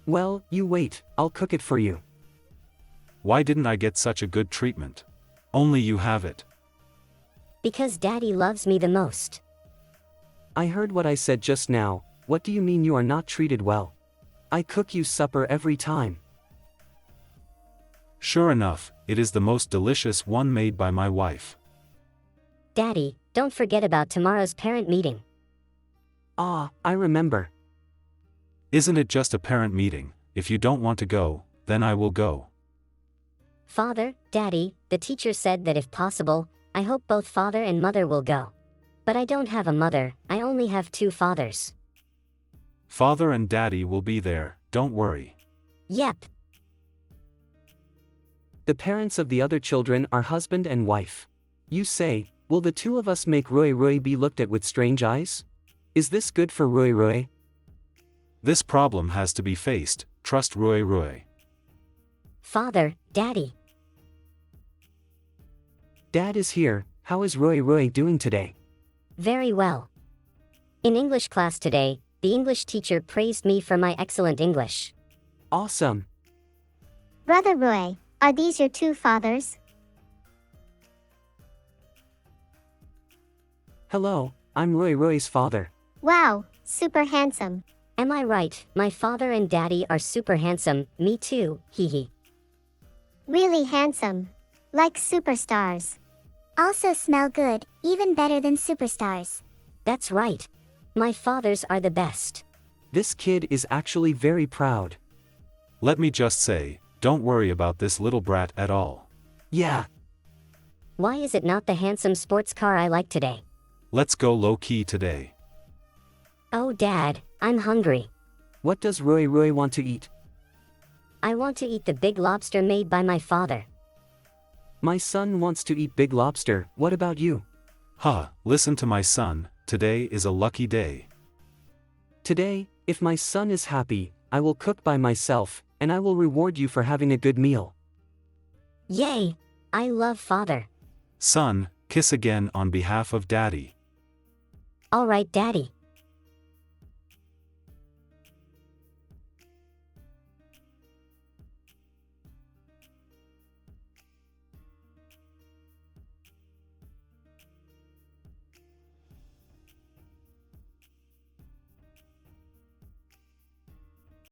Well, you wait, I'll cook it for you. Why didn't I get such a good treatment? Only you have it. Because Daddy loves me the most. I heard what I said just now. What do you mean you are not treated well? I cook you supper every time. Sure enough, it is the most delicious one made by my wife. Daddy, don't forget about tomorrow's parent meeting. Ah, I remember. Isn't it just a parent meeting? If you don't want to go, then I will go. Father, Daddy, the teacher said that if possible, I hope both father and mother will go. But I don't have a mother, I only have 2 fathers. Father and Daddy will be there, don't worry. Yep. The parents of the other children are husband and wife. You say, will the 2 of us make Roy be looked at with strange eyes? Is this good for Roy? This problem has to be faced, trust Roy. Father, Daddy. Dad is here. How is Roy doing today? Very well. In English class today, the English teacher praised me for my excellent English. Awesome. Brother Roy, are these your 2 fathers? Hello, I'm Roy's father. Wow, super handsome. Am I right? My father and Daddy are super handsome, me too, hee. Really handsome. Like superstars. Also smell good, even better than superstars. That's right. My fathers are the best. This kid is actually very proud. Let me just say, don't worry about this little brat at all. Yeah. Why is it not the handsome sports car I like today? Let's go low-key today. Oh Dad, I'm hungry. What does Roy want to eat? I want to eat the big lobster made by my father. My son wants to eat big lobster, what about you? Listen to my son, today is a lucky day. Today, if my son is happy, I will cook by myself, and I will reward you for having a good meal. Yay! I love father. Son, kiss again on behalf of Daddy. Alright Daddy.